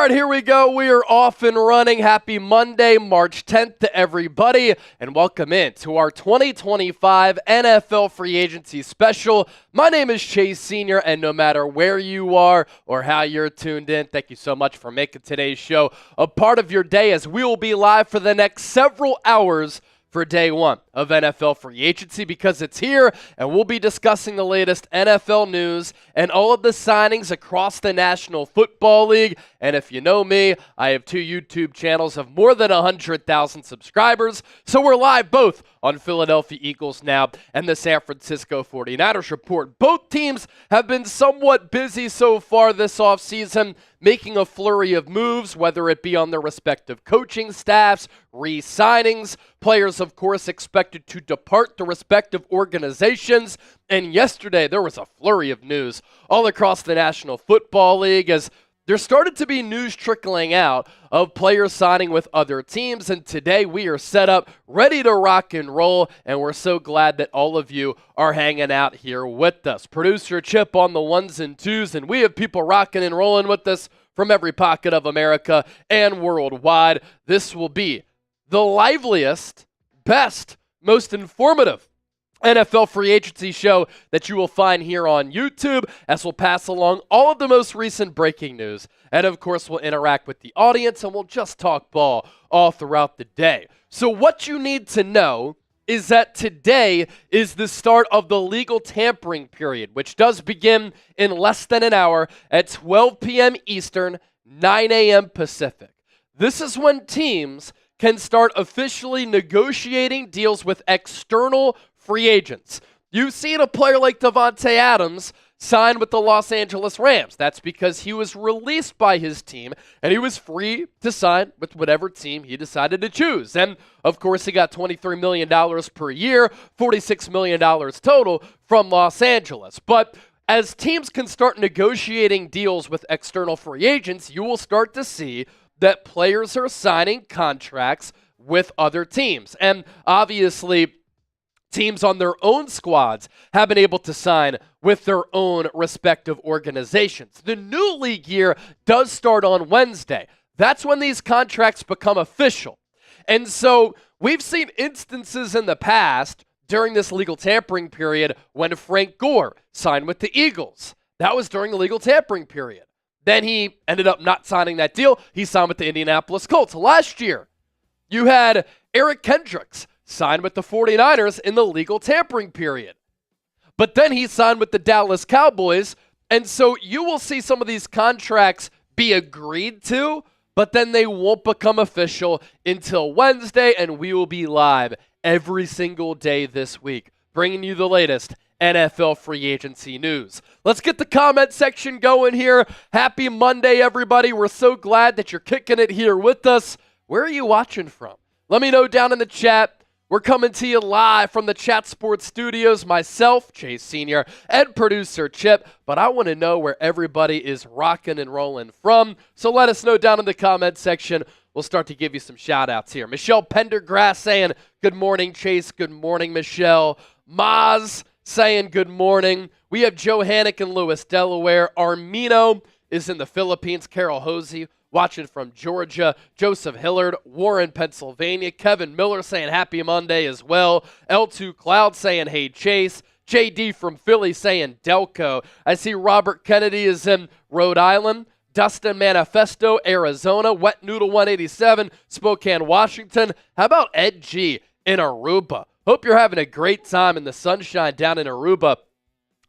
right, here we go. We are off and running. Happy Monday, March 10th to everybody, and welcome in to our 2025 NFL Free Agency Special. My name is Chase Sr., and no matter where you are or how you're tuned in, thank you so much for making today's show a part of your day, as we will be live for the next several hours for day one of NFL Free Agency, because it's here, and we'll be discussing the latest NFL news and all of the signings across the National Football League. And if you know me, I have two YouTube channels of more than 100,000 subscribers, so we're live both on Philadelphia Eagles Now and the San Francisco 49ers Report. Both teams have been somewhat busy so far this offseason, making a flurry of moves, whether it be on their respective coaching staffs, re-signings, players, of course, expected to depart the respective organizations. And yesterday, there was a flurry of news all across the National Football League, as there started to be news trickling out of players signing with other teams, and today we are set up, ready to rock and roll, and we're so glad that all of you are hanging out here with us. Producer Chip on the ones and twos, and we have people rocking and rolling with us from every pocket of America and worldwide. This will be the liveliest, best, most informative NFL Free Agency show that you will find here on YouTube, as we'll pass along all of the most recent breaking news. And of course, we'll interact with the audience, and we'll just talk ball all throughout the day. So what you need to know is that today is the start of the legal tampering period, which does begin in less than an hour at 12 p.m. Eastern, 9 a.m. Pacific. This is when teams can start officially negotiating deals with external free agents. You've seen a player like Davante Adams sign with the Los Angeles Rams. That's because he was released by his team, and he was free to sign with whatever team he decided to choose. And, of course, he got $23 million per year, $46 million total from Los Angeles. But as teams can start negotiating deals with external free agents, you will start to see that players are signing contracts with other teams. And obviously, teams on their own squads have been able to sign with their own respective organizations. The new league year does start on Wednesday. That's when these contracts become official. And so we've seen instances in the past during this legal tampering period when Frank Gore signed with the Eagles. That was during the legal tampering period. Then he ended up not signing that deal. He signed with the Indianapolis Colts. Last year, you had Eric Kendricks signed with the 49ers in the legal tampering period. But then he signed with the Dallas Cowboys, and so you will see some of these contracts be agreed to, but then they won't become official until Wednesday, and we will be live every single day this week, bringing you the latest NFL free agency news. Let's get the comment section going here. Happy Monday, everybody. We're so glad that you're kicking it here with us. Where are you watching from? Let me know down in the chat. We're coming to you live from the Chat Sports Studios, myself, Chase Sr., and producer Chip, but I want to know where everybody is rocking and rolling from, so let us know down in the comment section. We'll start to give you some shout-outs here. Michelle Pendergrass saying, good morning, Chase. Good morning, Michelle. Maz saying good morning. We have Joe Hannick in Lewis, Delaware. Armino is in the Philippines. Carol Hosey watching from Georgia. Joseph Hillard, Warren, Pennsylvania. Kevin Miller saying happy Monday as well. L2 Cloud saying hey Chase. JD from Philly saying Delco. I see Robert Kennedy is in Rhode Island. Dustin Manifesto, Arizona. Wet Noodle 187, Spokane, Washington. How about Ed G in Aruba? Hope you're having a great time in the sunshine down in Aruba.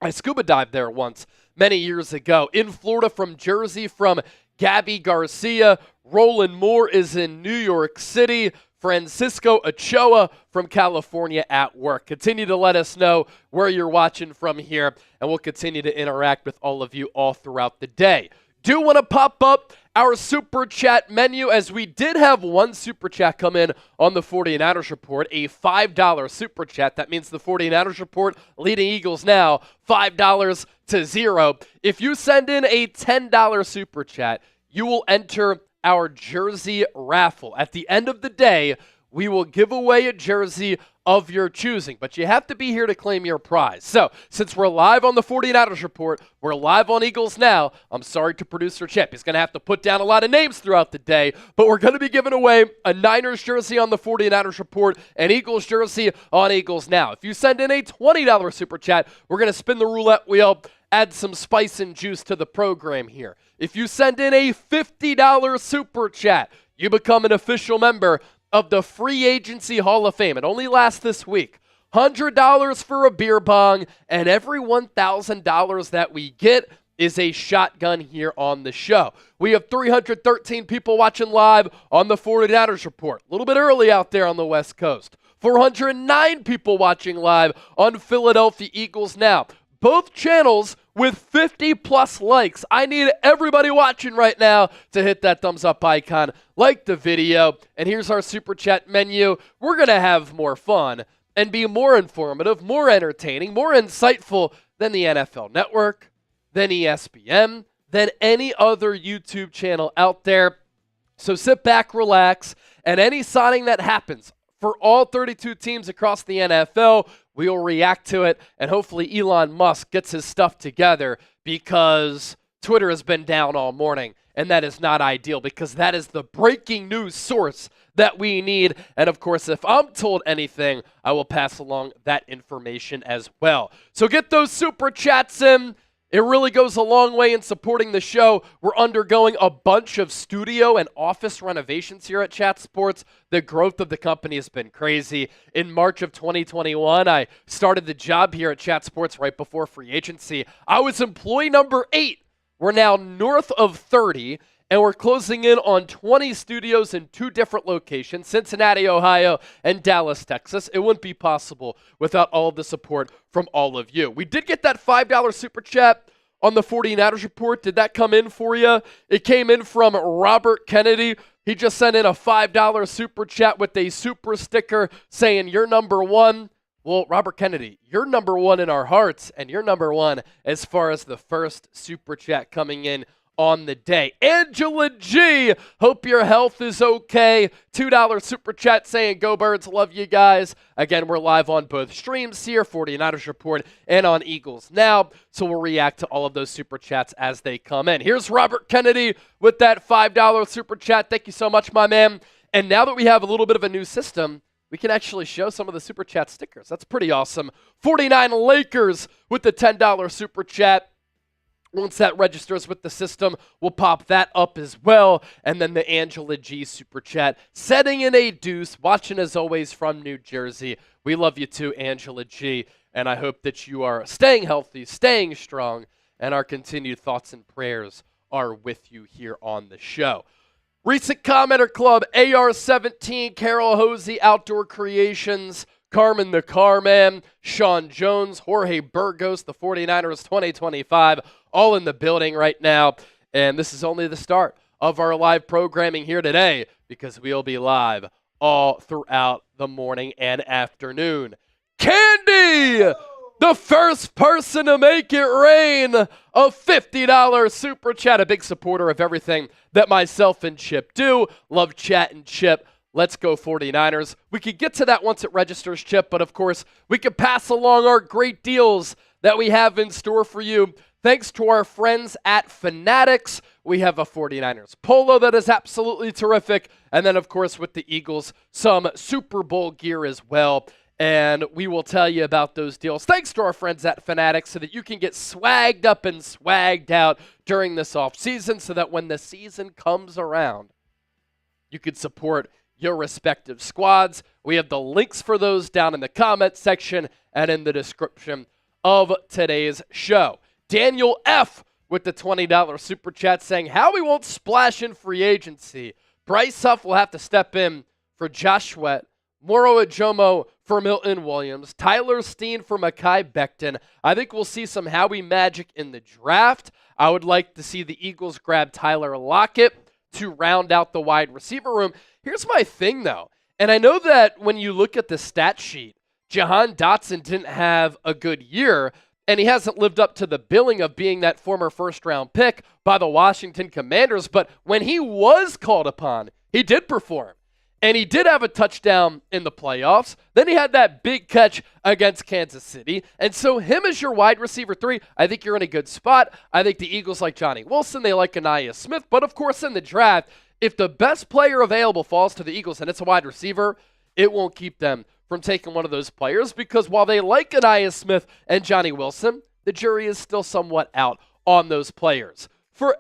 I scuba dived there once many years ago. In Florida from Jersey from Gabby Garcia. Roland Moore is in New York City. Francisco Ochoa from California at work. Continue to let us know where you're watching from here, and we'll continue to interact with all of you all throughout the day. Do want to pop up our Super Chat menu, as we did have one Super Chat come in on the 49ers Report, a $5 Super Chat. That means the 49ers Report leading Eagles now $5 to 0. If you send in a $10 Super Chat, you will enter our jersey raffle. At the end of the day, we will give away a jersey of your choosing, but you have to be here to claim your prize. So, since we're live on the 49ers Report, we're live on Eagles Now, I'm sorry to producer Chip. He's going to have to put down a lot of names throughout the day, but we're going to be giving away a Niners jersey on the 49ers Report, an Eagles jersey on Eagles Now. If you send in a $20 super chat, we're going to spin the roulette wheel, add some spice and juice to the program here. If you send in a $50 super chat, you become an official member of the Free Agency Hall of Fame. It only lasts this week. $100 for a beer bong, and every $1,000 that we get is a shotgun here on the show. We have 313 people watching live on the 49ers Report. A little bit early out there on the West Coast. 409 people watching live on Philadelphia Eagles Now. Both channels with 50+ likes. I need everybody watching right now to hit that thumbs up icon, like the video, and here's our super chat menu. We're going to have more fun and be more informative, more entertaining, more insightful than the NFL Network, than ESPN, than any other YouTube channel out there. So sit back, relax, and any signing that happens for all 32 teams across the NFL, we will react to it, and hopefully Elon Musk gets his stuff together, because Twitter has been down all morning, and that is not ideal, because that is the breaking news source that we need. And of course, if I'm told anything, I will pass along that information as well. So get those super chats in. It really goes a long way in supporting the show. We're undergoing a bunch of studio and office renovations here at Chat Sports. The growth of the company has been crazy. In March of 2021, I started the job here at Chat Sports right before free agency. I was employee number 8. We're now north of 30, and we're closing in on 20 studios in 2 different locations, Cincinnati, Ohio, and Dallas, Texas. It wouldn't be possible without all of the support from all of you. We did get that $5 super chat on the 49ers Report. Did that come in for you? It came in from Robert Kennedy. He just sent in a $5 super chat with a super sticker saying, "You're number one." Well, Robert Kennedy, you're number one in our hearts, and you're number one as far as the first super chat coming in on the day. Angela G, hope your health is okay. $2 super chat saying, "Go Birds, love you guys." Again, we're live on both streams here, 49ers Report and on Eagles Now, so we'll react to all of those super chats as they come in. Here's Robert Kennedy with that $5 super chat. Thank you so much, my man. And now that we have a little bit of a new system, we can actually show some of the super chat stickers. That's pretty awesome. 49 Lakers with the $10 super chat. Once that registers with the system, we'll pop that up as well. And then the Angela G super chat, setting in a deuce, watching as always from New Jersey. We love you too, Angela G. And I hope that you are staying healthy, staying strong, and our continued thoughts and prayers are with you here on the show. Recent Commenter Club, AR17, Carol Hosey, Outdoor Creations, Carmen the Carman, Sean Jones, Jorge Burgos, the 49ers 2025, all in the building right now. And this is only the start of our live programming here today, because we'll be live all throughout the morning and afternoon. Candy, the first person to make it rain, a $50 super chat, a big supporter of everything that myself and Chip do. Love chatting, Chip. Let's go 49ers. We could get to that once it registers, Chip, but of course, we could pass along our great deals that we have in store for you. Thanks to our friends at Fanatics, we have a 49ers polo that is absolutely terrific. And then, of course, with the Eagles, some Super Bowl gear as well. And we will tell you about those deals thanks to our friends at Fanatics, so that you can get swagged up and swagged out during this offseason, so that when the season comes around, you can support your respective squads. We have the links for those down in the comment section and in the description of today's show. Daniel F. with the $20 super chat saying, "Howie won't splash in free agency. Bryce Huff will have to step in for Josh Sweat. Moro Ajomo for Milton Williams. Tyler Steen for Mekhi Becton. I think we'll see some Howie magic in the draft. I would like to see the Eagles grab Tyler Lockett to round out the wide receiver room." Here's my thing, though. And I know that when you look at the stat sheet, Jahan Dotson didn't have a good year, and he hasn't lived up to the billing of being that former first-round pick by the Washington Commanders. But when he was called upon, he did perform. And he did have a touchdown in the playoffs. Then he had that big catch against Kansas City. And so him as your wide receiver 3, I think you're in a good spot. I think the Eagles like Johnny Wilson. They like Anaya Smith. But, of course, in the draft, if the best player available falls to the Eagles and it's a wide receiver, it won't keep them from taking one of those players, because while they like Anaya Smith and Johnny Wilson, the jury is still somewhat out on those players. For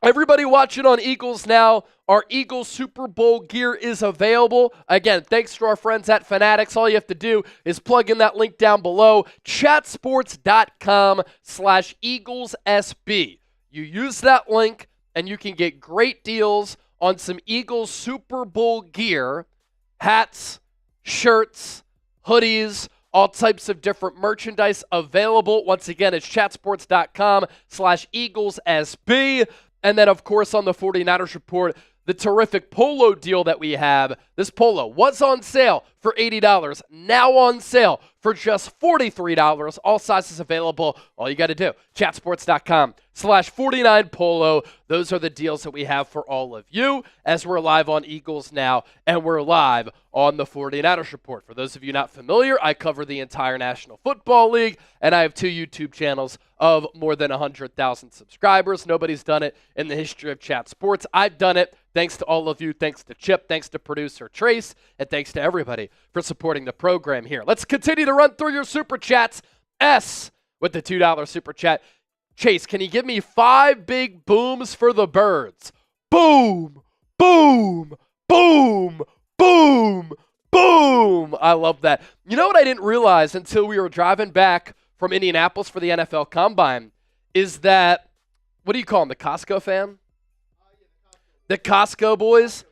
everybody watching on Eagles Now, our Eagles Super Bowl gear is available. Again, thanks to our friends at Fanatics. All you have to do is plug in that link down below, chatsports.com/EaglesSB. You use that link, and you can get great deals on some Eagles Super Bowl gear, hats, shirts, hoodies, all types of different merchandise available. Once again, it's chatsports.com/EaglesSB. And then, of course, on the 49ers Report, the terrific polo deal that we have. This polo was on sale for $80, now on sale for just $43. All sizes available. All you got to do, chatsports.com/49polo. Those are the deals that we have for all of you as we're live on Eagles Now, and we're live on the 49ers Report. For those of you not familiar, I cover the entire National Football League, and I have 2 YouTube channels of more than 100,000 subscribers. Nobody's done it in the history of Chat Sports. I've done it. Thanks to all of you. Thanks to Chip. Thanks to producer Trace. And thanks to everybody for supporting the program here. Let's continue to run through your Super Chats. S with the $2 Super Chat. Chase, can you give me 5 big booms for the Birds? Boom, boom, boom, boom, boom. I love that. You know what I didn't realize until we were driving back from Indianapolis for the NFL Combine is that, what do you call them, the Costco fan? The Costco boys,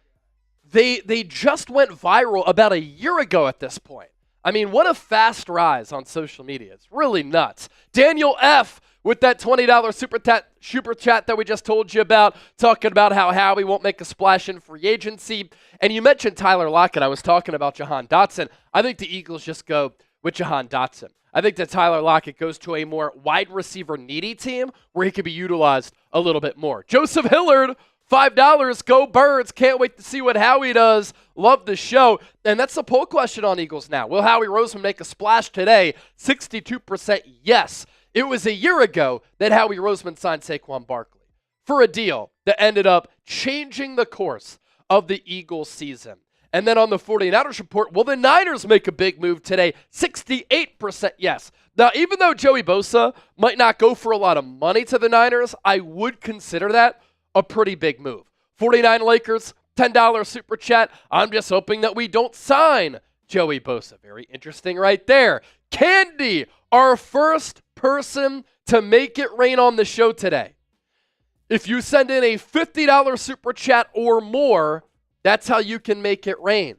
they just went viral about a year ago at this point. I mean, what a fast rise on social media. It's really nuts. Daniel F. with that $20 super chat that we just told you about, talking about how Howie won't make a splash in free agency. And you mentioned Tyler Lockett. I was talking about Jahan Dotson. I think the Eagles just go with Jahan Dotson. I think that Tyler Lockett goes to a more wide receiver needy team where he could be utilized a little bit more. Joseph Hillard, $5. Go Birds. Can't wait to see what Howie does. Love the show. And that's the poll question on Eagles Now. Will Howie Roseman make a splash today? 62% yes. It was a year ago that Howie Roseman signed Saquon Barkley for a deal that ended up changing the course of the Eagles season. And then on the 49ers Report, will the Niners make a big move today? 68% yes. Now, even though Joey Bosa might not go for a lot of money to the Niners, I would consider that a pretty big move. 49 Lakers, $10 super chat. I'm just hoping that we don't sign Joey Bosa. Very interesting right there. Candy, our first person to make it rain on the show today. If you send in a $50 super chat or more, that's how you can make it rain.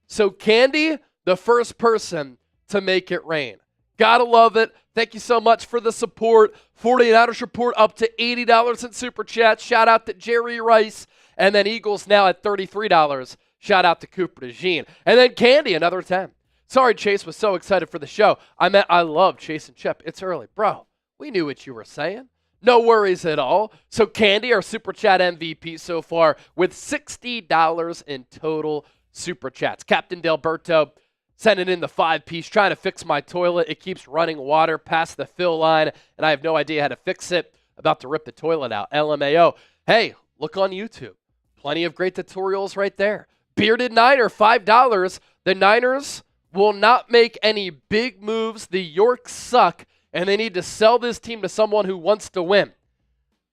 So Candy, the first person to make it rain. Gotta love it. Thank you so much for the support. 49ers Report up to $80 in Super Chat. Shout out to Jerry Rice. And then Eagles Now at $33. Shout out to Cooper DeJean. And then Candy, another 10. Sorry, Chase was so excited for the show. I love Chase and Chip. It's early. Bro, we knew what you were saying. No worries at all. So Candy, our Super Chat MVP so far with $60 in total Super Chats. Captain Delberto sending in the 5-piece, trying to fix my toilet. It keeps running water past the fill line, and I have no idea how to fix it. About to rip the toilet out. LMAO. Hey, look on YouTube. Plenty of great tutorials right there. Bearded Niner, $5. The Niners will not make any big moves. The Yorks suck, and they need to sell this team to someone who wants to win.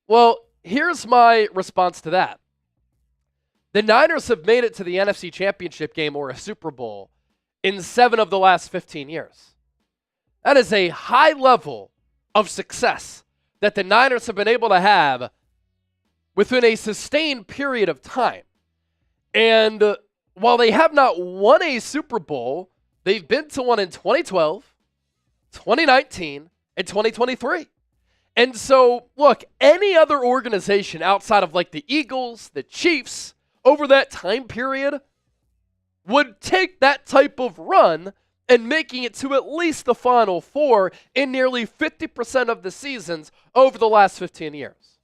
Well, here's my response to that. The Niners have made it to the NFC Championship game or a Super Bowl in 7 of the last 15 years. That is a high level of success that the Niners have been able to have within a sustained period of time. And while they have not won a Super Bowl, they've been to one in 2012, 2019, and 2023. And so, look, any other organization outside of like the Eagles, the Chiefs, over that time period would take that type of run and making it to at least the Final Four in nearly 50% of the seasons over the last 15 years.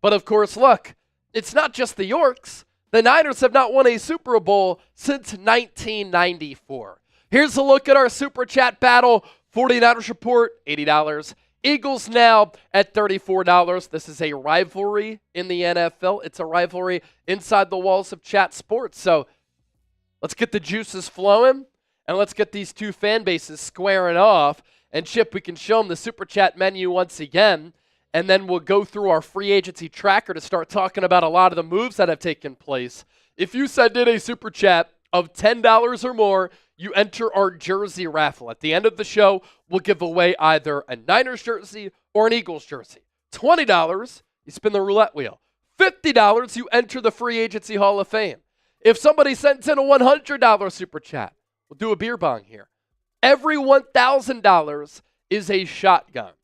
But of course, look, it's not just the Yorks. The Niners have not won a Super Bowl since 1994. Here's a look at our Super Chat battle. 49ers report, $80. Eagles now at $34. This is a rivalry in the NFL. It's a rivalry inside the walls of Chat Sports. So let's get the juices flowing, and let's get these two fan bases squaring off. And Chip, we can show them the Super Chat menu once again, and then we'll go through our free agency tracker to start talking about a lot of the moves that have taken place. If you send in a Super Chat of $10 or more, you enter our jersey raffle. At the end of the show, we'll give away either a Niners jersey or an Eagles jersey. $20, you spin the roulette wheel. $50, you enter the Free Agency Hall of Fame. If somebody sends in a $100 Super Chat, we'll do a beer bong here. Every $1,000 is a shotgun.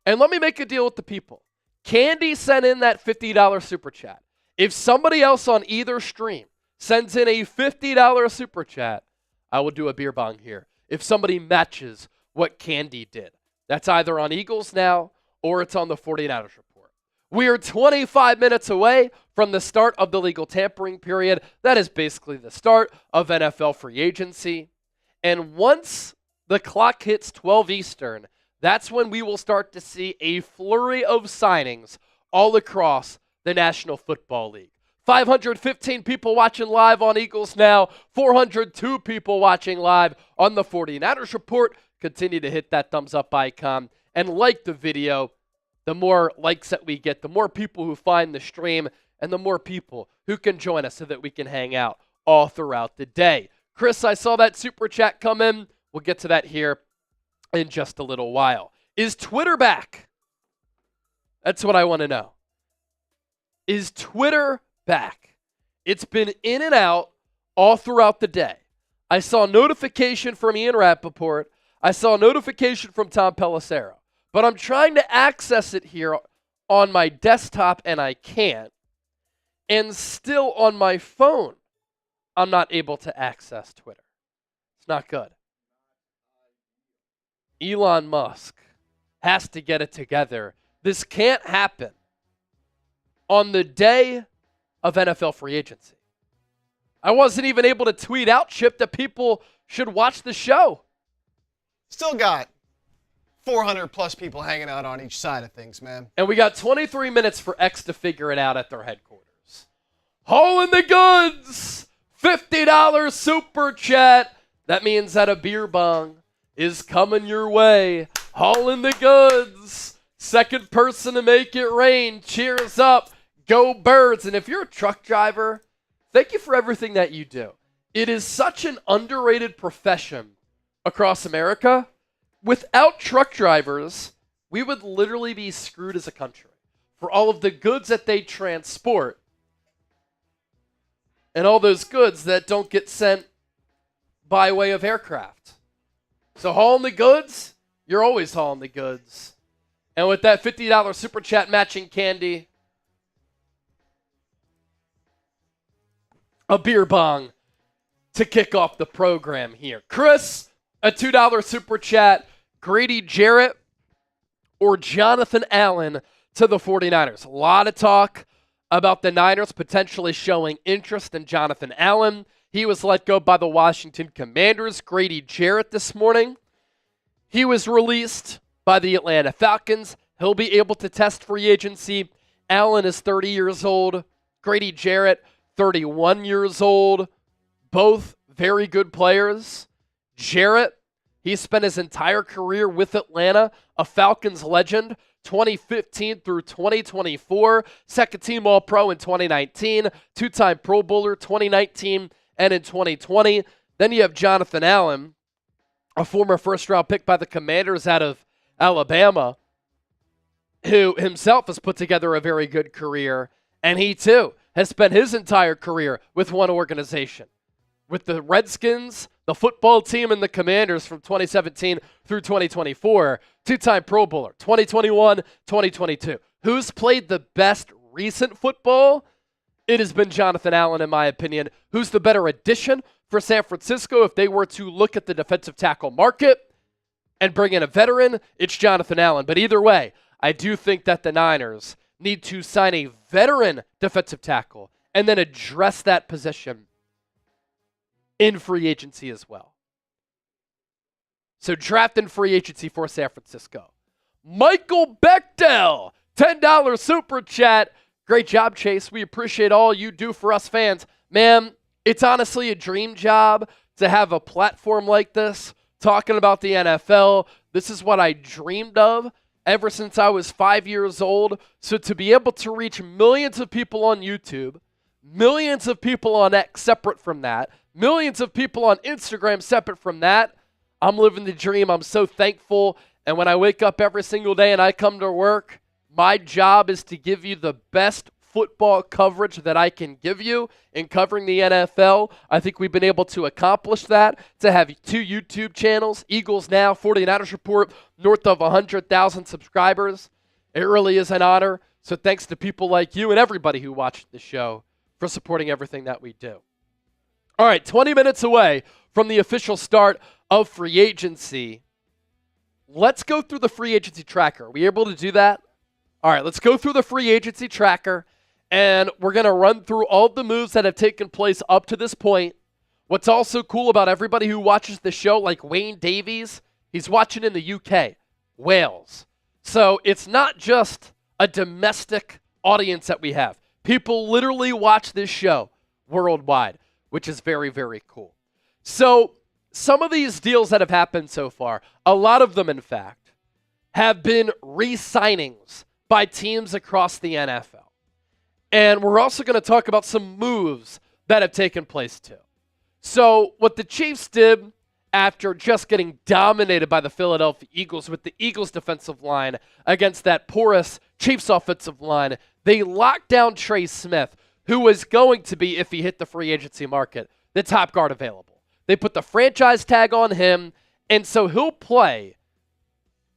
And let me make a deal with the people. Candy sent in that $50 Super Chat. If somebody else on either stream sends in a $50 Super Chat, I will do a beer bong here if somebody matches what Candy did. That's either on Eagles Now or it's on the 49ers report. We are 25 minutes away from the start of the legal tampering period. That is basically the start of NFL free agency. And once the clock hits 12 Eastern, that's when we will start to see a flurry of signings all across the National Football League. 515 people watching live on Eagles Now, 402 people watching live on the 49ers report. Continue to hit that thumbs up icon and like the video. The more likes that we get, the more people who find the stream, and the more people who can join us so that we can hang out all throughout the day. Chris, I saw that Super Chat come in. We'll get to that here in just a little while. Is Twitter back? That's what I want to know. Is Twitter back? It's been in and out all throughout the day. I saw notification from Ian Rappaport. I saw notification from Tom Pelissero. But I'm trying to access it here on my desktop, and I can't. And still on my phone, I'm not able to access Twitter. It's not good. Elon Musk has to get it together. This can't happen on the day of NFL free agency. I wasn't even able to tweet out, Chip, that people should watch the show. Still got 400 plus people hanging out on each side of things, man. And we got 23 minutes for X to figure it out at their headquarters. Hauling the goods! $50 Super Chat. That means that a beer bong is coming your way. Hauling the goods. Second person to make it rain. Cheers up. Go Birds. And if you're a truck driver, thank you for everything that you do. It is such an underrated profession across America. Without truck drivers, we would literally be screwed as a country for all of the goods that they transport and all those goods that don't get sent by way of aircraft. So hauling the goods, you're always hauling the goods. And with that $50 Super Chat matching Candy, a beer bong to kick off the program here. Chris, a $2 Super Chat. Grady Jarrett or Jonathan Allen to the 49ers. A lot of talk about the Niners potentially showing interest in Jonathan Allen. He was let go by the Washington Commanders. Grady Jarrett this morning, he was released by the Atlanta Falcons. He'll be able to test free agency. Allen is 30 years old. Grady Jarrett, 31 years old. Both very good players. Jarrett, he spent his entire career with Atlanta, a Falcons legend, 2015 through 2024, second team All-Pro in 2019, two-time Pro Bowler 2019 and in 2020. Then you have Jonathan Allen, a former first-round pick by the Commanders out of Alabama, who himself has put together a very good career, and he too has spent his entire career with one organization, with the Redskins, the football team, and the Commanders from 2017 through 2024. Two-time Pro Bowler, 2021, 2022. Who's played the best recent football? It has been Jonathan Allen, in my opinion. Who's the better addition for San Francisco if they were to look at the defensive tackle market and bring in a veteran? It's Jonathan Allen. But either way, I do think that the Niners need to sign a veteran defensive tackle and then address that position in free agency as well. So draft and free agency for San Francisco. Michael Bechdel, $10 super chat. Great job, Chase. We appreciate all you do for us fans. Man, it's honestly a dream job to have a platform like this talking about the NFL. This is what I dreamed of ever since I was 5 years old. So to be able to reach millions of people on YouTube, millions of people on X separate from that, millions of people on Instagram separate from that, I'm living the dream. I'm so thankful. And when I wake up every single day and I come to work, my job is to give you the best football coverage that I can give you in covering the NFL. I think we've been able to accomplish that, to have 2 YouTube channels, Eagles Now, 49ers Report, north of 100,000 subscribers. It really is an honor. So thanks to people like you and everybody who watched the show for supporting everything that we do. All right, 20 minutes away from the official start of free agency. Let's go through the free agency tracker. Are we able to do that? All right, let's go through the free agency tracker, and we're going to run through all the moves that have taken place up to this point. What's also cool about everybody who watches the show, like Wayne Davies, he's watching in the UK, Wales. So it's not just a domestic audience that we have. People literally watch this show worldwide, which is very, very cool. So some of these deals that have happened so far, a lot of them, in fact, have been re-signings by teams across the NFL. And we're also going to talk about some moves that have taken place too. So what the Chiefs did after just getting dominated by the Philadelphia Eagles with the Eagles defensive line against that porous Chiefs offensive line, they locked down Trey Smith, who was going to be, if he hit the free agency market, the top guard available. They put the franchise tag on him, and so he'll play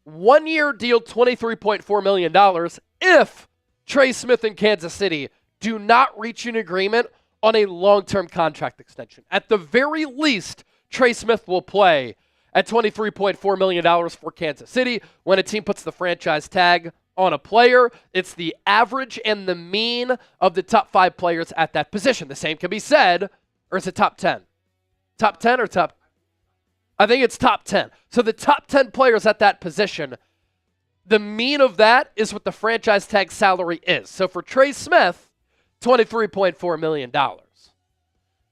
1-year deal, $23.4 million, if Trey Smith and Kansas City do not reach an agreement on a long-term contract extension. At the very least, Trey Smith will play at $23.4 million for Kansas City. When a team puts the franchise tag on a player, it's the average and the mean of the top 5 players at that position. The same can be said, or is it top 10? Top 10 or top? I think it's top 10. So the top 10 players at that position, the mean of that is what the franchise tag salary is. So for Trey Smith, $23.4 million.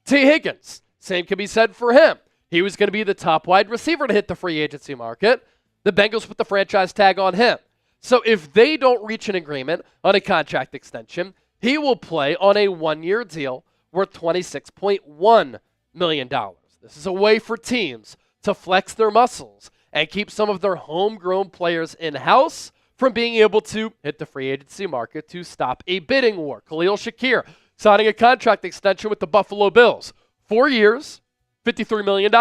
T. Higgins, same can be said for him. He was going to be the top wide receiver to hit the free agency market. The Bengals put the franchise tag on him. So if they don't reach an agreement on a contract extension, he will play on a 1-year deal worth $26.1 million. This is a way for teams to flex their muscles and keep some of their homegrown players in-house from being able to hit the free agency market to stop a bidding war. Khalil Shakir signing a contract extension with the Buffalo Bills. 4 years, $53 million.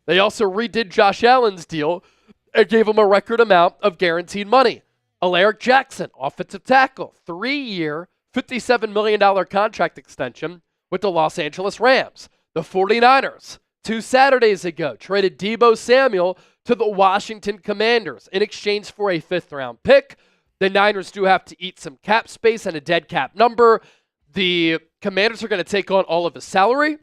They also redid Josh Allen's deal and gave him a record amount of guaranteed money. Alaric Jackson, offensive tackle, 3-year, $57 million contract extension with the Los Angeles Rams. The 49ers, 2 Saturdays ago, traded Deebo Samuel to the Washington Commanders in exchange for a 5th-round pick. The Niners do have to eat some cap space and a dead cap number. The Commanders are going to take on all of his salary,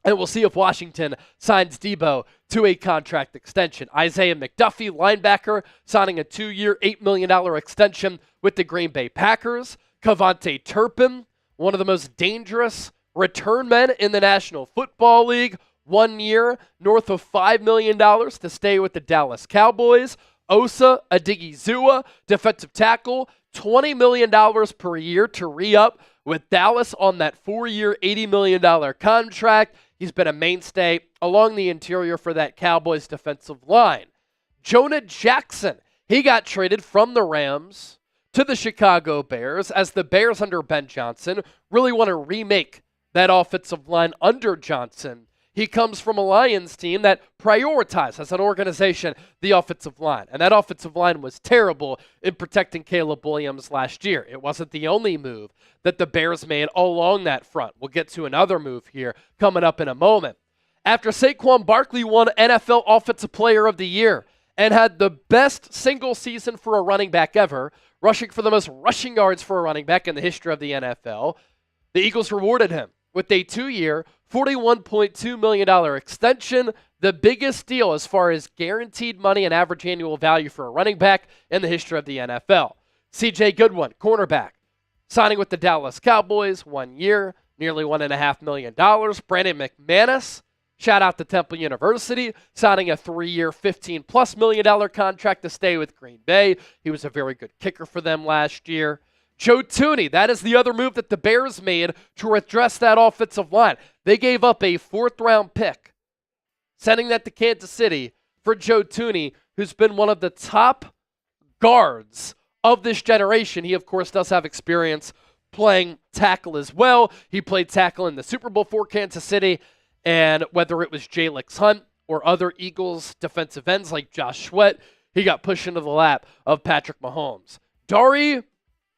and we'll see if Washington signs Deebo to a contract extension. Isaiah McDuffie, linebacker, signing a 2-year, $8 million extension with the Green Bay Packers. Kavontae Turpin, one of the most dangerous return men in the National Football League, 1 year, north of $5 million to stay with the Dallas Cowboys. Osa Odigizua, defensive tackle, $20 million per year to re-up with Dallas on that 4-year, $80 million contract. He's been a mainstay along the interior for that Cowboys defensive line. Jonah Jackson, he got traded from the Rams to the Chicago Bears as the Bears under Ben Johnson really want to remake that offensive line under Johnson. He comes from a Lions team that prioritized as an organization the offensive line. And that offensive line was terrible in protecting Caleb Williams last year. It wasn't the only move that the Bears made along that front. We'll get to another move here coming up in a moment. After Saquon Barkley won NFL Offensive Player of the Year and had the best single season for a running back ever, rushing for the most rushing yards for a running back in the history of the NFL, The Eagles rewarded him with a 2-year, $41.2 million extension, the biggest deal as far as guaranteed money and average annual value for a running back in the history of the NFL. C.J. Goodwin, cornerback, signing with the Dallas Cowboys, 1 year, nearly $1.5 million. Brandon McManus, shout out to Temple University, signing a 3-year, $15+ million contract to stay with Green Bay. He was a very good kicker for them last year. Joe Thuney, that is the other move that the Bears made to address that offensive line. They gave up a 4th-round pick, sending that to Kansas City for Joe Thuney, who's been one of the top guards of this generation. He, of course, does have experience playing tackle as well. He played tackle in the Super Bowl for Kansas City, and whether it was Jalix Hunt or other Eagles defensive ends like Josh Sweat, he got pushed into the lap of Patrick Mahomes. Dari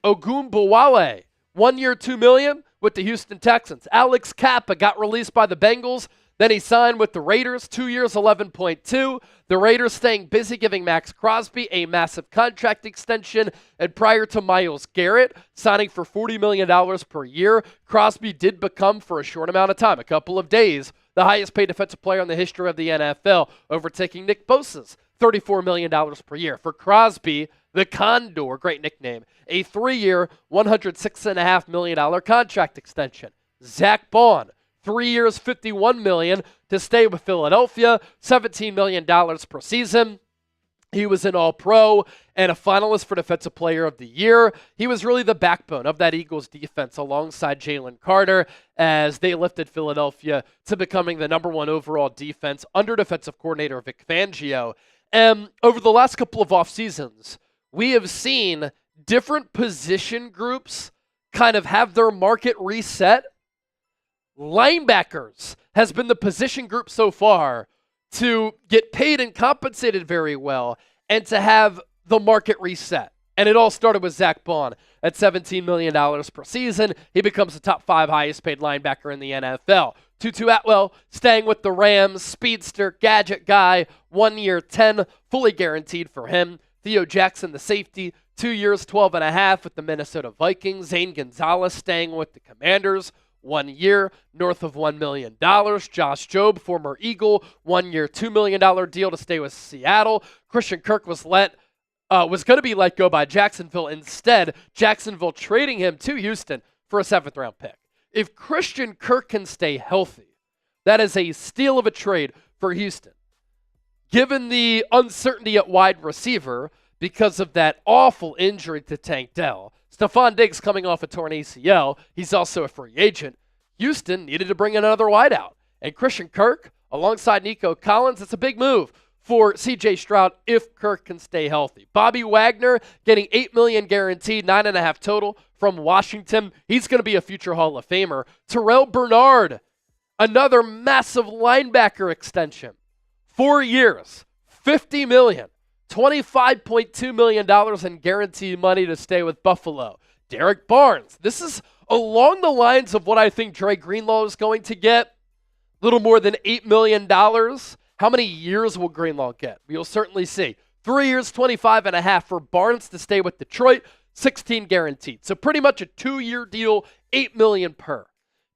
Ogunbowale, 1 year, $2 million with the Houston Texans. Alex Kappa got released by the Bengals. Then he signed with the Raiders, 2 years, $11.2. The Raiders staying busy giving Max Crosby a massive contract extension. And prior to Myles Garrett signing for $40 million per year, Crosby did become, for a short amount of time, a couple of days, the highest paid defensive player in the history of the NFL, overtaking Nick Bosa's $34 million per year. For Crosby, the Condor, great nickname, a 3-year, $106.5 million contract extension. Zach Bond, 3 years, $51 million to stay with Philadelphia, $17 million per season. He was an All-Pro and a finalist for Defensive Player of the Year. He was really the backbone of that Eagles defense alongside Jalen Carter as they lifted Philadelphia to becoming the #1 overall defense under defensive coordinator Vic Fangio. And over the last couple of off seasons, we have seen different position groups kind of have their market reset. Linebackers has been the position group so far to get paid and compensated very well and to have the market reset. And it all started with Zach Bond at $17 million per season. He becomes the top 5 highest paid linebacker in the NFL. Tutu Atwell staying with the Rams, speedster, gadget guy, 1 year, 10, fully guaranteed for him. Theo Jackson, the safety, 2 years, $12.5 with the Minnesota Vikings. Zane Gonzalez staying with the Commanders, 1 year, north of $1 million. Josh Jobe, former Eagle, 1 year, $2 million deal to stay with Seattle. Christian Kirk was going to be let go by Jacksonville. Instead, Jacksonville trading him to Houston for a 7th-round pick. If Christian Kirk can stay healthy, that is a steal of a trade for Houston. Given the uncertainty at wide receiver because of that awful injury to Tank Dell, Stephon Diggs coming off a torn ACL, he's also a free agent. Houston needed to bring in another wideout. And Christian Kirk, alongside Nico Collins, it's a big move for C.J. Stroud if Kirk can stay healthy. Bobby Wagner getting $8 million guaranteed, $9.5 total from Washington. He's going to be a future Hall of Famer. Terrell Bernard, another massive linebacker extension. 4 years, $50 million. $25.2 million in guaranteed money to stay with Buffalo. Derek Barnes. This is along the lines of what I think Dre Greenlaw is going to get. A little more than $8 million. How many years will Greenlaw get? We'll certainly see. 3 years, $25.5 for Barnes to stay with Detroit. 16 guaranteed. So pretty much a 2-year deal, $8 million per.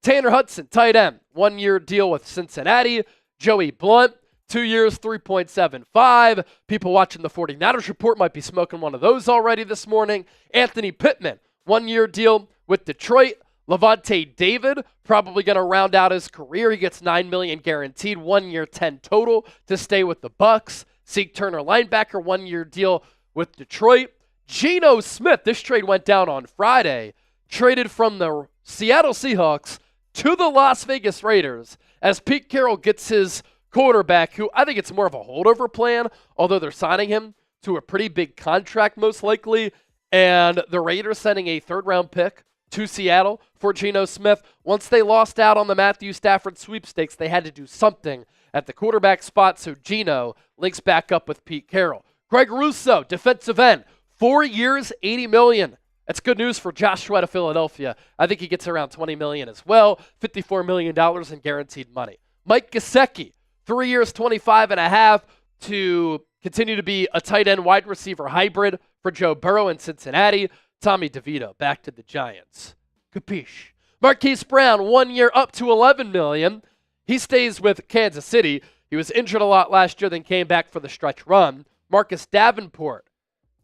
Tanner Hudson, tight end. 1 year deal with Cincinnati. Joey Blunt. 2 years, $3.75. People watching the 49ers report might be smoking one of those already this morning. Anthony Pittman, 1 year deal with Detroit. Levante David, probably going to round out his career. He gets $9 million guaranteed, 1 year, 10 total to stay with the Bucs. Zeke Turner, linebacker, 1 year deal with Detroit. Geno Smith, this trade went down on Friday, traded from the Seattle Seahawks to the Las Vegas Raiders as Pete Carroll gets his quarterback, who I think it's more of a holdover plan, although they're signing him to a pretty big contract most likely, and the Raiders sending a 3rd-round pick to Seattle for Geno Smith. Once they lost out on the Matthew Stafford sweepstakes, they had to do something at the quarterback spot, so Geno links back up with Pete Carroll. Greg Russo, defensive end, 4 years, $80 million. That's good news for Josh Sweat of Philadelphia. I think he gets around $20 million as well, $54 million in guaranteed money. Mike Gesicki, 3 years, $25.5 to continue to be a tight end wide receiver hybrid for Joe Burrow in Cincinnati. Tommy DeVito back to the Giants. Capiche. Marquise Brown, 1 year up to $11 million. He stays with Kansas City. He was injured a lot last year, then came back for the stretch run. Marcus Davenport,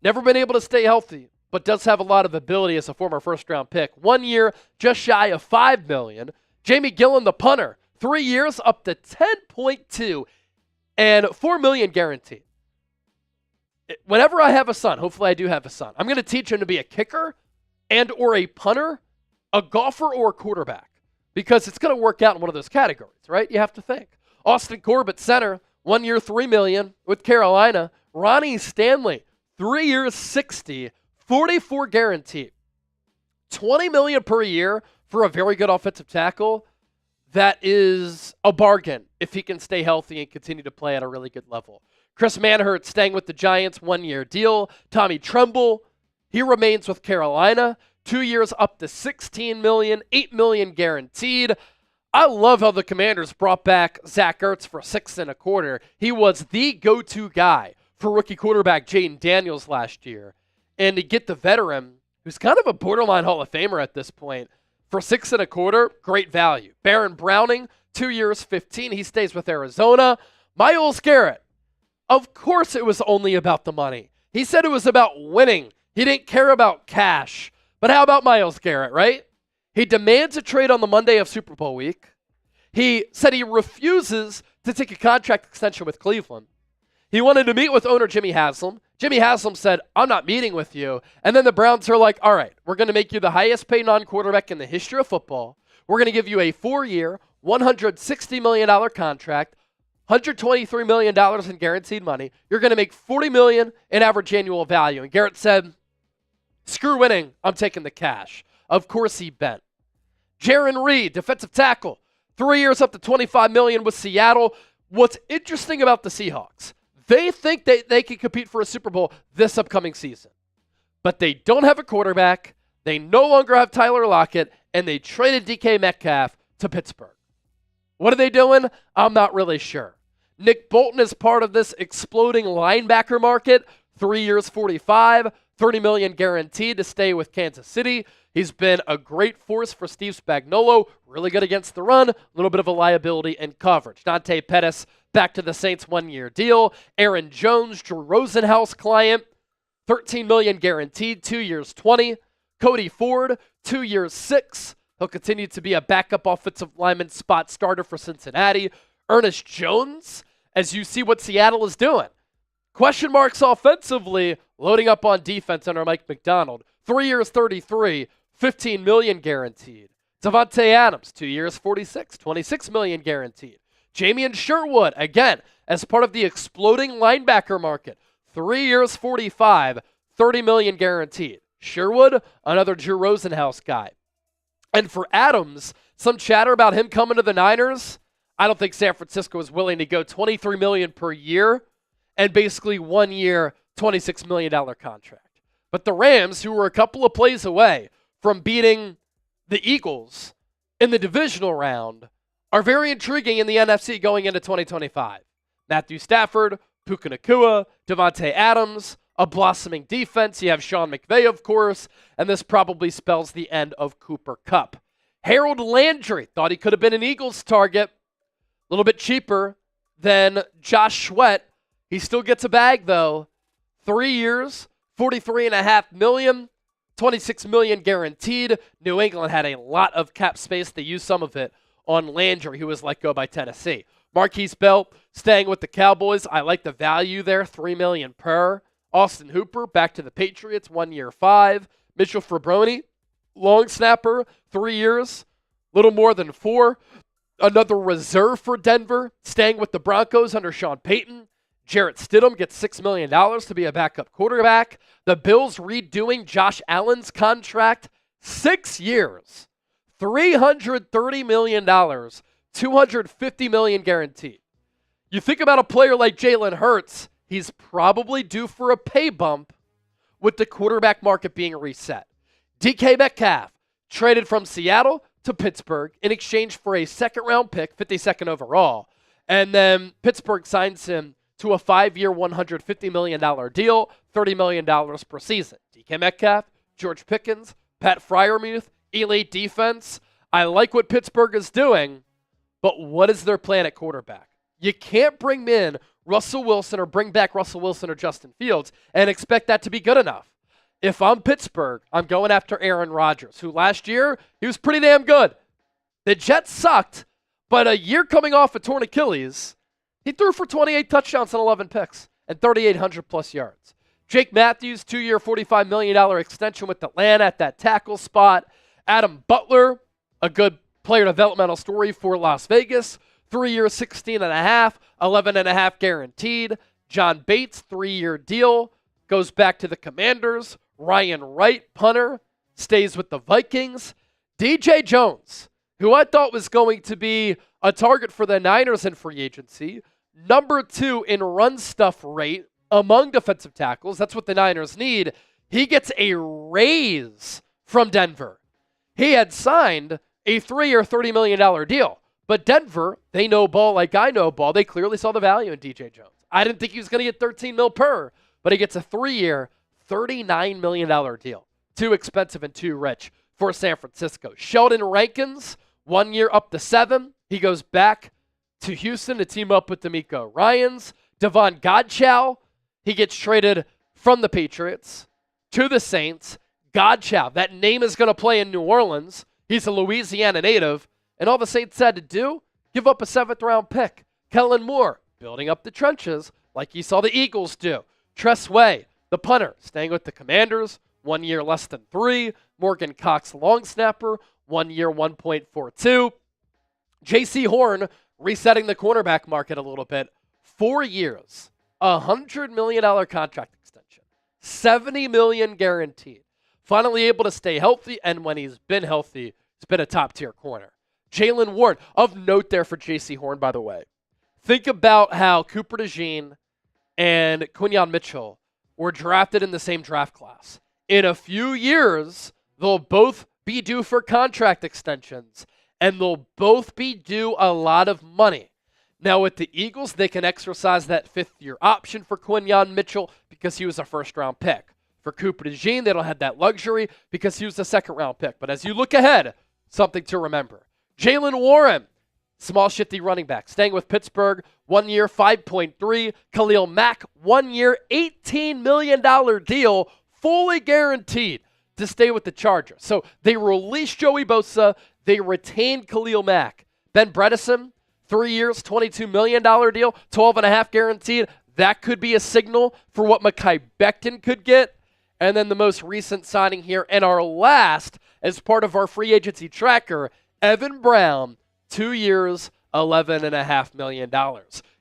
never been able to stay healthy, but does have a lot of ability as a former first-round pick. 1 year, just shy of $5 million. Jamie Gillen, the punter, 3 years, up to $10.2 and $4 million guaranteed. Whenever I have a son, hopefully I do have a son, I'm going to teach him to be a kicker and or a punter, a golfer, or a quarterback, because it's going to work out in one of those categories, right? You have to think. Austin Corbett, center, 1 year, $3 million with Carolina. Ronnie Stanley, 3 years, $60, $44 guaranteed. $20 million per year for a very good offensive tackle. That is a bargain if he can stay healthy and continue to play at a really good level. Chris Manhurt staying with the Giants, 1 year deal. Tommy Tremble, he remains with Carolina. 2 years up to $16 million, $8 million guaranteed. I love how the Commanders brought back Zach Ertz for $6.25. He was the go-to guy for rookie quarterback Jaden Daniels last year. And to get the veteran, who's kind of a borderline Hall of Famer at this point, for $6.25, great value. Baron Browning, 2 years, $15. He stays with Arizona. Myles Garrett, of course it was only about the money. He said it was about winning. He didn't care about cash. But how about Myles Garrett, right? He demands a trade on the Monday of Super Bowl week. He said he refuses to take a contract extension with Cleveland. He wanted to meet with owner Jimmy Haslam. Jimmy Haslam said, I'm not meeting with you. And then the Browns are like, all right, we're going to make you the highest paid non-quarterback in the history of football. We're going to give you a 4-year, $160 million contract, $123 million in guaranteed money. You're going to make $40 million in average annual value. And Garrett said, screw winning, I'm taking the cash. Of course he bent. Jaron Reed, defensive tackle, 3 years up to $25 million with Seattle. What's interesting about the Seahawks, they think that they can compete for a Super Bowl this upcoming season. But they don't have a quarterback. They no longer have Tyler Lockett, and they traded DK Metcalf to Pittsburgh. What are they doing? I'm not really sure. Nick Bolton is part of this exploding linebacker market. 3 years, $45, $30 million guaranteed to stay with Kansas City. He's been a great force for Steve Spagnuolo, really good against the run, a little bit of a liability in coverage. Dante Pettis back to the Saints, 1 year deal. Aaron Jones, Drew Rosenhaus client, $13 million guaranteed, 2 years, $20. Cody Ford, 2 years, $6. He'll continue to be a backup offensive lineman spot starter for Cincinnati. Ernest Jones, as you see what Seattle is doing. Question marks offensively, loading up on defense under Mike McDonald. 3 years, $33, $15 million guaranteed. Devontae Adams, 2 years, $46, $26 million guaranteed. Jamian Sherwood, again, as part of the exploding linebacker market. 3 years, $45, $30 million guaranteed. Sherwood, another Drew Rosenhaus guy. And for Adams, some chatter about him coming to the Niners. I don't think San Francisco is willing to go $23 million per year and basically 1 year, $26 million contract. But the Rams, who were a couple of plays away from beating the Eagles in the divisional round, are very intriguing in the NFC going into 2025. Matthew Stafford, Puka Nacua, Devontae Adams, a blossoming defense. You have Sean McVay, of course, and this probably spells the end of Cooper Kupp. Harold Landry, thought he could have been an Eagles target. A little bit cheaper than Josh Sweat. He still gets a bag, though. 3 years, $43.5 million, $26 million guaranteed. New England had a lot of cap space. They used some of it on Landry, who was let go by Tennessee. Marquise Bell staying with the Cowboys. I like the value there, $3 million per. Austin Hooper back to the Patriots, 1 year, $5. Mitchell Frabroni, long snapper, 3 years, little more than 4. Another reserve for Denver, staying with the Broncos under Sean Payton. Jarrett Stidham gets $6 million to be a backup quarterback. The Bills redoing Josh Allen's contract, 6 years, $330 million, $250 million guaranteed. You think about a player like Jalen Hurts, he's probably due for a pay bump with the quarterback market being reset. DK Metcalf traded from Seattle to Pittsburgh in exchange for a second-round pick, 52nd overall. And then Pittsburgh signs him to a 5-year, $150 million deal, $30 million per season. DK Metcalf, George Pickens, Pat Freiermuth, elite defense. I like what Pittsburgh is doing, but what is their plan at quarterback? You can't bring in Russell Wilson or bring back Russell Wilson or Justin Fields and expect that to be good enough. If I'm Pittsburgh, I'm going after Aaron Rodgers, who last year, he was pretty damn good. The Jets sucked, but a year coming off a torn Achilles, he threw for 28 touchdowns and 11 picks and 3,800 plus yards. Jake Matthews, 2-year, $45 million extension with Atlanta at that tackle spot. Adam Butler, a good player developmental story for Las Vegas. 3 years, 16.5, 11.5 guaranteed. John Bates, 3-year deal, goes back to the Commanders. Ryan Wright, punter, stays with the Vikings. DJ Jones, who I thought was going to be a target for the Niners in free agency. Number 2 in run stuff rate among defensive tackles. That's what the Niners need. He gets a raise from Denver. He had signed a 3-year, $30 million deal. But Denver, they know ball like I know ball. They clearly saw the value in DJ Jones. I didn't think he was going to get $13 million per, but he gets a 3-year, $39 million deal. Too expensive and too rich for San Francisco. Sheldon Rankins, 1 year up to 7. He goes back to Houston to team up with D'Amico Ryans. Devon Godchow, he gets traded from the Patriots to the Saints. Godchow, that name is going to play in New Orleans. He's a Louisiana native. And all the Saints had to do, give up a 7th-round pick. Kellen Moore, building up the trenches like you saw the Eagles do. Tress Way, the punter, staying with the Commanders, 1 year less than 3. Morgan Cox, long snapper, 1 year, 1.42. J.C. Horn, resetting the cornerback market a little bit. 4 years, $100 million contract extension, $70 million guaranteed. Finally able to stay healthy, and when he's been healthy, he's been a top-tier corner. Jalen Warren, of note there for J.C. Horn, by the way. Think about how Cooper DeJean and Quinyon Mitchell were drafted in the same draft class. In a few years, they'll both be due for contract extensions, and they'll both be due a lot of money. Now, with the Eagles, they can exercise that 5th-year option for Quinyon Mitchell because he was a first-round pick. For Cooper DeJean, they don't have that luxury because he was a 2nd-round pick. But as you look ahead, something to remember. Jalen Warren, small shifty running back, staying with Pittsburgh, 1 year, 5.3. Khalil Mack, 1 year, $18 million deal, fully guaranteed to stay with the Chargers. So they released Joey Bosa. They retained Khalil Mack. Ben Bredesen, 3 years, $22 million deal, 12.5 guaranteed. That could be a signal for what Mekhi Becton could get. And then the most recent signing here, and our last as part of our free agency tracker, Evan Brown, 2 years, $11.5 million.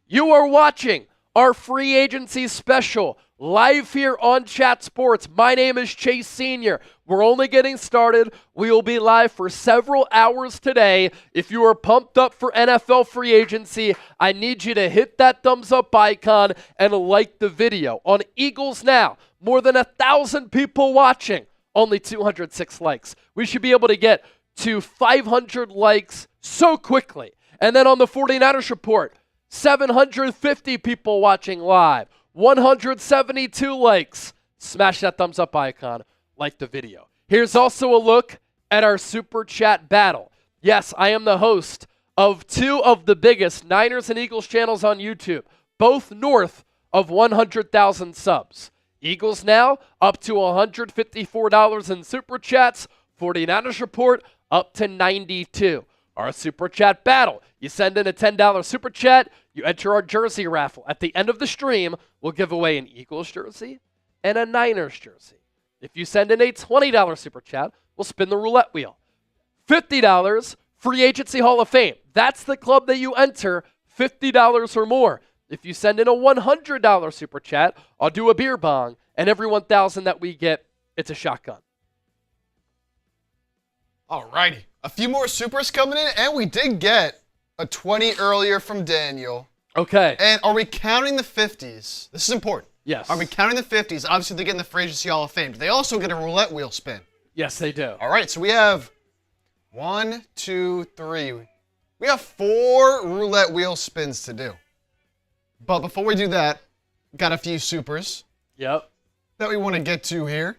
You are watching our free agency special live here on Chat Sports. My name is Chase Sr. We're only getting started. We will be live for several hours today. If you are pumped up for NFL free agency, I need you to hit that thumbs up icon and like the video. On Eagles Now, more than 1,000 people watching, only 206 likes. We should be able to get to 500 likes so quickly. And then on the 49ers Report, 750 people watching live, 172 likes. Smash that thumbs up icon, like the video. Here's also a look at our Super Chat battle. Yes, I am the host of 2 of the biggest Niners and Eagles channels on YouTube, both north of 100,000 subs. Eagles Now, up to $154 in Super Chats. 49ers Report, up to 92. Our Super Chat battle. You send in a $10 Super Chat, you enter our jersey raffle. At the end of the stream, we'll give away an Eagles jersey and a Niners jersey. If you send in a $20 Super Chat, we'll spin the roulette wheel. $50, Free Agency Hall of Fame. That's the club that you enter, $50 or more. If you send in a $100 Super Chat, I'll do a beer bong, and every 1,000 that we get, it's a shotgun. Alrighty. A few more supers coming in, and we did get a 20 earlier from Daniel. Okay. And are we counting the 50s? This is important. Yes. Are we counting the 50s? Obviously, they get in the Free Agency Hall of Fame. Do they also get a roulette wheel spin? Yes, they do. All right, so we have 1, 2, 3. We have 4 roulette wheel spins to do. But before we do that, got a few supers. Yep. That we want to get to here.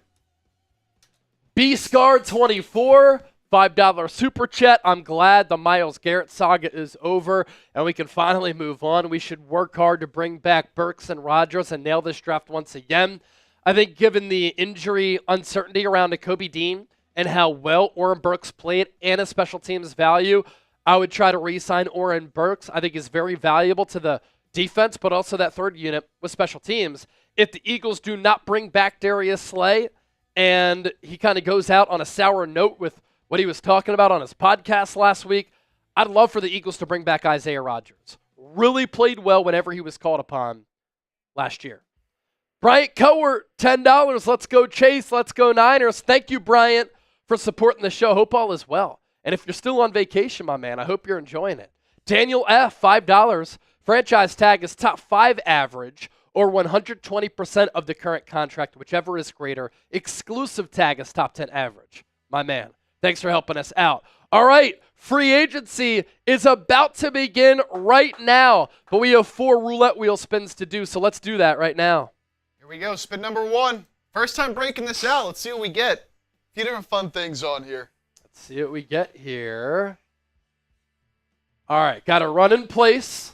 B-Scar 24, $5 super chat. I'm glad the Myles Garrett saga is over and we can finally move on. We should work hard to bring back Burks and Rodgers and nail this draft once again. I think given the injury uncertainty around Nakobe Dean and how well Oren Burks played and his special teams value, I would try to re-sign Oren Burks. I think he's very valuable to the defense, but also that third unit with special teams. If the Eagles do not bring back Darius Slay and he kind of goes out on a sour note with what he was talking about on his podcast last week, I'd love for the Eagles to bring back Isaiah Rodgers. Really played well whenever he was called upon last year. Bryant Cowart, $10. Let's go Chase. Let's go Niners. Thank you, Bryant, for supporting the show. Hope all is well. And if you're still on vacation, my man, I hope you're enjoying it. Daniel F., $5. Franchise tag is top 5 average or 120% of the current contract, whichever is greater. Exclusive tag is top 10 average. My man, thanks for helping us out. All right, free agency is about to begin right now, but we have 4 roulette wheel spins to do, so let's do that right now. Here we go, spin number 1. First time breaking this out. Let's see what we get. A few different fun things on here. Let's see what we get here. All right, got to run in place.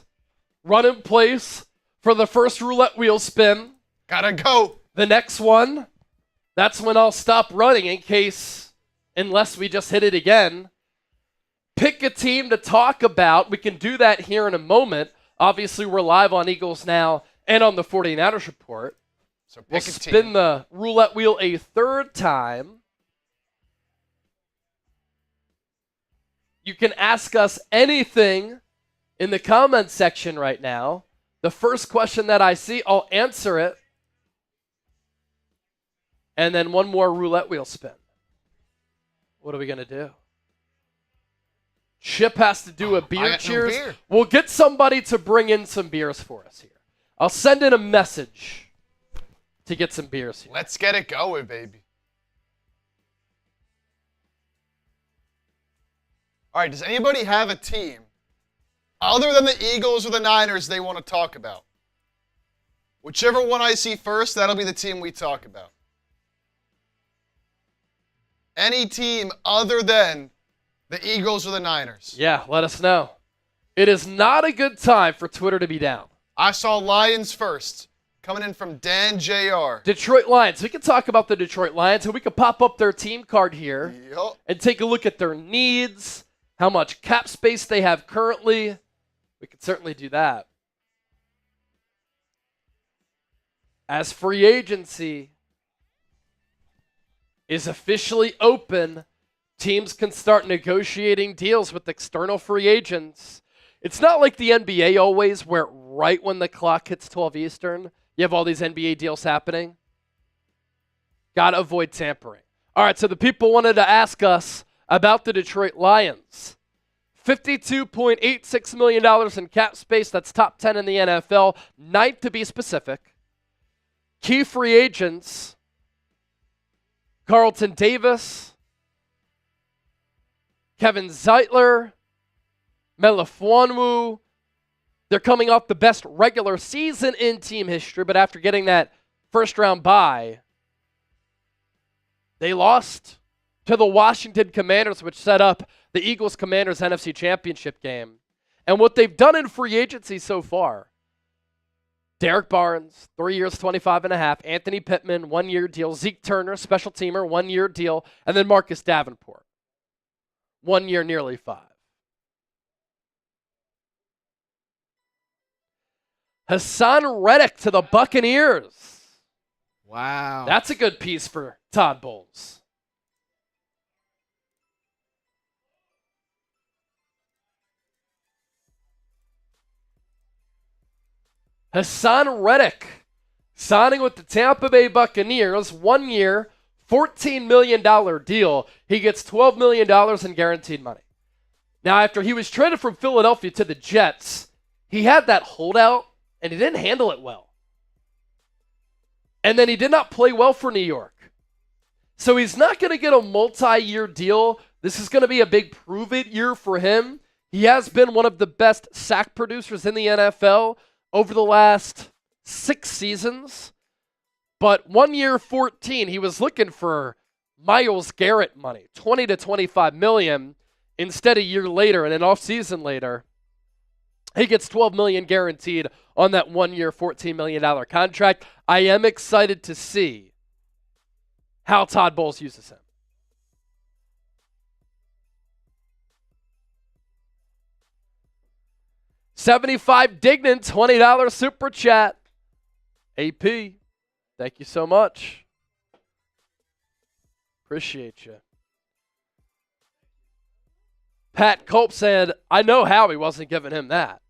Run in place for the first roulette wheel spin. Gotta go. The next one, that's when I'll stop running unless we just hit it again. Pick a team to talk about. We can do that here in a moment. Obviously, we're live on Eagles Now and on the 49ers Report. So we'll spin the roulette wheel a third time. You can ask us anything in the comments section right now. The first question that I see, I'll answer it. And then one more roulette wheel spin. What are we going to do? Chip has to do a beer cheers. No beer. We'll get somebody to bring in some beers for us here. I'll send in a message to get some beers here. Let's get it going, baby. All right, does anybody have a team other than the Eagles or the Niners they want to talk about? Whichever one I see first, that'll be the team we talk about. Any team other than the Eagles or the Niners. Yeah, let us know. It is not a good time for Twitter to be down. I saw Lions first, coming in from Dan Jr. Detroit Lions. We can talk about the Detroit Lions, and we can pop up their team card here and take a look at their needs, how much cap space they have currently. We could certainly do that. As free agency is officially open, teams can start negotiating deals with external free agents. It's not like the NBA always, where right when the clock hits 12 Eastern, you have all these NBA deals happening. Got to avoid tampering. All right, so the people wanted to ask us about the Detroit Lions. $52.86 million in cap space. That's top 10 in the NFL. 9th to be specific. Key free agents: Carlton Davis, Kevin Zeitler, Melifonwu. They're coming off the best regular season in team history, but after getting that first-round bye, they lost to the Washington Commanders, which set up the Eagles-Commanders NFC Championship game. And what they've done in free agency so far: Derek Barnes, 3 years, 25.5. Anthony Pittman, 1-year deal. Zeke Turner, special teamer, 1-year deal. And then Marcus Davenport, 1 year, nearly 5. Hassan Reddick to the Buccaneers. Wow. That's a good piece for Todd Bowles. Hassan Reddick signing with the Tampa Bay Buccaneers, 1 year, $14 million deal. He gets $12 million in guaranteed money. Now, after he was traded from Philadelphia to the Jets, he had that holdout, and he didn't handle it well. And then he did not play well for New York. So he's not going to get a multi-year deal. This is going to be a big prove-it year for him. He has been one of the best sack producers in the NFL over the last 6 seasons. But 1 year, 14, he was looking for Myles Garrett money, 20 to 25 million. Instead, a year later and an offseason later, he gets $12 million guaranteed on that 1 year, $14 million contract. I am excited to see how Todd Bowles uses him. $75 Dignan, $20 super chat. AP, thank you so much. Appreciate you. Pat Culp said, I know Howie wasn't giving him that.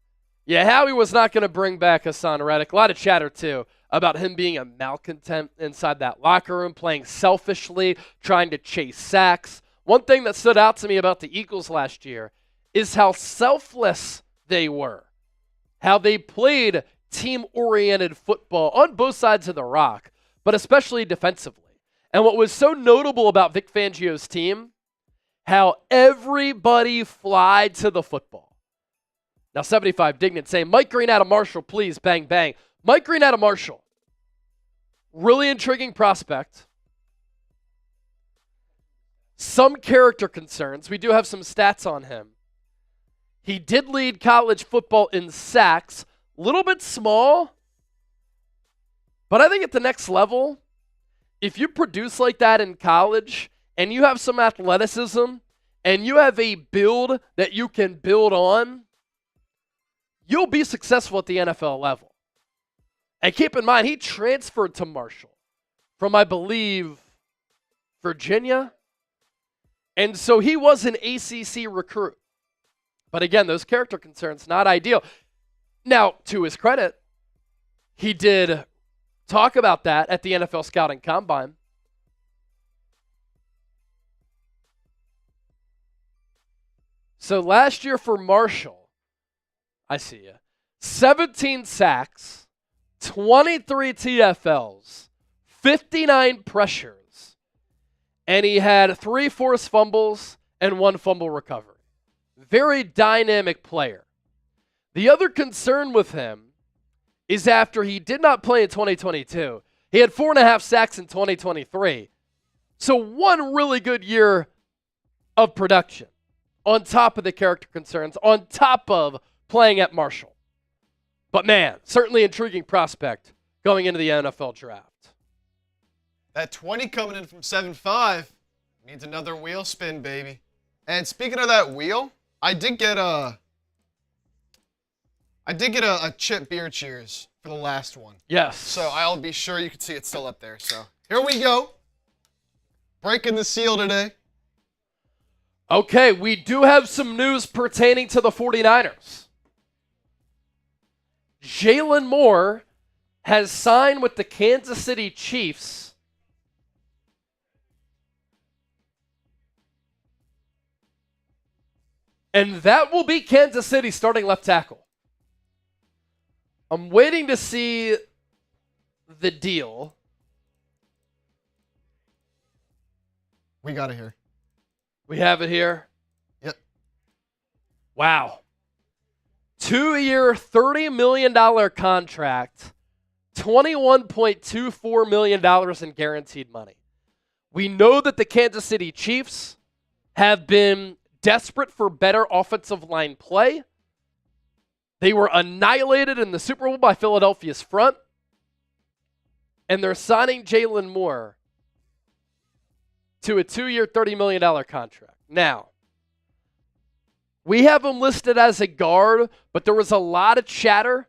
Yeah, Howie was not going to bring back Hassan Reddick. A lot of chatter, too, about him being a malcontent inside that locker room, playing selfishly, trying to chase sacks. One thing that stood out to me about the Eagles last year is how selfless they were, how they played team-oriented football on both sides of the rock, but especially defensively. And what was so notable about Vic Fangio's team, how everybody flied to the football. Now, 75 Dignan saying, Mike Green out of Marshall, please, bang, bang. Mike Green out of Marshall. Really intriguing prospect. Some character concerns. We do have some stats on him. He did lead college football in sacks. A little bit small. But I think at the next level, if you produce like that in college and you have some athleticism and you have a build that you can build on, you'll be successful at the NFL level. And keep in mind, he transferred to Marshall from, I believe, Virginia. And so he was an ACC recruit. But again, those character concerns, not ideal. Now, to his credit, he did talk about that at the NFL Scouting Combine. So last year for Marshall, I see you, 17 sacks, 23 TFLs, 59 pressures, and he had 3 forced fumbles and 1 fumble recovery. Very dynamic player. The other concern with him is after he did not play in 2022, he had 4.5 sacks in 2023. So 1 really good year of production on top of the character concerns, on top of playing at Marshall. But man, certainly intriguing prospect going into the NFL draft. That 20 coming in from 7.5 means another wheel spin, baby. And speaking of that wheel, I did get a chip beer cheers for the last one. Yes. So I'll be sure you can see it's still up there. So here we go. Breaking the seal today. Okay, we do have some news pertaining to the 49ers. Jalen Moore has signed with the Kansas City Chiefs. And that will be Kansas City starting left tackle. I'm waiting to see the deal. We got it here. We have it here. Yep. Wow. 2-year, $30 million contract, $21.24 million in guaranteed money. We know that the Kansas City Chiefs have been desperate for better offensive line play. They were annihilated in the Super Bowl by Philadelphia's front. And they're signing Jalen Moore to a 2-year, $30 million contract. Now, we have him listed as a guard, but there was a lot of chatter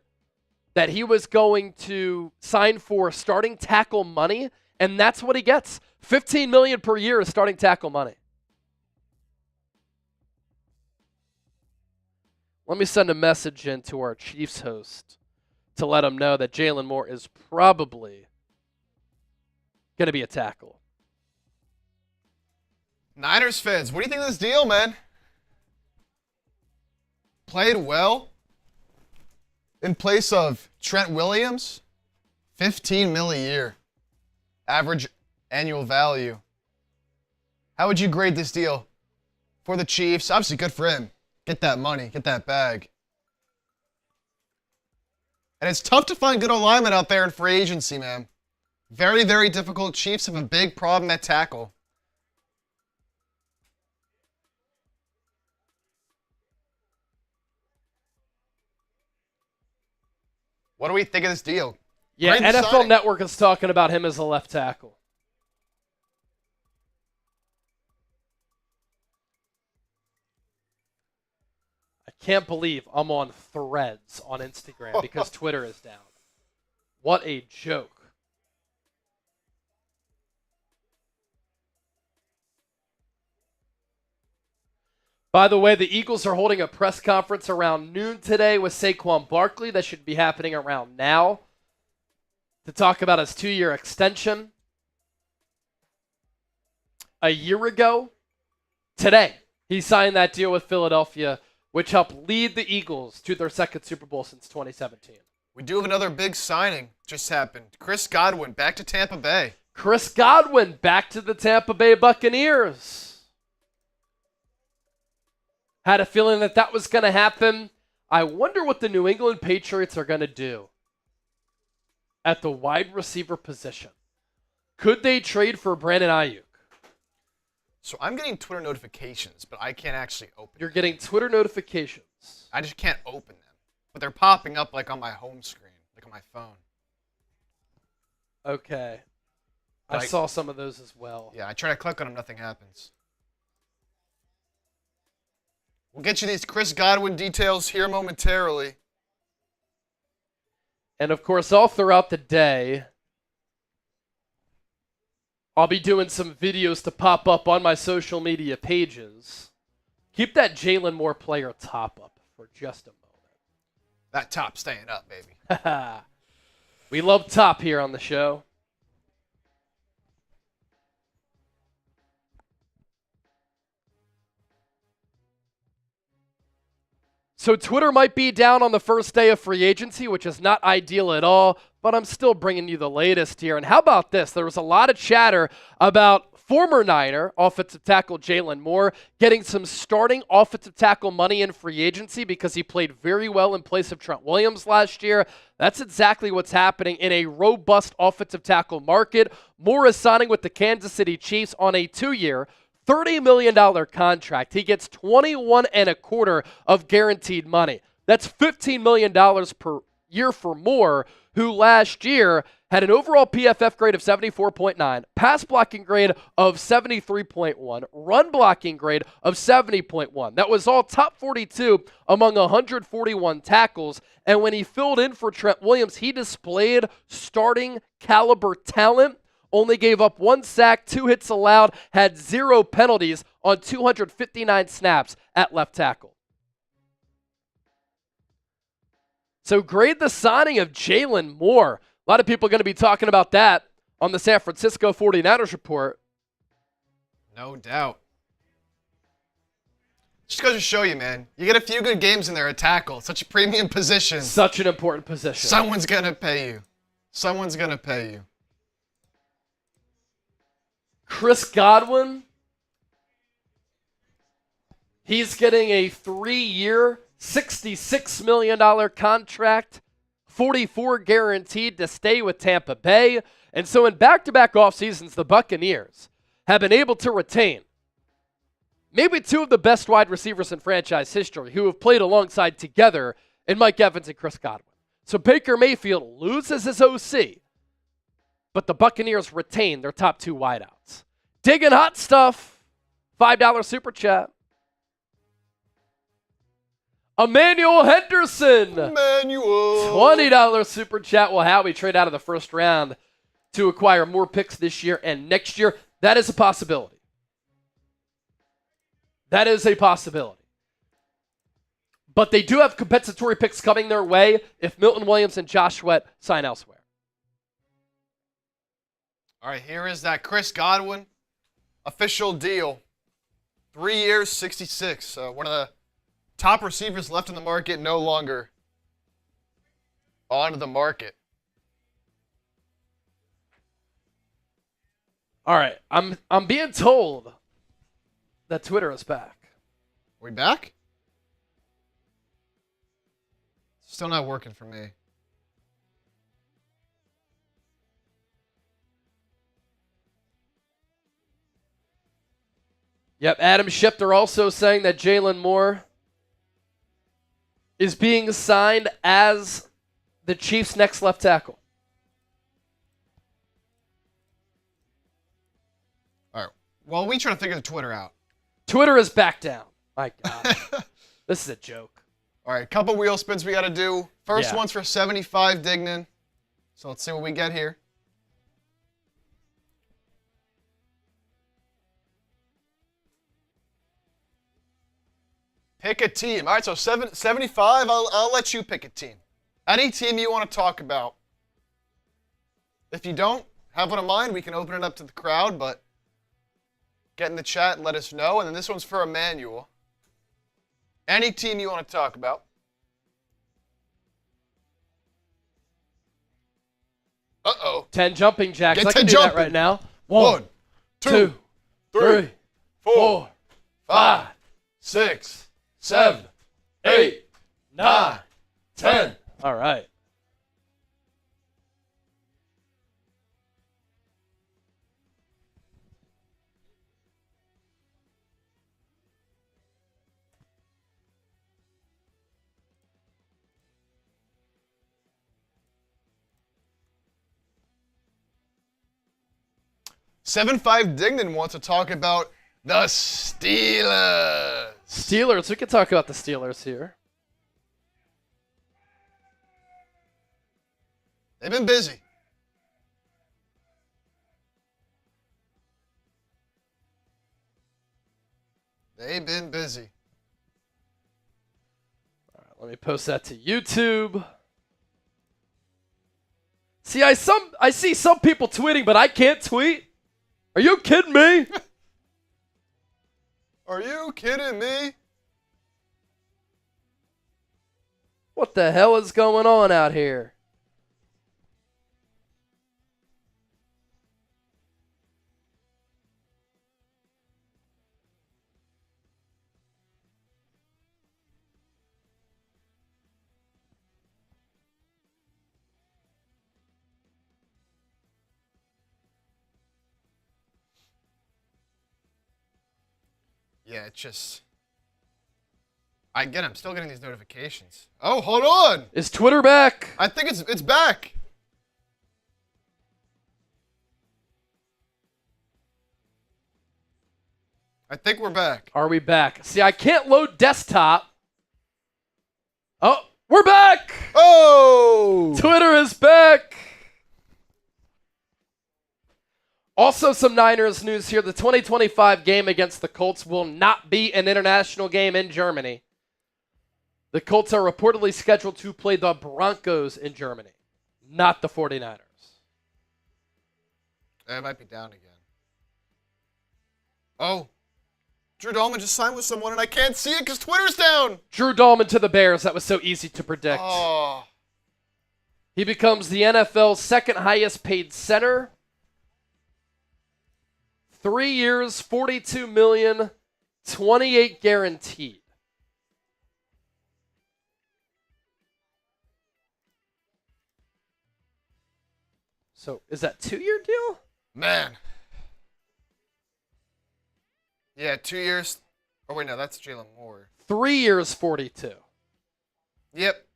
that he was going to sign for starting tackle money, and that's what he gets. $15 million per year is starting tackle money. Let me send a message in to our Chiefs host to let him know that Jalen Moore is probably going to be a tackle. Niners fans, what do you think of this deal, man? Played well in place of Trent Williams. $15 million a year. Average annual value. How would you grade this deal for the Chiefs? Obviously good for him. Get that money. Get that bag. And it's tough to find good alignment out there in free agency, man. Very, very difficult. Chiefs have a big problem at tackle. What do we think of this deal? Yeah, Great NFL signing. Network is talking about him as a left tackle. I can't believe I'm on Threads on Instagram because Twitter is down. What a joke. By the way, the Eagles are holding a press conference around noon today with Saquon Barkley. That should be happening around now to talk about his 2-year extension. A year ago, today, he signed that deal with Philadelphia, which helped lead the Eagles to their second Super Bowl since 2017. We do have another big signing just happened. Chris Godwin back to Tampa Bay. Chris Godwin back to the Tampa Bay Buccaneers. Had a feeling that was going to happen. I wonder what the New England Patriots are going to do at the wide receiver position. Could they trade for Brandon Ayuk? So I'm getting Twitter notifications, but I can't actually open You're them. getting Twitter notifications. I just can't open them. But they're popping up like on my home screen, like on my phone. Okay. I Like- saw some of those as well. Yeah, I try to click on them, nothing happens. We'll get you these Chris Godwin details here momentarily. And of course, all throughout the day, I'll be doing some videos to pop up on my social media pages. Keep that Jalen Moore player top up for just a That top staying up, baby. moment. We love top here on the show. So Twitter might be down on the first day of free agency, which is not ideal at all, but I'm still bringing you the latest here. And how about this? There was a lot of chatter about former Niner offensive tackle Jalen Moore getting some starting offensive tackle money in free agency because he played very well in place of Trent Williams last year. That's exactly what's happening in a robust offensive tackle market. Moore is signing with the Kansas City Chiefs on a 2-year, $30 million contract. He gets 21 and a quarter of guaranteed money. That's $15 million per year for Moore, who last year had an overall PFF grade of 74.9, pass blocking grade of 73.1, run blocking grade of 70.1. That was all top 42 among 141 tackles. And when he filled in for Trent Williams, he displayed starting caliber talent. Only gave up 1 sack, 2 hits allowed, had 0 penalties on 259 snaps at left tackle. So grade the signing of Jalen Moore. A lot of people are going to be talking about that on the San Francisco 49ers report. No doubt. Just goes to show you, man. You get a few good games in there at tackle. Such a premium position. Such an important position. Someone's going to pay you. Someone's going to pay you. Chris Godwin, he's getting a 3-year, $66 million contract, 44 guaranteed to stay with Tampa Bay. And so in back-to-back off seasons, the Buccaneers have been able to retain maybe 2 of the best wide receivers in franchise history who have played alongside together in Mike Evans and Chris Godwin. So Baker Mayfield loses his OC, but the Buccaneers retain their top 2 wideouts. Digging hot stuff. $5 super chat. Emmanuel Henderson. Emmanuel. $20 super chat. Will Howie trade out of the first round to acquire more picks this year and next year? That is a possibility. That is a possibility. But they do have compensatory picks coming their way if Milton Williams and Josh Sweat sign elsewhere. All right, here is that Chris Godwin official deal. 3 years, 66. One of the top receivers left in the market, no longer on the market. All right, I'm being told that Twitter is back. We back? Still not working for me. Yep, Adam Schefter also saying that Jalen Moore is being signed as the Chiefs' next left tackle? All right. Well, we try to figure the Twitter out. Twitter is back down. My God. This is a joke. All right, couple wheel spins we got to do. First Yeah. one's for 75 Dignan. So let's see what we get here. Pick a team. All right, so 75, I'll let you pick a team. Any team you want to talk about. If you don't have one in mind, we can open it up to the crowd, but get in the chat and let us know. And then this one's for Emmanuel. Any team you want to talk about. Uh-oh. 10 jumping jacks. Get I 10 can do jumping. that right now. 1, 2, 3, 4, 5, 6, 7, 8, 9, 10. All right. Seven Five Dignan wants to talk about the Steelers. Steelers. We can talk about the Steelers here. They've been busy. They've been busy. All right, let me post that to YouTube. See, I see some people tweeting, but I can't tweet. Are you kidding me? Are you kidding me? What the hell is going on out here? Yeah, it's just... I'm still getting these notifications. Oh, hold on! Is Twitter back? I think it's back. I think we're back. Are we back? See, I can't load desktop. Oh, we're back! Oh! Twitter is back! Also, some Niners news here. The 2025 game against the Colts will not be an international game in Germany. The Colts are reportedly scheduled to play the Broncos in Germany, not the 49ers. It might be down again. Oh. Drew Dalman just signed with someone and I can't see it because Twitter's down. Drew Dalman to the Bears. That was so easy to predict. Oh. He becomes the NFL's second highest paid center. 3 years, $42 million, 28 guaranteed. So, is that 2-year deal? Man. Yeah, 2 years. Oh, wait, no, that's Jalen Moore. 3 years, 42. Yep.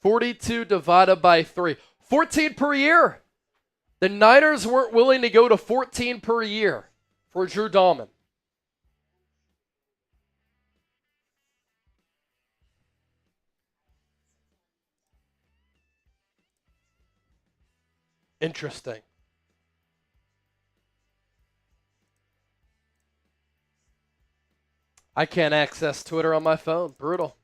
42 divided by 3. 14 per year. The Niners weren't willing to go to 14 per year for Drew Dalman. Interesting. I can't access Twitter on my phone. Brutal.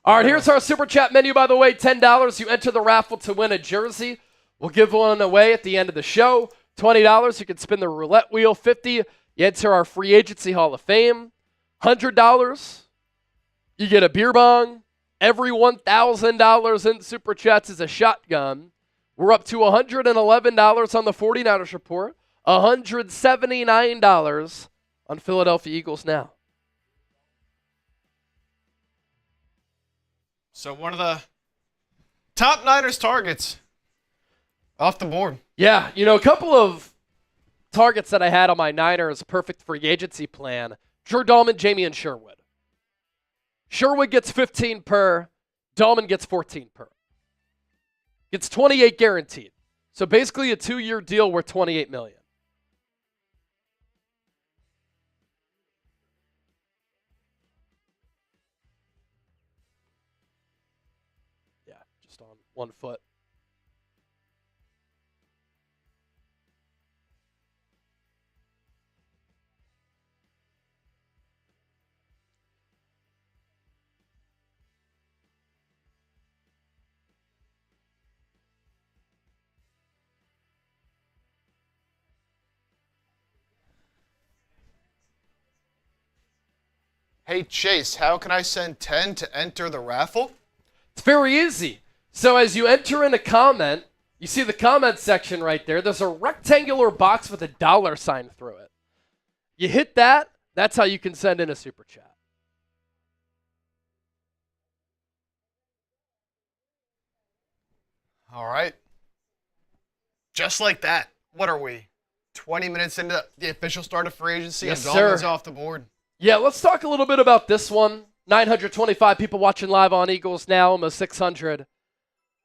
All right, here's our Super Chat menu, by the way. $10. You enter the raffle to win a jersey. We'll give one away at the end of the show. $20. You can spin the roulette wheel. $50. You enter our free agency Hall of Fame. $100. You get a beer bong. Every $1,000 in Super Chats is a shotgun. We're up to $111 on the 49ers report. $179 on Philadelphia Eagles now. So one of the top Niners targets off the board. Yeah, you know, a couple of targets that I had on my Niners perfect free agency plan. Drew Dalman, Jamie, and Sherwood. Sherwood gets 15 per. Dalman gets 14 per. Gets 28 guaranteed. So basically a 2-year deal worth $28 million. Yeah, just on 1 foot. Hey, Chase, how can I send 10 to enter the raffle? It's very easy. So as you enter in a comment, you see the comment section right there. There's a rectangular box with a $sign through it. You hit that, that's how you can send in a super chat. All right. Just like that. What are we? 20 minutes into the official start of free agency, Yes, and Dalton's sir. off the board. Yeah, let's talk a little bit about this one. 925 people watching live on Eagles now, almost 600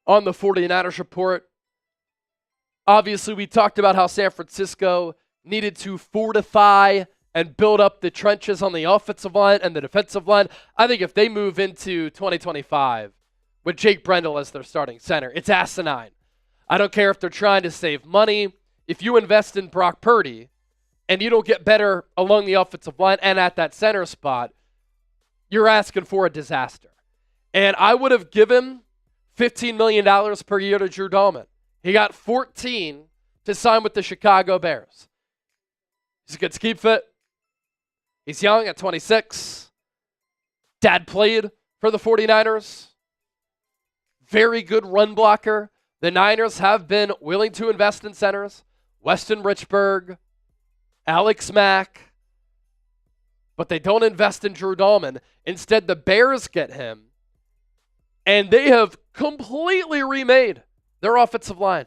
on the 49ers report. Obviously, we talked about how San Francisco needed to fortify and build up the trenches on the offensive line and the defensive line. I think if they move into 2025 with Jake Brendel as their starting center, it's asinine. I don't care if they're trying to save money. If you invest in Brock Purdy and you don't get better along the offensive line and at that center spot, you're asking for a disaster. And I would have given $15 million per year to Drew Dalman. He got 14 to sign with the Chicago Bears. He's a good scheme fit. He's young at 26. Dad played for the 49ers. Very good run blocker. The Niners have been willing to invest in centers. Weston Richburg, Alex Mack, but they don't invest in Drew Dalman. Instead, the Bears get him, and they have completely remade their offensive line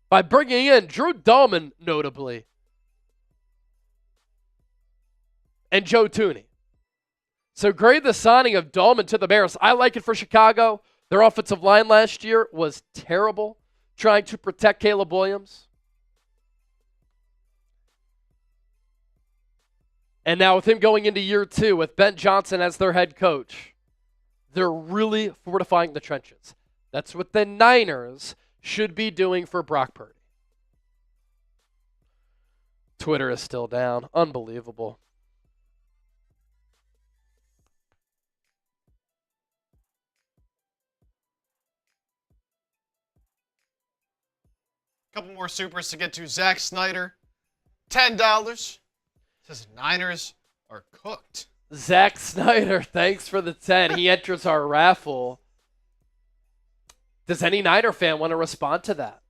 by bringing in Drew Dalman, notably, and Joe Thuney. So great, the signing of Dalman to the Bears. I like it for Chicago. Their offensive line last year was terrible, trying to protect Caleb Williams. And now with him going into year 2, with Ben Johnson as their head coach, they're really fortifying the trenches. That's what the Niners should be doing for Brock Purdy. Twitter is still down. Unbelievable. Couple more supers to get to. Zach Snyder, $10. Says Niners are cooked. Zach Snyder, thanks for the 10. He enters our raffle. Does any Niner fan want to respond to that?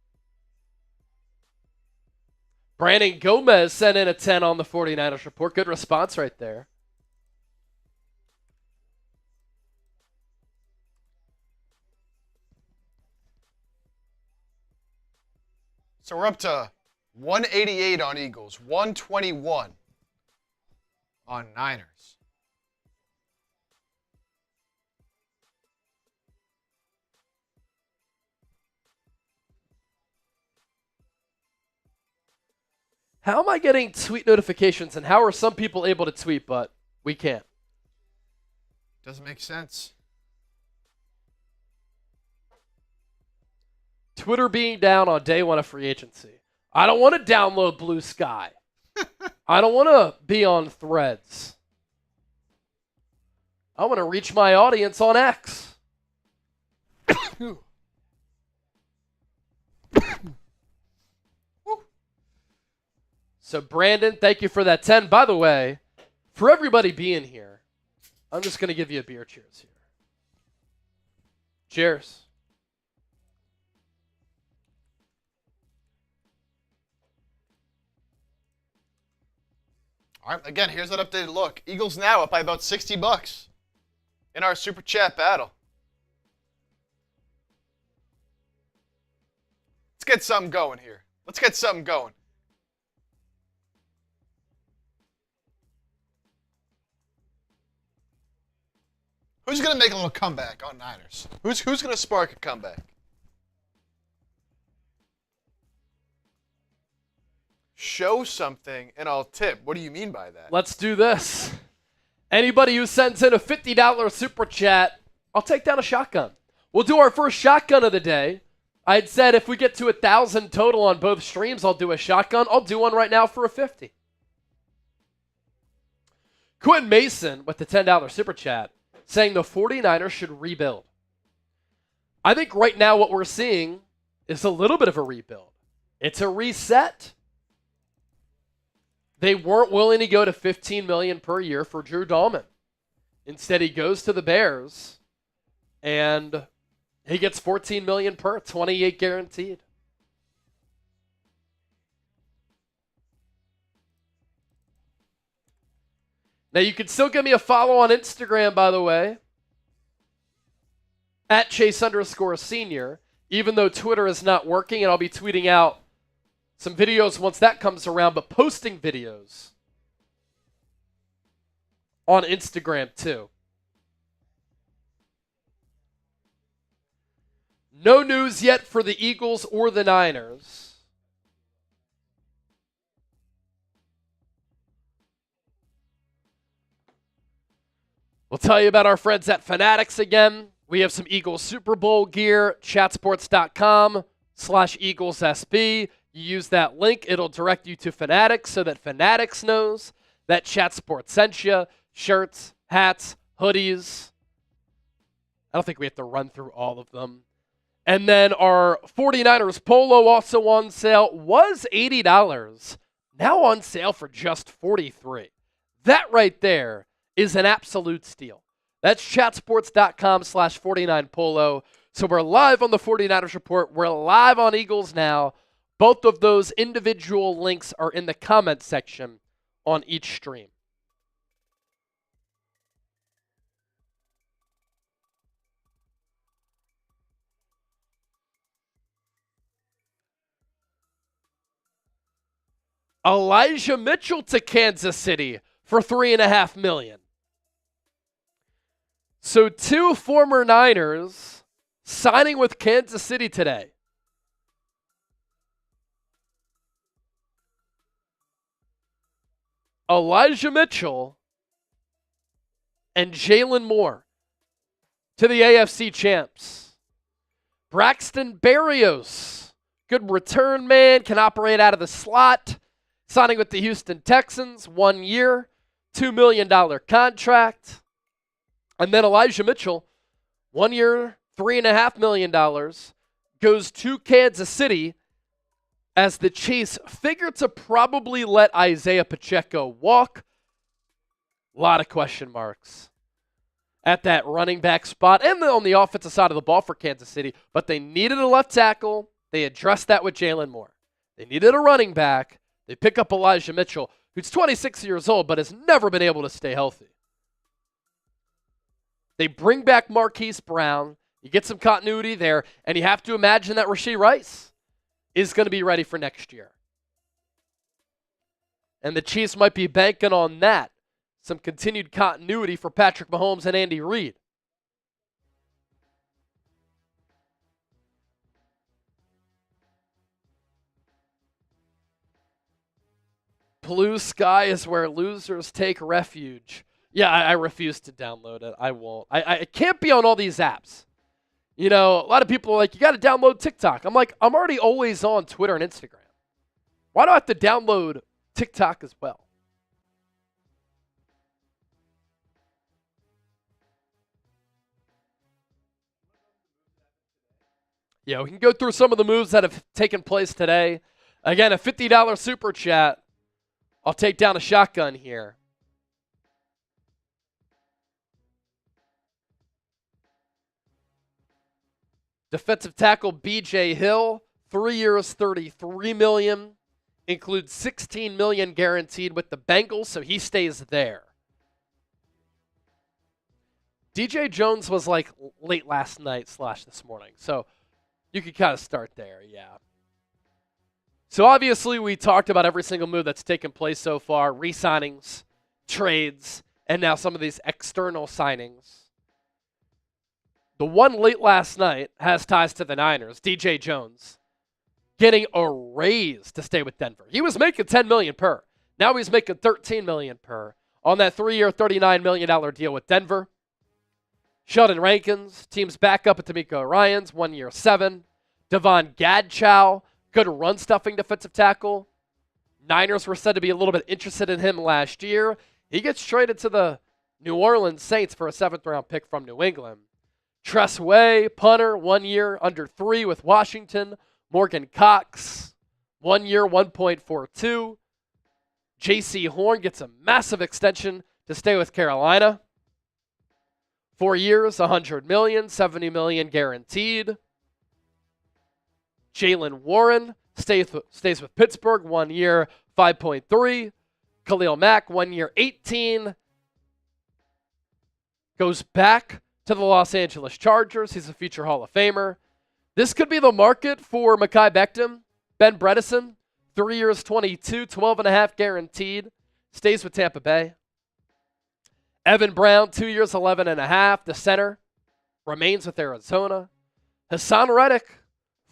Brandon Gomez sent in a 10 on the 49ers report. Good response right there. So we're up to 188 on Eagles, 121 on Niners. How am I getting tweet notifications, and how are some people able to tweet, but we can't? Doesn't make sense. Twitter being down on day 1 of free agency. I don't want to download Blue Sky. I don't want to be on Threads. I want to reach my audience on X. So, Brandon, thank you for that 10. By the way, for everybody being here, I'm just going to give you a beer cheers here. Cheers. All right, again, here's that updated look. Eagles now up by about $60 in our Super Chat battle. Let's get something going here. Let's get something going. Who's going to make a little comeback on Niners? Who's going to spark a comeback? Show something and I'll tip. What do you mean by that? Let's do this. Anybody who sends in a $50 super chat, I'll take down a shotgun. We'll do our first shotgun of the day. I had said if we get to 1,000 total on both streams, I'll do a shotgun. I'll do one right now for a 50. Quinn Mason with the $10 super chat saying the 49ers should rebuild. I think right now what we're seeing is a little bit of a rebuild. It's a reset. They weren't willing to go to $15 million per year for Drew Dahlman. Instead, he goes to the Bears, and he gets $14 million per, 28 guaranteed. Now, you can still give me a follow on Instagram, by the way, at Chase_senior, even though Twitter is not working, and I'll be tweeting out some videos once that comes around, but posting videos on Instagram too. No news yet for the Eagles or the Niners. We'll tell you about our friends at Fanatics again. We have some Eagles Super Bowl gear, chatsports.com/EaglesSB. You use that link, it'll direct you to Fanatics so that Fanatics knows that Chat Sports sent you. Shirts, hats, hoodies. I don't think we have to run through all of them. And then our 49ers polo also on sale was $80. Now on sale for just $43. That right there is an absolute steal. That's chatsports.com/49polo. So we're live on the 49ers Report. We're live on Eagles Now. Both of those individual links are in the comment section on each stream. Elijah Mitchell to Kansas City for $3.5 million. So two former Niners signing with Kansas City today. Elijah Mitchell and Jalen Moore to the AFC champs. Braxton Berrios, good return man, can operate out of the slot. Signing with the Houston Texans, 1 year, $2 million contract. And then Elijah Mitchell, 1 year, $3.5 million, goes to Kansas City as the Chiefs figure to probably let Isaiah Pacheco walk. A lot of question marks at that running back spot and on the offensive side of the ball for Kansas City. But they needed a left tackle. They addressed that with Jalen Moore. They needed a running back. They pick up Elijah Mitchell, who's 26 years old but has never been able to stay healthy. They bring back Marquise Brown. You get some continuity there, and you have to imagine that Rashee Rice is going to be ready for next year. And the Chiefs might be banking on that. Some continued continuity for Patrick Mahomes and Andy Reid. Blue sky is where losers take refuge. Yeah, I refuse to download it. I won't. I can't be on all these apps. You know, a lot of people are like, you got to download TikTok. I'm like, I'm already always on Twitter and Instagram. Why do I have to download TikTok as well? Yeah, we can go through some of the moves that have taken place today. Again, a $50 super chat. I'll take down a shotgun here. Defensive tackle B.J. Hill, 3 years, $33 million. Includes $16 million guaranteed with the Bengals, so he stays there. DJ Jones was like late last night / this morning, so you could kind of start there, yeah. So obviously we talked about every single move that's taken place so far, re-signings, trades, and now some of these external signings. The one late last night has ties to the Niners, DJ Jones, getting a raise to stay with Denver. He was making $10 million per. Now he's making $13 million per on that 3-year, $39 million deal with Denver. Sheldon Rankins, team's backup at D'Amico Ryans, 1 year, $7. Devon Gadchow, good run-stuffing defensive tackle. Niners were said to be a little bit interested in him last year. He gets traded to the New Orleans Saints for a 7th-round pick from New England. Tress Way, punter, 1 year, under 3 with Washington. Morgan Cox, 1 year, 1.42. J.C. Horn gets a massive extension to stay with Carolina. 4 years, $100 million, $70 million guaranteed. Jalen Warren stays with Pittsburgh, 1 year, 5.3. Khalil Mack, 1 year, 18. Goes back to the Los Angeles Chargers. He's a future Hall of Famer. This could be the market for Mekhi Becton. Ben Bredesen, 3 years, 22, 12.5 guaranteed. Stays with Tampa Bay. Evan Brown, 2 years, 11.5. The center remains with Arizona. Hassan Reddick,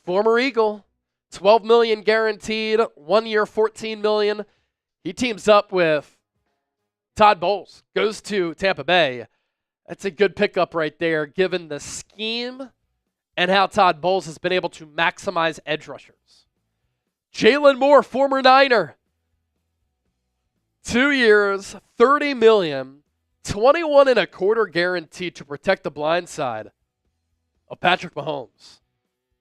former Eagle, $12 million guaranteed, 1 year, $14 million. He teams up with Todd Bowles, goes to Tampa Bay. That's a good pickup right there, given the scheme and how Todd Bowles has been able to maximize edge rushers. Jalen Moore, former Niner, 2 years, $30 million. 21.25 guaranteed to protect the blind side of Patrick Mahomes.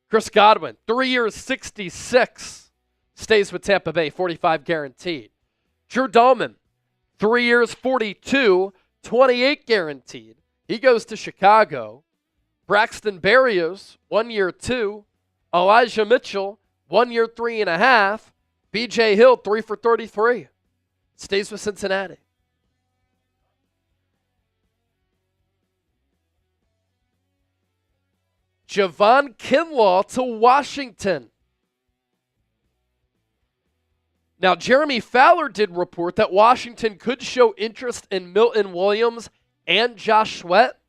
Chris Godwin, 3 years, 66, stays with Tampa Bay, 45 guaranteed. Drew Dalman, 3 years, 42, 28 guaranteed. He goes to Chicago. Braxton Berrios, 1 year, 2. Elijah Mitchell, 1 year, 3.5. B.J. Hill, 3 for 33. Stays with Cincinnati. Javon Kinlaw to Washington. Now, Jeremy Fowler did report that Washington could show interest in Milton Williams and Josh Sweat.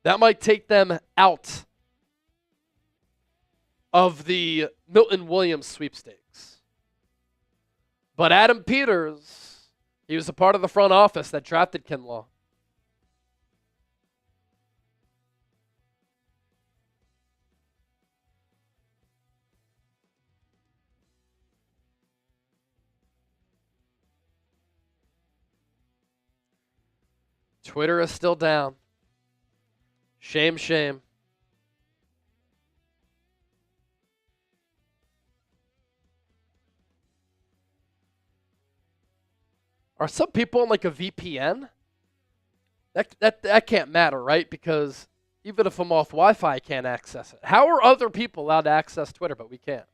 That might take them out of the Milton Williams sweepstakes. But Adam Peters, he was a part of the front office that drafted Kinlaw. Twitter is still down. Shame, shame. Are some people on like a VPN? That can't matter, right? Because even if I'm off Wi-Fi, I can't access it. How are other people allowed to access Twitter, but we can't?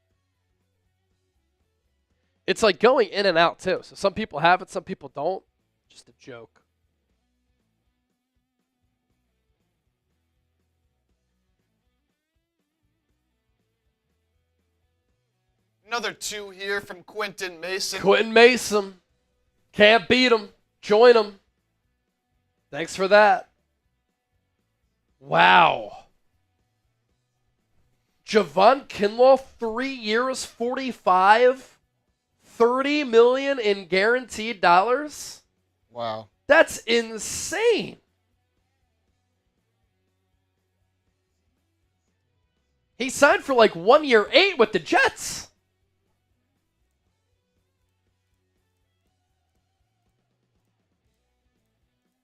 It's like going in and out, too. So some people have it, some people don't. Just a joke. Another 2 here from Quentin Mason. Quentin Mason. Can't beat him. Join him. Thanks for that. Wow. Javon Kinlaw, 3 years, 45, $30 million in guaranteed dollars. Wow. That's insane. He signed for like 1 year, 8 with the Jets.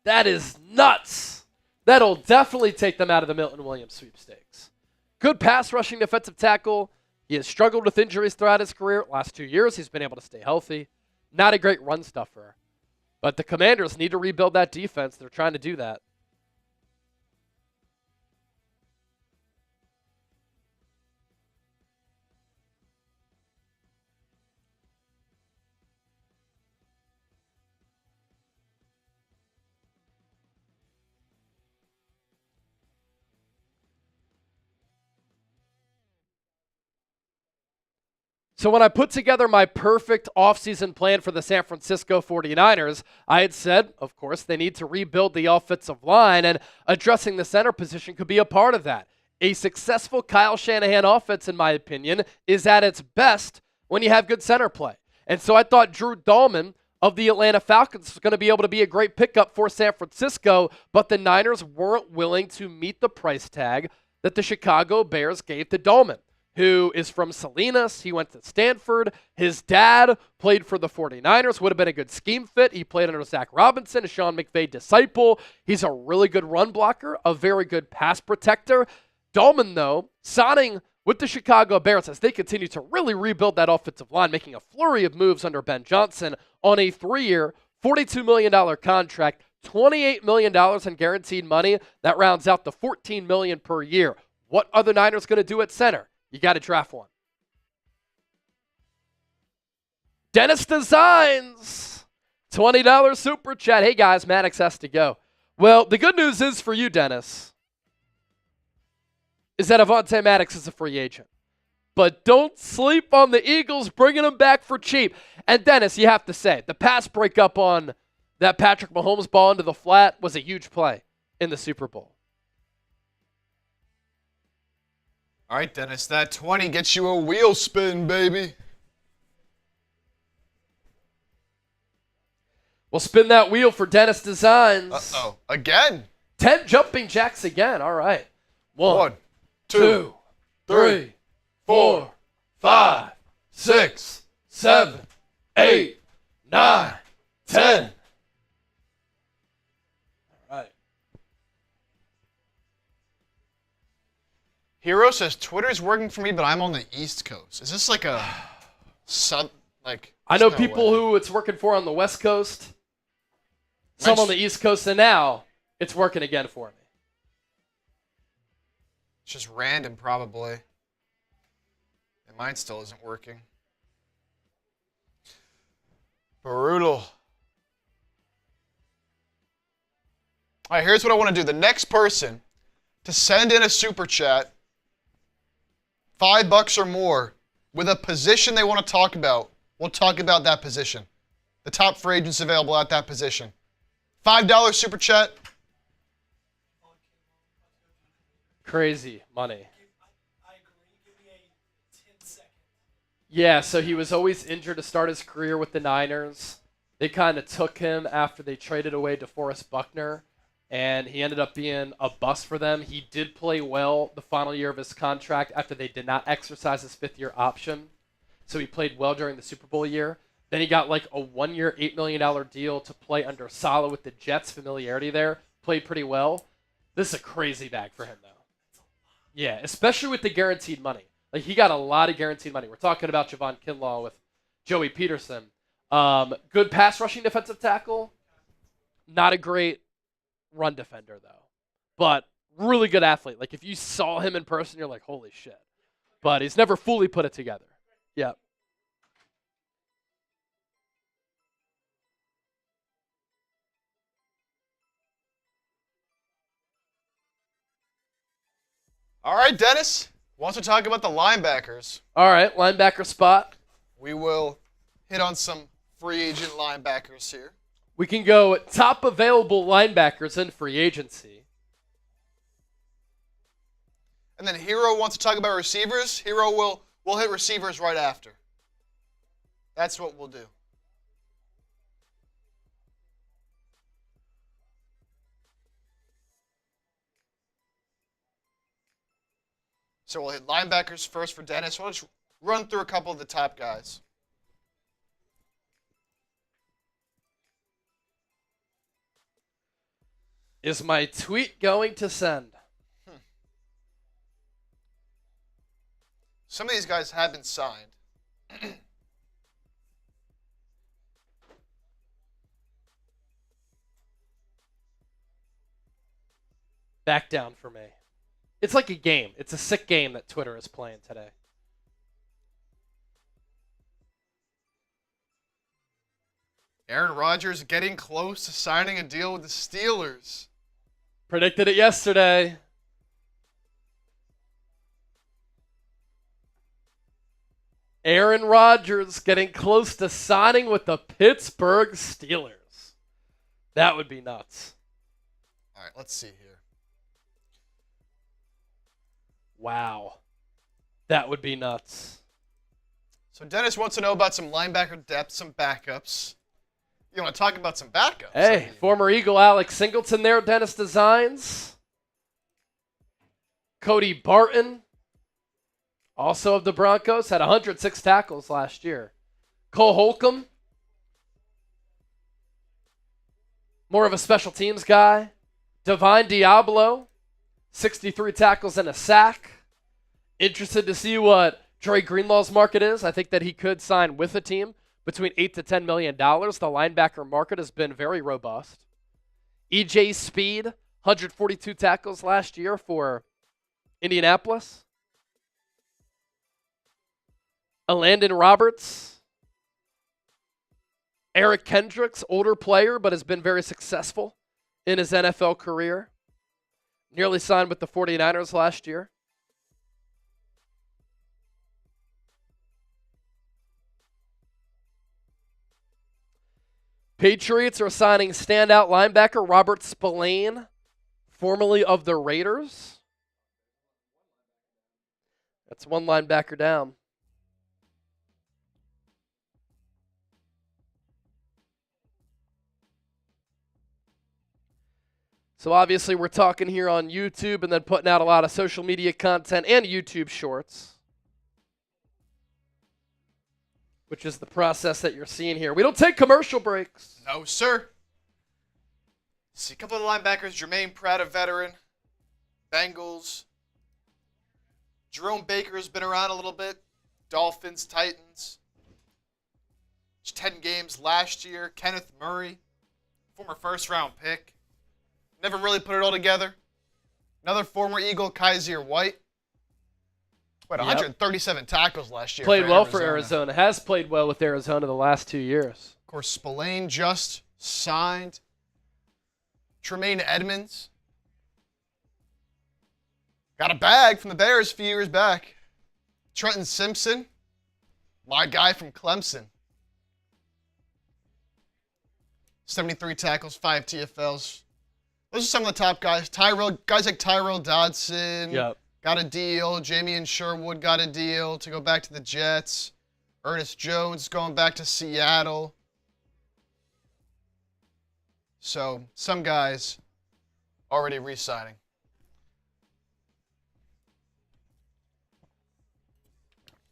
That is nuts. That'll definitely take them out of the Milton Williams sweepstakes. Good pass rushing defensive tackle. He has struggled with injuries throughout his career. Last 2 years, he's been able to stay healthy. Not a great run stuffer. But the Commanders need to rebuild that defense. They're trying to do that. So when I put together my perfect offseason plan for the San Francisco 49ers, I had said, of course, they need to rebuild the offensive line, and addressing the center position could be a part of that. A successful Kyle Shanahan offense, in my opinion, is at its best when you have good center play. And so I thought Drew Dahlman of the Atlanta Falcons was going to be able to be a great pickup for San Francisco, but the Niners weren't willing to meet the price tag that the Chicago Bears gave to Dahlman, who is from Salinas. He went to Stanford. His dad played for the 49ers, would have been a good scheme fit. He played under Zach Robinson, a Sean McVay disciple. He's a really good run blocker, a very good pass protector. Dahlman, though, signing with the Chicago Bears as they continue to really rebuild that offensive line, making a flurry of moves under Ben Johnson on a 3-year, $42 million contract, $28 million in guaranteed money. That rounds out to $14 million per year. What are the Niners going to do at center? You got to draft one. Dennis Designs, $20 super chat. Hey guys, Maddox has to go. Well, the good news is for you, Dennis, is that Avonte Maddox is a free agent. But don't sleep on the Eagles bringing him back for cheap. And Dennis, you have to say, the pass breakup on that Patrick Mahomes ball into the flat was a huge play in the Super Bowl. All right, Dennis, that 20 gets you a wheel spin, baby. We'll spin that wheel for Dennis Designs. Uh-oh. Again? 10 jumping jacks again. All right. One, 2, 3, 4, 5, 6, 7, 8, 9, 10. All right. Hero says Twitter's working for me, but I'm on the East Coast. Is this like a I know people who it's working for on the West Coast, some on the East Coast, and now it's working again for me. It's just random, probably. And mine still isn't working. Brutal. All right, here's what I want to do. The next person to send in a super chat, $5 or more, with a position they want to talk about, we'll talk about that position. The top free agents available at that position. $5 super chat. Crazy money. Yeah, so he was always injured to start his career with the Niners. They kind of took him after they traded away DeForest Buckner, and he ended up being a bust for them. He did play well the final year of his contract after they did not exercise his fifth-year option. So he played well during the Super Bowl year. Then he got like a 1-year, $8 million deal to play under Saleh with the Jets. Familiarity there. Played pretty well. This is a crazy bag for him, though. Yeah, especially with the guaranteed money. Like, he got a lot of guaranteed money. We're talking about Javon Kinlaw with Joey Peterson. Good pass rushing defensive tackle. Not a great run defender, though. But really good athlete. Like, if you saw him in person, you're like, holy shit. But he's never fully put it together. Yeah. All right, Dennis. Wants to talk about the linebackers. All right, linebacker spot. We will hit on some free agent linebackers here. We can go top available linebackers in free agency. And then Hero wants to talk about receivers. Hero will hit receivers right after. That's what we'll do. So we'll hit linebackers first for Dennis. We'll just run through a couple of the top guys. Is my tweet going to send? Some of these guys have been signed. Back down for me. It's like a game. It's a sick game that Twitter is playing today. Aaron Rodgers getting close to signing a deal with the Steelers. Predicted it yesterday. Aaron Rodgers getting close to signing with the Pittsburgh Steelers. That would be nuts. All right, let's see here. Wow. That would be nuts. So Dennis wants to know about some linebacker depth, some backups. You want to talk about some backups? Hey, former Eagle Alex Singleton there, Dennis Designs. Cody Barton, also of the Broncos, had 106 tackles last year. Cole Holcomb, more of a special teams guy. Divine Diablo, 63 tackles and a sack. Interested to see what Dre Greenlaw's market is. I think that he could sign with a team between $8 to $10 million. The linebacker market has been very robust. EJ Speed, 142 tackles last year for Indianapolis. Landon Roberts. Eric Kendricks, older player, but has been very successful in his NFL career. Nearly signed with the 49ers last year. Patriots are signing standout linebacker Robert Spillane, formerly of the Raiders. That's one linebacker down. So obviously we're talking here on YouTube and then putting out a lot of social media content and YouTube shorts, which is the process that you're seeing here. We don't take commercial breaks. No, sir. See a couple of the linebackers. Jermaine Pratt, a veteran. Bengals. Jerome Baker's been around a little bit. Dolphins, Titans. 10 games last year. Kenneth Murray, former first-round pick. Never really put it all together. Another former Eagle, Kaiser White. What, 137 tackles last year. Played well for Arizona. Has played well with Arizona the last 2 years. Of course, Spillane just signed. Tremaine Edmonds. Got a bag from the Bears a few years back. Trenton Simpson. My guy from Clemson. 73 tackles, 5 TFLs. Those are some of the top guys. Guys like Tyrell Dodson. Yep. Got a deal. Jamie Sherwood got a deal to go back to the Jets. Ernest Jones going back to Seattle. So, some guys already re-signing.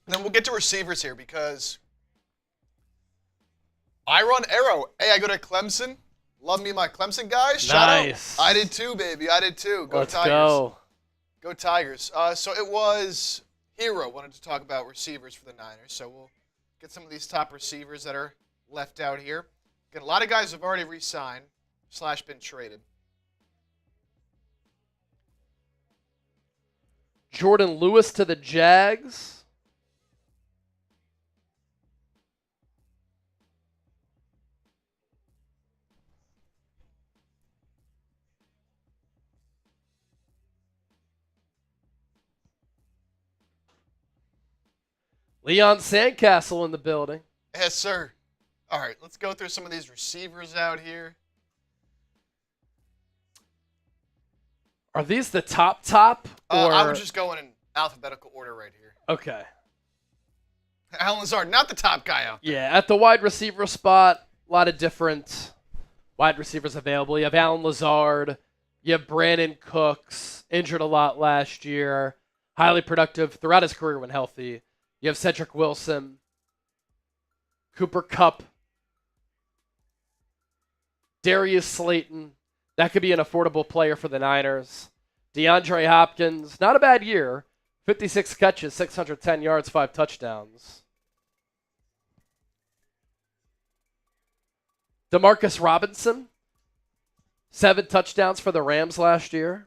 And then we'll get to receivers here because I run Arrow. Hey, I go to Clemson. Love me my Clemson guys. Shout Nice. out. I did too, baby. I did too. Go Let's Tigers. go. Go Tigers. So it was Hero wanted to talk about receivers for the Niners. So we'll get some of these top receivers that are left out here. Again, a lot of guys have already re-signed / been traded. Jordan Lewis to the Jags. Leon Sandcastle in the building. Yes, sir. All right, let's go through some of these receivers out here. Are these the top? Or I would just go in alphabetical order right here. Okay. Alan Lazard, not the top guy out there. Yeah, at the wide receiver spot, a lot of different wide receivers available. You have Alan Lazard. You have Brandon Cooks, injured a lot last year. Highly productive throughout his career when healthy. You have Cedric Wilson, Cooper Kupp, Darius Slayton. That could be an affordable player for the Niners. DeAndre Hopkins, not a bad year. 56 catches, 610 yards, 5 touchdowns. Demarcus Robinson, 7 touchdowns for the Rams last year.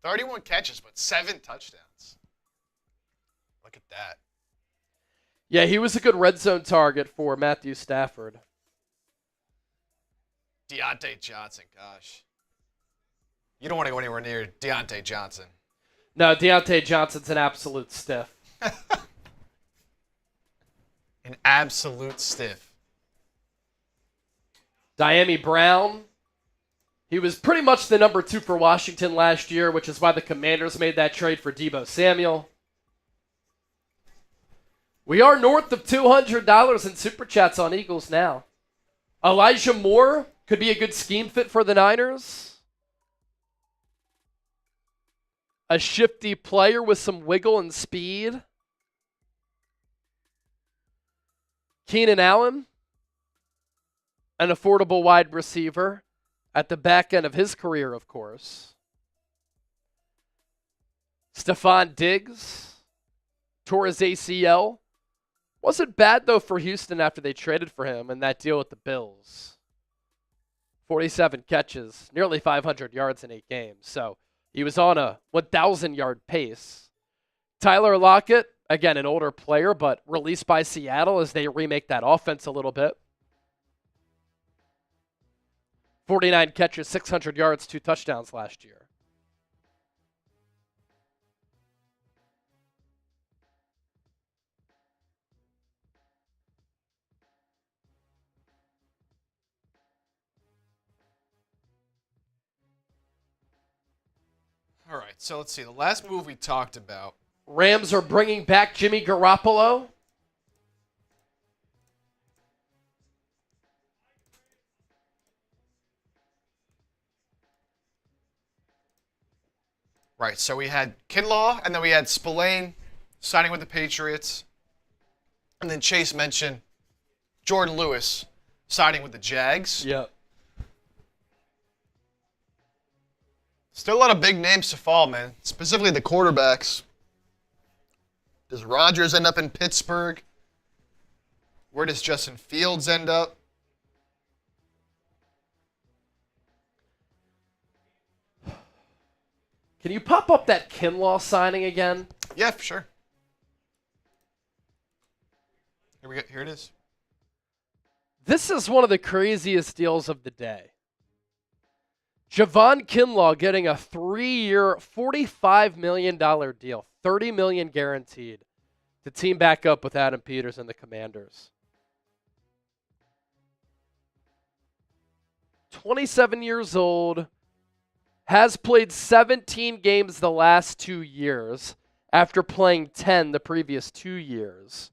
31 catches, but 7 touchdowns. Look at that. Yeah, he was a good red zone target for Matthew Stafford. Deontay Johnson, gosh. You don't want to go anywhere near Deontay Johnson. No, Deontay Johnson's an absolute stiff. An absolute stiff. Diami Brown. He was pretty much the number 2 for Washington last year, which is why the Commanders made that trade for Deebo Samuel. We are north of $200 in Super Chats on Eagles now. Elijah Moore could be a good scheme fit for the Niners. A shifty player with some wiggle and speed. Keenan Allen, an affordable wide receiver at the back end of his career, of course. Stephon Diggs tore his ACL. Wasn't bad, though, for Houston after they traded for him in that deal with the Bills. 47 catches, nearly 500 yards in 8 games. So he was on a 1,000-yard pace. Tyler Lockett, again, an older player, but released by Seattle as they remake that offense a little bit. 49 catches, 600 yards, 2 touchdowns last year. All right, so let's see. The last move we talked about. Rams are bringing back Jimmy Garoppolo. Right, so we had Kinlaw, and then we had Spillane signing with the Patriots. And then Chase mentioned Jordan Lewis signing with the Jags. Yep. Still a lot of big names to fall, man. Specifically the quarterbacks. Does Rodgers end up in Pittsburgh? Where does Justin Fields end up? Can you pop up that Kinlaw signing again? Yeah, for sure. Here it is. This is one of the craziest deals of the day. Javon Kinlaw getting a 3-year, $45 million deal, $30 million guaranteed, to team back up with Adam Peters and the Commanders. 27 years old, has played 17 games the last 2 years after playing 10 the previous 2 years.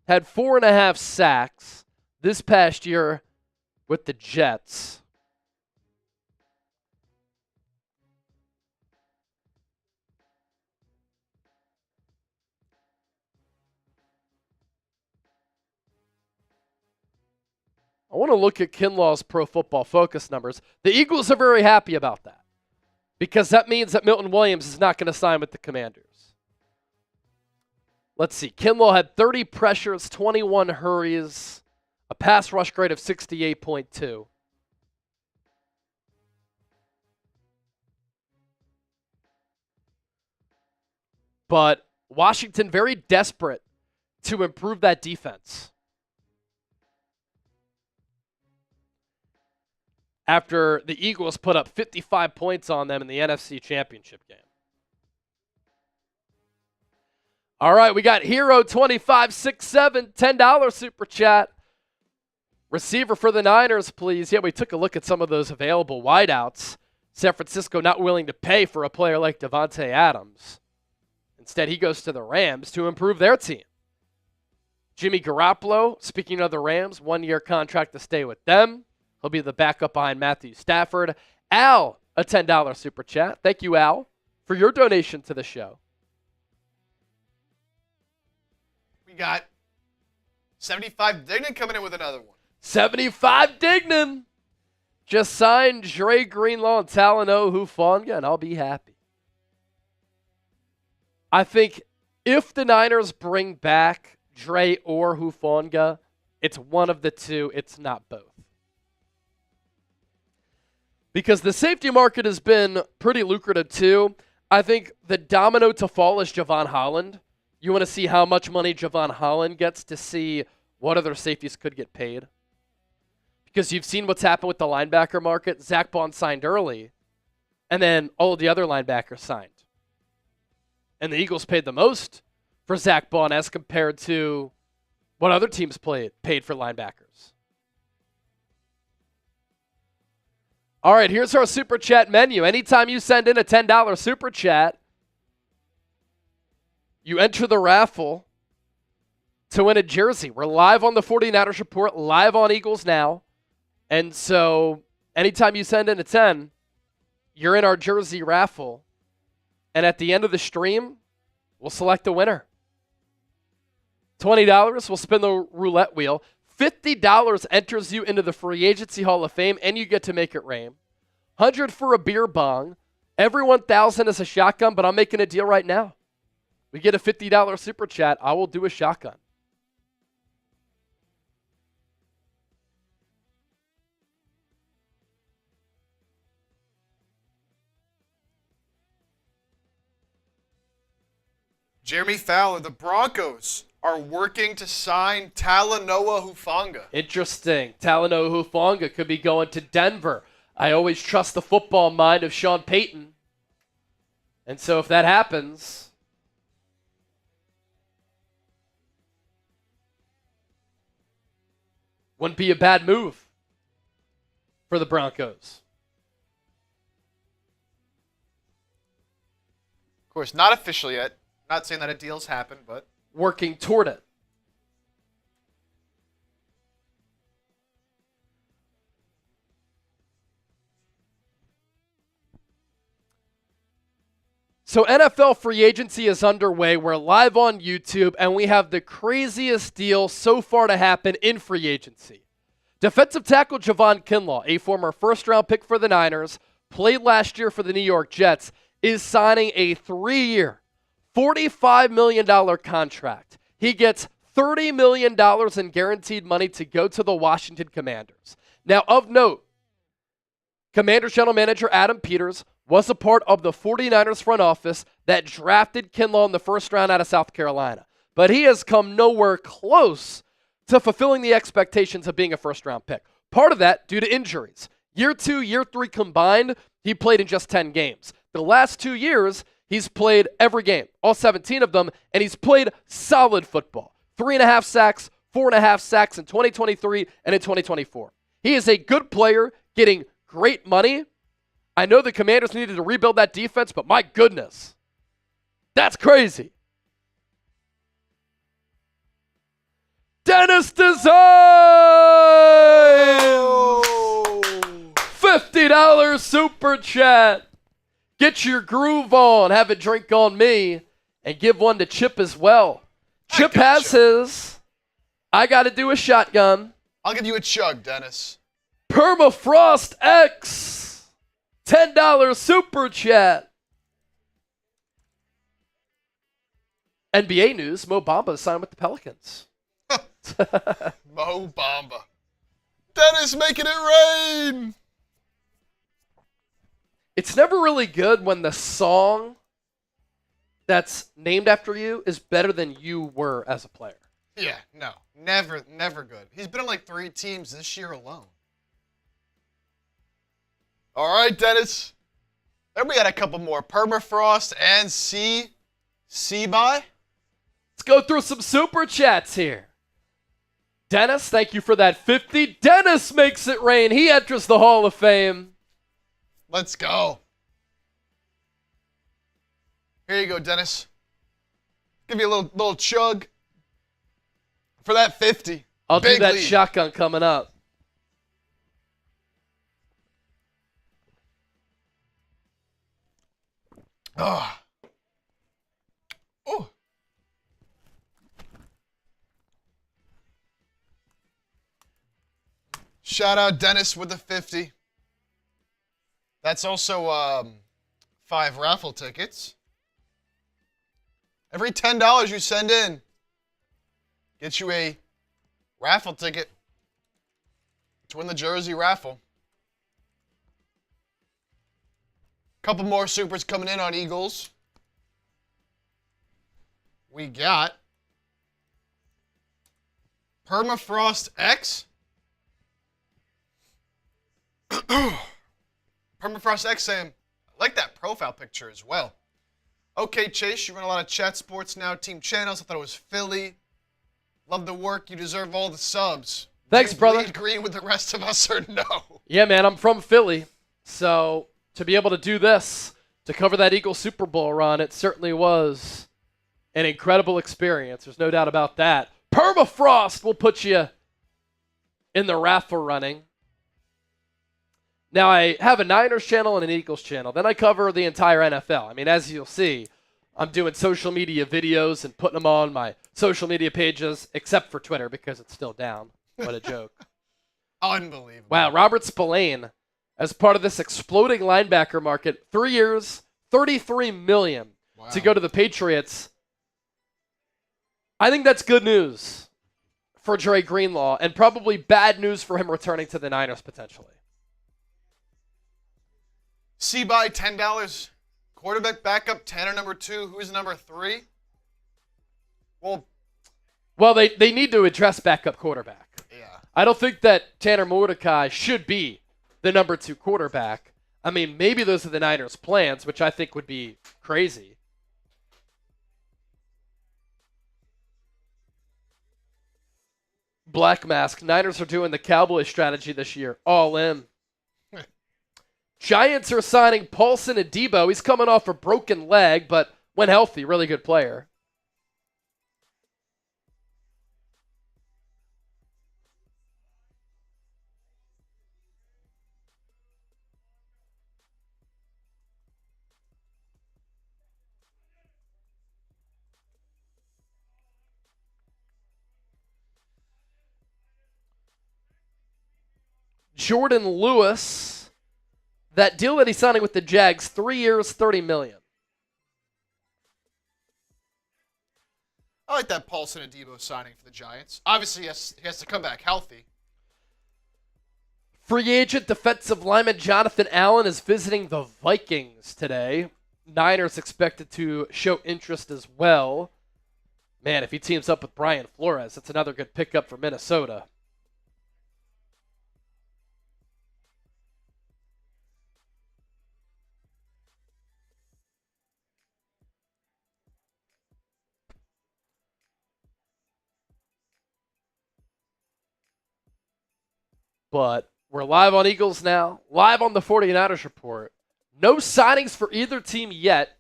Had 4.5 sacks this past year with the Jets. I want to look at Kinlaw's Pro Football Focus numbers. The Eagles are very happy about that because that means that Milton Williams is not going to sign with the Commanders. Let's see. Kinlaw had 30 pressures, 21 hurries, a pass rush grade of 68.2. But Washington very desperate to improve that defense. After the Eagles put up 55 points on them in the NFC Championship game. All right, we got Hero 2567, $10 Super Chat. Receiver for the Niners, please. Yeah, we took a look at some of those available wideouts. San Francisco not willing to pay for a player like Devontae Adams. Instead, he goes to the Rams to improve their team. Jimmy Garoppolo, speaking of the Rams, 1-year contract to stay with them. He'll be the backup behind Matthew Stafford. Al, a $10 Super Chat. Thank you, Al, for your donation to the show. We got 75 Dignan coming in with another one. 75 Dignan. Just sign Dre Greenlaw and Talanoa Hufanga, and I'll be happy. I think if the Niners bring back Dre or Hufanga, it's one of the two. It's not both. Because the safety market has been pretty lucrative too. I think the domino to fall is Javon Holland. You want to see how much money Javon Holland gets to see what other safeties could get paid. Because you've seen what's happened with the linebacker market. Zach Bond signed early, and then all of the other linebackers signed. And the Eagles paid the most for Zach Bond as compared to what other teams paid for linebackers. All right, here's our Super Chat menu. Anytime you send in a $10 Super Chat, you enter the raffle to win a jersey. We're live on the 49ers Report, live on Eagles Now. And so anytime you send in a 10, you're in our jersey raffle. And at the end of the stream, we'll select a winner. $20, we'll spin the roulette wheel. $50 enters you into the Free Agency Hall of Fame, and you get to make it rain. $100 for a beer bong. Every $1,000 is a shotgun, but I'm making a deal right now. We get a $50 Super Chat, I will do a shotgun. Jeremy Fowler, the Broncos are working to sign Talanoa Hufanga. Interesting. Talanoa Hufanga could be going to Denver. I always trust the football mind of Sean Payton. And so if that happens, wouldn't be a bad move for the Broncos. Of course, not official yet. Not saying that a deal's happened, but working toward it. So NFL free agency is underway. We're live on YouTube, and we have the craziest deal so far to happen in free agency. Defensive tackle Javon Kinlaw, a former first-round pick for the Niners, played last year for the New York Jets, is signing a 3-year, $45 million contract. He gets $30 million in guaranteed money to go to the Washington Commanders. Now, of note, Commanders general manager Adam Peters was a part of the 49ers front office that drafted Kinlaw in the first round out of South Carolina. But he has come nowhere close to fulfilling the expectations of being a first-round pick. Part of that due to injuries. Year 2, year 3 combined, he played in just 10 games. The last 2 years, he's played every game, all 17 of them, and he's played solid football. 3.5 sacks, 4.5 sacks in 2023 and in 2024. He is a good player getting great money. I know the Commanders needed to rebuild that defense, but my goodness, that's crazy. Dennis Design! $50 Super Chat. Get your groove on, have a drink on me, and give one to Chip as well. Chip has his. I got to do a shotgun. I'll give you a chug, Dennis. Permafrost X. $10 Super Chat. NBA news, Mo Bamba signed with the Pelicans. Mo Bamba. Dennis making it rain. It's never really good when the song that's named after you is better than you were as a player. Yeah, no. Never good. He's been on like 3 teams this year alone. All right, Dennis. Then we got a couple more. Permafrost and C-Buy. Let's go through some Super Chats here. Dennis, thank you for that 50. Dennis makes it rain. He enters the Hall of Fame. Let's go. Here you go, Dennis. Give you a little chug for that 50. I'll Big do that lead. shotgun coming up. Oh. Shout out Dennis with the 50. That's also 5 raffle tickets. Every $10 you send in gets you a raffle ticket to win the jersey raffle. Couple more supers coming in on Eagles. We got Permafrost X. Permafrost X saying, I like that profile picture as well. Okay, Chase, you run a lot of Chat Sports Now team channels. I thought it was Philly. Love the work. You deserve all the subs. Thanks, brother. Bleed green with the rest of us or no? Yeah, man, I'm from Philly. So to be able to do this, to cover that Eagles Super Bowl run, it certainly was an incredible experience. There's no doubt about that. Permafrost will put you in the raffle running. Now, I have a Niners channel and an Eagles channel. Then I cover the entire NFL. I mean, as you'll see, I'm doing social media videos and putting them on my social media pages, except for Twitter because it's still down. What a joke. Unbelievable. Wow, Robert Spillane, as part of this exploding linebacker market, 3 years, $33 million to go to the Patriots. I think that's good news for Dre Greenlaw and probably bad news for him returning to the Niners potentially. C-Buy, $10. Quarterback backup, 10 or number 2. Who's number 3? Well, they need to address backup quarterback. Yeah. I don't think that Tanner Mordecai should be the number 2 quarterback. I mean, maybe those are the Niners' plans, which I think would be crazy. Black Mask. Niners are doing the Cowboy strategy this year. All in. Giants are signing Paulson Adebo. He's coming off a broken leg, but when healthy, really good player. Jordan Lewis, that deal that he's signing with the Jags, 3 years, $30 million. I like that Paulson Adebo signing for the Giants. Obviously, he has to come back healthy. Free agent defensive lineman Jonathan Allen is visiting the Vikings today. Niners expected to show interest as well. Man, if he teams up with Brian Flores, that's another good pickup for Minnesota. But we're live on Eagles now, live on the 49ers report. No signings for either team yet.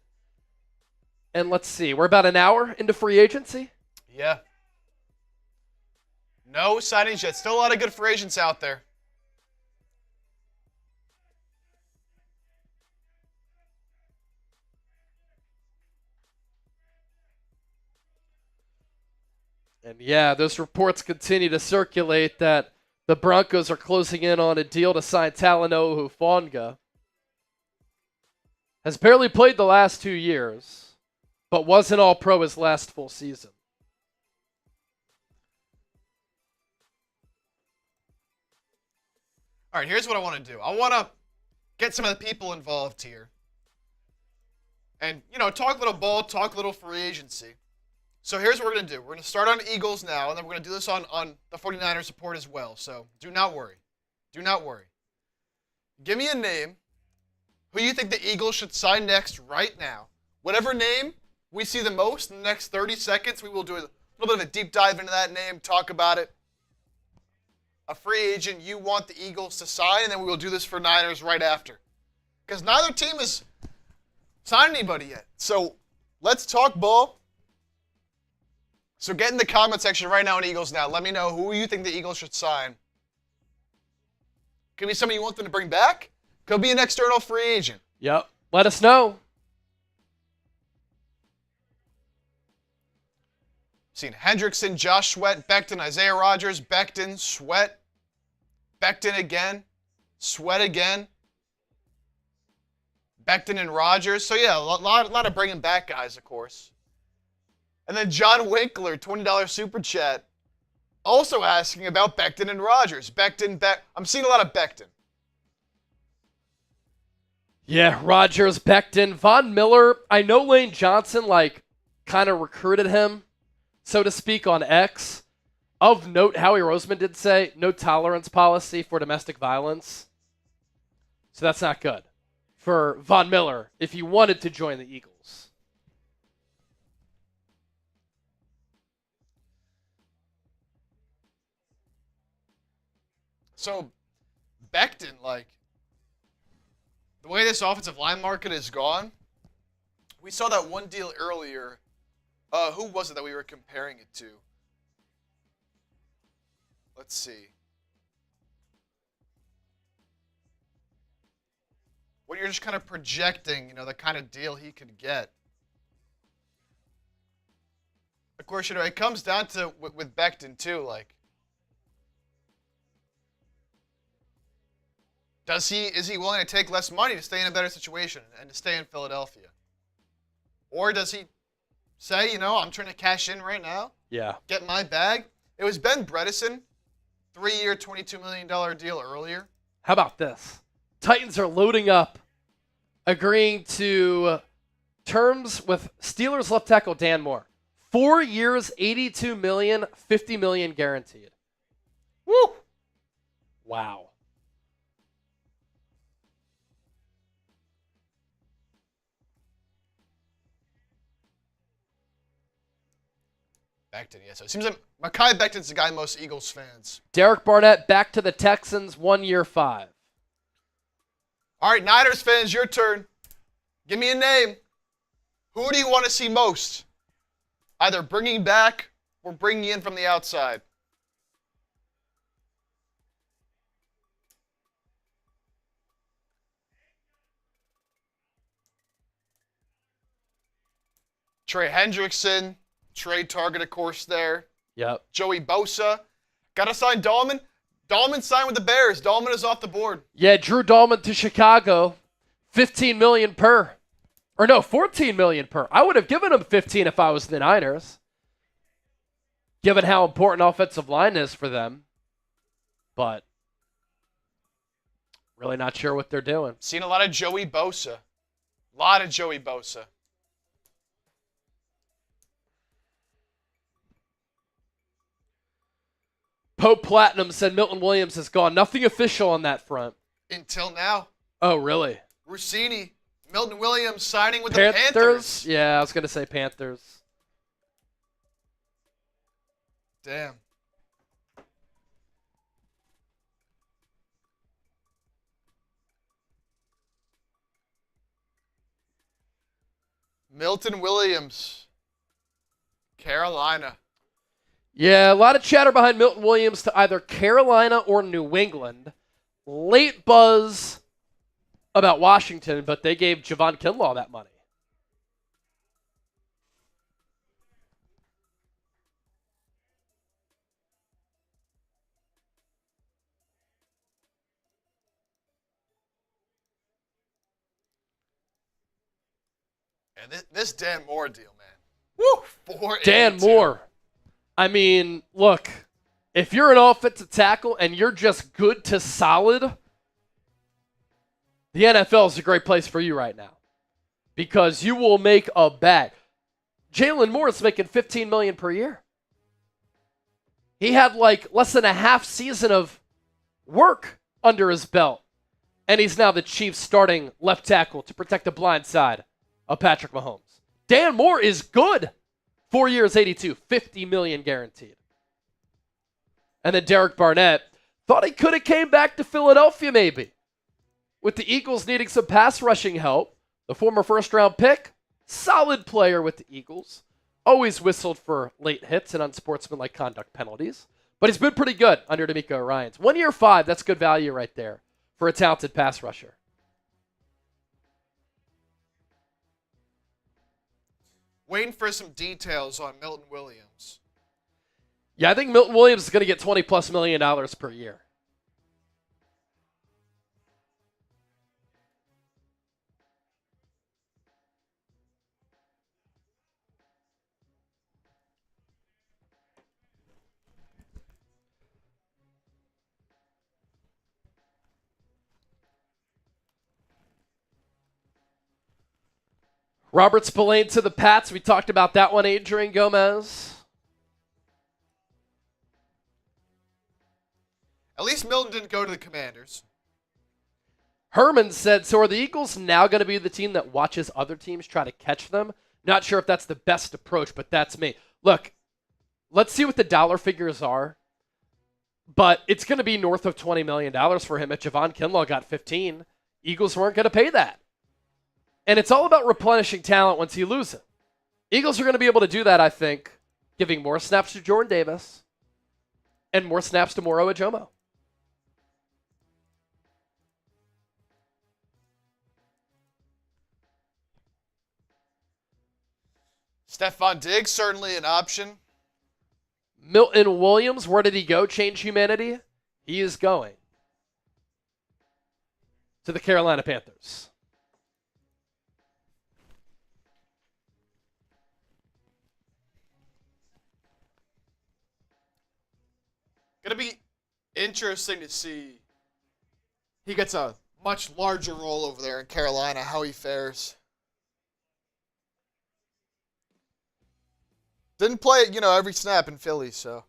And let's see, we're about an hour into free agency. Yeah. No signings yet. Still a lot of good free agents out there. And yeah, those reports continue to circulate that the Broncos are closing in on a deal to sign Talanoa Hufanga. Has barely played the last 2 years, but wasn't all pro his last full season. All right, here's what I want to do. I want to get some of the people involved here. And, talk a little ball, talk a little free agency. So here's what we're going to do. We're going to start on Eagles now, and then we're going to do this on the 49ers report as well. So do not worry. Do not worry. Give me a name who you think the Eagles should sign next right now. Whatever name we see the most in the next 30 seconds, we will do a little bit of a deep dive into that name, talk about it. A free agent you want the Eagles to sign, and then we will do this for Niners right after. Because neither team has signed anybody yet. So let's talk ball. So get in the comment section right now on Eagles Now. Let me know who you think the Eagles should sign. Could be somebody you want them to bring back. Could be an external free agent. Yep. Let us know. Seen Hendrickson, Josh Sweat, Becton, Isaiah Rodgers, Becton, Sweat, Becton again, Sweat again, Becton and Rodgers. So yeah, a lot of bringing back guys, of course. And then John Winkler, $20 super chat, also asking about Becton and Rodgers. I'm seeing a lot of Becton. Yeah, Rodgers, Becton, Von Miller. I know Lane Johnson, kind of recruited him, so to speak, on X. Of note, Howie Roseman did say no tolerance policy for domestic violence. So that's not good for Von Miller if he wanted to join the Eagles. So, Becton, like, the way this offensive line market is gone, we saw that one deal earlier. Who was it that we were comparing it to? Let's see. When you're just kind of projecting, the kind of deal he could get. Of course, it comes down to with Becton too, like, is he willing to take less money to stay in a better situation and to stay in Philadelphia? Or does he say, I'm trying to cash in right now? Yeah. Get my bag? It was Ben Bredesen, 3-year, $22 million deal earlier. How about this? Titans are loading up, agreeing to terms with Steelers left tackle Dan Moore. 4 years, $82 million, $50 million guaranteed. Woo! Wow. Becton, yeah. So it seems like Mekhi Becton's the guy most Eagles fans. Derek Barnett back to the Texans, 1 year, 5. All right, Niners fans, your turn. Give me a name. Who do you want to see most? Either bringing back or bringing in from the outside. Trey Hendrickson, trade target, of course, there. Yep. Joey Bosa. Got to sign Dahlman. Dahlman signed with the Bears. Dahlman is off the board. Yeah, Drew Dahlman to Chicago, $15 million per. Or no, $14 million per. I would have given him 15 if I was the Niners, given how important offensive line is for them. But really not sure what they're doing. Seen a lot of Joey Bosa. A lot of Joey Bosa. Pope Platinum said Milton Williams has gone. Nothing official on that front. Until now. Oh, really? Rossini, Milton Williams signing with the Panthers. Yeah, I was going to say Panthers. Damn. Milton Williams, Carolina. Yeah, a lot of chatter behind Milton Williams to either Carolina or New England. Late buzz about Washington, but they gave Javon Kinlaw that money. And this Dan Moore deal, man. Woo! Dan Moore. I mean, look, if you're an offensive tackle and you're just good to solid, the NFL is a great place for you right now because you will make a bag. Jalen Moore is making $15 million per year. He had like less than a half season of work under his belt, and he's now the Chiefs' starting left tackle to protect the blind side of Patrick Mahomes. Dan Moore is good. 4 years, 82, $50 million guaranteed. And then Derek Barnett thought he could have came back to Philadelphia maybe. With the Eagles needing some pass rushing help, the former first-round pick, solid player with the Eagles, always whistled for late hits and unsportsmanlike conduct penalties, but he's been pretty good under DeMeco Ryans. 1 year, 5, that's good value right there for a talented pass rusher. Waiting for some details on Milton Williams. Yeah, I think Milton Williams is going to get $20+ million per year. Robert Spillane to the Pats. We talked about that one, Adrian Gomez. At least Milton didn't go to the Commanders. Herman said, so are the Eagles now going to be the team that watches other teams try to catch them? Not sure if that's the best approach, but that's me. Look, let's see what the dollar figures are. But it's going to be north of $20 million for him if Javon Kinlaw got 15. Eagles weren't going to pay that. And it's all about replenishing talent once you lose it. Eagles are going to be able to do that, I think, giving more snaps to Jordan Davis and more snaps to Moro Ajomo. Stephon Diggs, certainly an option. Milton Williams, where did he go? Change humanity? He is going to the Carolina Panthers. Gonna be interesting to see. He gets a much larger role over there in Carolina, how he fares. Didn't play, every snap in Philly, so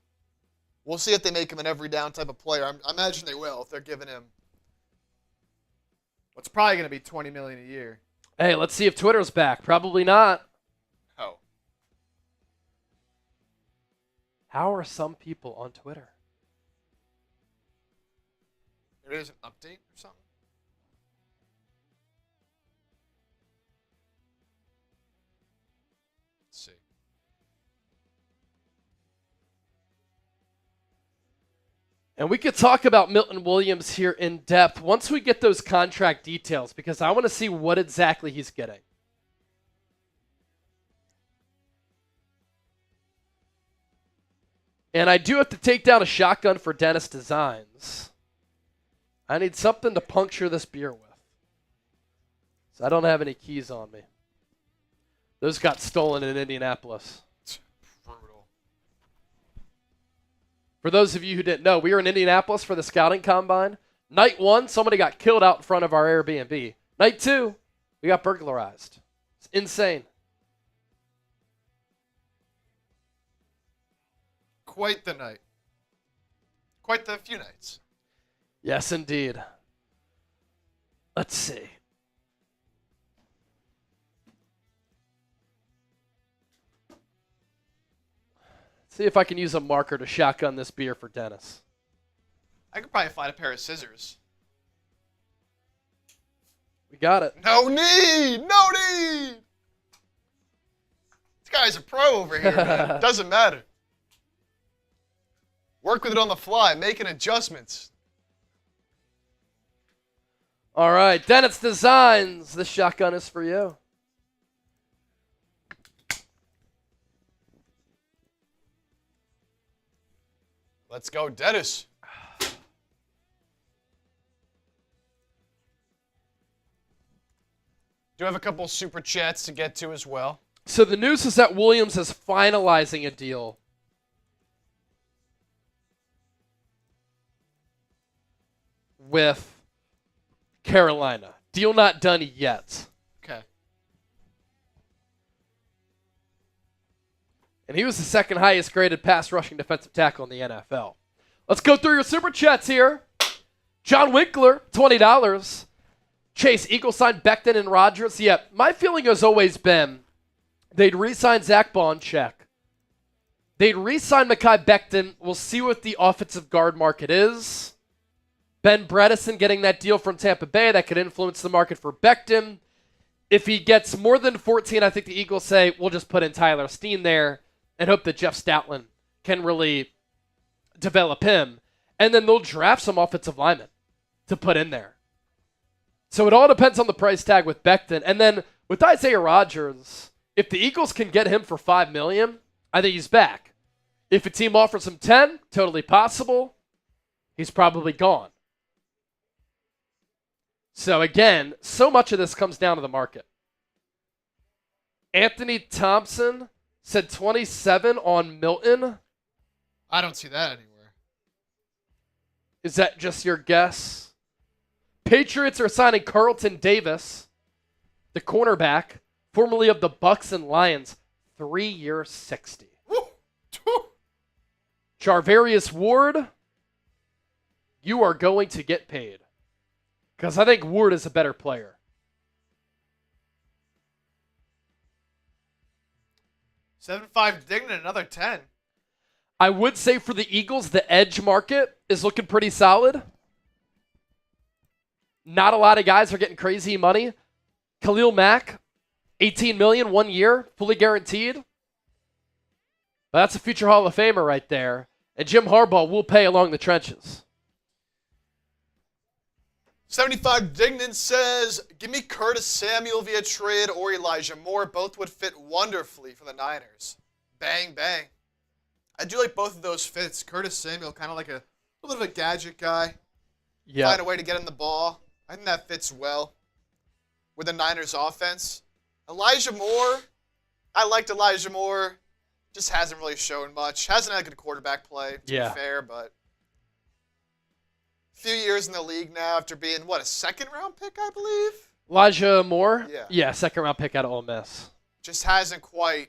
we'll see if they make him an every down type of player. I imagine they will if they're giving him what's probably going to be $20 million a year. Hey, let's see if Twitter's back. Probably not. Oh. How are some people on Twitter? There is an update or something? Let's see. And we could talk about Milton Williams here in depth once we get those contract details, because I want to see what exactly he's getting. And I do have to take down a shotgun for Dennis Designs. I need something to puncture this beer with. So I don't have any keys on me. Those got stolen in Indianapolis. For those of you who didn't know, we were in Indianapolis for the scouting combine. Night 1, somebody got killed out in front of our Airbnb. Night 2, we got burglarized. It's insane. Quite the night. Quite the few nights. Yes, indeed. Let's see. See if I can use a marker to shotgun this beer for Dennis. I could probably find a pair of scissors. We got it. No need! No need! This guy's a pro over here, man. Doesn't matter. Work with it on the fly, making adjustments. All right, Dennis Designs. This shotgun is for you. Let's go, Dennis. Do have a couple super chats to get to as well. So the news is that Williams is finalizing a deal with Carolina. Deal not done yet. Okay. And he was the second highest graded pass rushing defensive tackle in the NFL. Let's go through your super chats here. John Winkler, $20. Chase, Eagles signed Becton and Rodgers. Yeah, my feeling has always been they'd re-sign Zach Bonchek. They'd re-sign Mekhi Becton. We'll see what the offensive guard market is. Ben Bredesen getting that deal from Tampa Bay that could influence the market for Becton. If he gets more than 14, I think the Eagles say, we'll just put in Tyler Steen there and hope that Jeff Stoutland can really develop him. And then they'll draft some offensive linemen to put in there. So it all depends on the price tag with Becton. And then with Isaiah Rodgers, if the Eagles can get him for $5 million, I think he's back. If a team offers him 10, totally possible. He's probably gone. So again, so much of this comes down to the market. Anthony Thompson said 27 on Milton. I don't see that anywhere. Is that just your guess? Patriots are signing Carlton Davis, the cornerback, formerly of the Bucks and Lions, 3 years, 60. Charvarius Ward, you are going to get paid. Because I think Ward is a better player. 7-5 Dignan, another 10. I would say for the Eagles, the edge market is looking pretty solid. Not a lot of guys are getting crazy money. Khalil Mack, $18 million 1 year, fully guaranteed. But that's a future Hall of Famer right there. And Jim Harbaugh will pay along the trenches. 75 Dignan says, give me Curtis Samuel via trade or Elijah Moore. Both would fit wonderfully for the Niners. Bang, bang. I do like both of those fits. Curtis Samuel, kind of like a little bit of a gadget guy. Yeah. Find a way to get him the ball. I think that fits well with the Niners offense. Elijah Moore, I liked Elijah Moore. Just hasn't really shown much. Hasn't had a good quarterback play, to be fair, but few years in the league now after being, a second-round pick, I believe? Elijah Moore? Yeah. Yeah, second-round pick out of Ole Miss. Just hasn't quite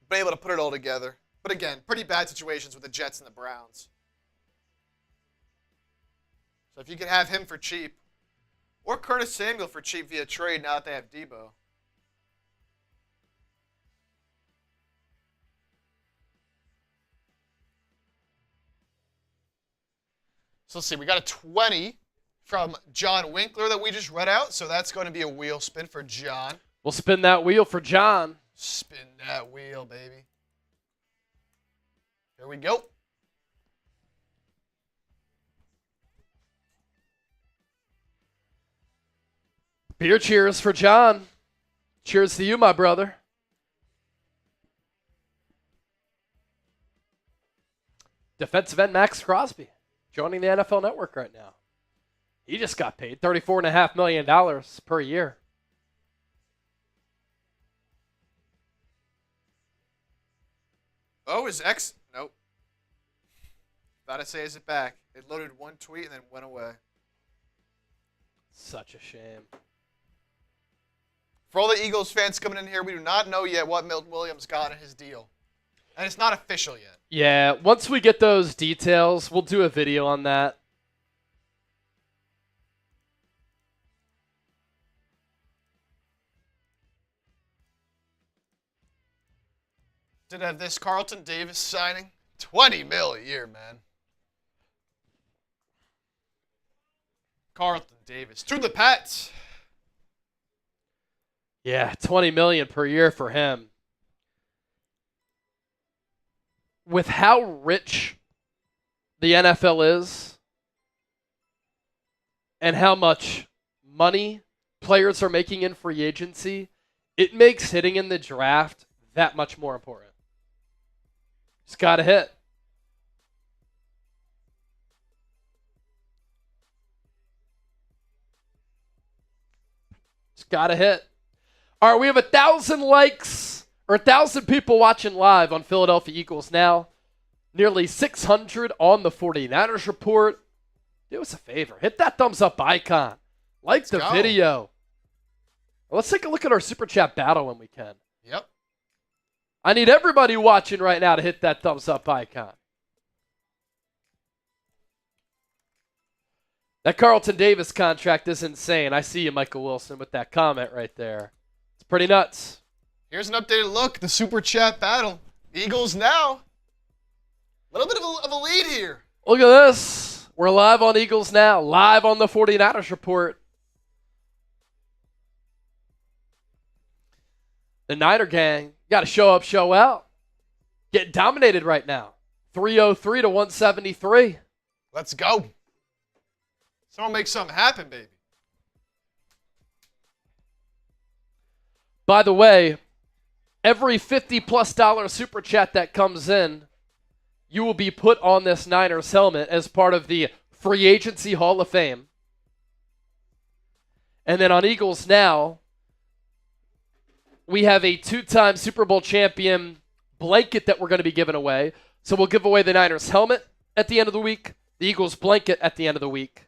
been able to put it all together. But again, pretty bad situations with the Jets and the Browns. So if you could have him for cheap, or Curtis Samuel for cheap via trade now that they have Debo. So let's see, we got a 20 from John Winkler that we just read out, so that's going to be a wheel spin for John. We'll spin that wheel for John. Spin that wheel, baby. Here we go. Beer cheers for John. Cheers to you, my brother. Defensive end Max Crosby joining the NFL Network right now. He just got paid $34.5 million per year. Oh, his ex? Nope. About to say, is it back? It loaded one tweet and then went away. Such a shame. For all the Eagles fans coming in here, we do not know yet what Milton Williams got in his deal. And it's not official yet. Yeah, once we get those details, we'll do a video on that. Did have this Carlton Davis signing. $20 million a year, man. Carlton Davis. To the Pats. Yeah, $20 million per year for him. With how rich the NFL is and how much money players are making in free agency, it makes hitting in the draft that much more important. Just got to hit. Just got to hit. All right, we have 1,000 likes or 1,000 people watching live on Philadelphia Eagles now. Nearly 600 on the 49ers report. Do us a favor. Hit that thumbs up icon. Like the video. Let's take a look at our Super Chat battle when we can. Yep. I need everybody watching right now to hit that thumbs up icon. That Carlton Davis contract is insane. I see you, Michael Wilson, with that comment right there. It's pretty nuts. Here's an updated look. The Super Chat battle. Eagles now. A little bit of a lead here. Look at this. We're live on Eagles now. Live on the 49ers report. The Niner gang got to show up, show out. Getting dominated right now. 303 to 173. Let's go. Someone make something happen, baby. By the way, every $50+ Super Chat that comes in, you will be put on this Niners helmet as part of the Free Agency Hall of Fame. And then on Eagles Now, we have a 2-time Super Bowl champion blanket that we're going to be giving away. So we'll give away the Niners helmet at the end of the week, the Eagles blanket at the end of the week.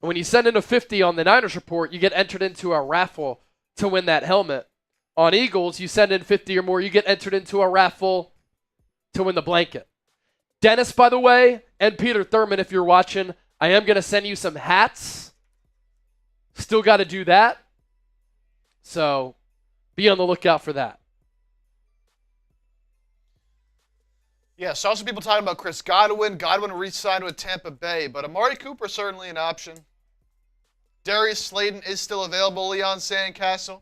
And when you send in a 50 on the Niners report, you get entered into a raffle to win that helmet. On Eagles, you send in 50 or more, you get entered into a raffle to win the blanket. Dennis, by the way, and Peter Thurman, if you're watching, I am going to send you some hats. Still got to do that. So be on the lookout for that. Yeah, saw some people talking about Chris Godwin. Godwin re-signed with Tampa Bay, but Amari Cooper certainly an option. Darius Slayton is still available, Leon Sandcastle.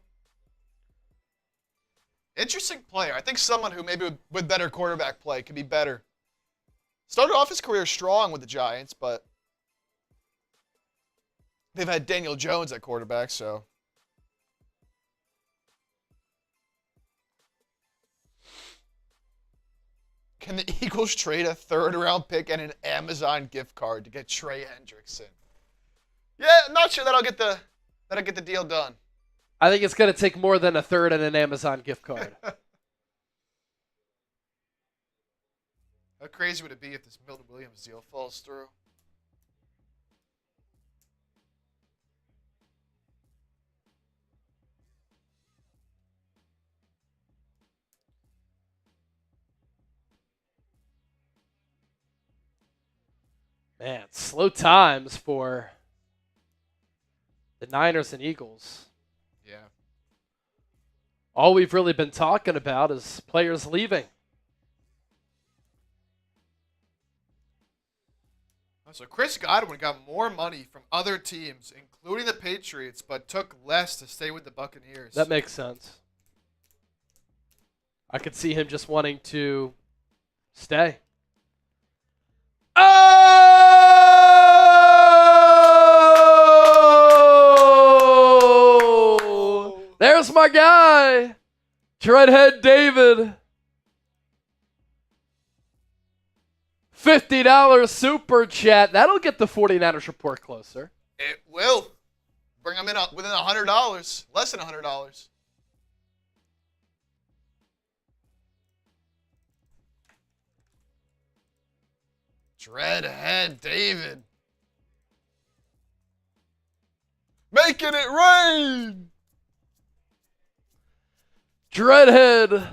Interesting player. I think someone who maybe with better quarterback play could be better. Started off his career strong with the Giants, but they've had Daniel Jones at quarterback, so. Can the Eagles trade a third-round pick and an Amazon gift card to get Trey Hendrickson? Yeah, I'm not sure that'll get the deal done. I think it's going to take more than a third and an Amazon gift card. How crazy would it be if this Milton Williams deal falls through? Man, slow times for the Niners and Eagles. Yeah. All we've really been talking about is players leaving. So Chris Godwin got more money from other teams, including the Patriots, but took less to stay with the Buccaneers. That makes sense. I could see him just wanting to stay. Oh! There's my guy, Dreadhead David. $50 super chat. That'll get the 49ers report closer. It will. Bring them in within $100. Less than $100. Dreadhead David. Making it rain. Dreadhead.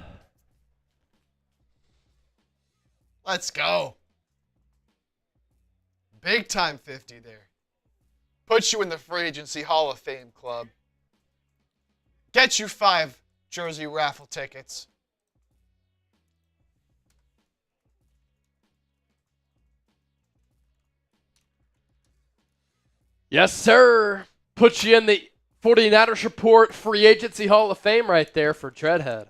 Let's go. Big time 50 there. Puts you in the free agency Hall of Fame club. Get you 5 jersey raffle tickets. Yes, sir. Puts you in the 49ers report free agency Hall of Fame right there for Dreadhead.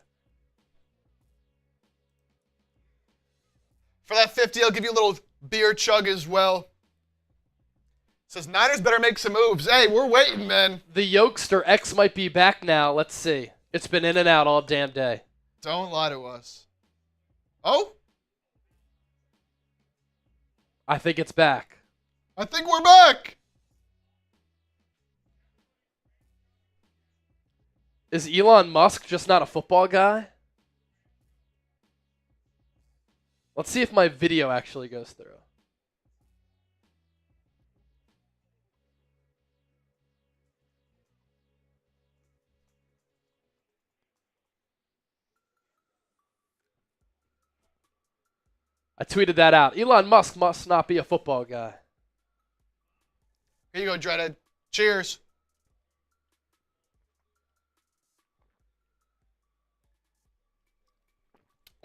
For that 50, I'll give you a little beer chug as well. Says Niners better make some moves. Hey, we're waiting, man. The Yokester X might be back now. Let's see. It's been in and out all damn day. Don't lie to us. Oh? I think it's back. I think we're back. Is Elon Musk just not a football guy? Let's see if my video actually goes through. I tweeted that out. Elon Musk must not be a football guy. Here you go, Dreadhead. Cheers.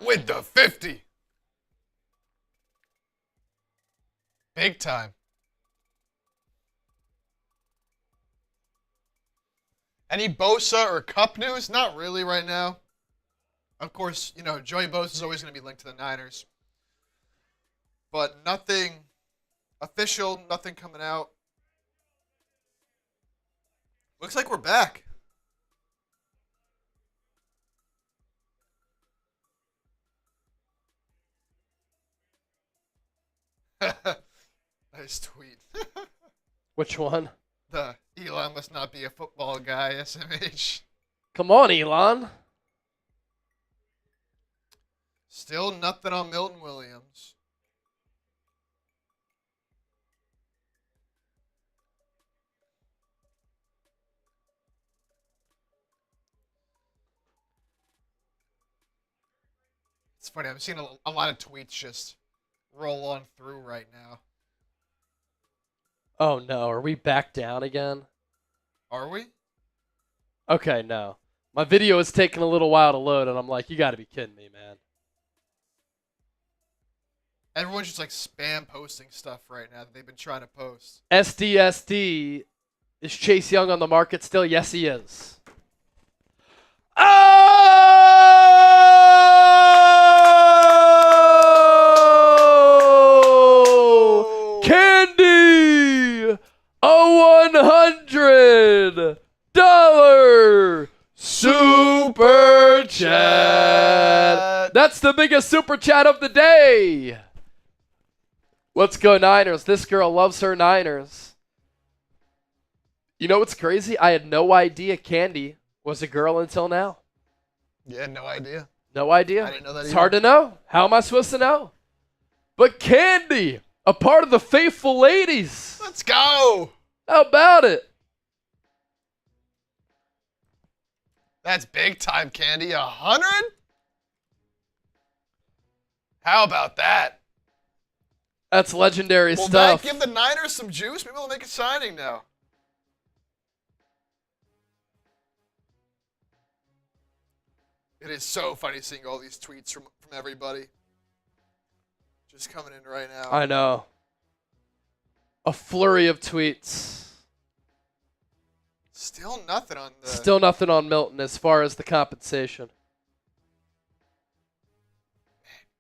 With the 50. Big time. Any Bosa or Cup news? Not really right now. Of course, you know, Joey Bosa is always going to be linked to the Niners. But nothing official, nothing coming out. Looks like we're back. Nice tweet. Which one? The Elon must not be a football guy, SMH. Come on, Elon. Still nothing on Milton Williams. It's funny, I'm seeing a lot of tweets just roll on through right now. Oh no, are we back down again? Are we? Okay, no. My video is taking a little while to load, and I'm like, you gotta be kidding me, man. Everyone's just like spam posting stuff right now that they've been trying to post. SDSD, is Chase Young on the market still? Yes, he is. Oh! Candy! A $100 super chat. That's the biggest super chat of the day. Let's go Niners. This girl loves her Niners. You know what's crazy? I had no idea Candy was a girl until now. Yeah, no idea. No idea. I didn't know that It's either. hard to know. How am I supposed to know? But Candy, a part of the faithful ladies. Let's go. How about it? That's big time, Candy. 100? How about that? That's legendary Will stuff. that give the Niners some juice? Maybe they'll make a signing now. It is so funny seeing all these tweets from everybody. Just coming in right now. I know. A flurry of tweets. Still nothing on the... Still nothing on Milton as far as the compensation.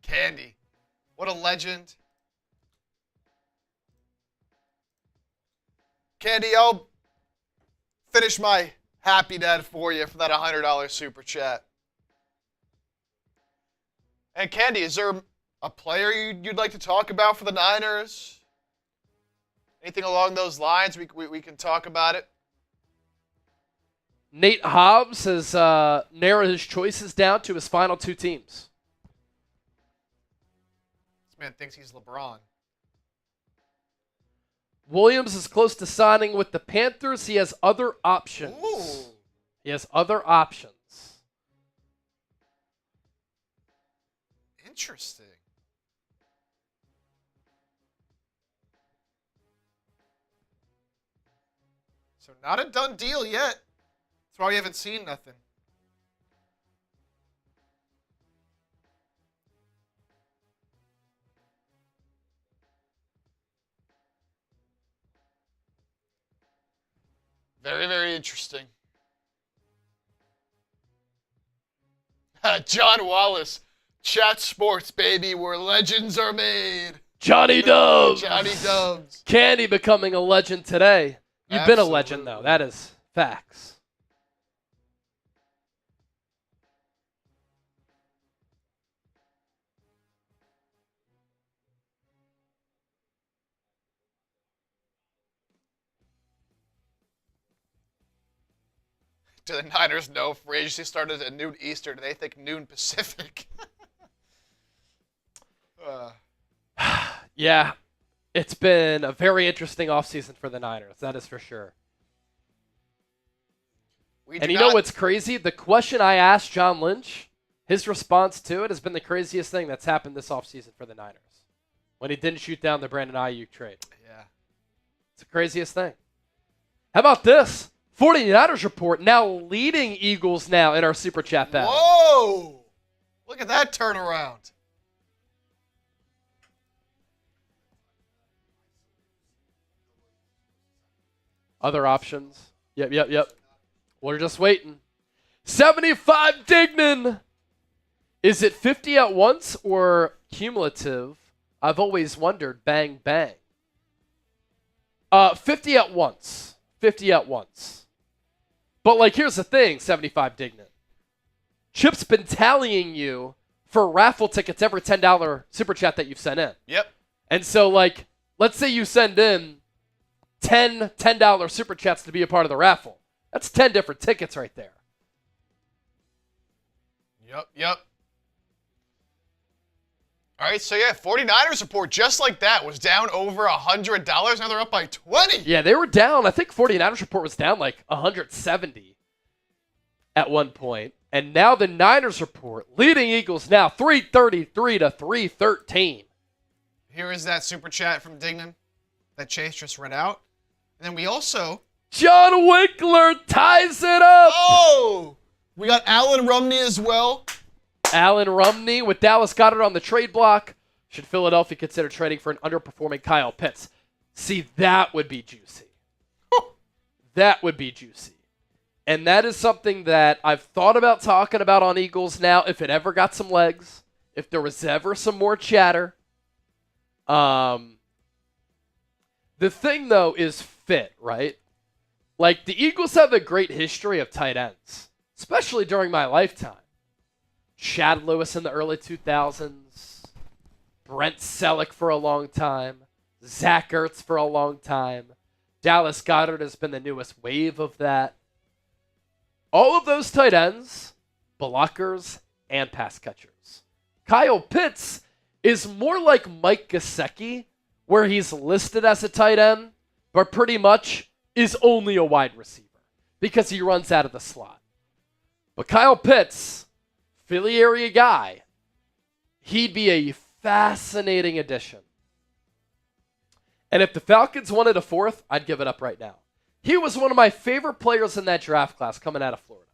Candy. What a legend. Candy, I'll finish my happy dad for you for that $100 super chat. And Candy, is there a player you'd like to talk about for the Niners? Anything along those lines? We can talk about it. Nate Hobbs has narrowed his choices down to his final two teams. This man thinks he's LeBron. Williams is close to signing with the Panthers. He has other options. Ooh. He has other options. Interesting. So not a done deal yet. That's why we haven't seen nothing. Very, very interesting. John Wallace, Chat Sports, baby, where legends are made. Johnny Dubs. Johnny Dubs. Candy becoming a legend today. You've been a legend, though. Absolutely. That is facts. Do the Niners know free agency started at noon Eastern? Do they think noon Pacific? Yeah, it's been a very interesting offseason for the Niners. That is for sure. And you know what's crazy? The question I asked John Lynch, his response to it has been the craziest thing that's happened this offseason for the Niners. When he didn't shoot down the Brandon Ayuk trade. Yeah. It's the craziest thing. How about this? 49ers report now leading Eagles now in our Super Chat battle. Whoa! Look at that turnaround. Other options. Yep. We're just waiting. 75 Dignan. Is it 50 at once or cumulative? I've always wondered. Bang, bang. 50 at once. 50 at once. But, like, here's the thing, 75 Dignan. Chip's been tallying you for raffle tickets every $10 Super Chat that you've sent in. Yep. And so, like, let's say you send in 10 $10 Super Chats to be a part of the raffle. That's 10 different tickets right there. Yep. All right, so yeah, 49ers report just like that was down over $100. Now they're up by 20. Yeah, they were down. I think 49ers report was down like 170 at one point. And now the Niners report leading Eagles now 333 to 313. Here is that super chat from Dignan that Chase just read out. And then we also... John Winkler ties it up. Oh! We got Alan Rumney as well. Alan Rumney with Dallas Goedert on the trade block. Should Philadelphia consider trading for an underperforming Kyle Pitts? See, that would be juicy. That would be juicy. And that is something that I've thought about talking about on Eagles Now if it ever got some legs, if there was ever some more chatter. The thing, though, is fit, right? Like, the Eagles have a great history of tight ends, especially during my lifetime. Chad Lewis in the early 2000s, Brent Selleck for a long time, Zach Ertz for a long time. Dallas Goedert has been the newest wave of that. All of those tight ends, blockers, and pass catchers. Kyle Pitts is more like Mike Gesicki, where he's listed as a tight end, but pretty much is only a wide receiver because he runs out of the slot. But Kyle Pitts, Philly area guy, he'd be a fascinating addition. And if the Falcons wanted a fourth, I'd give it up right now. He was one of my favorite players in that draft class coming out of Florida.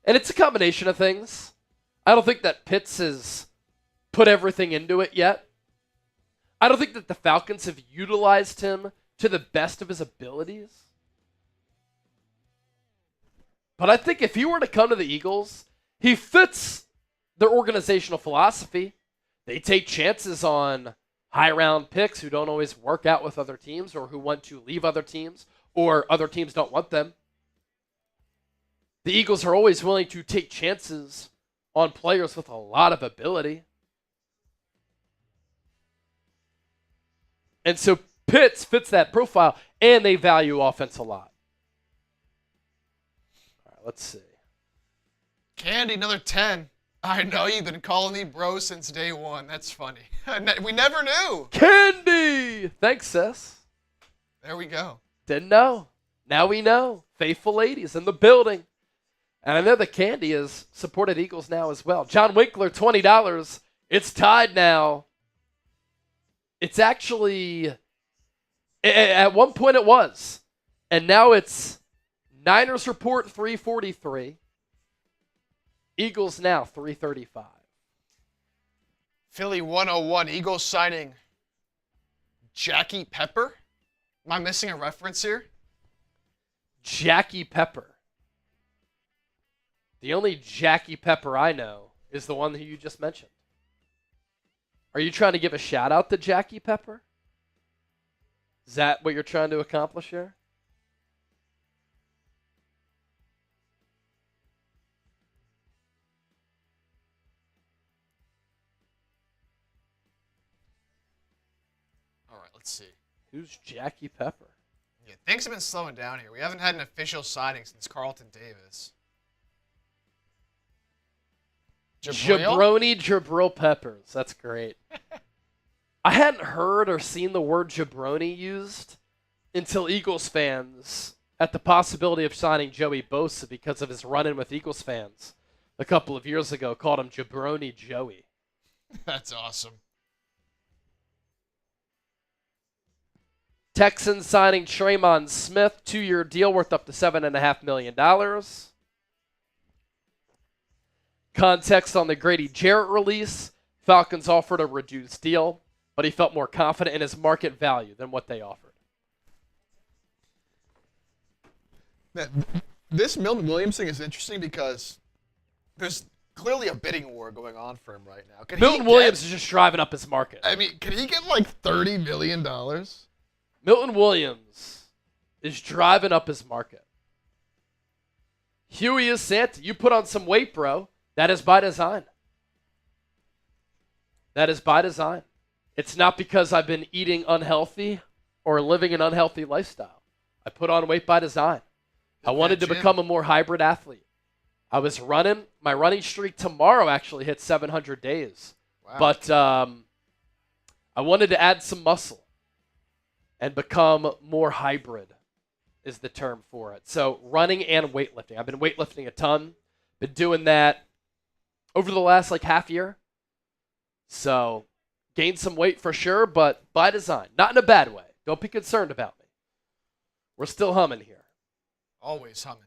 And it's a combination of things. I don't think that Pitts has put everything into it yet. I don't think that the Falcons have utilized him to the best of his abilities. But I think if he were to come to the Eagles, he fits their organizational philosophy. They take chances on high-round picks who don't always work out with other teams or who want to leave other teams or other teams don't want them. The Eagles are always willing to take chances on players with a lot of ability. And so Pitts fits that profile, and they value offense a lot. All right, let's see. Candy, another 10. I know you've been calling me bro since day one. That's funny. We never knew. Candy! Thanks, sis. There we go. Didn't know. Now we know. Faithful ladies in the building. And I know that Candy has supported Eagles Now as well. John Winkler, $20. It's tied now. It's actually, at one point it was. And now it's Niners Report 343. Eagles Now 335. Philly 101. Eagles signing Jackie Pepper. Am I missing a reference here? Jackie Pepper. The only Jackie Pepper I know is the one that you just mentioned. Are you trying to give a shout out to Jackie Pepper? Is that what you're trying to accomplish here? All right, let's see. Who's Jackie Pepper? Yeah, things have been slowing down here. We haven't had an official signing since Carlton Davis. Jabroni Jabril Peppers. That's great. I hadn't heard or seen the word jabroni used until Eagles fans, at the possibility of signing Joey Bosa because of his run-in with Eagles fans a couple of years ago, called him Jabroni Joey. That's awesome. Texans signing Tremon Smith, 2-year deal worth up to $7.5 million. Context on the Grady Jarrett release. Falcons offered a reduced deal, but he felt more confident in his market value than what they offered. This Milton Williams thing is interesting because there's clearly a bidding war going on for him right now. Milton Williams is just driving up his market. I mean, can he get like $30 million? Milton Williams is driving up his market. Huey is Santa. You put on some weight, bro. That is by design. That is by design. It's not because I've been eating unhealthy or living an unhealthy lifestyle. I put on weight by design. I wanted to become a more hybrid athlete. I was running. My running streak tomorrow actually hit 700 days. Wow. But I wanted to add some muscle and become more hybrid is the term for it. So running and weightlifting. I've been weightlifting a ton. Been doing that over the last half year. So gained some weight for sure, but by design. Not in a bad way. Don't be concerned about me. We're still humming here. Always humming.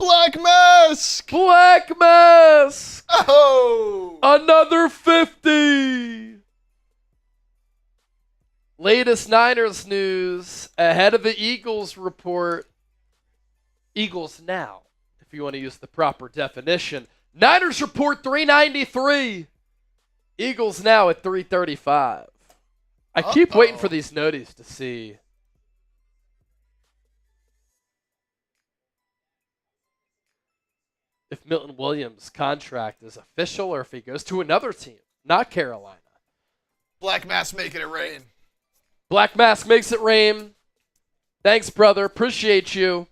Black Mask! Black Mask! Oh! Another 50! Latest Niners news ahead of the Eagles report. Eagles now, if you want to use the proper definition. Niners report 393. Eagles now at 335. I keep waiting for these noties to see. If Milton Williams' contract is official or if he goes to another team, not Carolina. Black Mask making it rain. Black Mask makes it rain. Thanks, brother. Appreciate you.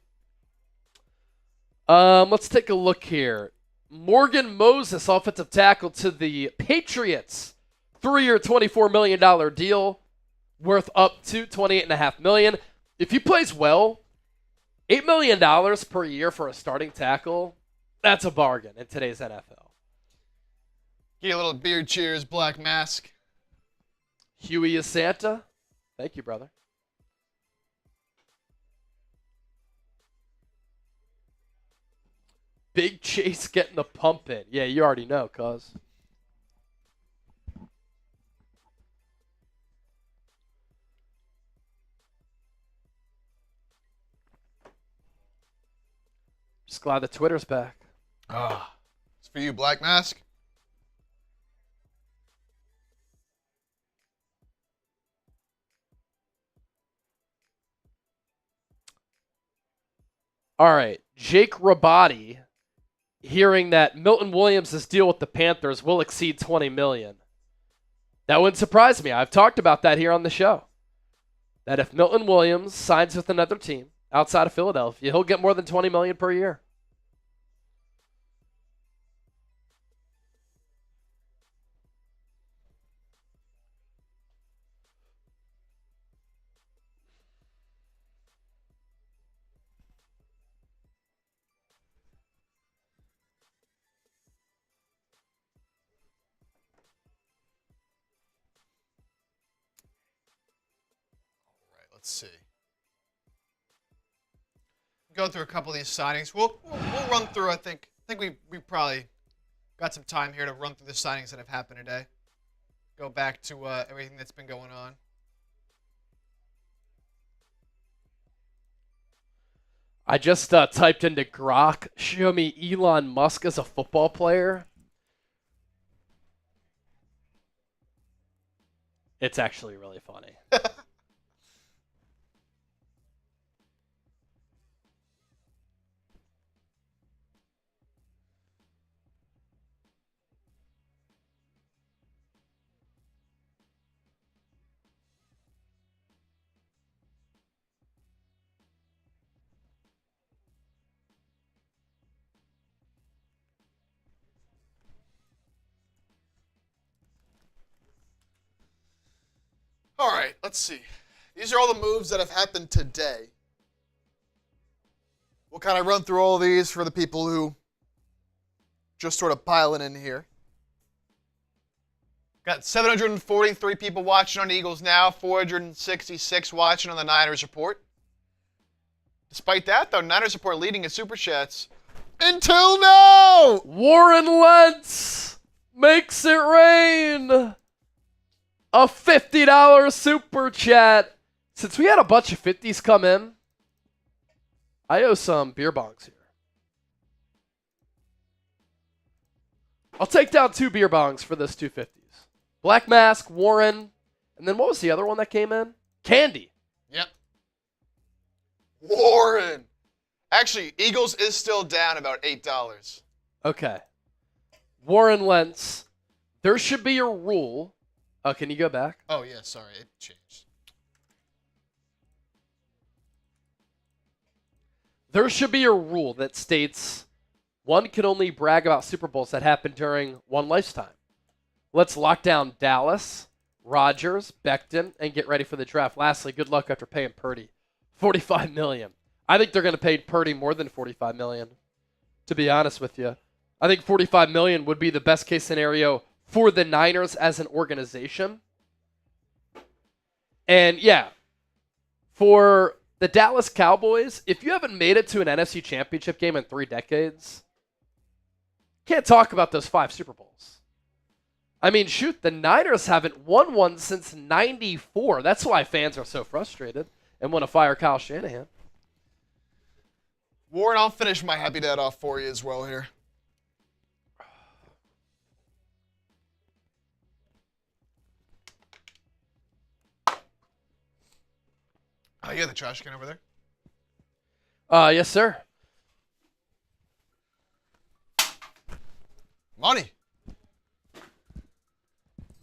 Let's take a look here. Morgan Moses, offensive tackle to the Patriots. 3-year, $24 million deal worth up to $28.5 million. If he plays well, $8 million per year for a starting tackle, that's a bargain in today's NFL. Get a little beard cheers, Black Mask. Huey is Santa. Thank you, brother. Big Chase getting the pump in. Yeah, you already know, cuz. Just glad the Twitter's back. It's for you, Black Mask. All right, Jake Rabati, hearing that Milton Williams' deal with the Panthers will exceed $20 million. That wouldn't surprise me. I've talked about that here on the show. That if Milton Williams signs with another team outside of Philadelphia, he'll get more than $20 million per year. Let's see. Go through a couple of these signings. We'll run through. I think we probably got some time here to run through the signings that have happened today. Go back to everything that's been going on. I just typed into Grok, show me Elon Musk as a football player. It's actually really funny. All right, let's see. These are all the moves that have happened today. We'll kind of run through all of these for the people who just sort of piling in here. Got 743 people watching on Eagles now, 466 watching on the Niners Report. Despite that, though, Niners Report leading in Super Chats until now! Warren Lentz makes it rain. A $50 super chat. Since we had a bunch of 50s come in, I owe some beer bongs here. I'll take down 2 beer bongs for this 250s. Black Mask, Warren, and then what was the other one that came in? Candy. Yep. Warren. Actually, Eagles is still down about $8. Okay. Warren Lentz. There should be a rule. Oh, can you go back? Oh, yeah, sorry. It changed. There should be a rule that states one can only brag about Super Bowls that happened during one lifetime. Let's lock down Dallas, Rodgers, Becton, and get ready for the draft. Lastly, good luck after paying Purdy $45 million. I think they're going to pay Purdy more than $45 million, to be honest with you. I think $45 million would be the best case scenario for the Niners as an organization. And yeah, for the Dallas Cowboys, if you haven't made it to an NFC Championship game in 3 decades, can't talk about those 5 Super Bowls. I mean, shoot, the Niners haven't won one since 94. That's why fans are so frustrated and want to fire Kyle Shanahan. Warren, I'll finish my happy dad off for you as well here. Oh, you got the trash can over there? Yes, sir. Money.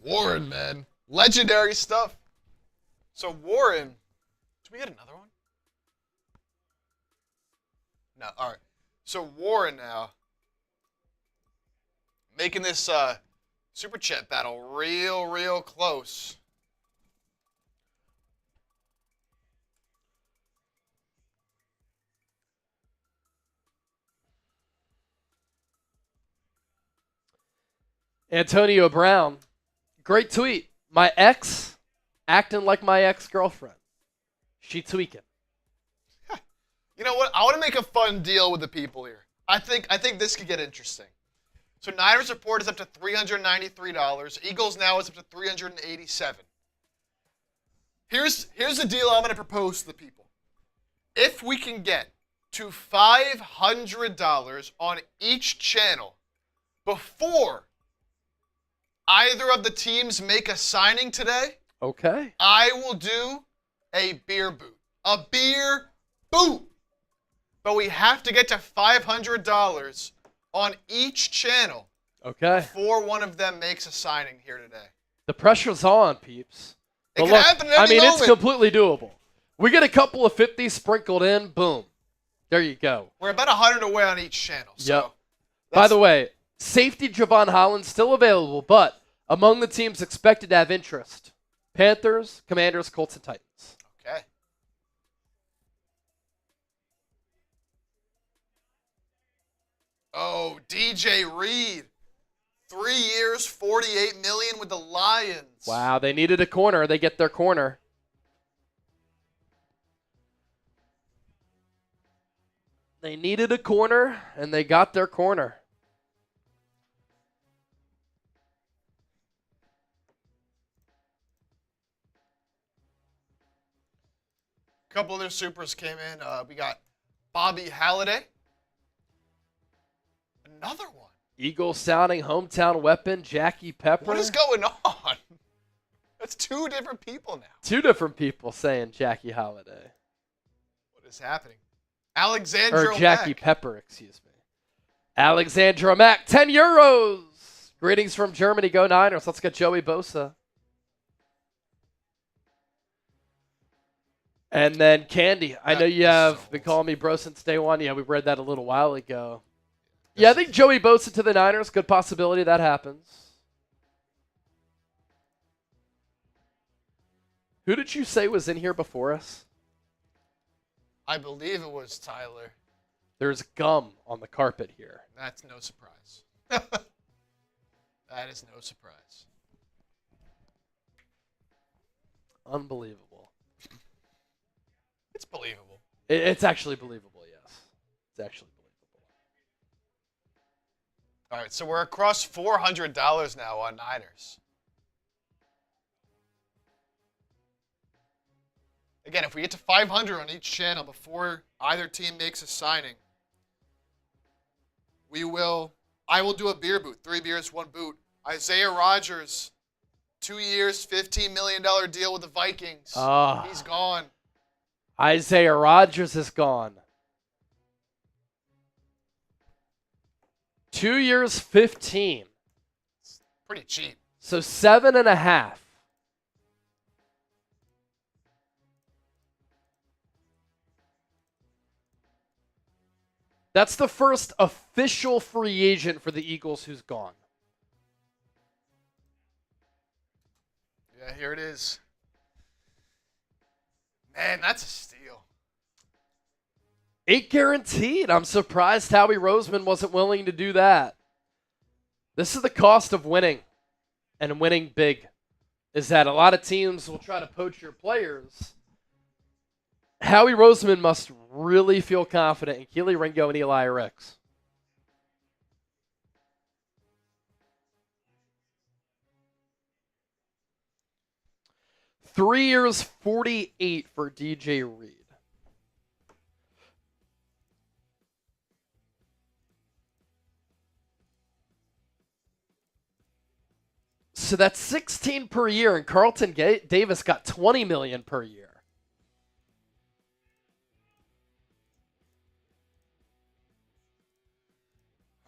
Warren, man. Legendary stuff. So, Warren, did we get another one? No, all right. So, Warren now, making this Super Chat battle real close. Antonio Brown. Great tweet. My ex acting like my ex-girlfriend. She tweaking. You know what? I want to make a fun deal with the people here. I think this could get interesting. So Niners report is up to $393. Eagles now is up to $387. Here's the deal I'm going to propose to the people. If we can get to $500 on each channel before either of the teams make a signing today, okay, I will do a beer boot. A beer boot. But we have to get to $500 on each channel before one of them makes a signing here today. The pressure's on, peeps. It can happen at any moment. It's completely doable. We get a couple of 50s sprinkled in, boom. There you go. We're about 100 away on each channel. So yep. By the way, safety Javon Holland still available, but among the teams expected to have interest, Panthers, Commanders, Colts, and Titans. Okay. Oh, DJ Reed. 3 years, $48 million with the Lions. Wow, they needed a corner. They get their corner. They needed a corner, and they got their corner. A couple other supers came in. We got Bobby Halliday. Another one. Eagle sounding hometown weapon, Jackie Pepper. What is going on? That's 2 different people now. 2 different people saying Jackie Holiday. What is happening? Alexandra Jackie Mack. Pepper, excuse me. Alexandra Mack, 10 euros. Greetings from Germany. Go Niners. Let's get Joey Bosa. And then Candy. I know you have been calling me bro since day one. Yeah, we read that a little while ago. Yeah, I think Joey Bosa to the Niners. Good possibility that happens. Who did you say was in here before us? I believe it was Tyler. There's gum on the carpet here. That's no surprise. That is no surprise. Unbelievable. It's believable. It's actually believable, yes. It's actually believable. All right, so we're across $400 now on Niners. Again, if we get to 500 on each channel before either team makes a signing, I will do a beer boot. 3 beers, 1 boot. Isaiah Rodgers, 2 years, $15 million deal with the Vikings. He's gone. Isaiah Rodgers is gone. 2 years, 15. It's pretty cheap. So 7.5. That's the first official free agent for the Eagles who's gone. Yeah, here it is. Man, that's a steal. 8 guaranteed. I'm surprised Howie Roseman wasn't willing to do that. This is the cost of winning, and winning big, is that a lot of teams will try to poach your players, Howie Roseman must really feel confident in Keely Ringo and Eli Ricks. Three years, 48 for DJ Reed. So that's 16 per year, and Carlton Davis got 20 million per year.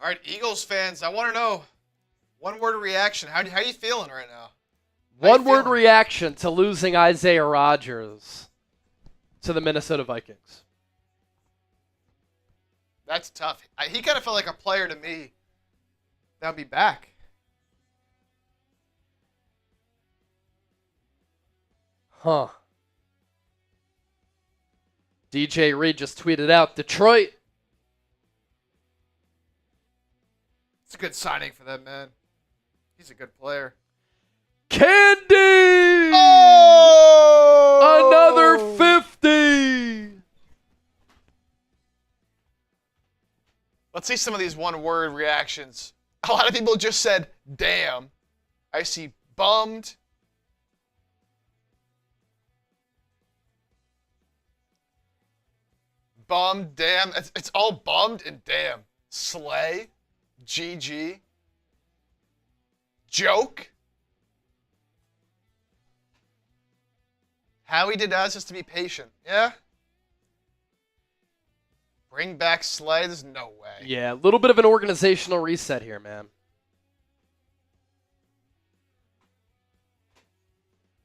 All right, Eagles fans, I want to know, one-word reaction. How are you feeling right now? One-word reaction to losing Isaiah Rodgers to the Minnesota Vikings. That's tough. He kind of felt like a player to me that'll be back. Huh. DJ Reed just tweeted out, Detroit. It's a good signing for them, man. He's a good player. Candy! Oh! Another 50! Let's see some of these one-word reactions. A lot of people just said, damn. I see bummed. Bummed, damn. It's all bummed and damn. Slay. GG. Joke. Howie did ask us to be patient. Yeah? Bring back Slay? There's no way. Yeah, a little bit of an organizational reset here, man.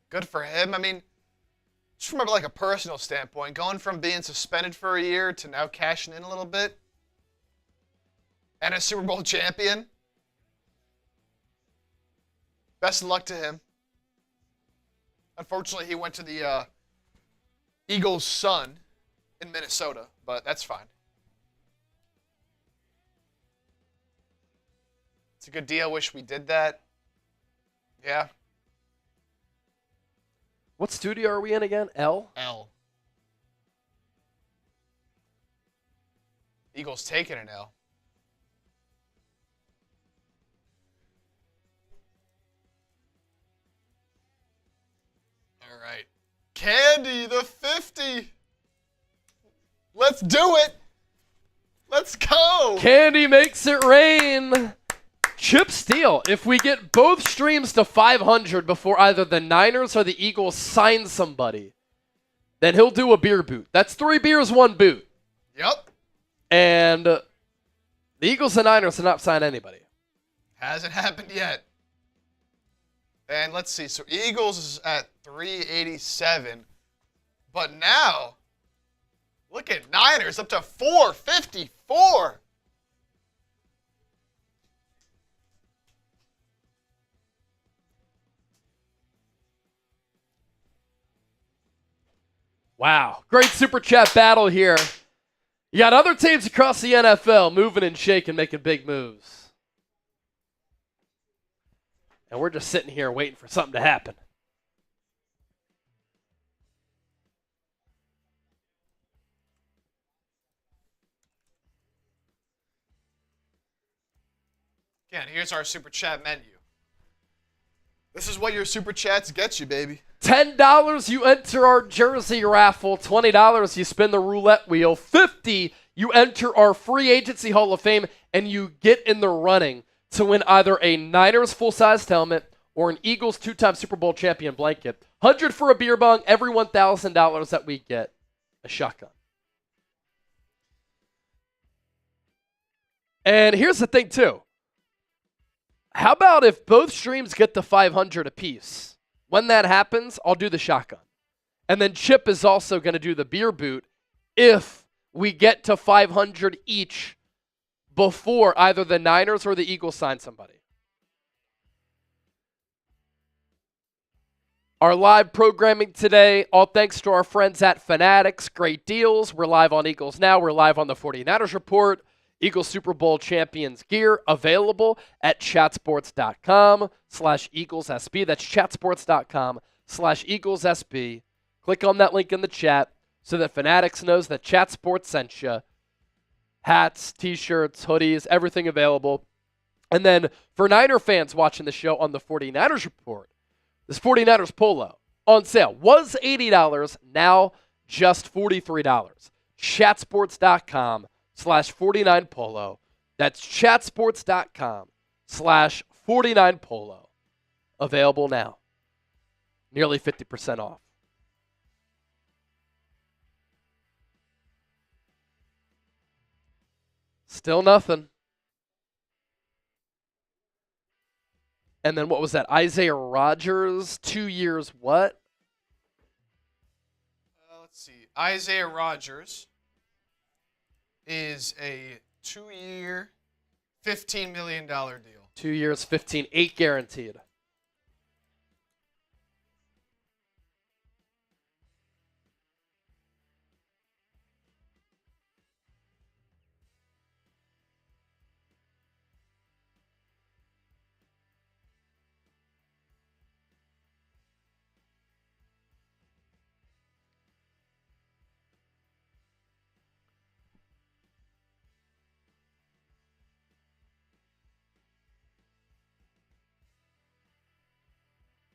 Good for him. I mean, just from like a personal standpoint, going from being suspended for a year to now cashing in a little bit and a Super Bowl champion. Best of luck to him. Unfortunately, he went to the Eagles' son in Minnesota, but that's fine. It's a good deal. Wish we did that. Yeah. What studio are we in again? L? L. Eagles taking an L. All right. Candy, the 50. Let's do it. Let's go. Candy makes it rain. Chip Steele, if we get both streams to 500 before either the Niners or the Eagles sign somebody, then he'll do a beer boot. That's 3 beers, 1 boot. Yep. And the Eagles and Niners have not signed anybody. Hasn't happened yet. And let's see. So Eagles is at 387. But now, look at Niners up to 454. Wow. Great Super Chat battle here. You got other teams across the NFL moving and shaking, making big moves. And we're just sitting here waiting for something to happen. Again, here's our Super Chat menu. This is what your Super Chats get you, baby. $10, you enter our jersey raffle. $20, you spin the roulette wheel. $50, you enter our free agency Hall of Fame, and you get in the running to win either a Niners full-sized helmet or an Eagles 2-time Super Bowl champion blanket. $100 for a beer bong. Every $1,000 that we get, a shotgun. And here's the thing, too. How about if both streams get to 500 apiece? When that happens, I'll do the shotgun. And then Chip is also going to do the beer boot if we get to 500 each before either the Niners or the Eagles sign somebody. Our live programming today, all thanks to our friends at Fanatics. Great deals. We're live on Eagles Now. We're live on the 49ers Report. Eagles Super Bowl champions gear available at chatsports.com/EaglesSB. That's chatsports.com/EaglesSB. Click on that link in the chat. so that Fanatics knows that Chat Sports sent you. Hats, t-shirts, hoodies, everything available. And then for Niner fans watching the show on the 49ers Report, this 49ers polo on sale was $80, now just $43. Chatsports.com/49polo. That's chatsports.com/49polo. Available now. Nearly 50% off. Still nothing. And then what was that? Isaiah Rodgers, 2 years what? Let's see. Isaiah Rodgers is a 2-year, $15 million deal. 2 years, 15, 8 guaranteed.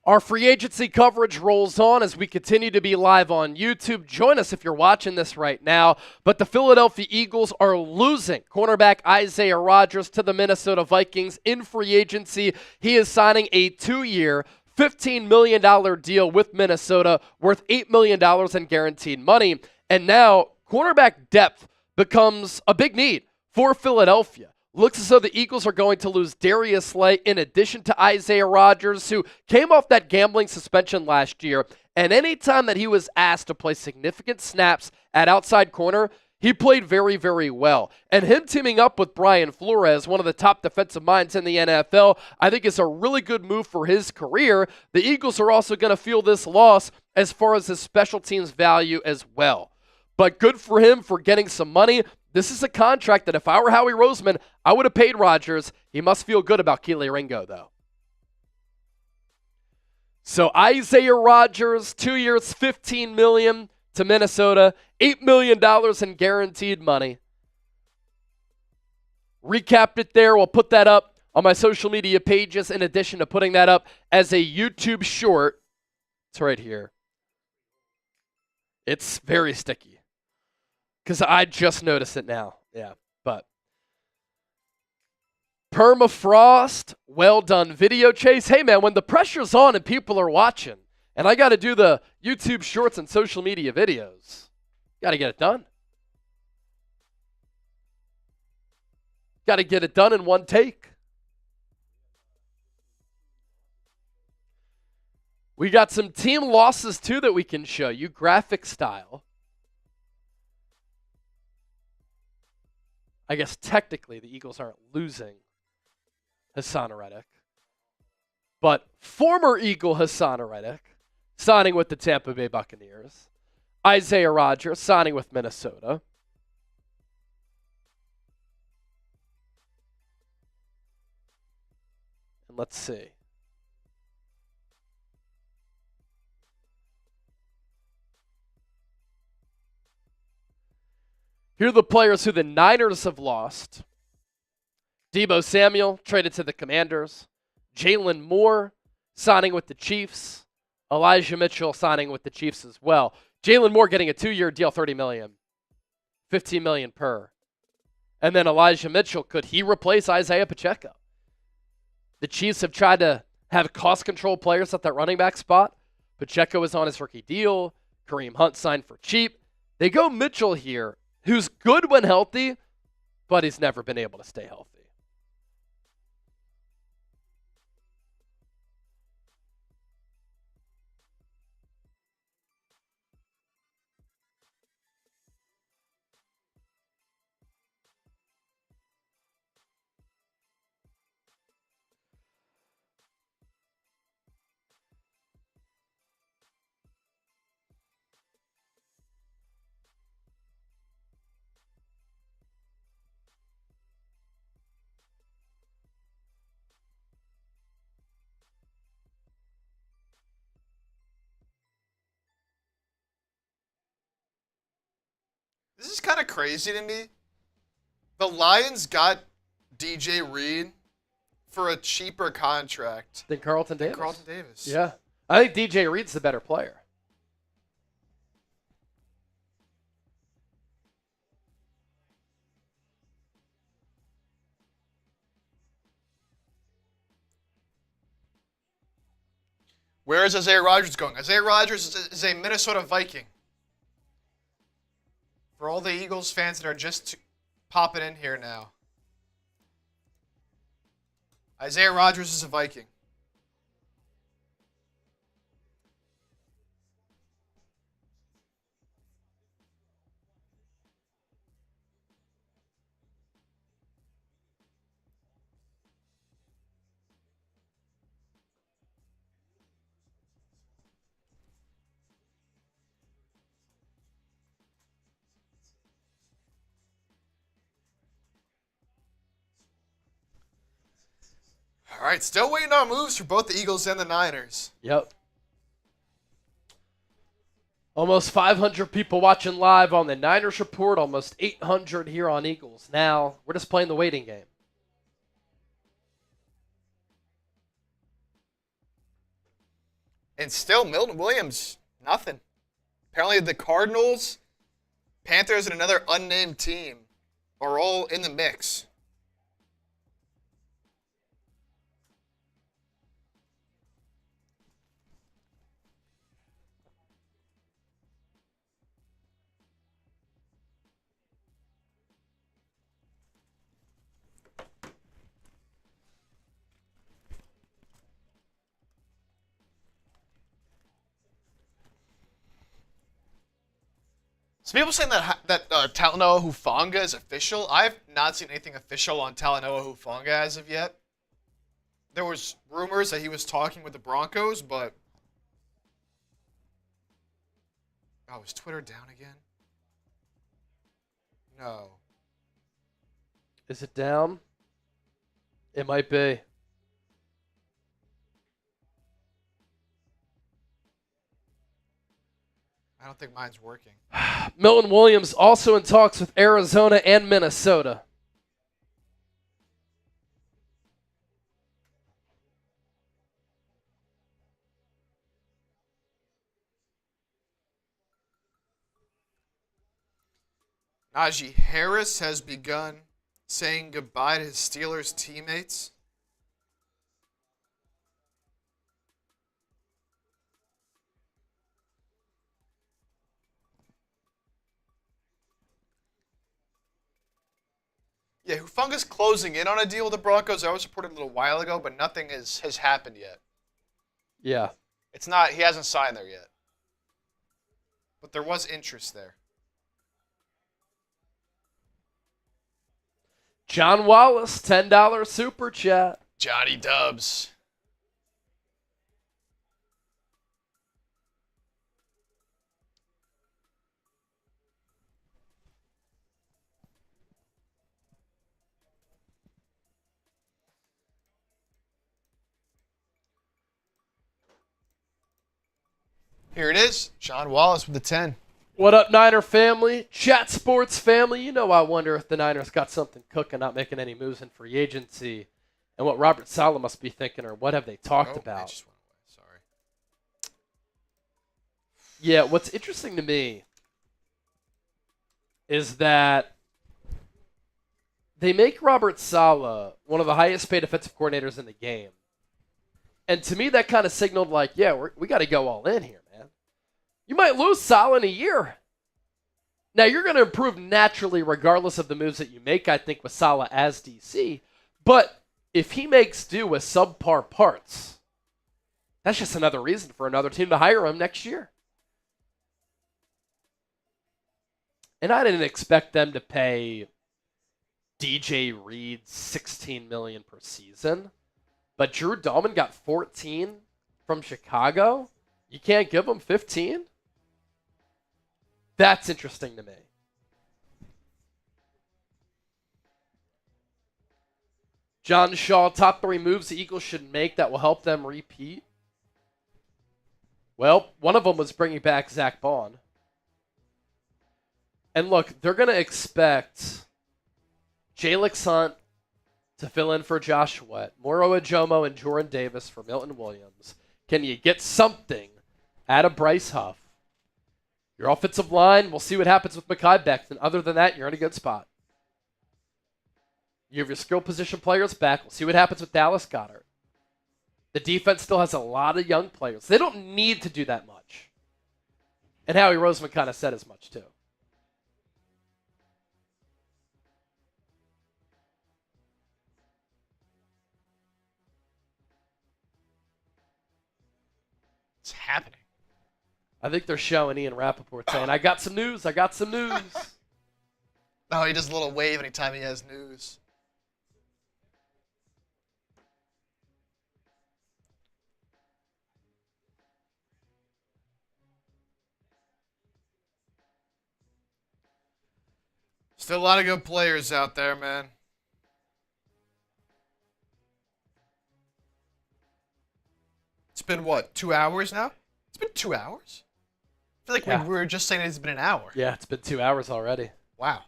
Our free agency coverage rolls on as we continue to be live on YouTube. Join us if you're watching this right now. But the Philadelphia Eagles are losing cornerback Isaiah Rodgers to the Minnesota Vikings in free agency. He is signing a 2-year, $15 million deal with Minnesota worth $8 million in guaranteed money. And now cornerback depth becomes a big need for Philadelphia. Looks as though the Eagles are going to lose Darius Slay in addition to Isaiah Rodgers, who came off that gambling suspension last year. And anytime that he was asked to play significant snaps at outside corner, he played very, very well. And him teaming up with Brian Flores, one of the top defensive minds in the NFL, I think is a really good move for his career. The Eagles are also going to feel this loss as far as his special teams value as well. But good for him for getting some money. This is a contract that if I were Howie Roseman, I would have paid Rodgers. He must feel good about Kelee Ringo, though. So Isaiah Rodgers, 2 years, $15 million to Minnesota, $8 million in guaranteed money. Recapped it there. We'll put that up on my social media pages in addition to putting that up as a YouTube short. It's right here. It's very sticky. Because I just noticed it now. Yeah, but permafrost, well done video chase. Hey, man, when the pressure's on and people are watching, and I got to do the YouTube shorts and social media videos, got to get it done. Got to get it done in one take. We got some team losses, too, that we can show you, graphic style. I guess technically the Eagles aren't losing Hassan Reddick. But former Eagle Hassan Reddick signing with the Tampa Bay Buccaneers. Isaiah Rodgers signing with Minnesota. And let's see. Here are the players who the Niners have lost. Deebo Samuel traded to the Commanders. Jalen Moore signing with the Chiefs. Elijah Mitchell signing with the Chiefs as well. Jalen Moore getting a 2-year deal, $30 million. $15 million per. And then Elijah Mitchell, could he replace Isaiah Pacheco? The Chiefs have tried to have cost control players at that running back spot. Pacheco is on his rookie deal. Kareem Hunt signed for cheap. They go Mitchell here, who's good when healthy, but he's never been able to stay healthy. This is kind of crazy to me. The Lions got DJ Reed for a cheaper contract Than Carlton Davis. Carlton Davis. Yeah. I think DJ Reed's the better player. Where is Isaiah Rodgers going? Isaiah Rodgers is a Minnesota Viking. For all the Eagles fans that are just popping in here now. Isaiah Rodgers is a Viking. All right, still waiting on moves for both the Eagles and the Niners. Yep. Almost 500 people watching live on the Niners Report, almost 800 here on Eagles. Now, we're just playing the waiting game. And still, Milton Williams, nothing. Apparently the Cardinals, Panthers, and another unnamed team are all in the mix. Some people saying that Talanoa Hufanga is official. I have not seen anything official on Talanoa Hufanga as of yet. There was rumors that he was talking with the Broncos, but... Oh, is Twitter down again? No. Is it down? It might be. I don't think mine's working. Milton Williams also in talks with Arizona and Minnesota. Najee Harris has begun saying goodbye to his Steelers teammates. Yeah, Hufanga's closing in on a deal with the Broncos. I was reported a little while ago, but nothing has happened yet. Yeah. It's not, he hasn't signed there yet. But there was interest there. John Wallace, $10 super chat. Johnny Dubs. Here it is. John Wallace with the 10. What up, Niner family? Chat Sports family. You know, I wonder if the Niners got something cooking, not making any moves in free agency, and what Robert Saleh must be thinking, or what have they talked about? Just went away. Sorry. Yeah, what's interesting to me is that they make Robert Saleh one of the highest paid defensive coordinators in the game. And to me, that kind of signaled like, yeah, we got to go all in here, man. You might lose Saleh in a year. Now, you're going to improve naturally regardless of the moves that you make, I think, with Saleh as DC. But if he makes do with subpar parts, that's just another reason for another team to hire him next year. And I didn't expect them to pay DJ Reed $16 million per season. But Drew Dahlman got 14 from Chicago. You can't give him 15? That's interesting to me. John Shaw, top 3 moves the Eagles should make that will help them repeat. Well, one of them was bringing back Zach Bond. And look, they're going to expect Jalix Hunt to fill in for Josh Sweat, Moro Ajomo and Jordan Davis for Milton Williams. Can you get something out of Bryce Huff? Your offensive line, we'll see what happens with Mekhi Becton. Other than that, you're in a good spot. You have your skill position players back. We'll see what happens with Dallas Goedert. The defense still has a lot of young players. They don't need to do that much. And Howie Roseman kind of said as much, too. What's happening? I think they're showing Ian Rappaport saying, I got some news. Oh, he does a little wave anytime he has news. Still a lot of good players out there, man. It's been, what, 2 hours now? It's been 2 hours? I feel like we were just saying it's been an hour. Yeah, it's been 2 hours already. Wow.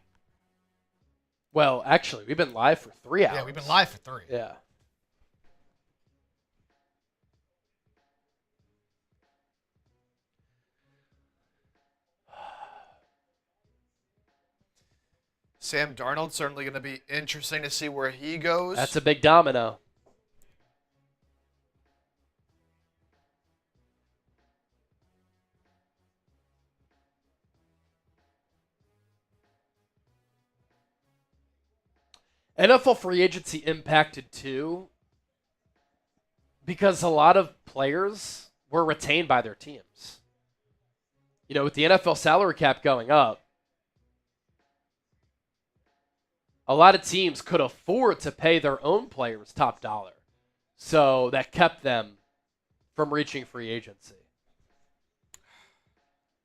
Well, actually, we've been live for 3 hours. Yeah, we've been live for 3. Yeah. Sam Darnold's certainly going to be interesting to see where he goes. That's a big domino. NFL free agency impacted too because a lot of players were retained by their teams. You know, with the NFL salary cap going up, a lot of teams could afford to pay their own players top dollar. So that kept them from reaching free agency.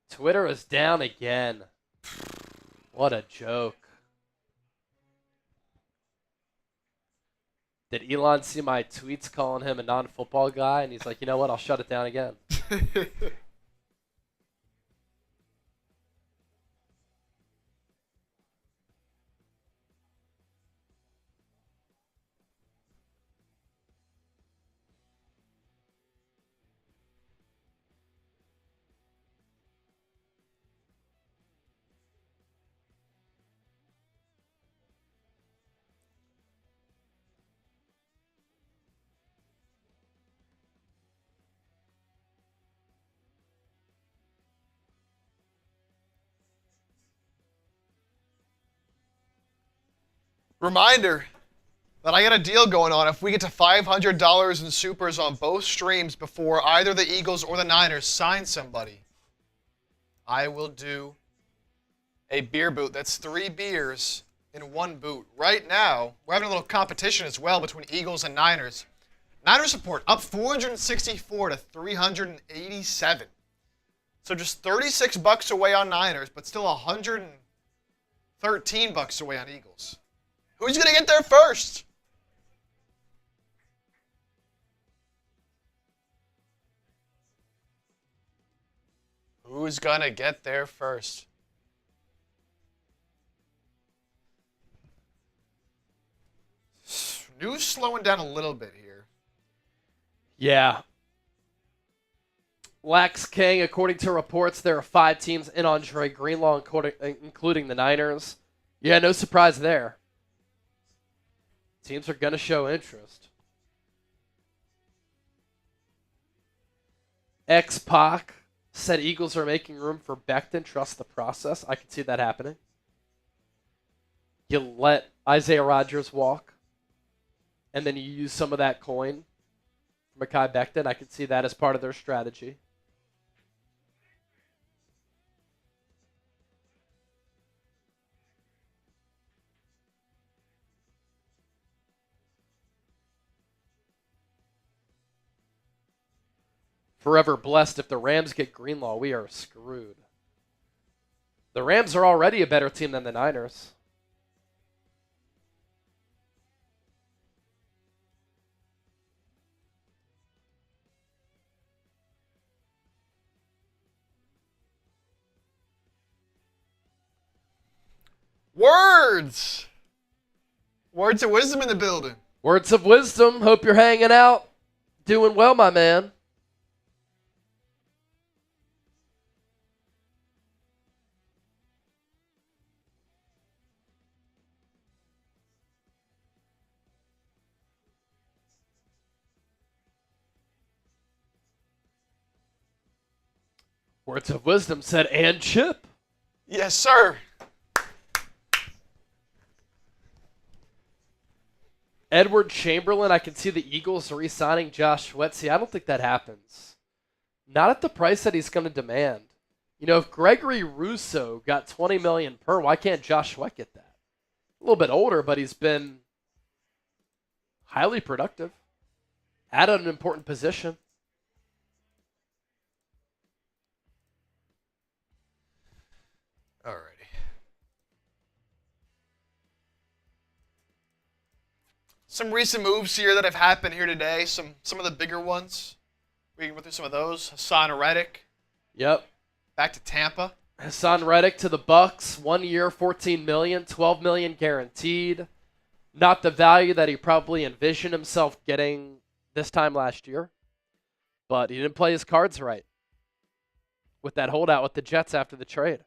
Twitter is down again. What a joke. Did Elon see my tweets calling him a non-football guy? And he's like, you know what? I'll shut it down again. Reminder that I got a deal going on. If we get to $500 in supers on both streams before either the Eagles or the Niners sign somebody, I will do a beer boot. That's 3 beers in 1 boot. Right now, we're having a little competition as well between Eagles and Niners. Niners support up 464 to 387. So just $36 away on Niners, but still $113 away on Eagles. Who's going to get there first? Who's going to get there first? News slowing down a little bit here. Yeah. Lax King, according to reports, there are 5 teams in on Dre Greenlaw, including the Niners. Yeah, no surprise there. Teams are going to show interest. X-Pac said Eagles are making room for Becton. Trust the process. I can see that happening. You let Isaiah Rodgers walk, and then you use some of that coin for Mekhi Becton. I can see that as part of their strategy. Forever blessed. If the Rams get Greenlaw, we are screwed. The Rams are already a better team than the Niners. Words! Words of wisdom in the building. Words of wisdom. Hope you're hanging out. Doing well, my man. Words of wisdom said, and Chip. Yes, sir. Edward Chamberlain, I can see the Eagles re-signing Josh Sweat. See, I don't think that happens. Not at the price that he's going to demand. You know, if Gregory Rousseau got $20 million per, why can't Josh Sweat get that? A little bit older, but he's been highly productive. At an important position. Alrighty. Some recent moves here that have happened here today. Some of the bigger ones. We can go through some of those. Hassan Reddick. Yep. Back to Tampa. Hassan Reddick to the Bucks. 1 year, $14 million, $12 million guaranteed. Not the value that he probably envisioned himself getting this time last year. But he didn't play his cards right with that holdout with the Jets after the trade.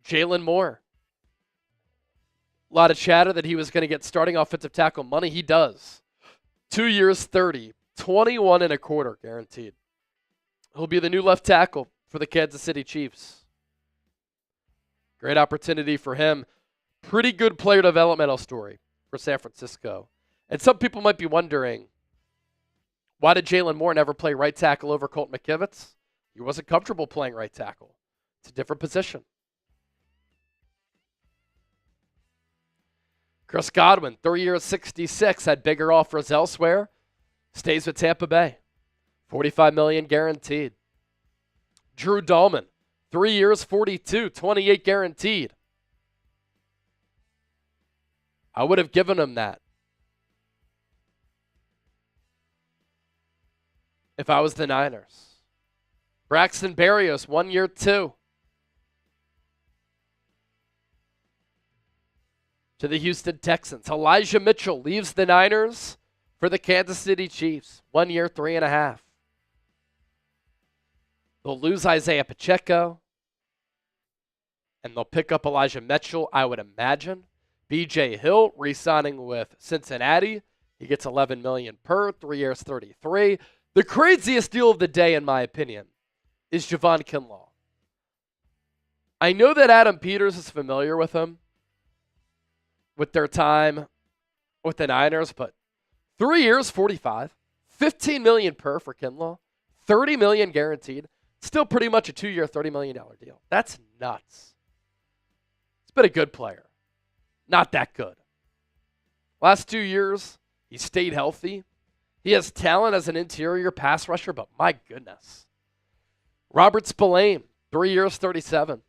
Jalen Moore. A lot of chatter that he was going to get starting offensive tackle money. He does. 2 years, 30. 21 and a quarter guaranteed. He'll be the new left tackle for the Kansas City Chiefs. Great opportunity for him. Pretty good player developmental story for San Francisco. And some people might be wondering, why did Jalen Moore never play right tackle over Colt McKivitz? He wasn't comfortable playing right tackle. It's a different position. Chris Godwin, 3 years, 66, had bigger offers elsewhere. Stays with Tampa Bay. $45 million guaranteed. Drew Dahlman, 3 years, 42, 28 guaranteed. I would have given him that if I was the Niners. Braxton Berrios, 1 year, 2. To the Houston Texans. Elijah Mitchell leaves the Niners for the Kansas City Chiefs. 1 year, 3.5. They'll lose Isaiah Pacheco. And they'll pick up Elijah Mitchell, I would imagine. B.J. Hill re-signing with Cincinnati. He gets $11 million per, 3 years, 33. The craziest deal of the day, in my opinion, is Javon Kinlaw. I know that Adam Peters is familiar with him, with their time with the Niners, but 3 years, 45, $15 million per for Kinlaw, $30 million guaranteed. Still pretty much a 2 year, $30 million deal. That's nuts. He's been a good player. Not that good. Last 2 years, he stayed healthy. He has talent as an interior pass rusher, but my goodness. Robert Spillane, 3 years, 37.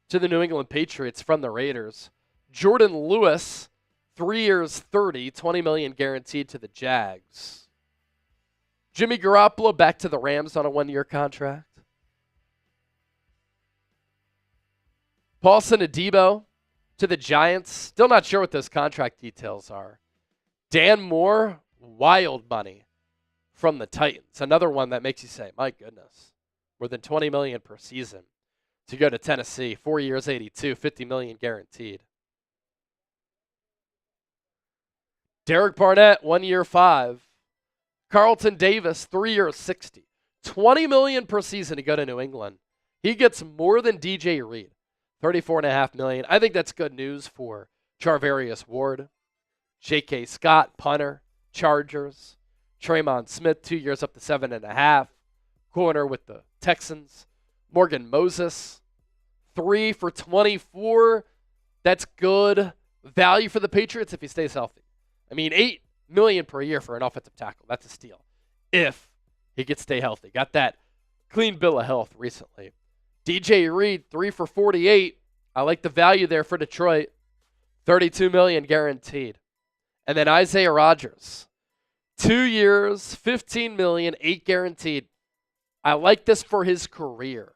To the New England Patriots from the Raiders. Jordan Lewis, 3 years, 30, $20 million guaranteed to the Jags. Jimmy Garoppolo back to the Rams on a 1 year contract. Paulson Adebo to the Giants. Still not sure what those contract details are. Dan Moore, wild money from the Titans. Another one that makes you say, my goodness, more than $20 million per season to go to Tennessee. 4 years, 82, $50 million guaranteed. Derek Barnett, 1 year, 5. Carlton Davis, 3 years, 60. $20 million per season to go to New England. He gets more than DJ Reed. $34.5 million. I think that's good news for Charvarius Ward. J.K. Scott, punter, Chargers. Traymon Smith, 2 years up to 7.5. Corner with the Texans. Morgan Moses, 3 for 24. That's good value for the Patriots if he stays healthy. I mean, $8 million per year for an offensive tackle. That's a steal if he gets stay healthy. Got that clean bill of health recently. DJ Reed, 3 for 48. I like the value there for Detroit. $32 million guaranteed. And then Isaiah Rodgers, 2 years, $15 million, 8 guaranteed. I like this for his career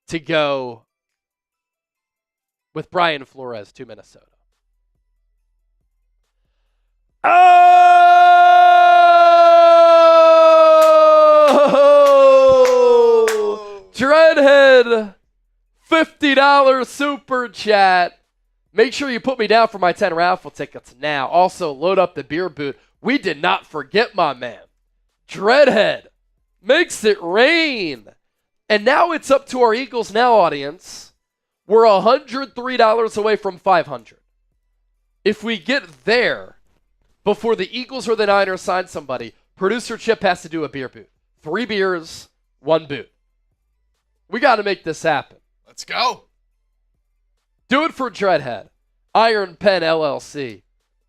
to go with Brian Flores to Minnesota. Oh! Dreadhead, $50 super chat. Make sure you put me down for my 10 raffle tickets now. Also, load up the beer boot. We did not forget my man. Dreadhead makes it rain. And now it's up to our Eagles Now audience. We're $103 away from 500. If we get there before the Eagles or the Niners sign somebody, producer Chip has to do a beer boot. 3 beers, 1 boot. We got to make this happen. Let's go. Do it for Dreadhead. Iron Pen LLC.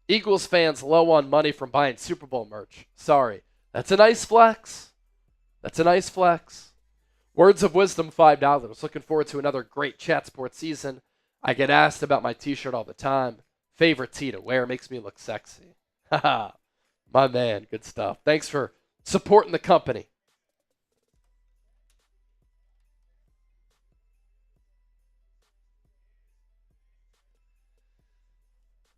Eagles fans low on money from buying Super Bowl merch. Sorry. That's a nice flex. That's a nice flex. Words of Wisdom, $5. Looking forward to another great Chat Sports season. I get asked about my t-shirt all the time. Favorite tee to wear. Makes me look sexy. Haha. My man. Good stuff. Thanks for supporting the company.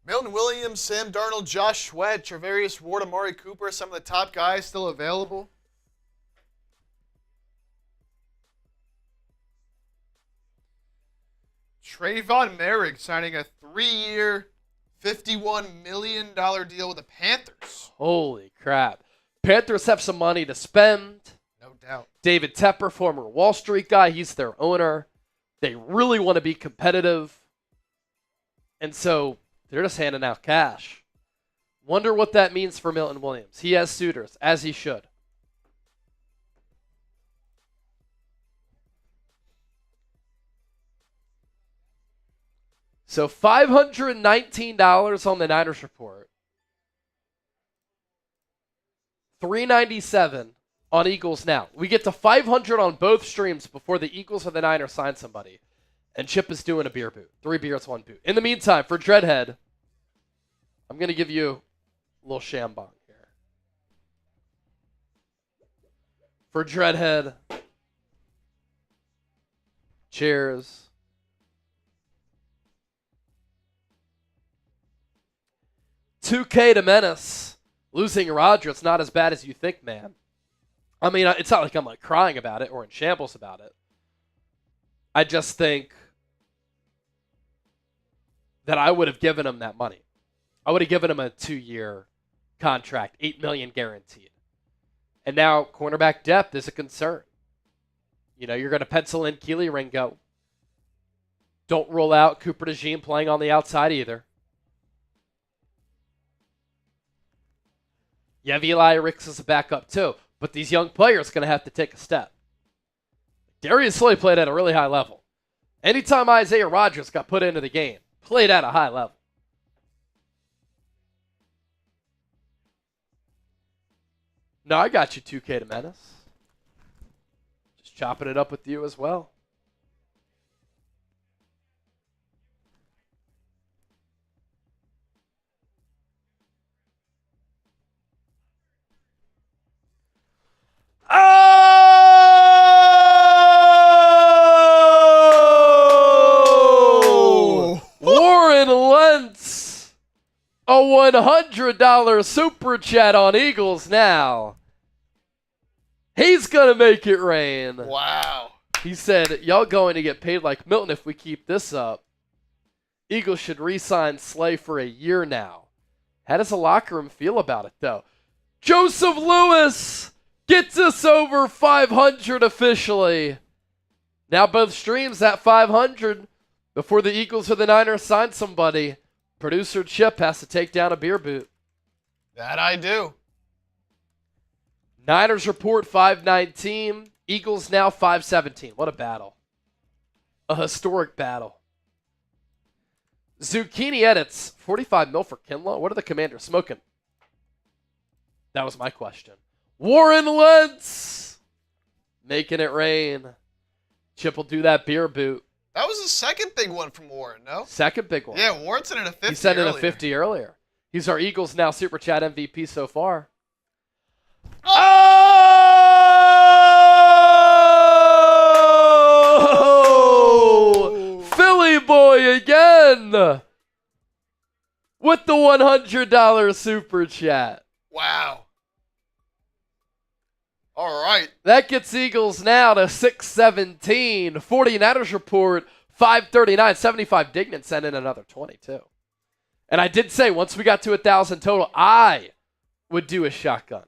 Milton Williams, Sam Darnold, Josh Sweat, Travarius Ward, Amari Cooper, some of the top guys still available. Trayvon Merrick signing a 3-year, $51 million deal with the Panthers. Holy crap. Panthers have some money to spend. No doubt. David Tepper, former Wall Street guy, he's their owner. They really want to be competitive. And so they're just handing out cash. Wonder what that means for Milton Williams. He has suitors, as he should. So $519 on the Niners report. $397 on Eagles Now. We get to 500 on both streams before the Eagles or the Niners sign somebody. And Chip is doing a beer boot. 3 beers, 1 boot. In the meantime, for Dreadhead, I'm going to give you a little shambong here. For Dreadhead, cheers. $2K to Menace. Losing Rodgers, not as bad as you think, man. I mean, it's not like I'm like crying about it or in shambles about it. I just think that I would have given him that money. I would have given him a 2-year contract, $8 million guaranteed. And now cornerback depth is a concern. You know, you're going to pencil in Keely Ringo. Don't rule out Cooper DeJean playing on the outside either. You have Eli Ricks as a backup too. But these young players are going to have to take a step. Darius Slay played at a really high level. Anytime Isaiah Rodgers got put into the game, played at a high level. No, I got you 2K to Menace. Just chopping it up with you as well. Oh! Warren Lentz, a $100 super chat on Eagles Now. He's going to make it rain. Wow. He said, y'all going to get paid like Milton if we keep this up. Eagles should re-sign Slay for a year now. How does the locker room feel about it, though? Joseph Lewis gets us over 500 officially. Now both streams at 500 before the Eagles or the Niners sign somebody. Producer Chip has to take down a beer boot. That I do. Niners report 519. Eagles Now 517. What a battle. A historic battle. Zucchini edits. 45 mil for Kinlaw. What are the Commanders smoking? That was my question. Warren Lentz making it rain. Chip will do that beer boot. That was the second big one from Warren, no? Second big one. Yeah, Warren sent in a 50 He sent in earlier. a 50 earlier. He's our Eagles Now Super Chat MVP so far. Oh! Philly Boy again with the $100 super chat. Wow. All right. That gets Eagles now to 617. 49ers report 539. 75 Dignan sent in another 22. And I did say once we got to 1,000 total, I would do a shotgun.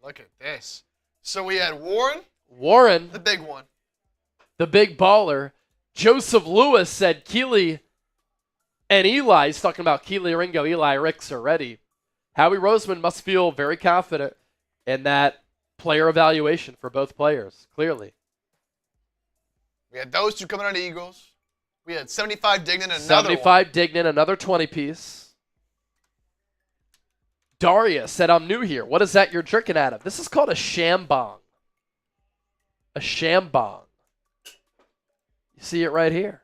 Look at this. So we had Warren. Warren, The big one. the big baller. Joseph Lewis said Keely and Eli. He's talking about Keely Ringo, Eli Ricks already. Howie Roseman must feel very confident in that player evaluation for both players, clearly. We had those two coming out of Eagles. We had 75 Dignan and another 75 one. Dignan, another 20-piece. Daria said, I'm new here. What is that you're drinking out of? This is called a shambong. A shambong. You see it right here.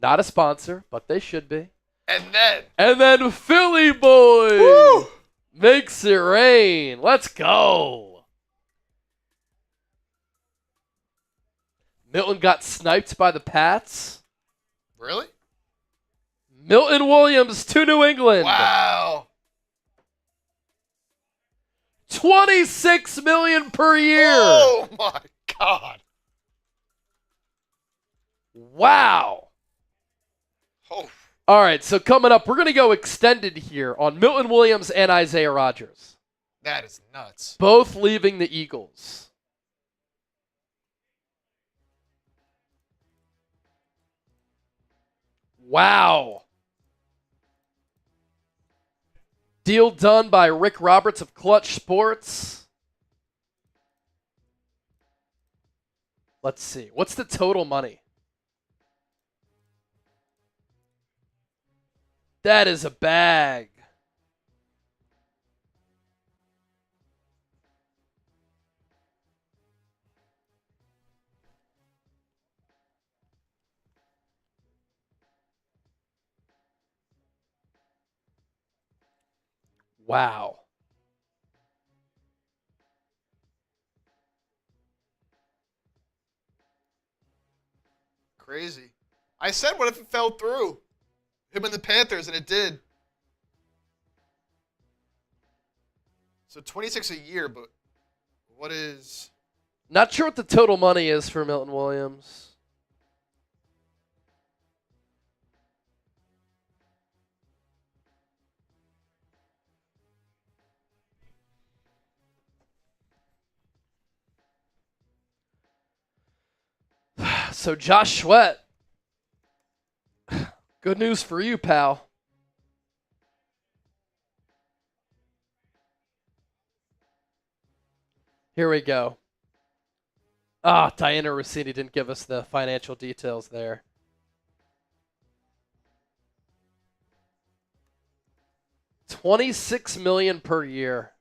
Not a sponsor, but they should be. And then Philly Boy woo! Makes it rain. Let's go. Milton got sniped by the Pats. Really? Milton Williams to New England. Wow. $26 million per year. Oh my God. Wow. Oh. All right, so coming up, we're going to go extended here on Milton Williams and Isaiah Rodgers. That is nuts. Both leaving the Eagles. Wow. Deal done by Rick Roberts of Clutch Sports. Let's see. What's the total money? That is a bag. Wow. Crazy. I said, what if it fell through? Him and the Panthers, and it did. So 26 a year, but what is... Not sure what the total money is for Milton Williams. So Josh Sweat, good news for you, pal. Here we go. Diana Rossini didn't give us the financial details there. $26 million per year.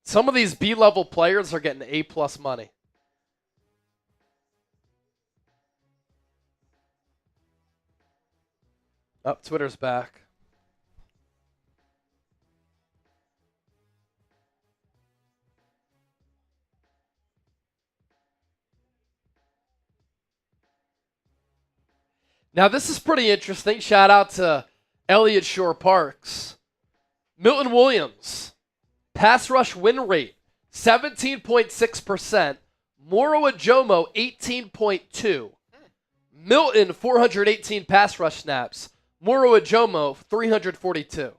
Some of these B-level players are getting A-plus money. Oh, Twitter's back. Now, this is pretty interesting. Shout out to Elliott Shore Parks. Milton Williams. Pass rush win rate, 17.6%. Moro Ajomo, 18.2. Milton, 418 pass rush snaps. Moro Ajomo, 342.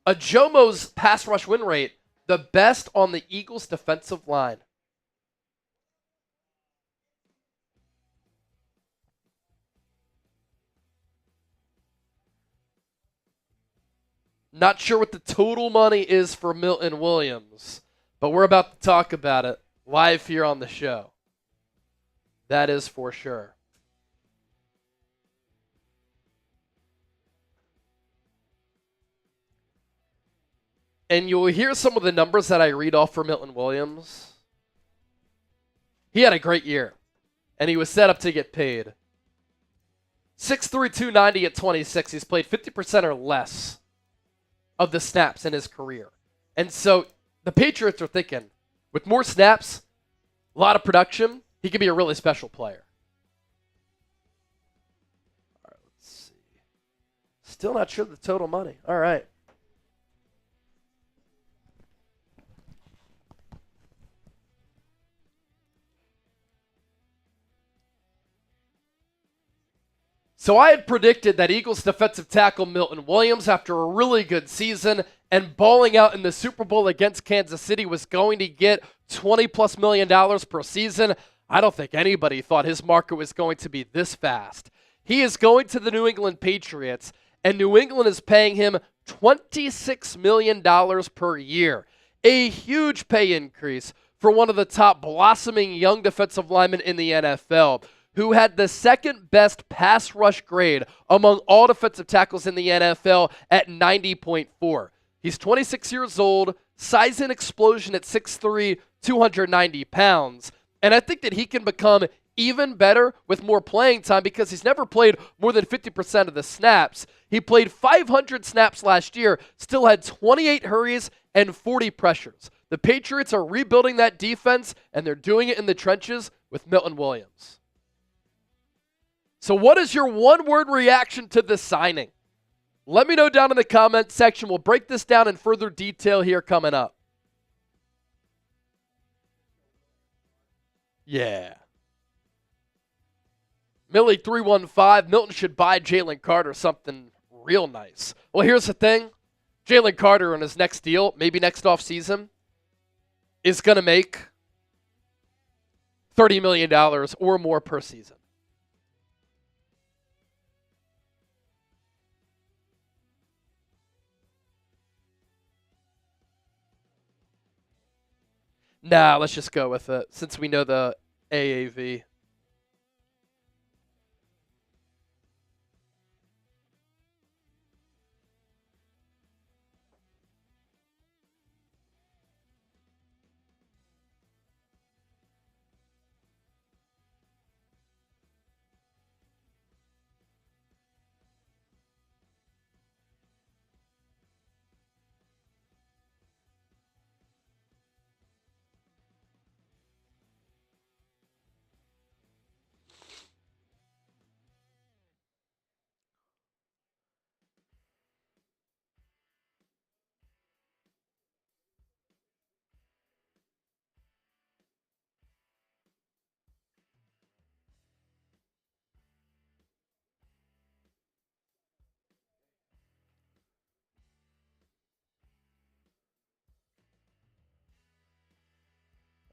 Ajomo's pass rush win rate, the best on the Eagles' defensive line. Not sure what the total money is for Milton Williams, but we're about to talk about it live here on the show. That is for sure. And you'll hear some of the numbers that I read off for Milton Williams. He had a great year. and he was set up to get paid. 6'3", 290 at 26. He's played 50% or less of the snaps in his career. And so the Patriots are thinking, with more snaps, a lot of production, he could be a really special player. All right, let's see. Still not sure the total money. All right. So I had predicted that Eagles defensive tackle Milton Williams, after a really good season and balling out in the Super Bowl against Kansas City, was going to get $20+ million per season. I don't think anybody thought his market was going to be this fast. He is going to the New England Patriots, and New England is paying him $26 million per year. A huge pay increase for one of the top blossoming young defensive linemen in the NFL, who had the second best pass rush grade among all defensive tackles in the NFL at 90.4. He's 26 years old, size and explosion at 6'3", 290 pounds. And I think that he can become even better with more playing time because he's never played more than 50% of the snaps. He played 500 snaps last year, still had 28 hurries and 40 pressures. The Patriots are rebuilding that defense, and they're doing it in the trenches with Milton Williams. So what is your one-word reaction to this signing? Let me know down in the comment section. We'll break this down in further detail here coming up. Yeah. Millie 315, Milton should buy Jalen Carter something real nice. Well, here's the thing. Jalen Carter in his next deal, maybe next offseason, is going to make $30 million or more per season. Nah, let's just go with it since we know the AAV.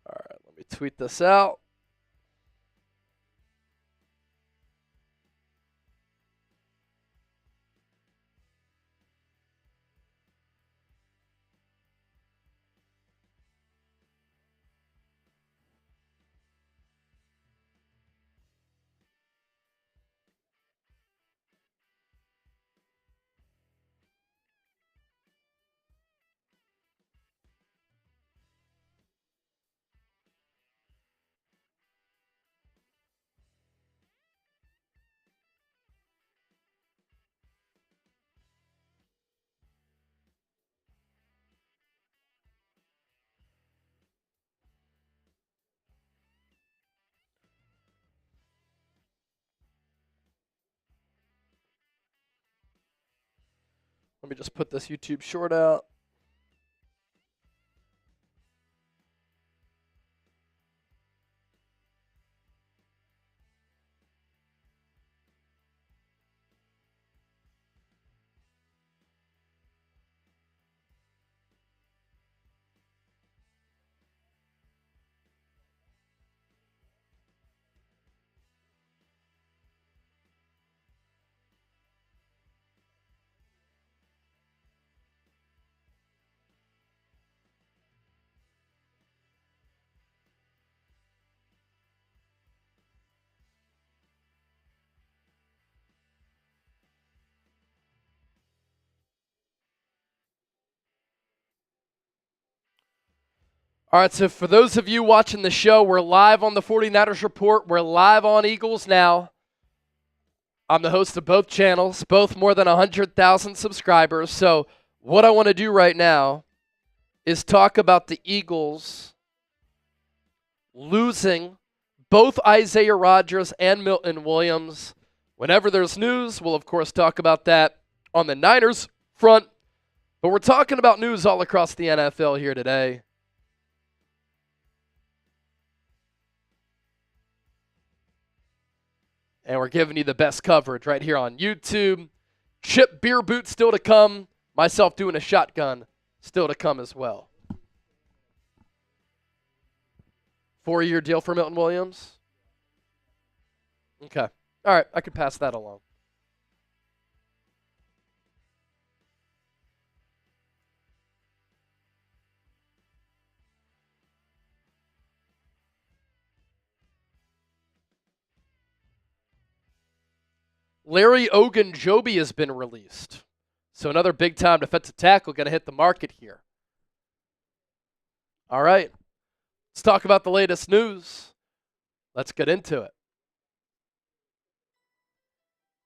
All right, let me tweet this out. Let me just put this YouTube short out. All right, so for those of you watching the show, we're live on the 49ers Report. We're live on Eagles Now. I'm the host of both channels, both more than 100,000 subscribers. So what I want to do right now is talk about the Eagles losing both Isaiah Rodgers and Milton Williams. Whenever there's news, we'll of course talk about that on the Niners front. But we're talking about news all across the NFL here today. And we're giving you the best coverage right here on YouTube. Chip beer boot still to come. Myself doing a shotgun still to come as well. 4-year deal for Milton Williams? Okay. All right, I could pass that along. Larry Ogunjobi has been released. So another big-time defensive tackle going to hit the market here. All right. Let's talk about the latest news. Let's get into it.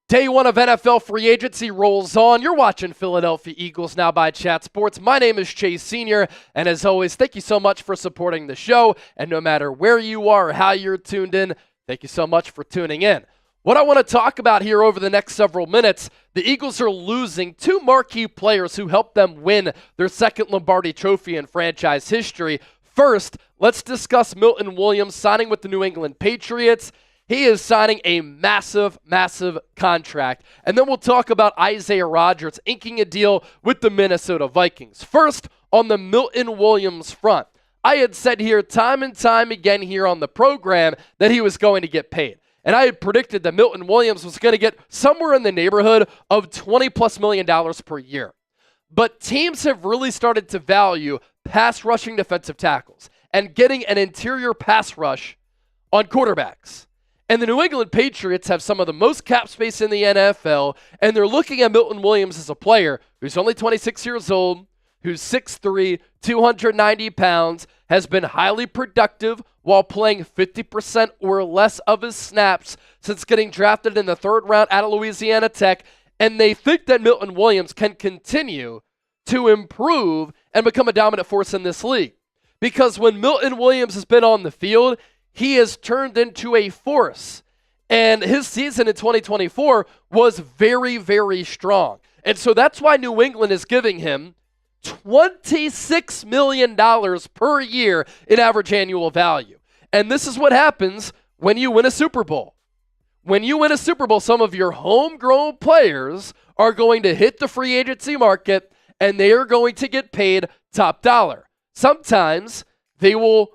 Day one of NFL free agency rolls on. You're watching Philadelphia Eagles Now by Chat Sports. My name is Chase Sr., and as always, thank you so much for supporting the show. And no matter where you are or how you're tuned in, thank you so much for tuning in. What I want to talk about here over the next several minutes, the Eagles are losing two marquee players who helped them win their second Lombardi Trophy in franchise history. First, let's discuss Milton Williams signing with the New England Patriots. He is signing a massive, massive contract. And then we'll talk about Isaiah Rodgers inking a deal with the Minnesota Vikings. First, on the Milton Williams front, I had said here time and time again here on the program that he was going to get paid. And I had predicted that Milton Williams was going to get somewhere in the neighborhood of $20+ million per year. But teams have really started to value pass rushing defensive tackles and getting an interior pass rush on quarterbacks. And the New England Patriots have some of the most cap space in the NFL, and they're looking at Milton Williams as a player who's only 26 years old, who's 6'3", 290 pounds, has been highly productive while playing 50% or less of his snaps since getting drafted in the third round out of Louisiana Tech, and they think that Milton Williams can continue to improve and become a dominant force in this league. Because when Milton Williams has been on the field, he has turned into a force. And his season in 2024 was very, very strong. And so that's why New England is giving him $26 million per year in average annual value. And this is what happens when you win a Super Bowl. When you win a Super Bowl, some of your homegrown players are going to hit the free agency market and they are going to get paid top dollar. Sometimes they will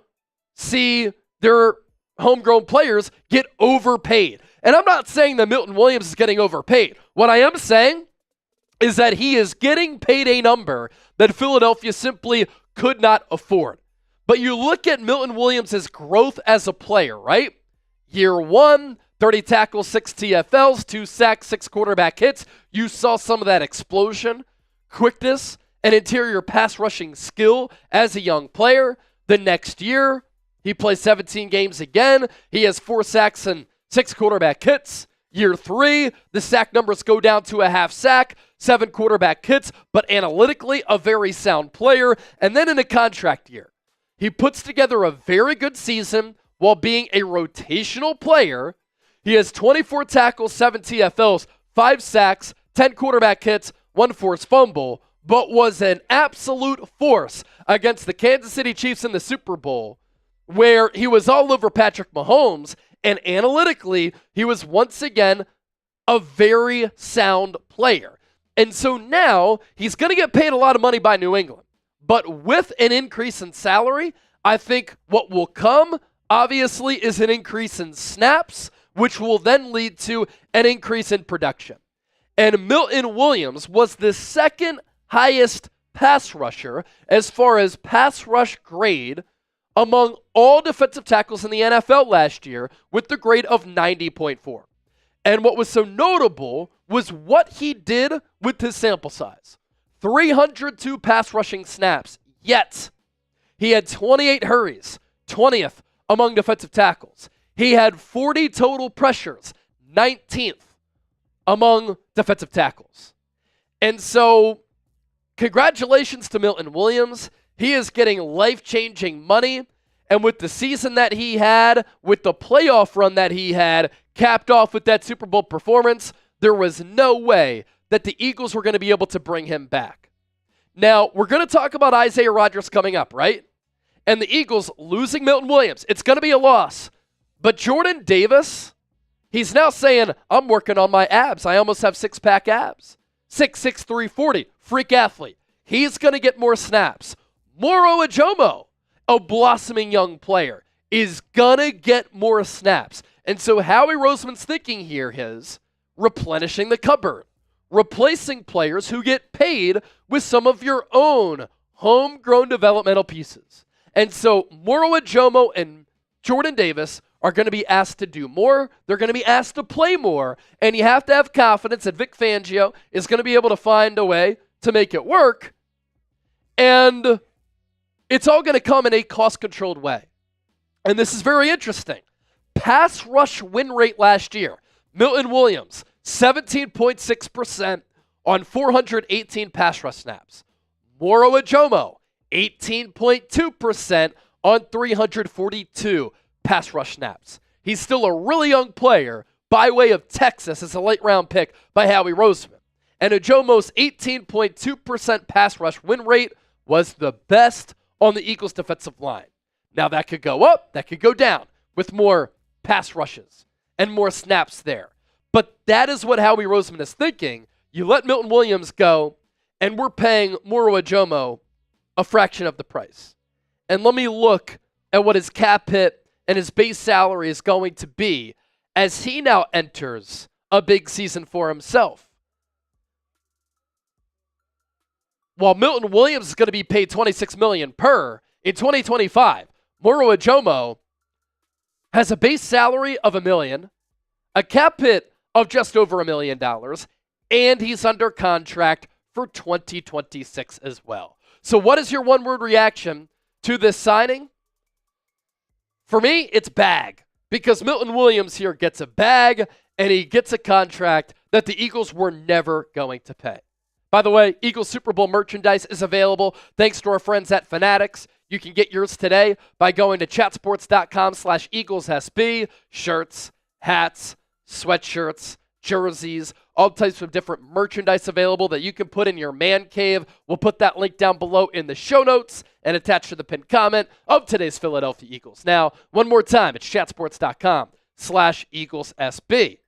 see their homegrown players get overpaid. And I'm not saying that Milton Williams is getting overpaid. What I am saying is that he is getting paid a number that Philadelphia simply could not afford. But you look at Milton Williams' growth as a player, right? Year one, 30 tackles, 6 TFLs, 2 sacks, 6 quarterback hits. You saw some of that explosion, quickness, and interior pass rushing skill as a young player. The next year, he plays 17 games again. He has 4 sacks and 6 quarterback hits. Year 3, the sack numbers go down to a half sack, 7 quarterback hits, but analytically a very sound player. And then in a contract year, he puts together a very good season while being a rotational player. He has 24 tackles, 7 TFLs, 5 sacks, 10 quarterback hits, 1 forced fumble, but was an absolute force against the Kansas City Chiefs in the Super Bowl, where he was all over Patrick Mahomes, and analytically, he was once again a very sound player. And so now he's going to get paid a lot of money by New England. But with an increase in salary, I think what will come, obviously, is an increase in snaps, which will then lead to an increase in production. And Milton Williams was the second highest pass rusher as far as pass rush grade among all defensive tackles in the NFL last year with the grade of 90.4. And what was so notable was what he did with his sample size. 302 pass rushing snaps, yet He had 28 hurries, 20th among defensive tackles. He had 40 total pressures, 19th among defensive tackles. And so, congratulations to Milton Williams. He is getting life-changing money. And with the season that he had, with the playoff run that he had, capped off with that Super Bowl performance, there was no way that the Eagles were going to be able to bring him back. Now, we're going to talk about Isaiah Rodgers coming up, right? And the Eagles losing Milton Williams. It's going to be a loss. But Jordan Davis, he's now saying, I'm working on my abs. I almost have six-pack abs. 6'6", 340, freak athlete. He's going to get more snaps. Moro Ajomo, a blossoming young player, is going to get more snaps. And so Howie Roseman's thinking here is replenishing the cupboard, replacing players who get paid with some of your own homegrown developmental pieces. And so Moro Ajomo and Jordan Davis are going to be asked to do more. They're going to be asked to play more. And you have to have confidence that Vic Fangio is going to be able to find a way to make it work. And it's all going to come in a cost-controlled way. And this is very interesting. Pass rush win rate last year. Milton Williams, 17.6% on 418 pass rush snaps. Moro Ajomo, 18.2% on 342 pass rush snaps. He's still a really young player by way of Texas as a late-round pick by Howie Roseman. And Ajomo's 18.2% pass rush win rate was the best on the Eagles' defensive line. Now, that could go up, that could go down with more pass rushes and more snaps there. But that is what Howie Roseman is thinking. You let Milton Williams go, and we're paying Moro Ajomo a fraction of the price. And let me look at what his cap hit and his base salary is going to be as he now enters a big season for himself. While Milton Williams is going to be paid $26 million per in 2025, Moro Ajomo has a base salary of $1 million, a cap hit of just over $1 million, and he's under contract for 2026 as well. So what is your one-word reaction to this signing? For me, it's bag, because Milton Williams here gets a bag, and he gets a contract that the Eagles were never going to pay. By the way, Eagles Super Bowl merchandise is available thanks to our friends at Fanatics. You can get yours today by going to chatsports.com/EaglesSB. Shirts, hats, sweatshirts, jerseys, all types of different merchandise available that you can put in your man cave. We'll put that link down below in the show notes and attached to the pinned comment of today's Philadelphia Eagles. Now, one more time, it's chatsports.com/EaglesSB.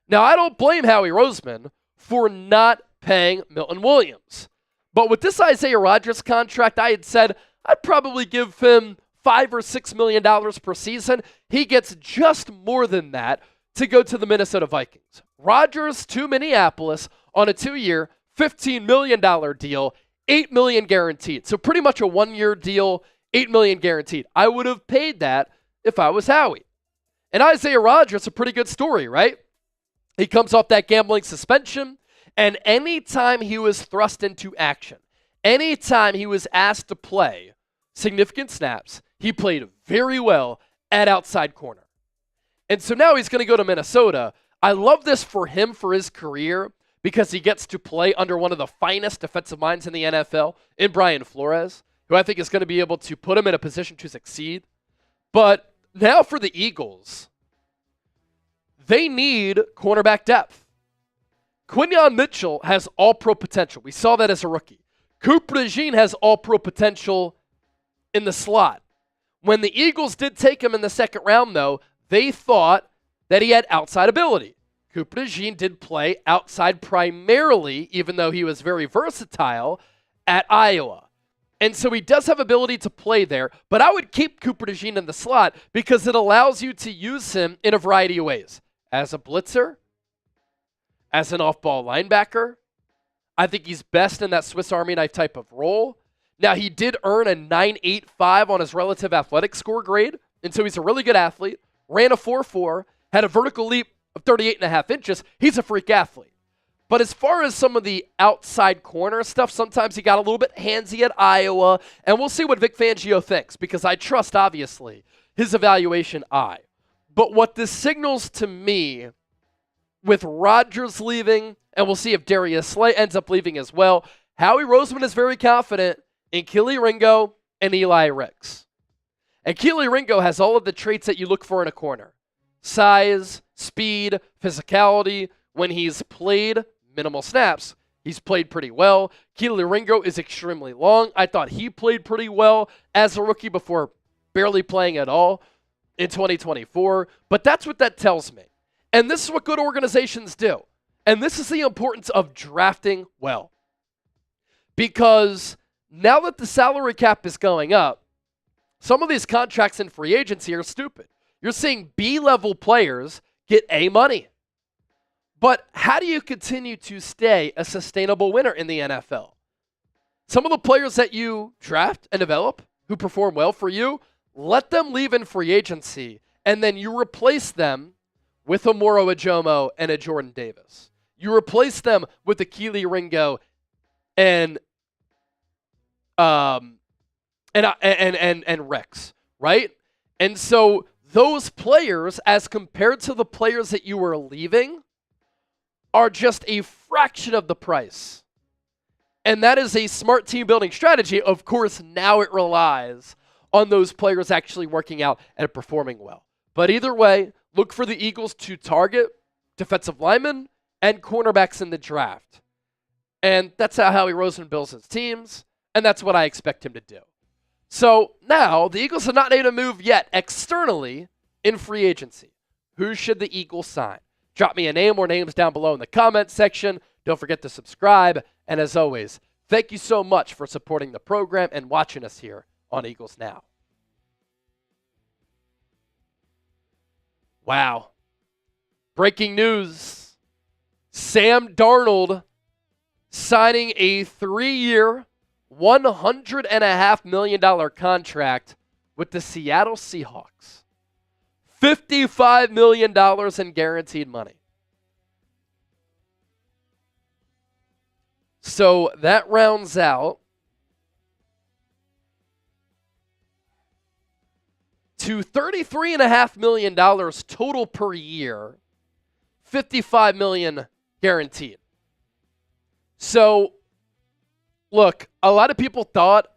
Now, I don't blame Howie Roseman for not paying Milton Williams. But with this Isaiah Rodgers contract, I had said I'd probably give him $5 or $6 million per season. He gets just more than that to go to the Minnesota Vikings. Rodgers to Minneapolis on a 2-year, $15 million deal, $8 million guaranteed. So pretty much a 1-year deal, $8 million guaranteed. I would have paid that if I was Howie. And Isaiah Rodgers, a pretty good story, right? He comes off that gambling suspension. And anytime he was thrust into action, anytime he was asked to play significant snaps, he played very well at outside corner. And so now he's going to go to Minnesota. I love this for him for his career because he gets to play under one of the finest defensive minds in the NFL, in Brian Flores, who I think is going to be able to put him in a position to succeed. But now for the Eagles, they need cornerback depth. Quinyon Mitchell has all-pro potential. We saw that as a rookie. Cooper DeJean has all-pro potential in the slot. When the Eagles did take him in the second round, though, they thought that he had outside ability. Cooper DeJean did play outside primarily, even though he was very versatile, at Iowa. And so he does have ability to play there, but I would keep Cooper DeJean in the slot because it allows you to use him in a variety of ways. As a blitzer, as an off-ball linebacker, I think he's best in that Swiss Army knife type of role. Now, he did earn a 9.85 on his relative athletic score grade, and so he's a really good athlete. Ran a 4.4, had a vertical leap of 38.5 inches. He's a freak athlete. But as far as some of the outside corner stuff, sometimes he got a little bit handsy at Iowa. And we'll see what Vic Fangio thinks, because I trust, obviously, his evaluation But what this signals to me, with Rodgers leaving, and we'll see if Darius Slay ends up leaving as well, Howie Roseman is very confident in Kelee Ringo and Eli Ricks. And Kelee Ringo has all of the traits that you look for in a corner. Size, speed, physicality. When he's played minimal snaps, he's played pretty well. Kelee Ringo is extremely long. I thought he played pretty well as a rookie before barely playing at all in 2024. But that's what that tells me. And this is what good organizations do. And this is the importance of drafting well. Because now that the salary cap is going up, some of these contracts in free agency are stupid. You're seeing B-level players get A money. But how do you continue to stay a sustainable winner in the NFL? Some of the players that you draft and develop who perform well for you, let them leave in free agency, and then you replace them with a Moro Ajomo and a Jordan Davis. You replace them with a Kelee Ringo and Rex, right? And so those players, as compared to the players that you were leaving, are just a fraction of the price. And that is a smart team building strategy. Of course, now it relies on those players actually working out and performing well. But either way, look for the Eagles to target defensive linemen and cornerbacks in the draft. And that's how Howie Roseman builds his teams, and that's what I expect him to do. So now, the Eagles have not made a move yet externally in free agency. Who should the Eagles sign? Drop me a name or names down below in the comments section. Don't forget to subscribe. And as always, thank you so much for supporting the program and watching us here on Eagles Now. Wow. Breaking news. Sam Darnold signing a 3-year, $100.5 million contract with the Seattle Seahawks. $55 million in guaranteed money. So that rounds out to $33.5 million total per year, $55 million guaranteed. So, look, a lot of people thought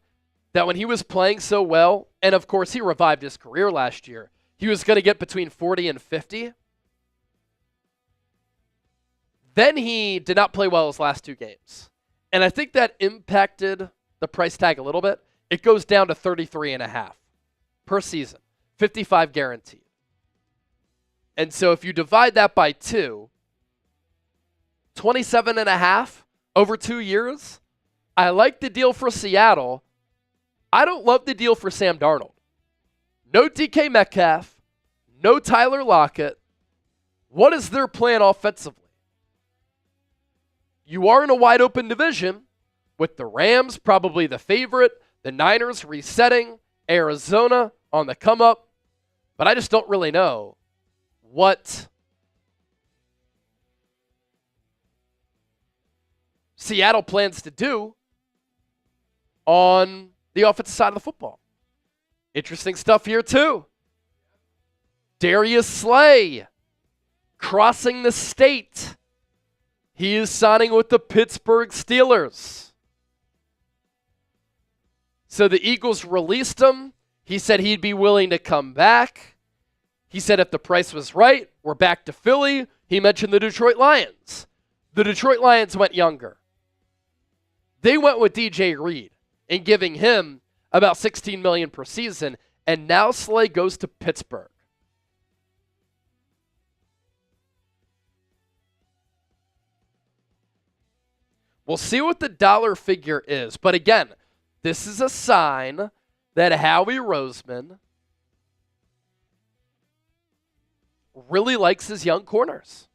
that when he was playing so well, and of course he revived his career last year, he was going to get between 40 and 50. Then he did not play well his last 2 games. And I think that impacted the price tag a little bit. It goes down to 33.5 per season, 55 guaranteed. And so if you divide that by 2, 27.5 over 2 years. I like the deal for Seattle. I don't love the deal for Sam Darnold. No DK Metcalf, no Tyler Lockett. What is their plan offensively? You are in a wide open division with the Rams probably the favorite, the Niners resetting, Arizona on the come up, but I just don't really know what Seattle plans to do on the offensive side of the football. Interesting stuff here too. Darius Slay crossing the state. He is signing with the Pittsburgh Steelers. So the Eagles released him. He said he'd be willing to come back. He said if the price was right, we're back to Philly. He mentioned the Detroit Lions. The Detroit Lions went younger. They went with DJ Reed and giving him about $16 million per season, and now Slay goes to Pittsburgh. We'll see what the dollar figure is, but again, this is a sign that Howie Roseman really likes his young corners.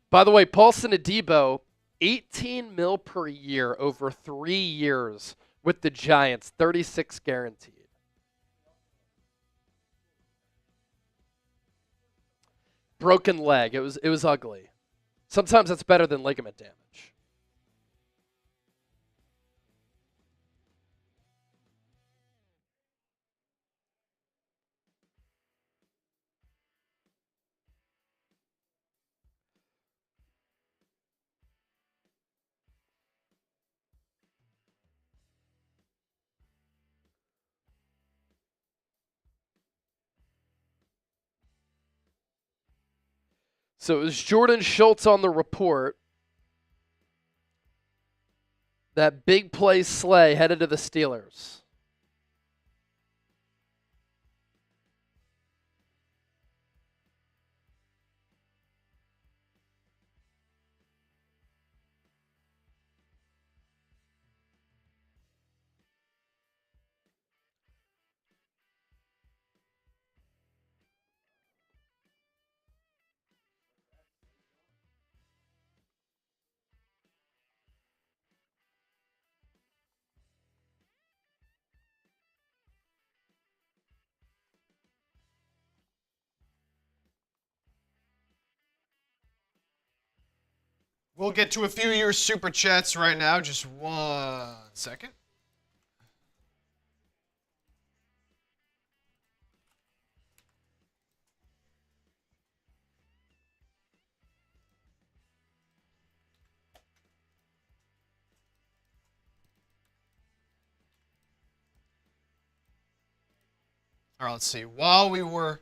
By the way, Paulson Adebo, $18 million per year over 3 years with the Giants, 36 guaranteed. Broken leg. It was ugly. Sometimes that's better than ligament damage. So it was Jordan Schultz on the report. That big play Slay headed to the Steelers. We'll get to a few of your super chats right now. Just 1 second. All right, let's see. While we were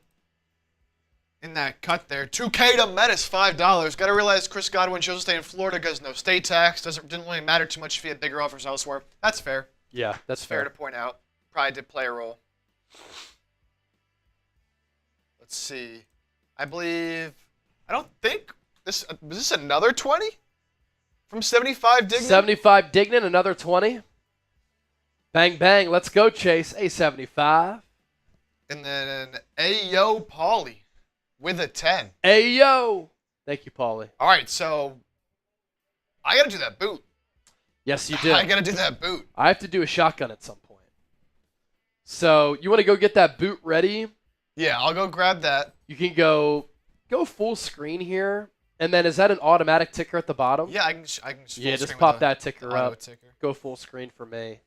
in that cut there, 2K to Menace, $5. Got to realize Chris Godwin chose to stay in Florida because no state tax. Didn't really matter too much if he had bigger offers elsewhere. That's fair. Yeah, that's fair. Fair to point out. Probably did play a role. Let's see. I don't think was this another 20 from 75 Dignan? 75 Dignan, another 20. Bang, bang. Let's go, Chase. A 75. And then Ayo Pauly with a 10. Ayo. Thank you, Pauly. All right, so I got to do that boot. Yes, you do. I got to do that boot. I have to do a shotgun at some point. So you want to go get that boot ready? Yeah, I'll go grab that. You can go full screen here. And then is that an automatic ticker at the bottom? Yeah, I can just yeah, just pop that ticker up. Ticker. Go full screen for me.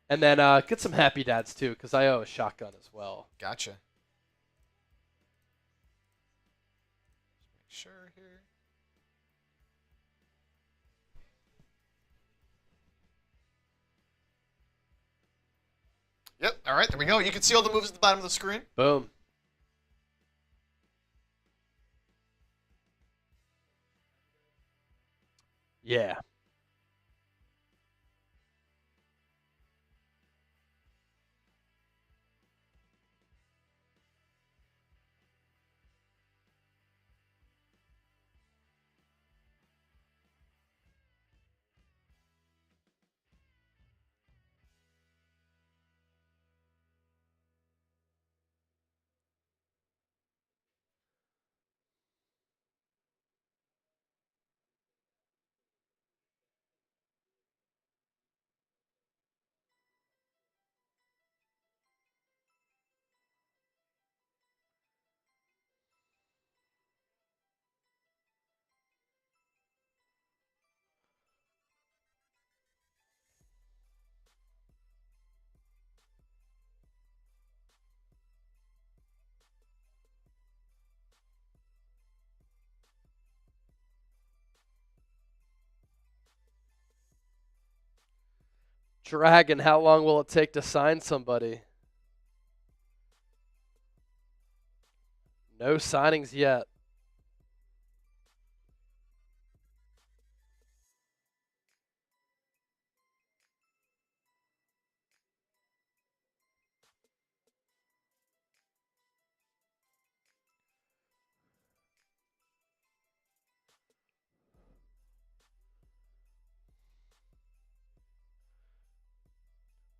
And then get some happy dads too, because I owe a shotgun as well. Gotcha. Make sure here. Yep, all right, there we go. You can see all the moves at the bottom of the screen. Boom. Yeah. Dragon, how long will it take to sign somebody? No signings yet.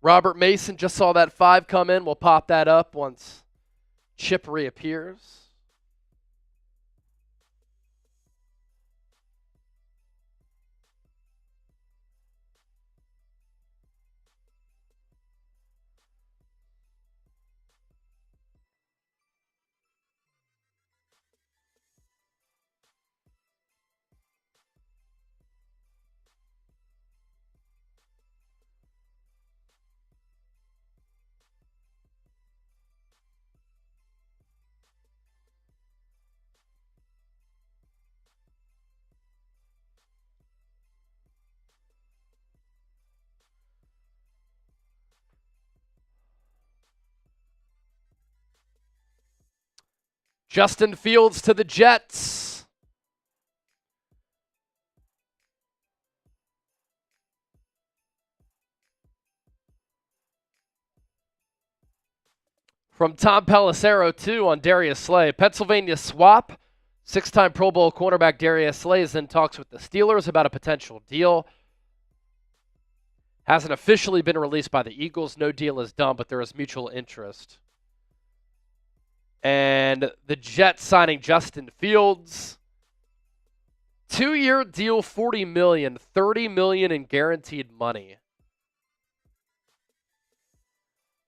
Robert Mason just saw that 5 come in. We'll pop that up once Chip reappears. Justin Fields to the Jets. From Tom Pelissero, too, on Darius Slay. Pennsylvania swap. 6-time Pro Bowl cornerback Darius Slay is in talks with the Steelers about a potential deal. Hasn't officially been released by the Eagles. No deal is done, but there is mutual interest. And the Jets signing Justin Fields. 2-year deal, $40 million, $30 million in guaranteed money.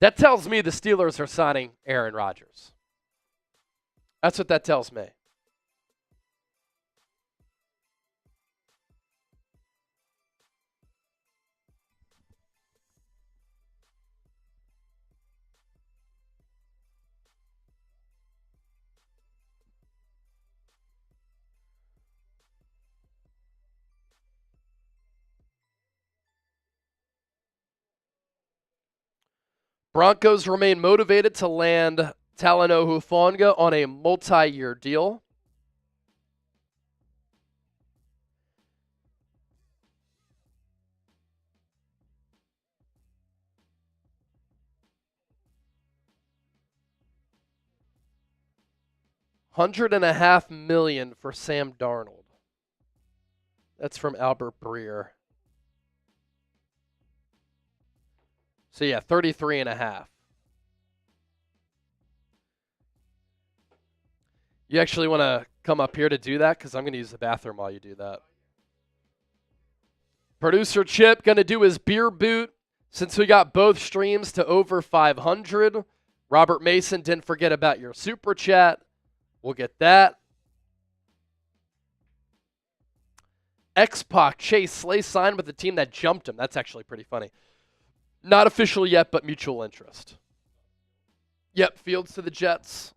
That tells me the Steelers are signing Aaron Rodgers. That's what that tells me. Broncos remain motivated to land Talanoa Hufanga on a multi-year deal. $100.5 million for Sam Darnold. That's from Albert Breer. So yeah, 33.5. You actually want to come up here to do that? Because I'm going to use the bathroom while you do that. Producer Chip going to do his beer boot since we got both streams to over 500. Robert Mason, didn't forget about your super chat. We'll get that. X-Pac, Chase Slay signed with the team that jumped him. That's actually pretty funny. Not official yet, but mutual interest. Yep, Fields to the Jets.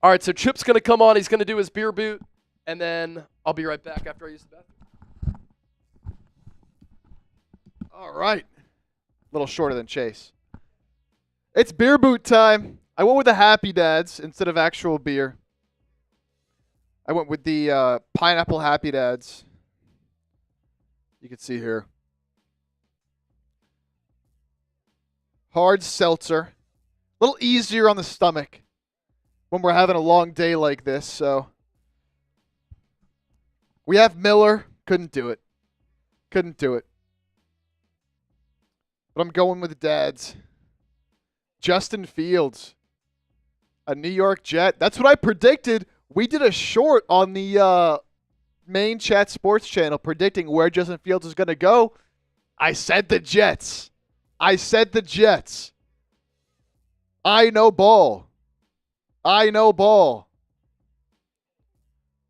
All right, so Chip's going to come on. He's going to do his beer boot, and then I'll be right back after I use the bathroom. All right. A little shorter than Chase. It's beer boot time. I went with the Happy Dads instead of actual beer. I went with the pineapple Happy Dads. You can see here. Hard seltzer. A little easier on the stomach when we're having a long day like this. So we have Miller. Couldn't do it. Couldn't do it. But I'm going with the Dads. Justin Fields. A New York Jet. That's what I predicted. We did a short on the main chat sports channel predicting where Justin Fields is going to go. I said the Jets. I said the Jets. I know ball. I know ball.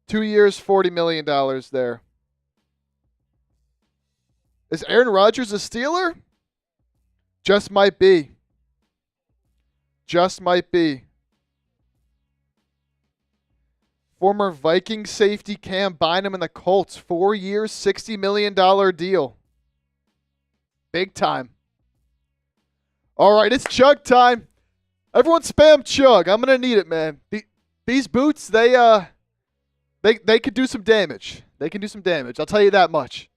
2 years, $40 million there. Is Aaron Rodgers a Steeler? Just might be. Just might be. Former Viking safety Cam Bynum and the Colts. 4 years, $60 million deal. Big time. All right, it's chug time. Everyone spam chug. I'm going to need it, man. These boots, they could do some damage. They can do some damage. I'll tell you that much.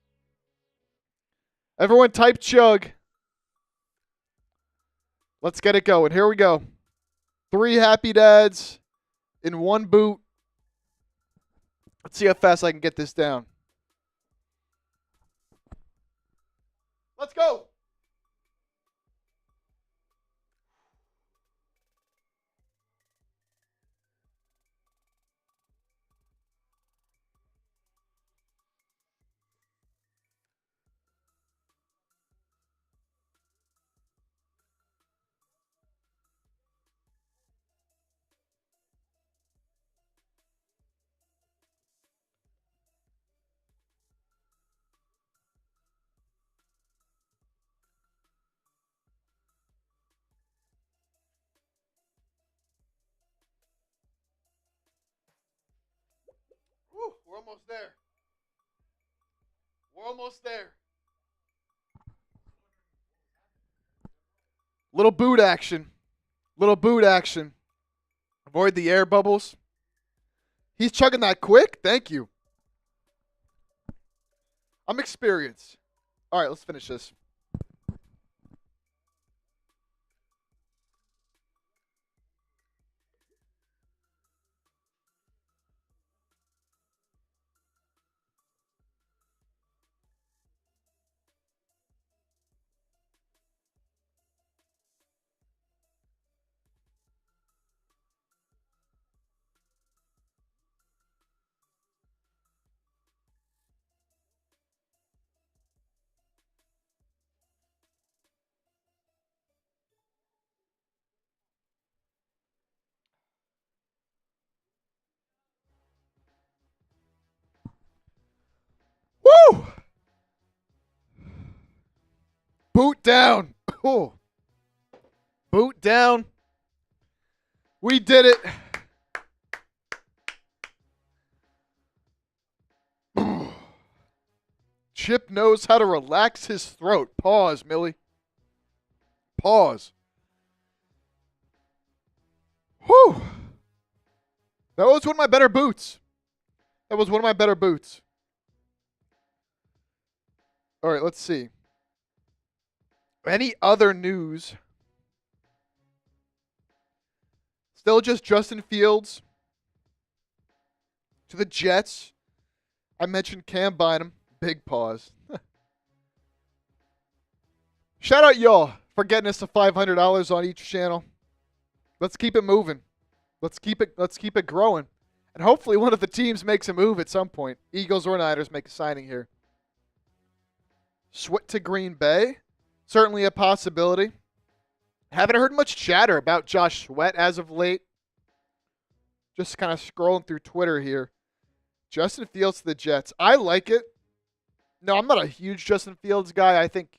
Everyone type chug. Let's get it going. Here we go. 3 Happy Dads in 1 boot. Let's see how fast I can get this down. Let's go. We're almost there. We're almost there. Little boot action. Little boot action. Avoid the air bubbles. He's chugging that quick? Thank you. I'm experienced. All right, let's finish this. Woo! Boot down. Oh. Boot down. We did it. Chip knows how to relax his throat. Pause, Millie. Pause. Whew. That was one of my better boots. That was one of my better boots. All right, let's see. Any other news? Still just Justin Fields to the Jets. I mentioned Cam Bynum. Big pause. Shout out y'all for getting us to $500 on each channel. Let's keep it moving. Let's keep it growing. And hopefully one of the teams makes a move at some point. Eagles or Niners make a signing here. Sweat to Green Bay. Certainly a possibility. Haven't heard much chatter about Josh Sweat as of late. Just kind of scrolling through Twitter here. Justin Fields to the Jets. I like it. No, I'm not a huge Justin Fields guy. I think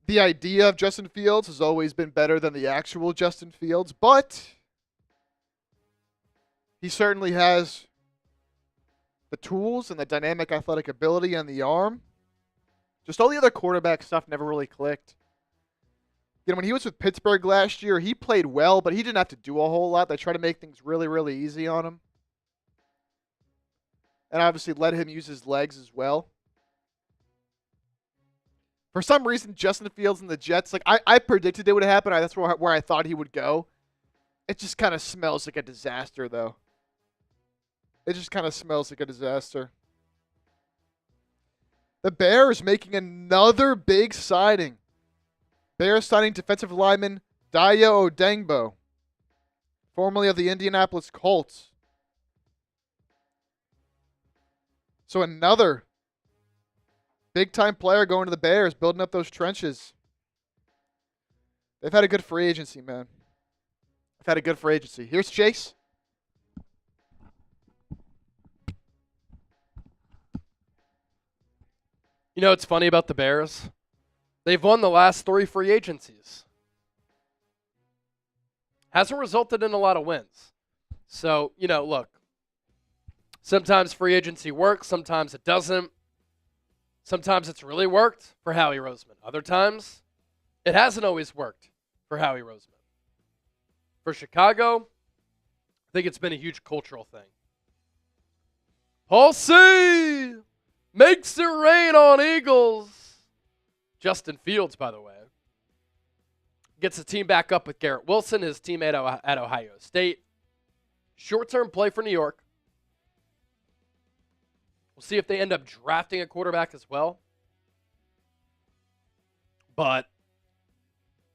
the idea of Justin Fields has always been better than the actual Justin Fields, but he certainly has the tools and the dynamic athletic ability and the arm. Just all the other quarterback stuff never really clicked. You know, when he was with Pittsburgh last year, he played well, but he didn't have to do a whole lot. They tried to make things really, really easy on him. And obviously let him use his legs as well. For some reason, Justin Fields and the Jets, like I predicted it would happen. That's where I thought he would go. It just kind of smells like a disaster, though. It just kind of smells like a disaster. The Bears making another big signing. Bears signing defensive lineman Dayo Odengbo, formerly of the Indianapolis Colts. So another big-time player going to the Bears, building up those trenches. They've had a good free agency, man. They've had a good free agency. Here's Chase. You know what's funny about the Bears? They've won the last 3 free agencies. Hasn't resulted in a lot of wins. So, you know, look. Sometimes free agency works, sometimes it doesn't. Sometimes it's really worked for Howie Roseman. Other times, it hasn't always worked for Howie Roseman. For Chicago, I think it's been a huge cultural thing. Paul C. makes it rain on Eagles. Justin Fields, by the way, gets the team back up with Garrett Wilson, his teammate at Ohio State. Short-term play for New York. We'll see if they end up drafting a quarterback as well. But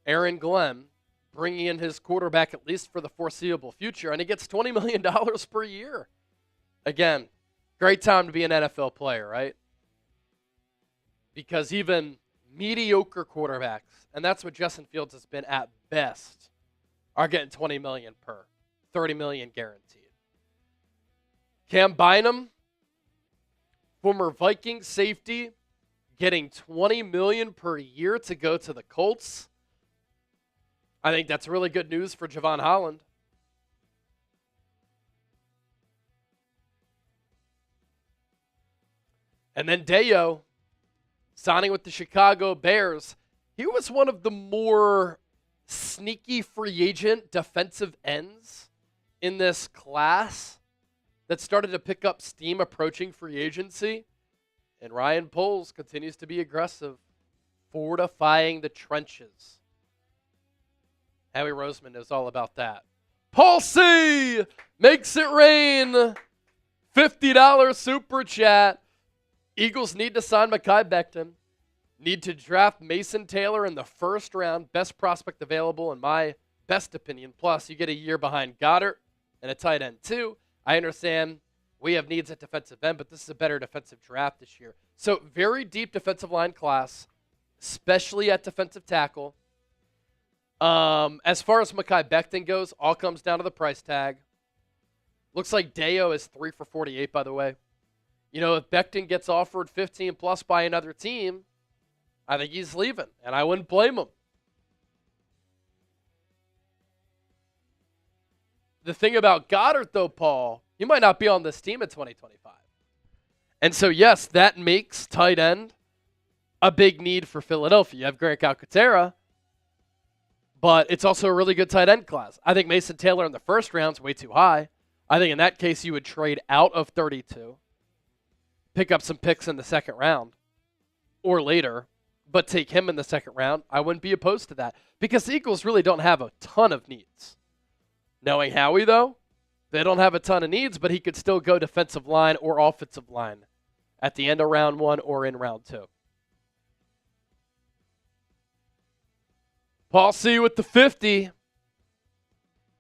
Aaron Glenn bringing in his quarterback at least for the foreseeable future, and he gets $20 million per year. Again, great time to be an NFL player, right? Because even mediocre quarterbacks, and that's what Justin Fields has been at best, are getting $20 million per, $30 million guaranteed. Cam Bynum, former Vikings safety, getting $20 million per year to go to the Colts. I think that's really good news for Javon Holland. And then Dayo, signing with the Chicago Bears. He was one of the more sneaky free agent defensive ends in this class. that started to pick up steam approaching free agency. And Ryan Poles continues to be aggressive, fortifying the trenches. Howie Roseman knows all about that. Paul C. makes it rain. $50 super chat. Eagles need to sign Mekhi Becton. Need to draft Mason Taylor in the first round. Best prospect available in my best opinion. Plus, you get a year behind Goddard and a tight end too. I understand we have needs at defensive end, but this is a better defensive draft this year. So very deep defensive line class, especially at defensive tackle. As far as Mekhi Becton goes, all comes down to the price tag. Looks like Deo is 3 for 48, by the way. You know, if Becton gets offered 15 plus by another team, I think he's leaving, and I wouldn't blame him. The thing about Goddard, though, Paul, he might not be on this team in 2025. And so, yes, that makes tight end a big need for Philadelphia. You have Grant Calcaterra, but it's also a really good tight end class. I think Mason Taylor in the first round is way too high. I think in that case you would trade out of 32, pick up some picks in the second round or later, but take him in the second round. I wouldn't be opposed to that because the Eagles really don't have a ton of needs. Knowing Howie, though, they don't have a ton of needs, but he could still go defensive line or offensive line at the end of round 1 or in round 2. Paul C. with the 50.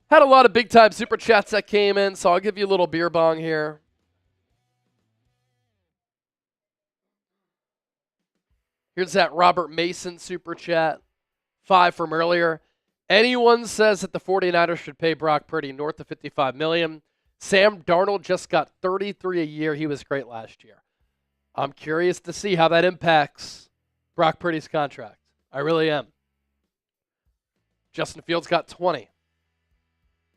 Had a lot of big-time super chats that came in, so I'll give you a little beer bong here. Here's that Robert Mason super chat. 5 from earlier. Anyone says that the 49ers should pay Brock Purdy north of $55 million. Sam Darnold just got $33 a year. He was great last year. I'm curious to see how that impacts Brock Purdy's contract. I really am. Justin Fields got 20.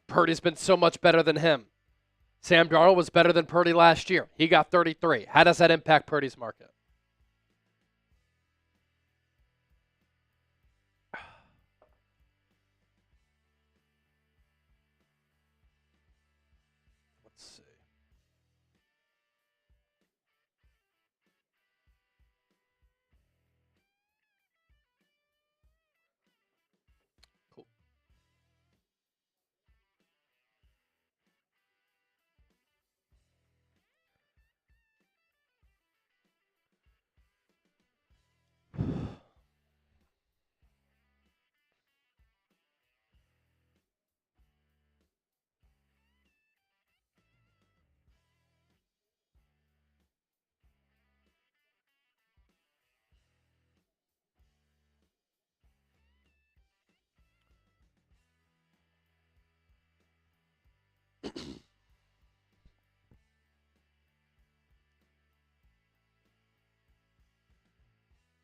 Purdy's been so much better than him. Sam Darnold was better than Purdy last year. He got 33. How does that impact Purdy's market? Let's see. Cool.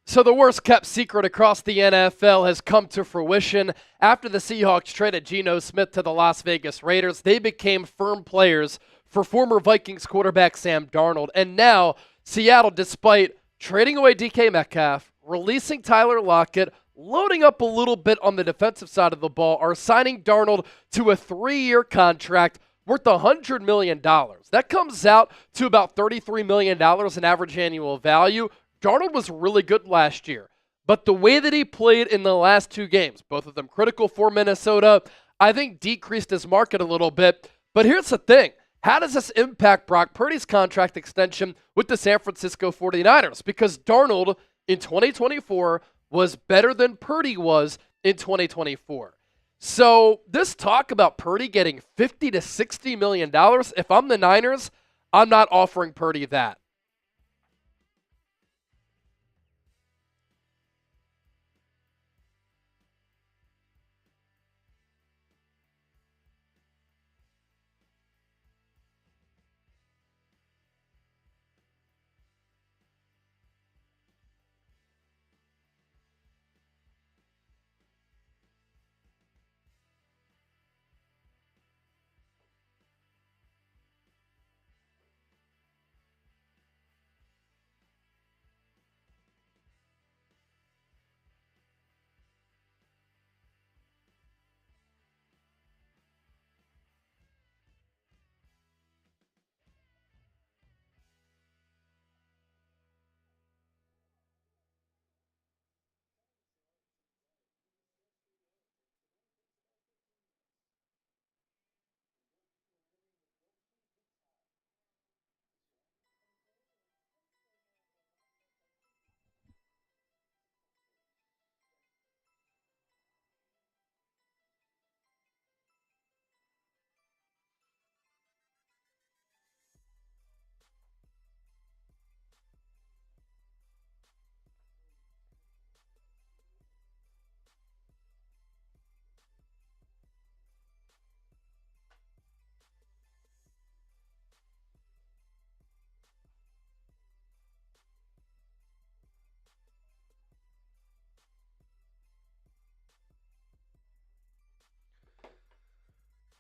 So the worst kept secret across the NFL has come to fruition. After the Seahawks traded Geno Smith to the Las Vegas Raiders, they became firm players for former Vikings quarterback Sam Darnold. And now Seattle, despite trading away DK Metcalf, releasing Tyler Lockett, loading up a little bit on the defensive side of the ball, are signing Darnold to a 3-year contract worth $100 million. That comes out to about $33 million in average annual value. Darnold was really good last year, but the way that he played in the last 2 games, both of them critical for Minnesota, I think decreased his market a little bit. But here's the thing. How does this impact Brock Purdy's contract extension with the San Francisco 49ers? Because Darnold in 2024 was better than Purdy was in 2024. So this talk about Purdy getting $50 to $60 million, if I'm the Niners, I'm not offering Purdy that.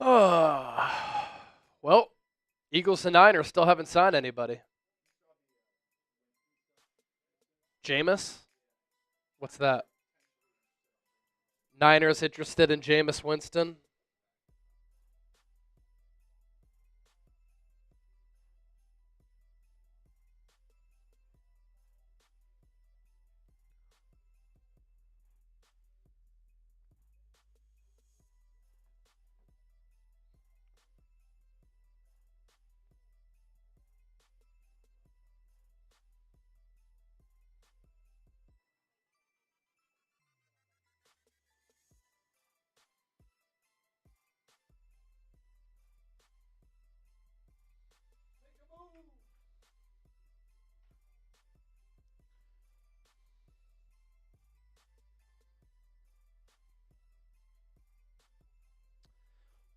Well, Eagles and Niners still haven't signed anybody. Jameis? What's that? Niners interested in Jameis Winston?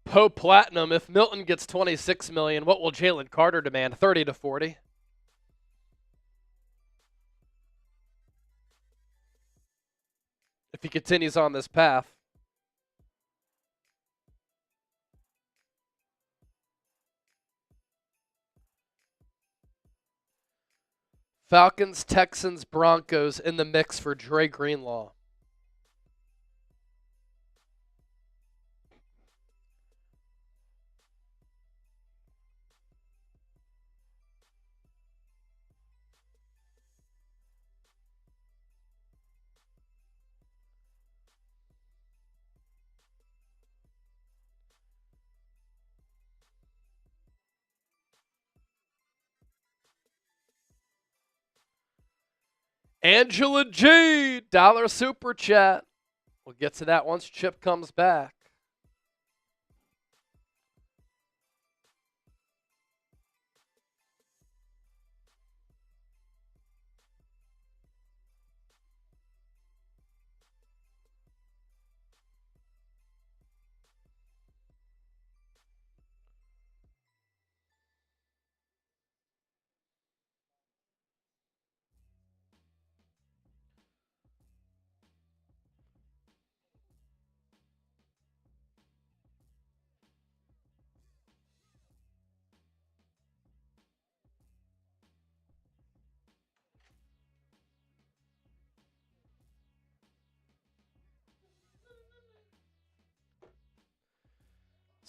Poe Platinum, if Milton gets $26 million, what will Jalen Carter demand? 30 to 40. If he continues on this path. Falcons, Texans, Broncos in the mix for Dre Greenlaw. Angela G, dollar super chat. We'll get to that once Chip comes back.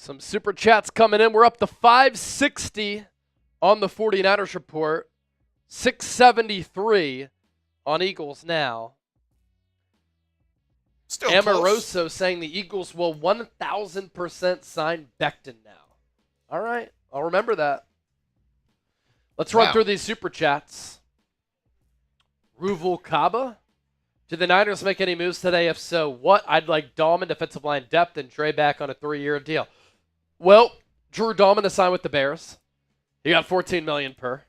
Some super chats coming in. We're up to 560 on the 49ers report. 673 on Eagles now. Still Amoroso close. saying the Eagles will 1,000% sign Becton now. All right. I'll remember that. Let's run through these super chats. Ruval Kaba. Did the Niners make any moves today? If so, what? I'd like Dahlman defensive line depth and Dre back on a 3-year deal. Well, Drew Dahlman to sign with the Bears. He got $14 million per.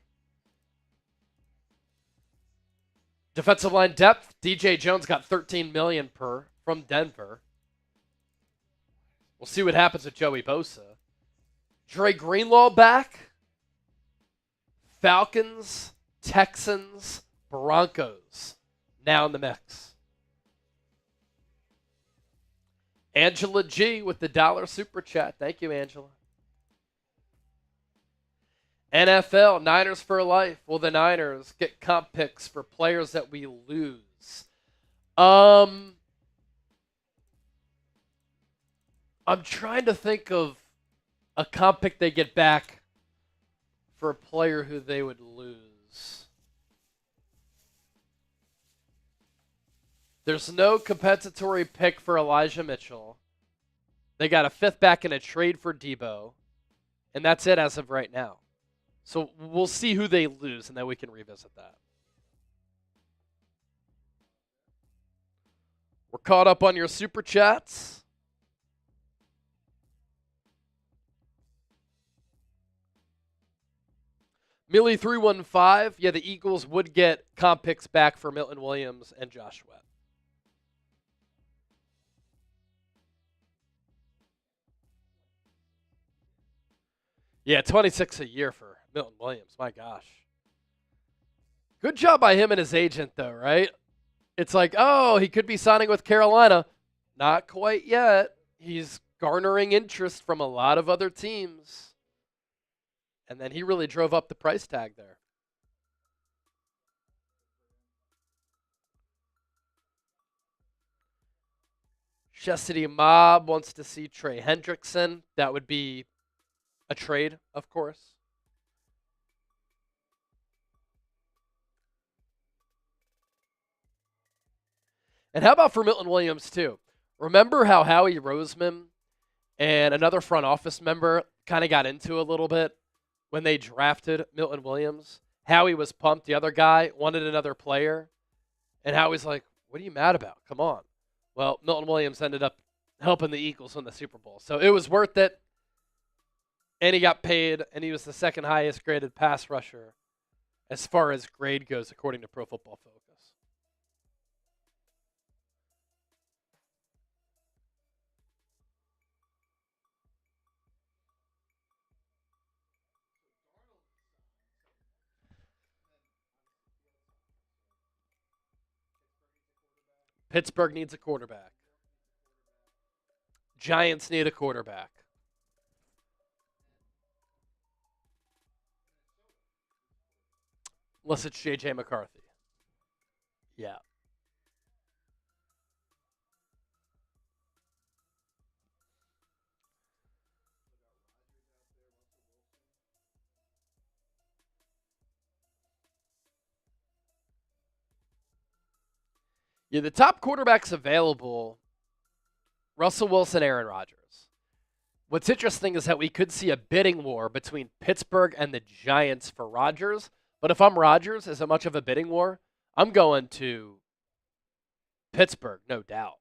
Defensive line depth, DJ Jones got $13 million per from Denver. We'll see what happens with Joey Bosa. Dre Greenlaw back. Falcons, Texans, Broncos now in the mix. Angela G with the dollar super chat. Thank you, Angela. NFL, Niners for life. Will the Niners get comp picks for players that we lose? I'm trying to think of a comp pick they get back for a player who they would lose. There's no compensatory pick for Elijah Mitchell. They got a 5th back in a trade for Debo. And that's it as of right now. So we'll see who they lose, and then we can revisit that. We're caught up on your super chats. Millie315, yeah, the Eagles would get comp picks back for Milton Williams and Josh Webb. Yeah, 26 a year for Milton Williams. My gosh. Good job by him and his agent, though, right? It's like, oh, he could be signing with Carolina. Not quite yet. He's garnering interest from a lot of other teams. And then he really drove up the price tag there. Chastity Mob wants to see Trey Hendrickson. That would be a trade, of course. And how about for Milton Williams, too? Remember how Howie Roseman and another front office member kind of got into a little bit when they drafted Milton Williams? Howie was pumped. The other guy wanted another player. And Howie's like, what are you mad about? Come on. Well, Milton Williams ended up helping the Eagles win the Super Bowl. So it was worth it. And he got paid, and he was the second highest graded pass rusher as far as grade goes, according to Pro Football Focus. Pittsburgh needs a quarterback. Giants need a quarterback. Unless it's J.J. McCarthy. Yeah. Yeah, the top quarterbacks available, Russell Wilson, Aaron Rodgers. What's interesting is that we could see a bidding war between Pittsburgh and the Giants for Rodgers. But if I'm Rodgers, is it much of a bidding war? I'm going to Pittsburgh, no doubt.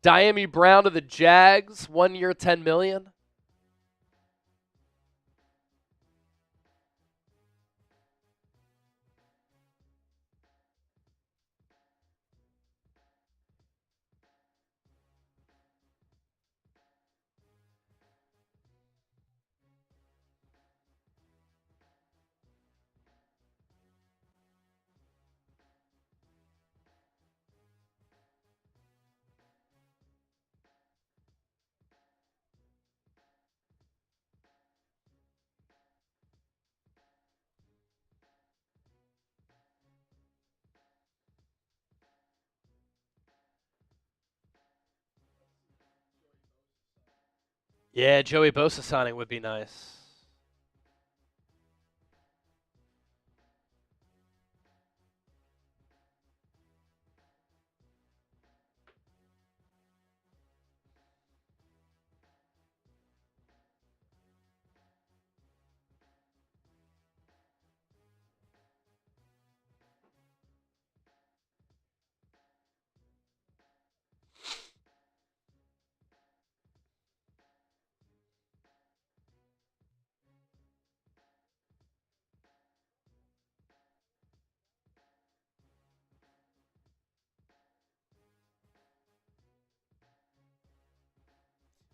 Diami Brown to the Jags, 1 year, $10 million. Yeah, Joey Bosa signing would be nice.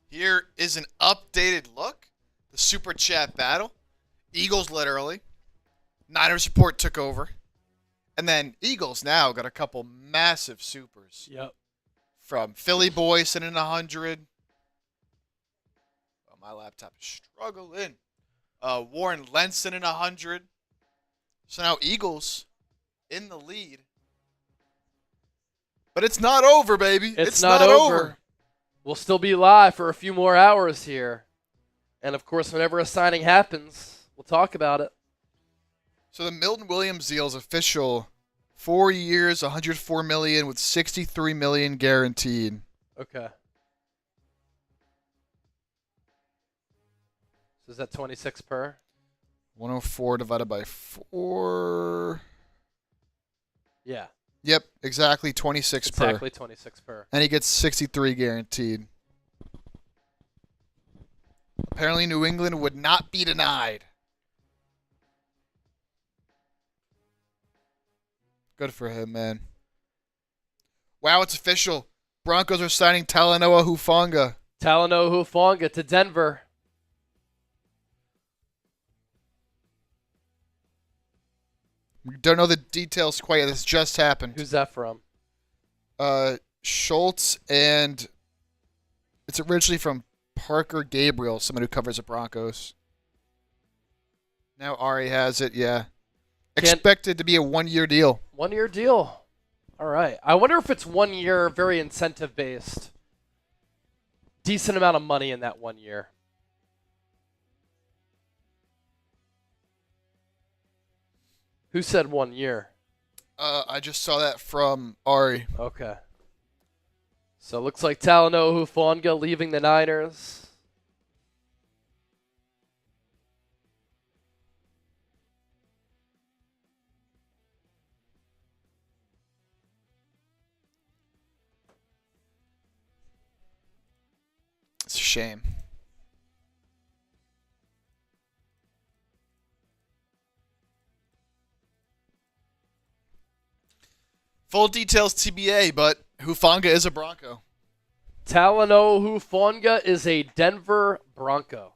Here is an updated look. The Super Chat battle. Eagles led early. Niners report took over. And then Eagles now got a couple massive supers. Yep. From Philly Boy sitting in 100. Oh, my laptop is struggling. Warren Lenson in 100. So now Eagles in the lead. But it's not over, baby. It's not over. We'll still be live for a few more hours here. And, of course, whenever a signing happens, we'll talk about it. So the Milton Williams deal is official. 4 years, $104 million with $63 million guaranteed. Okay. So is that 26 per? 104 divided by 4. Yeah. Yep, exactly 26 per. Exactly 26 per. And he gets 63 guaranteed. Apparently New England would not be denied. Good for him, man. Wow, it's official. Broncos are signing Talanoa Hufanga. Talanoa Hufanga to Denver. We don't know the details quite yet. This just happened. Who's that from? Schultz and It's originally from Parker Gabriel, someone who covers the Broncos. Now Ari has it, yeah. Expected to be a 1-year deal. 1-year deal. All right. I wonder if it's 1 year, very incentive based. Decent amount of money in that 1 year. Who said 1 year? I just saw that from Ari. Okay. So it looks like Talanoa Hufanga leaving the Niners. It's a shame. Full details TBA, but Hufanga is a Bronco. Talanoa Hufanga is a Denver Bronco.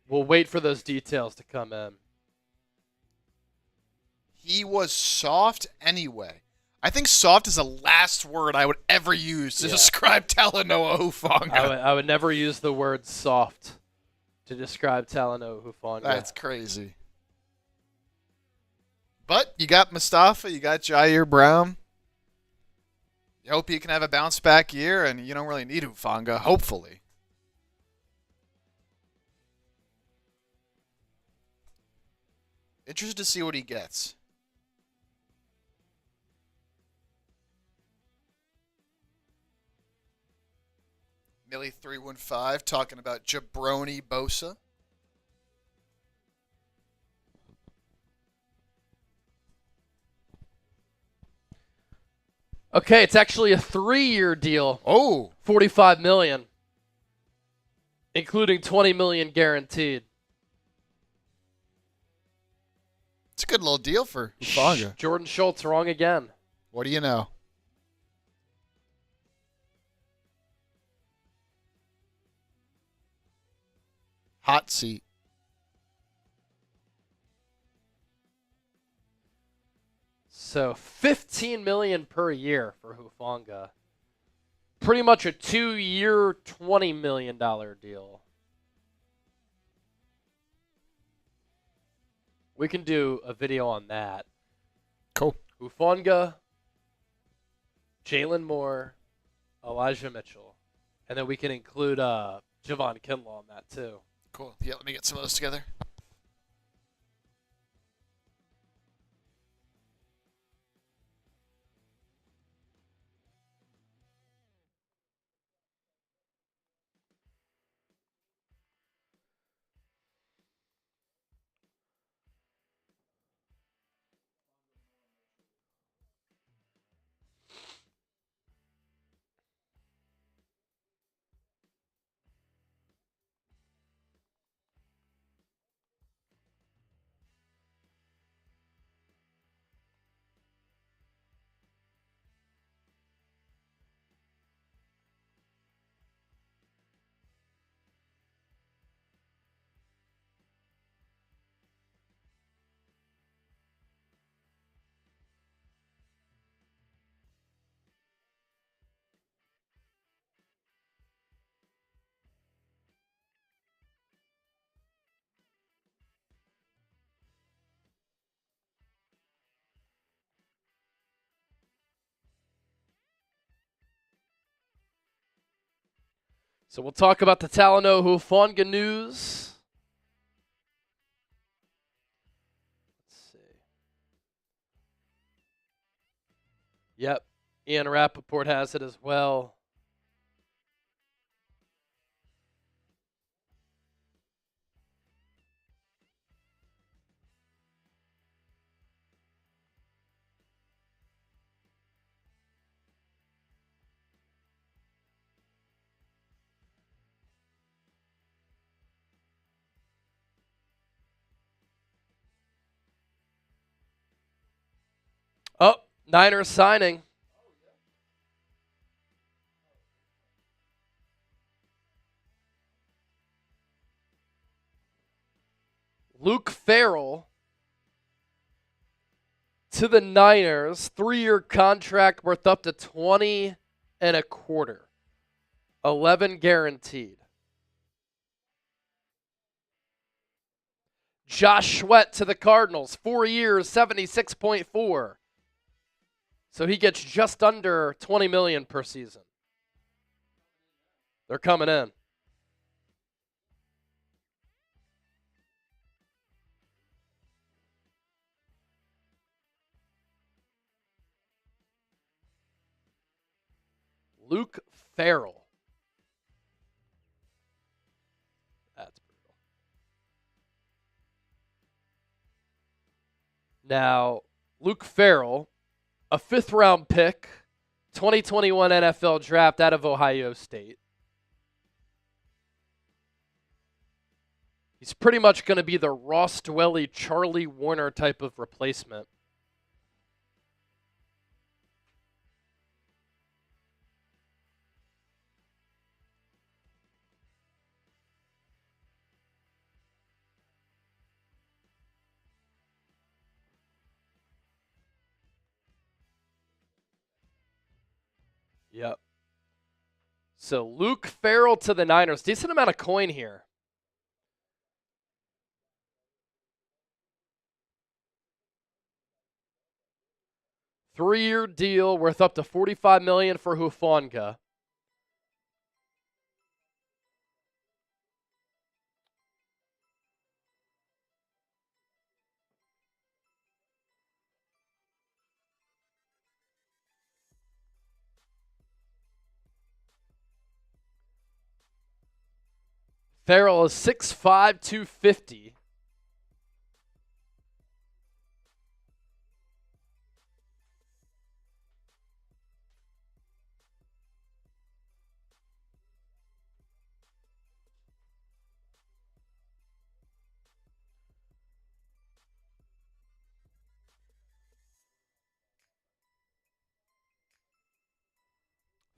We'll wait for those details to come in. He was soft anyway. I think soft is the last word I would ever use to describe Talanoa Hufanga. I would never use the word soft to describe Talanoa Hufanga. That's crazy. But you got Mustafa, you got Jair Brown. You hope he can have a bounce back year, and you don't really need Hufanga, hopefully. Interested to see what he gets. Millie315 talking about Jabroni Bosa. Okay, it's actually a 3-year deal. Oh, $45 million, including $20 million guaranteed. it's a good little deal for Hufanga. Jordan Schultz wrong again. What do you know? Hot seat. So $15 million per year for Hufanga. Pretty much a 2-year, $20 million deal. We can do a video on that. Cool. Hufanga, Jalen Moore, Elijah Mitchell. And then we can include Javon Kinlaw on that too. Cool. Yeah, let me get some of those together. So we'll talk about the Talanoa Hufanga news. Let's see. Yep, Ian Rappaport has it as well. Oh, Niners signing. Luke Farrell to the Niners, 3-year contract worth up to 20 and a quarter. 11 guaranteed. Josh Sweat to the Cardinals, 4 years, 76.4. So he gets just under 20 million per season. They're coming in. Luke Farrell. That's brutal. Now, Luke Farrell, a 5th-round pick, 2021 NFL draft out of Ohio State. He's pretty much going to be the Ross Dwelly, Charlie Warner type of replacement. Yep. So Luke Farrell to the Niners. Decent amount of coin here. Three-year deal worth up to $45 million for Hufanga. Farrell is 6'5", 250.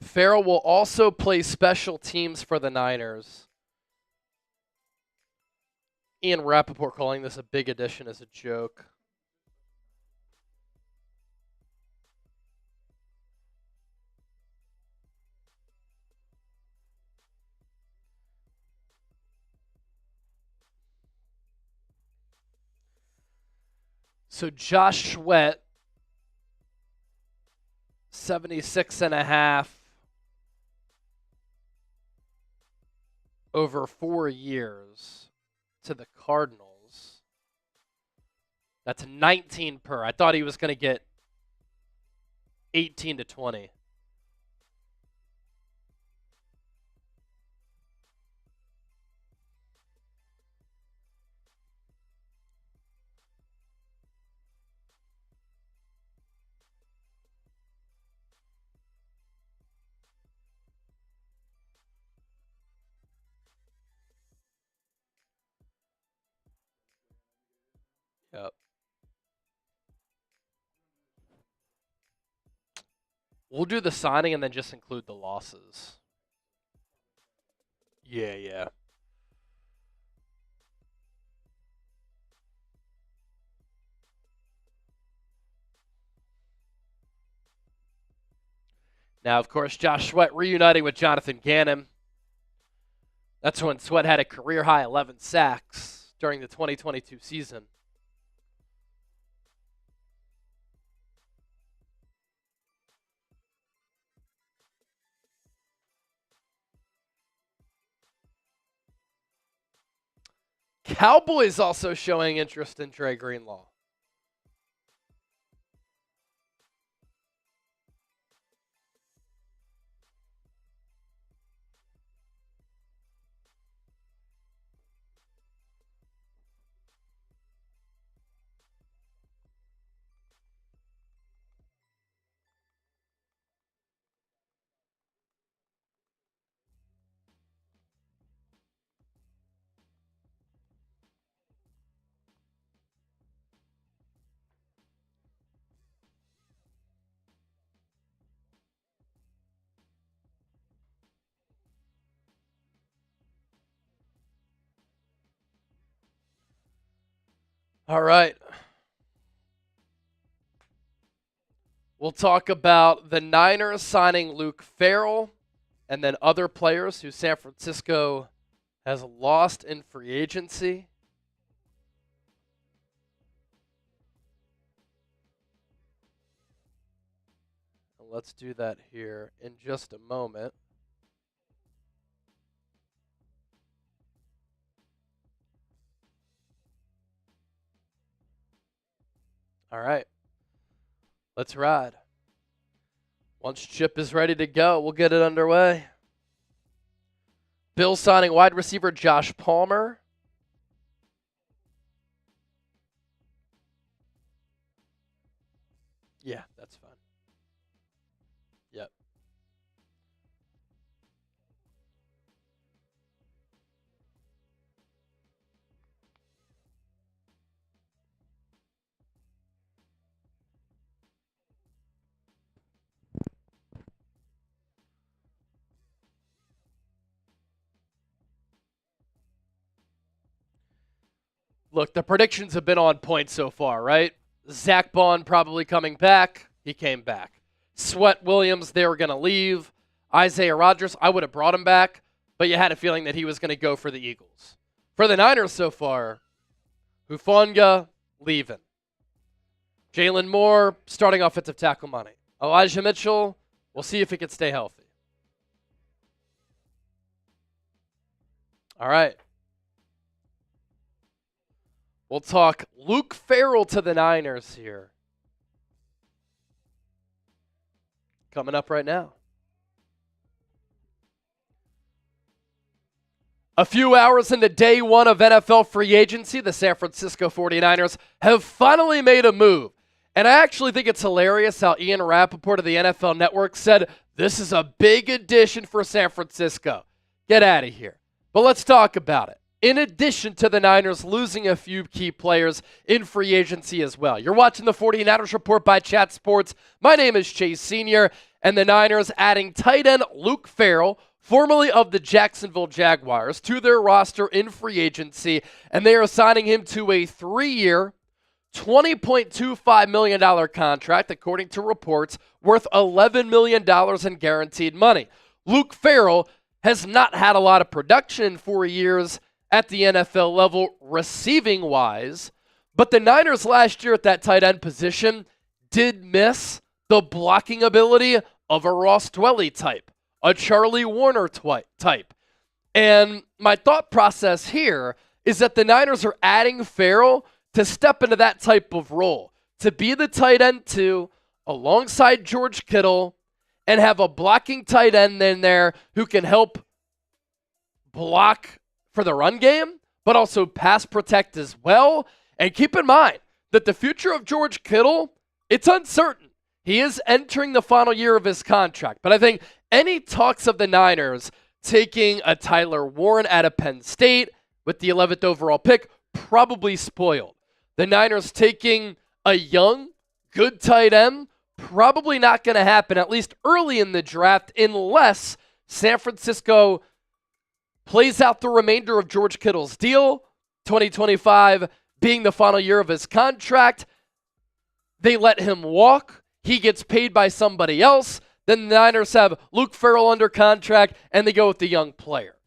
Farrell will also play special teams for the Niners. Ian Rappaport calling this a big addition as a joke. So Josh Sweat, 76.5 over 4 years to the Cardinals. That's 19 per. I thought he was going to get 18 to 20. Yep. We'll do the signing and then just include the losses. Yeah. Now, of course, Josh Sweat reuniting with Jonathan Gannon. That's when Sweat had a career-high 11 sacks during the 2022 season. Cowboys also showing interest in Dre Greenlaw. All right. We'll talk about the Niners signing Luke Farrell and then other players who San Francisco has lost in free agency. And let's do that here in just a moment. All right. Let's ride. Once Chip is ready to go, we'll get it underway. Bills signing wide receiver Josh Palmer. Yeah, that's fine. Yep. Look, the predictions have been on point so far, right? Zach Bond probably coming back. He came back. Sweat Williams, they were going to leave. Isaiah Rodgers, I would have brought him back, but you had a feeling that he was going to go for the Eagles. For the Niners so far, Hufanga leaving. Jalen Moore, starting offensive tackle money. Elijah Mitchell, we'll see if he can stay healthy. All right. We'll talk Luke Farrell to the Niners here. Coming up right now. A few hours into day one of NFL free agency, the San Francisco 49ers have finally made a move. And I actually think it's hilarious how Ian Rappaport of the NFL Network said, this is a big addition for San Francisco. Get out of here. But let's talk about it. In addition to the Niners losing a few key players in free agency as well. You're watching the 49ers Report by Chat Sports. My name is Chase Sr., and the Niners adding tight end Luke Farrell, formerly of the Jacksonville Jaguars, to their roster in free agency, and they are signing him to a 3-year, $20.25 million contract, according to reports, worth $11 million in guaranteed money. Luke Farrell has not had a lot of production in 4 years at the NFL level, receiving-wise, but the Niners last year at that tight end position did miss the blocking ability of a Ross Dwelley type, a Charlie Warner type. And my thought process here is that the Niners are adding Farrell to step into that type of role, to be the tight end two alongside George Kittle and have a blocking tight end in there who can help block for the run game, but also pass protect as well. And keep in mind that the future of George Kittle, it's uncertain. He is entering the final year of his contract. But I think any talks of the Niners taking a Tyler Warren out of Penn State with the 11th overall pick probably spoiled. The Niners taking a young, good tight end, probably not going to happen, at least early in the draft, unless San Francisco plays out the remainder of George Kittle's deal, 2025 being the final year of his contract. They let him walk. He gets paid by somebody else. Then the Niners have Luke Farrell under contract, and they go with the young player.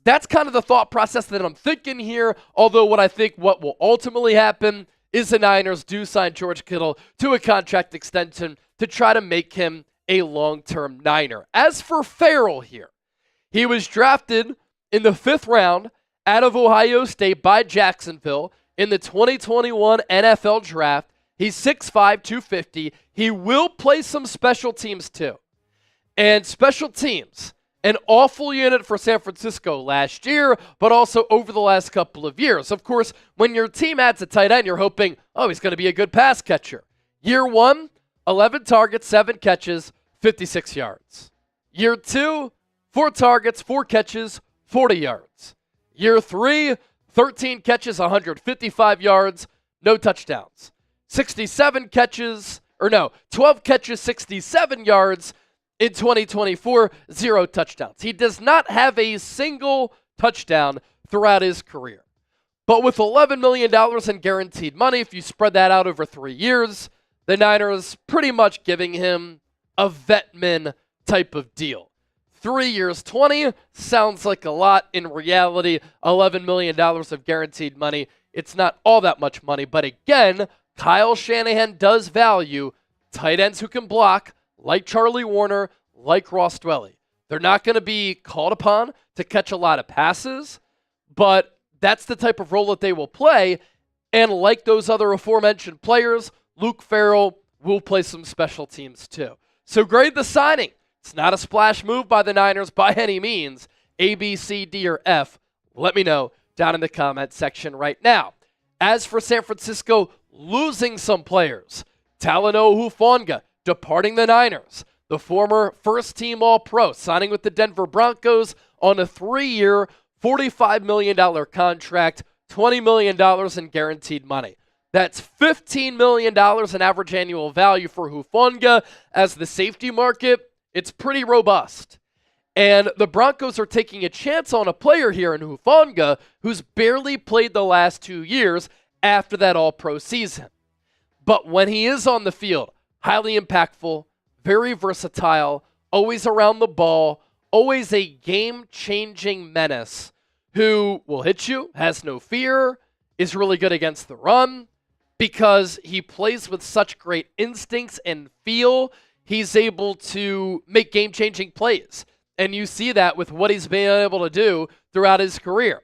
That's kind of the thought process that I'm thinking here, although what will ultimately happen is the Niners do sign George Kittle to a contract extension to try to make him a long-term Niner. As for Farrell here, he was drafted in the 5th round out of Ohio State by Jacksonville in the 2021 NFL Draft. He's 6'5", 250. He will play some special teams too. And special teams, an awful unit for San Francisco last year, but also over the last couple of years. Of course, when your team adds a tight end, you're hoping, oh, he's going to be a good pass catcher. Year 1, 11 targets, 7 catches, 56 yards. Year 2, 4 targets, 4 catches, 40 yards. Year 3, 13 catches, 155 yards, no touchdowns. 12 catches, 67 yards in 2024, 0 touchdowns. He does not have a single touchdown throughout his career. But with $11 million in guaranteed money, if you spread that out over 3 years, the Niners pretty much giving him a vetman type of deal. 3 years, 20 sounds like a lot. In reality, $11 million of guaranteed money. It's not all that much money, but again, Kyle Shanahan does value tight ends who can block, like Charlie Warner, like Ross Dwelly. They're not going to be called upon to catch a lot of passes, but that's the type of role that they will play. And like those other aforementioned players, Luke Farrell will play some special teams too. So grade the signing. It's not a splash move by the Niners by any means. A, B, C, D, or F. Let me know down in the comment section right now. As for San Francisco losing some players, Talanoa Hufanga departing the Niners. The former first-team All-Pro signing with the Denver Broncos on a 3-year, $45 million contract, $20 million in guaranteed money. That's $15 million in average annual value for Hufanga. As the safety market, it's pretty robust. And the Broncos are taking a chance on a player here in Hufanga who's barely played the last 2 years after that All-Pro season. But when he is on the field, highly impactful, very versatile, always around the ball, always a game-changing menace who will hit you, has no fear, is really good against the run. Because he plays with such great instincts and feel, he's able to make game-changing plays. And you see that with what he's been able to do throughout his career.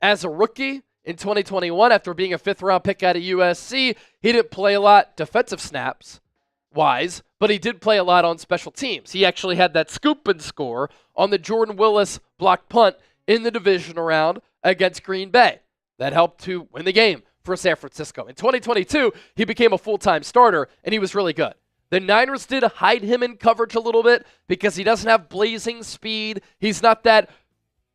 As a rookie in 2021, after being a fifth-round pick out of USC, he didn't play a lot defensive snaps-wise, but he did play a lot on special teams. He actually had that scoop and score on the Jordan Willis blocked punt in the divisional round against Green Bay. That helped to win the game for San Francisco. In 2022, he became a full-time starter, and he was really good. The Niners did hide him in coverage a little bit because he doesn't have blazing speed. He's not that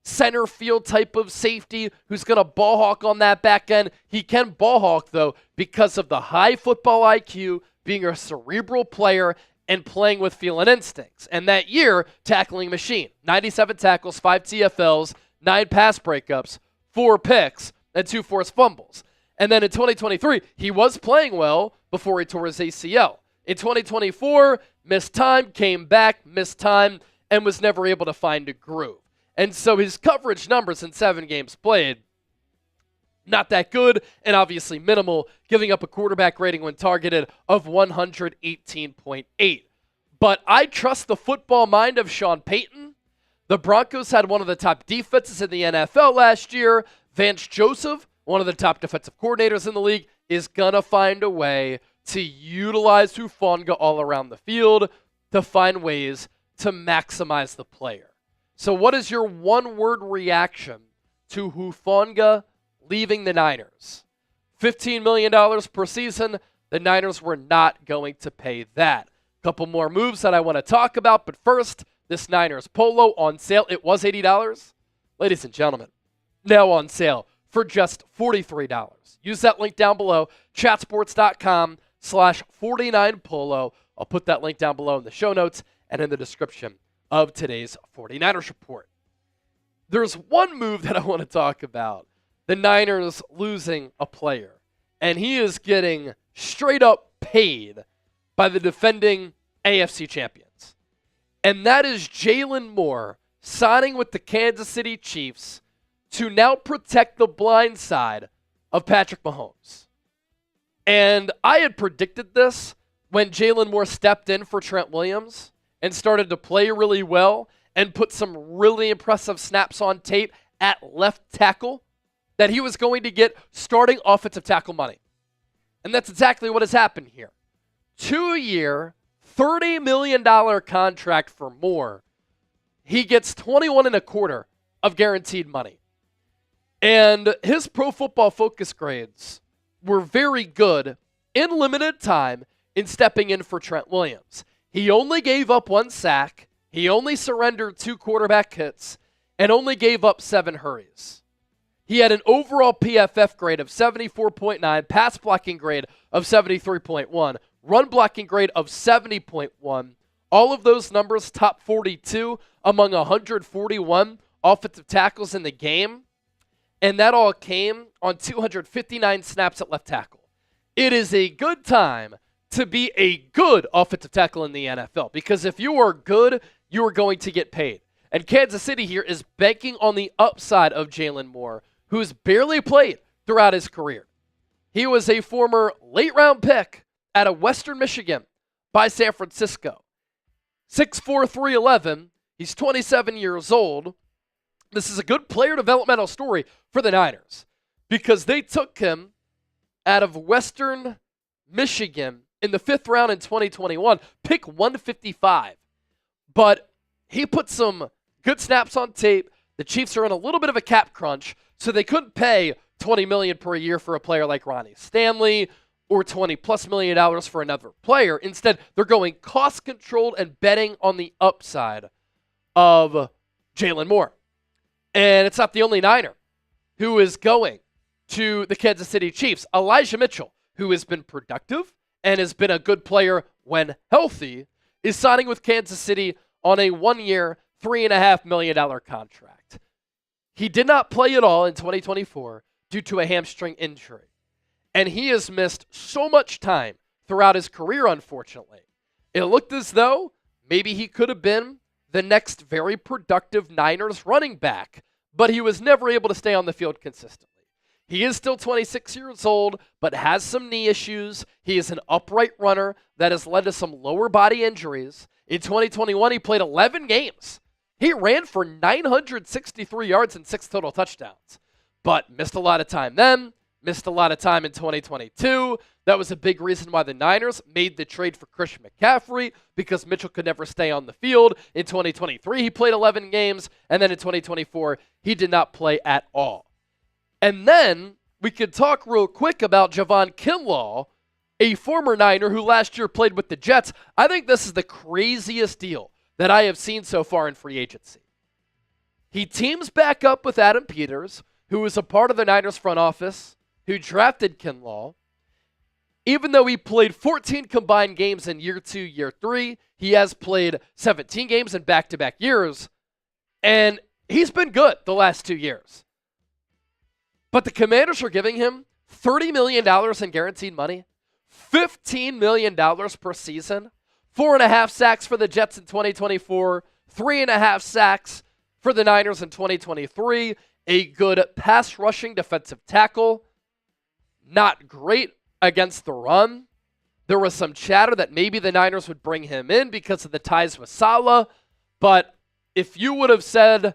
center field type of safety who's going to ball hawk on that back end. He can ball hawk, though, because of the high football IQ, being a cerebral player, and playing with feel and instincts. And that year, tackling machine. 97 tackles, 5 TFLs, 9 pass breakups, 4 picks, and 2 forced fumbles. And then in 2023, he was playing well before he tore his ACL. In 2024, missed time, came back, missed time, and was never able to find a groove. And so his coverage numbers in 7 games played, not that good, and obviously minimal, giving up a quarterback rating when targeted of 118.8. But I trust the football mind of Sean Payton. The Broncos had one of the top defenses in the NFL last year. Vance Joseph, one of the top defensive coordinators in the league, is going to find a way to utilize Hufanga all around the field to find ways to maximize the player. So what is your one-word reaction to Hufanga leaving the Niners? $15 million per season. The Niners were not going to pay that. A couple more moves that I want to talk about, but first, this Niners polo on sale. It was $80. Ladies and gentlemen, now on sale for just $43. Use that link down below, chatsports.com/49polo. I'll put that link down below in the show notes and in the description of today's 49ers report. There's one move that I want to talk about. The Niners losing a player, and he is getting straight up paid by the defending AFC champions. And that is Jalen Moore signing with the Kansas City Chiefs to now protect the blind side of Patrick Mahomes. And I had predicted this when Jalen Moore stepped in for Trent Williams and started to play really well and put some really impressive snaps on tape at left tackle, that he was going to get starting offensive tackle money. And that's exactly what has happened here. 2-year, $30 million contract for Moore. He gets 21 and a quarter of guaranteed money. And his Pro Football Focus grades were very good in limited time in stepping in for Trent Williams. He only gave up 1 sack. He only surrendered 2 quarterback hits and only gave up 7 hurries. He had an overall PFF grade of 74.9, pass blocking grade of 73.1, run blocking grade of 70.1. All of those numbers top 42 among 141 offensive tackles in the game. And that all came on 259 snaps at left tackle. It is a good time to be a good offensive tackle in the NFL. Because if you are good, you are going to get paid. And Kansas City here is banking on the upside of Jalen Moore, who's barely played throughout his career. He was a former late-round pick out of Western Michigan by San Francisco. 6'4", 311. He's 27 years old. This is a good player developmental story for the Niners because they took him out of Western Michigan in the 5th round in 2021, pick 155. But he put some good snaps on tape. The Chiefs are in a little bit of a cap crunch, so they couldn't pay $20 million per year for a player like Ronnie Stanley or $20+ million for another player. Instead, they're going cost-controlled and betting on the upside of Jalen Moore. And it's not the only Niner who is going to the Kansas City Chiefs. Elijah Mitchell, who has been productive and has been a good player when healthy, is signing with Kansas City on a 1-year, $3.5 million contract. He did not play at all in 2024 due to a hamstring injury. And he has missed so much time throughout his career, unfortunately. It looked as though maybe he could have been the next very productive Niners running back, but he was never able to stay on the field consistently. He is still 26 years old, but has some knee issues. He is an upright runner that has led to some lower body injuries. In 2021, he played 11 games. He ran for 963 yards and 6 total touchdowns, but missed a lot of time then, missed a lot of time in 2022. That was a big reason why the Niners made the trade for Christian McCaffrey, because Mitchell could never stay on the field. In 2023, he played 11 games, and then in 2024, he did not play at all. And then we could talk real quick about Javon Kinlaw, a former Niner who last year played with the Jets. I think this is the craziest deal that I have seen so far in free agency. He teams back up with Adam Peters, who was a part of the Niners front office, who drafted Kinlaw. Even though he played 14 combined games in year 2, year 3, he has played 17 games in back-to-back years, and he's been good the last 2 years. But the Commanders are giving him $30 million in guaranteed money, $15 million per season, 4.5 sacks for the Jets in 2024, 3.5 sacks for the Niners in 2023, a good pass rushing defensive tackle, not great against the run. There was some chatter that maybe the Niners would bring him in because of the ties with Saleh, but if you would have said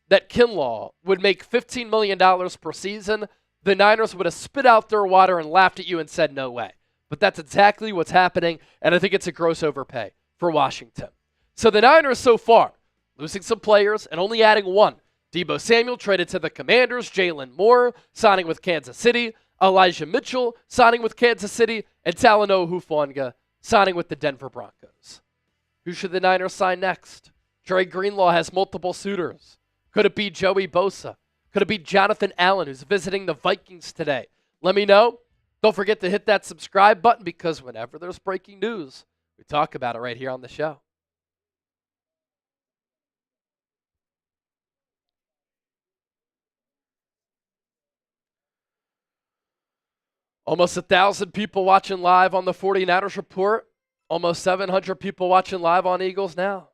that Kinlaw would make $15 million per season, the Niners would have spit out their water and laughed at you and said, no way. But that's exactly what's happening, and I think it's a gross overpay for Washington. So the Niners so far, losing some players and only adding one. Deebo Samuel traded to the Commanders, Jalen Moore signing with Kansas City, Elijah Mitchell signing with Kansas City, and Talanoa Hufanga signing with the Denver Broncos. Who should the Niners sign next? Dre Greenlaw has multiple suitors. Could it be Joey Bosa? Could it be Jonathan Allen, who's visiting the Vikings today? Let me know. Don't forget to hit that subscribe button, because whenever there's breaking news, we talk about it right here on the show. Almost 1,000 people watching live on the 49ers Report. Almost 700 people watching live on Eagles Now.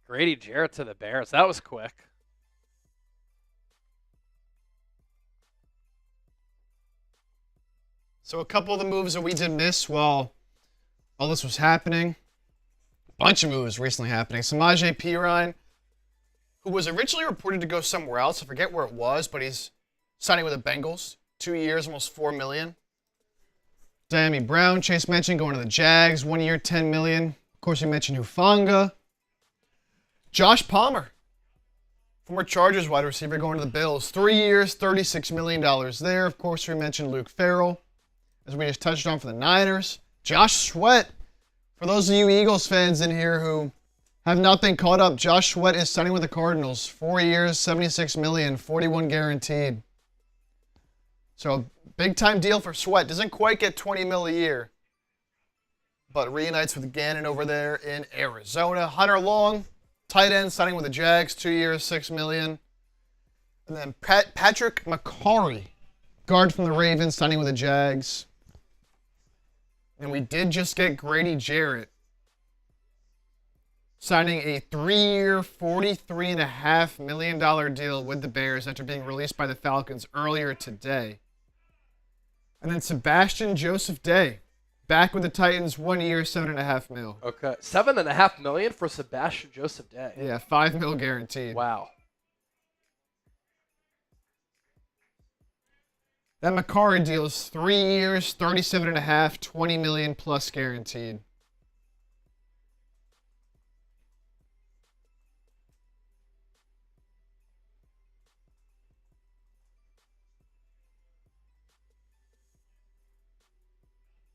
Grady Jarrett to the Bears. That was quick. So a couple of the moves that we did miss while all this was happening. A bunch of moves recently happening. Samaje Perine, who was originally reported to go somewhere else. I forget where it was, but he's signing with the Bengals. 2 years, almost $4 million. Diami Brown, Chase mentioned, going to the Jags. 1 year, $10 million. Of course, we mentioned Hufanga. Josh Palmer, former Chargers wide receiver, going to the Bills. 3 years, $36 million there. Of course, we mentioned Luke Farrell, as we just touched on for the Niners. Josh Sweat, for those of you Eagles fans in here who have not been caught up, Josh Sweat is signing with the Cardinals. 4 years, $76 million, $41 guaranteed. So big time deal for Sweat. Doesn't quite get 20 mil a year, but reunites with Gannon over there in Arizona. Hunter Long, tight end, signing with the Jags, 2 years, $6 million. And then Patrick McCarry, guard from the Ravens, signing with the Jags. And we did just get Grady Jarrett, signing a 3-year, $43.5 million deal with the Bears after being released by the Falcons earlier today. And then Sebastian Joseph Day, back with the Titans, 1 year, $7.5 million. Okay. $7.5 million for Sebastian Joseph Day. Yeah, $5 million guaranteed. Wow. That McCarry deal is 3 years, $37.5 million, $20 million plus guaranteed.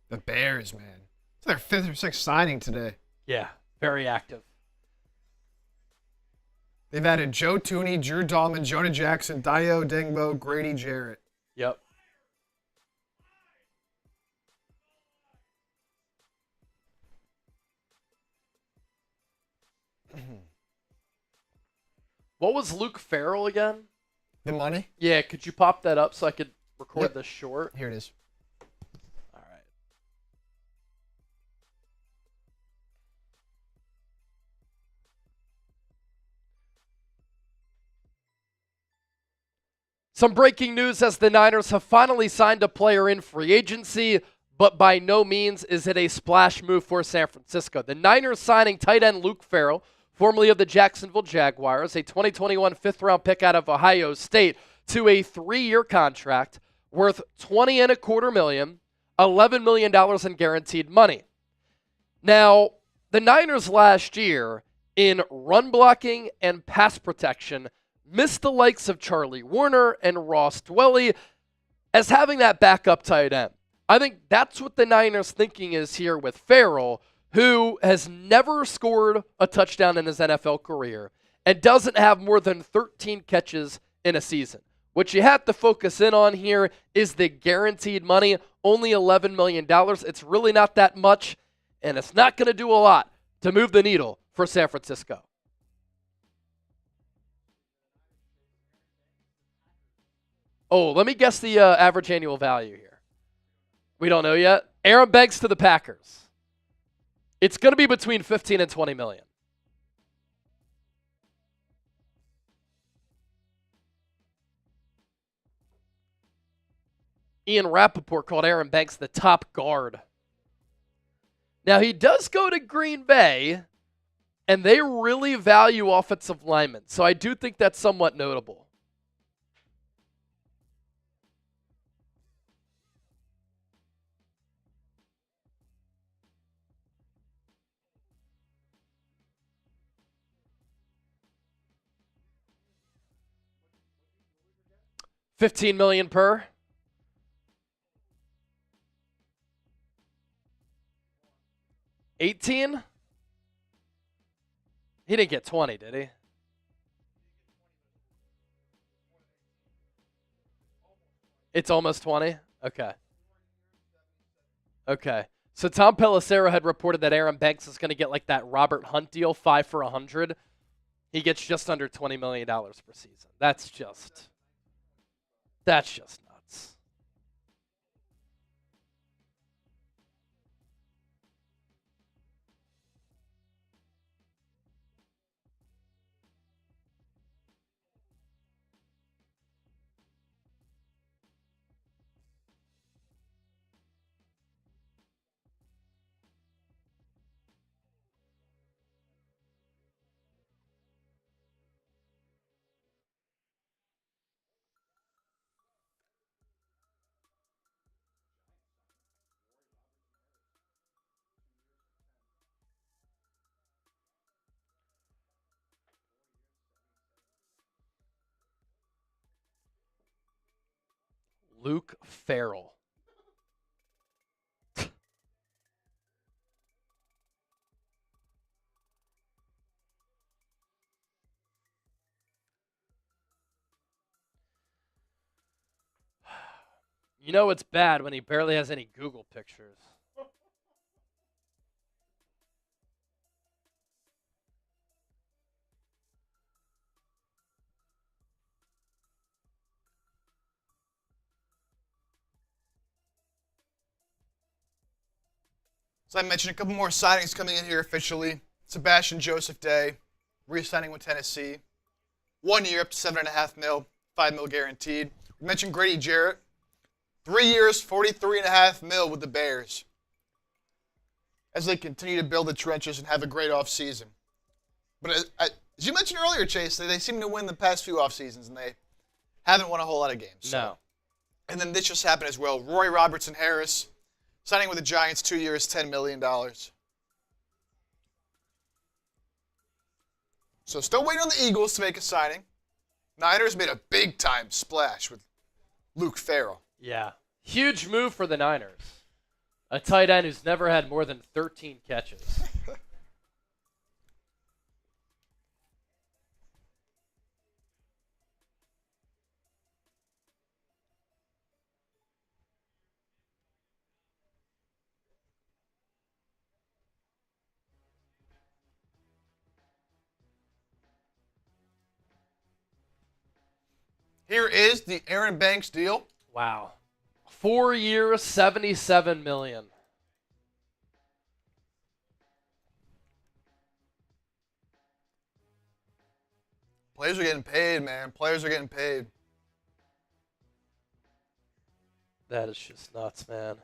The Bears, man. It's their 5th or 6th signing today. Yeah, very active. They've added Joe Tooney, Drew Dahlman, Jonah Jackson, Dio Dengbo, Grady Jarrett. Yep. What was Luke Farrell again? The money? Yeah, could you pop that up so I could record this short? Here it is. All right. Some breaking news as the Niners have finally signed a player in free agency, but by no means is it a splash move for San Francisco. The Niners signing tight end Luke Farrell, formerly of the Jacksonville Jaguars, a 2021 fifth-round pick out of Ohio State, to a 3-year contract worth $20.25 million, $11 million in guaranteed money. Now, the Niners last year in run blocking and pass protection missed the likes of Charlie Warner and Ross Dwelly as having that backup tight end. I think that's what the Niners' thinking is here with Farrell, who has never scored a touchdown in his NFL career and doesn't have more than 13 catches in a season. What you have to focus in on here is the guaranteed money, only $11 million. It's really not that much, and it's not going to do a lot to move the needle for San Francisco. Oh, let me guess the average annual value here. We don't know yet. Aaron Banks to the Packers. It's going to be between 15 and 20 million. Ian Rappaport called Aaron Banks the top guard. Now, he does go to Green Bay, and they really value offensive linemen, so I do think that's somewhat notable. $15 million per. $18? He didn't get 20, did he? It's almost 20? Okay. Okay. So Tom Pelissero had reported that Aaron Banks is going to get like that Robert Hunt deal, 5 for 100. He gets just under $20 million per season. That's just nuts. Luke Farrell. You know it's bad when he barely has any Google pictures. So I mentioned a couple more signings coming in here officially. Sebastian Joseph Day, re-signing with Tennessee. 1 year up to $7.5 million, $5 million guaranteed. We mentioned Grady Jarrett. 3 years, $43.5 million with the Bears. As they continue to build the trenches and have a great offseason. But as you mentioned earlier, Chase, they seem to win the past few off seasons, and they haven't won a whole lot of games. So. No. And then this just happened as well. Roy Robertson Harris, signing with the Giants, 2 years, $10 million. So still waiting on the Eagles to make a signing. Niners made a big-time splash with Luke Farrell. Yeah. Huge move for the Niners. A tight end who's never had more than 13 catches. Here is the Aaron Banks deal. Wow. 4 years, $77 million. Players are getting paid, man. Players are getting paid. That is just nuts, man.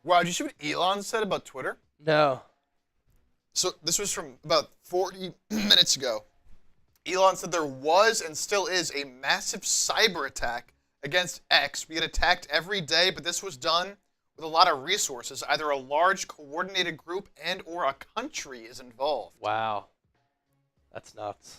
Wow, did you see what Elon said about Twitter? No. So this was from about 40 minutes ago. Elon said there was and still is a massive cyber attack against X. We get attacked every day, but this was done with a lot of resources. Either a large coordinated group and or a country is involved. Wow. That's nuts.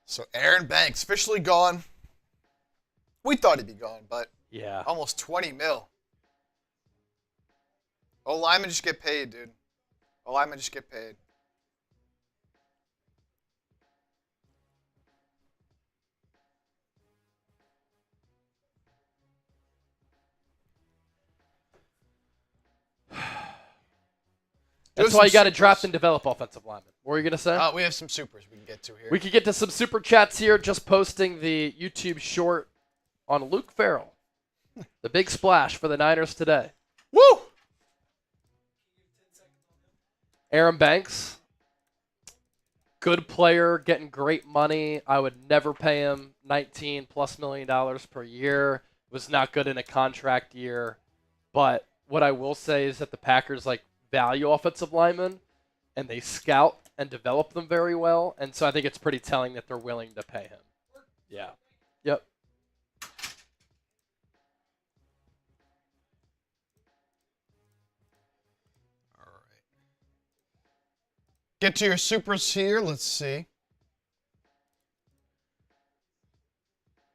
So Aaron Banks officially gone. We thought he'd be gone, but Yeah. almost 20 mil. O-linemen just get paid, dude. O-linemen just get paid. That's why you got to draft and develop offensive linemen. What were you going to say? We have some supers we can get to here. We could get to some super chats here. Just posting the YouTube short on Luke Farrell. The big splash for the Niners today. Woo! Aaron Banks. Good player, getting great money. I would never pay him $19+ million per year. Was not good in a contract year. But what I will say is that the Packers value offensive linemen, and they scout and develop them very well. And so I think it's pretty telling that they're willing to pay him. Yeah. Yep. All right. Get to your supers here. Let's see.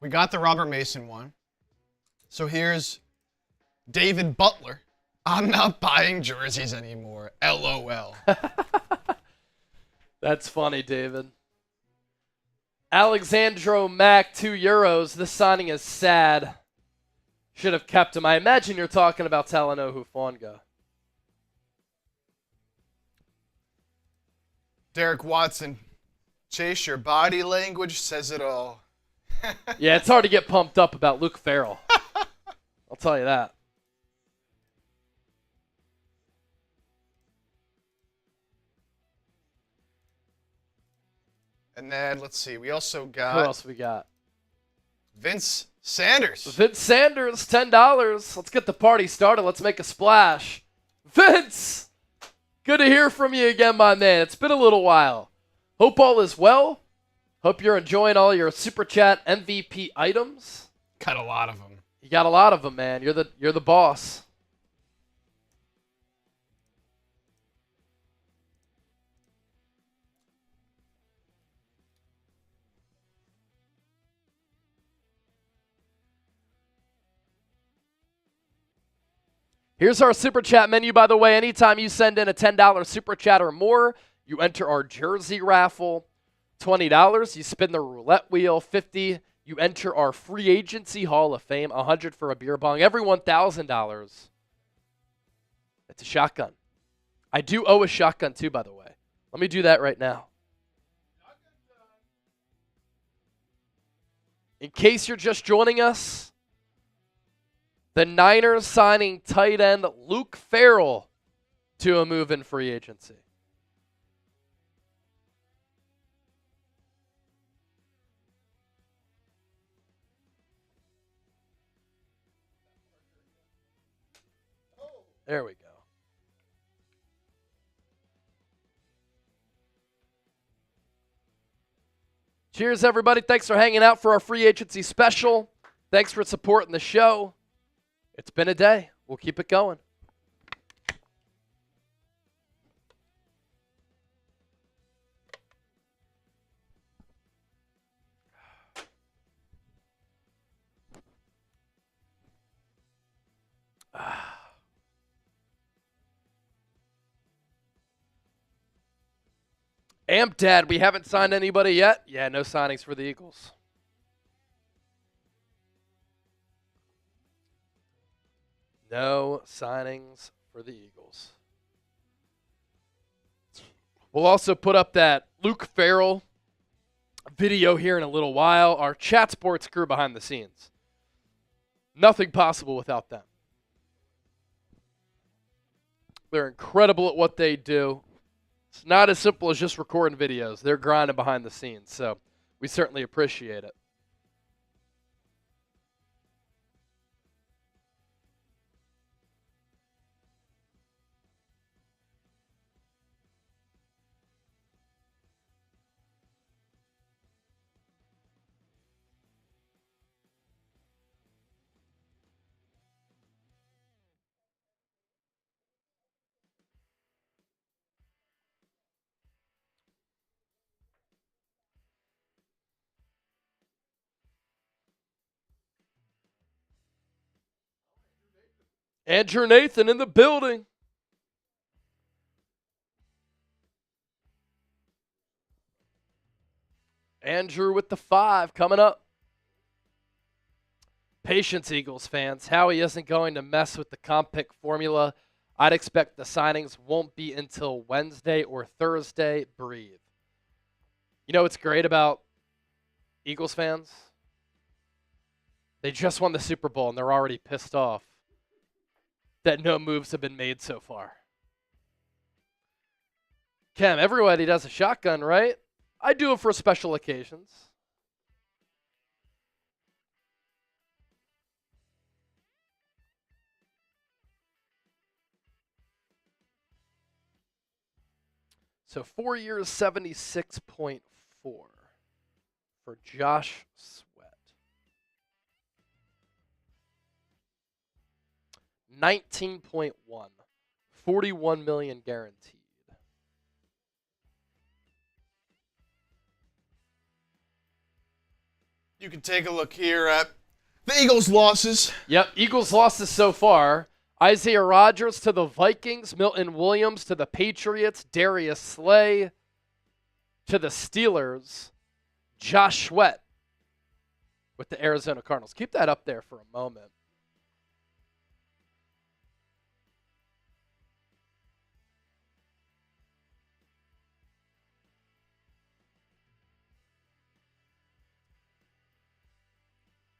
We got the Robert Mason one. So here's David Butler. I'm not buying jerseys anymore. LOL. That's funny, David. Alexandro Mack, €2. This signing is sad. Should have kept him. I imagine you're talking about Talanoa Hufanga. Derek Watson. Chase, your body language says it all. Yeah, it's hard to get pumped up about Luke Farrell. I'll tell you that. And then, let's see, we also got... Who else we got? Vince Sanders. Vince Sanders, $10. Let's get the party started. Let's make a splash. Vince! Good to hear from you again, my man. It's been a little while. Hope all is well. Hope you're enjoying all your Super Chat MVP items. Got a lot of them. You got a lot of them, man. You're the boss. Here's our Super Chat menu, by the way. Anytime you send in a $10 Super Chat or more, you enter our jersey raffle. $20, you spin the roulette wheel. $50, you enter our free agency Hall of Fame. $100 for a beer bong. Every $1,000, it's a shotgun. I do owe a shotgun too, by the way. Let me do that right now. In case you're just joining us, the Niners signing tight end Luke Farrell to a move in free agency. There we go. Cheers, everybody. Thanks for hanging out for our free agency special. Thanks for supporting the show. It's been a day. We'll keep it going. Amp Dad, we haven't signed anybody yet. Yeah, no signings for the Eagles. No signings for the Eagles. We'll also put up that Luke Farrell video here in a little while. Our chat sports crew behind the scenes. Nothing possible without them. They're incredible at what they do. It's not as simple as just recording videos. They're grinding behind the scenes, so we certainly appreciate it. Andrew Nathan in the building. Andrew with the 5 coming up. Patience, Eagles fans. Howie isn't going to mess with the comp pick formula. I'd expect the signings won't be until Wednesday or Thursday. Breathe. You know what's great about Eagles fans? They just won the Super Bowl and they're already pissed off that no moves have been made so far. Cam, everybody does a shotgun, right? I do it for special occasions. So 4 years, 76.4 for Josh Sweat. 19.1, 41 million guaranteed. You can take a look here at the Eagles' losses. Yep, Eagles losses so far. Isaiah Rodgers to the Vikings, Milton Williams to the Patriots, Darius Slay to the Steelers, Josh Sweat with the Arizona Cardinals. Keep that up there for a moment.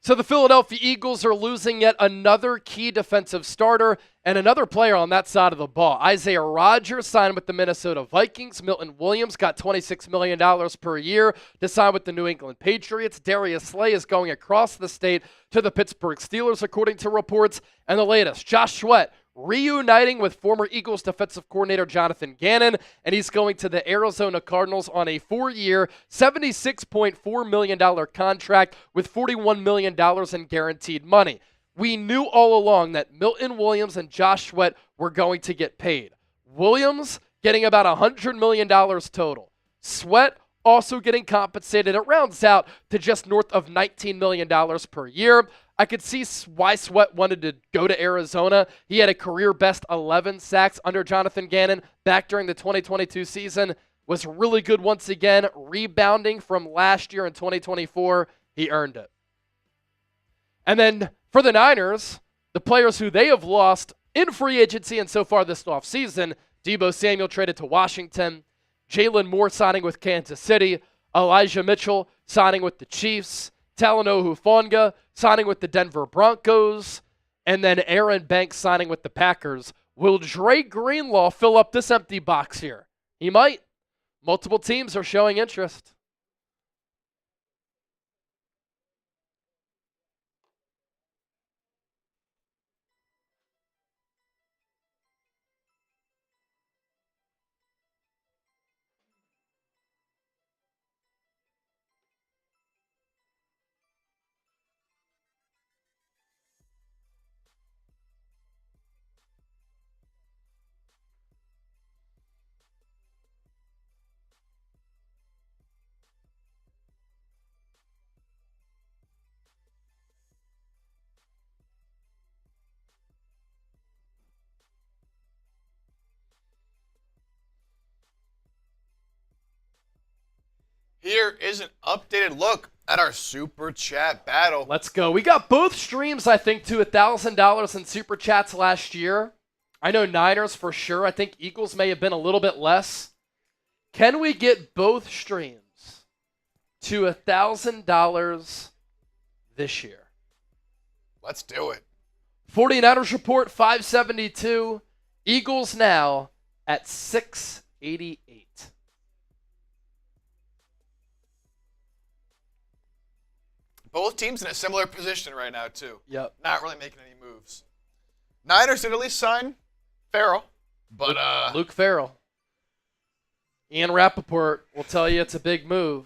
So the Philadelphia Eagles are losing yet another key defensive starter and another player on that side of the ball. Isaiah Rodgers signed with the Minnesota Vikings. Milton Williams got $26 million per year to sign with the New England Patriots. Darius Slay is going across the state to the Pittsburgh Steelers, according to reports. And the latest, Josh Sweat reuniting with former Eagles defensive coordinator Jonathan Gannon, and he's going to the Arizona Cardinals on a 4-year, $76.4 million contract with $41 million in guaranteed money. We knew all along that Milton Williams and Josh Sweat were going to get paid. Williams getting about $100 million total. Sweat also getting compensated. It rounds out to just north of $19 million per year. I could see why Sweat wanted to go to Arizona. He had a career best 11 sacks under Jonathan Gannon back during the 2022 season. Was really good once again, rebounding from last year in 2024. He earned it. And then for the Niners, the players who they have lost in free agency and so far this offseason, Deebo Samuel traded to Washington, Jalen Moore signing with Kansas City, Elijah Mitchell signing with the Chiefs, Talanoa Hufanga signing with the Denver Broncos, and then Aaron Banks signing with the Packers. Will Dre Greenlaw fill up this empty box here? He might. Multiple teams are showing interest. Here is an updated look at our Super Chat battle. Let's go. We got both streams, I think, to $1,000 in Super Chats last year. I know Niners for sure. I think Eagles may have been a little bit less. Can we get both streams to $1,000 this year? Let's do it. 49ers report 572. Eagles now at 688. Both teams in a similar position right now, too. Yep. Not really making any moves. Niners did at least sign Farrell, but Luke Farrell. Ian Rappaport will tell you it's a big move.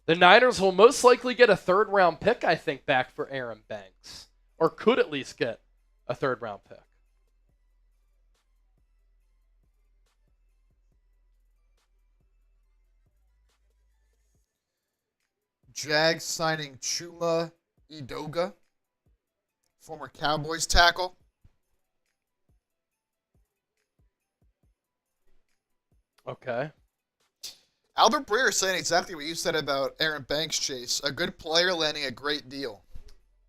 The Niners will most likely get a third-round pick, I think, back for Aaron Banks. Or could at least get a third-round pick. Jags signing Chuma Edoga, former Cowboys tackle. Okay. Albert Breer is saying exactly what you said about Aaron Banks, Chase. A good player landing a great deal.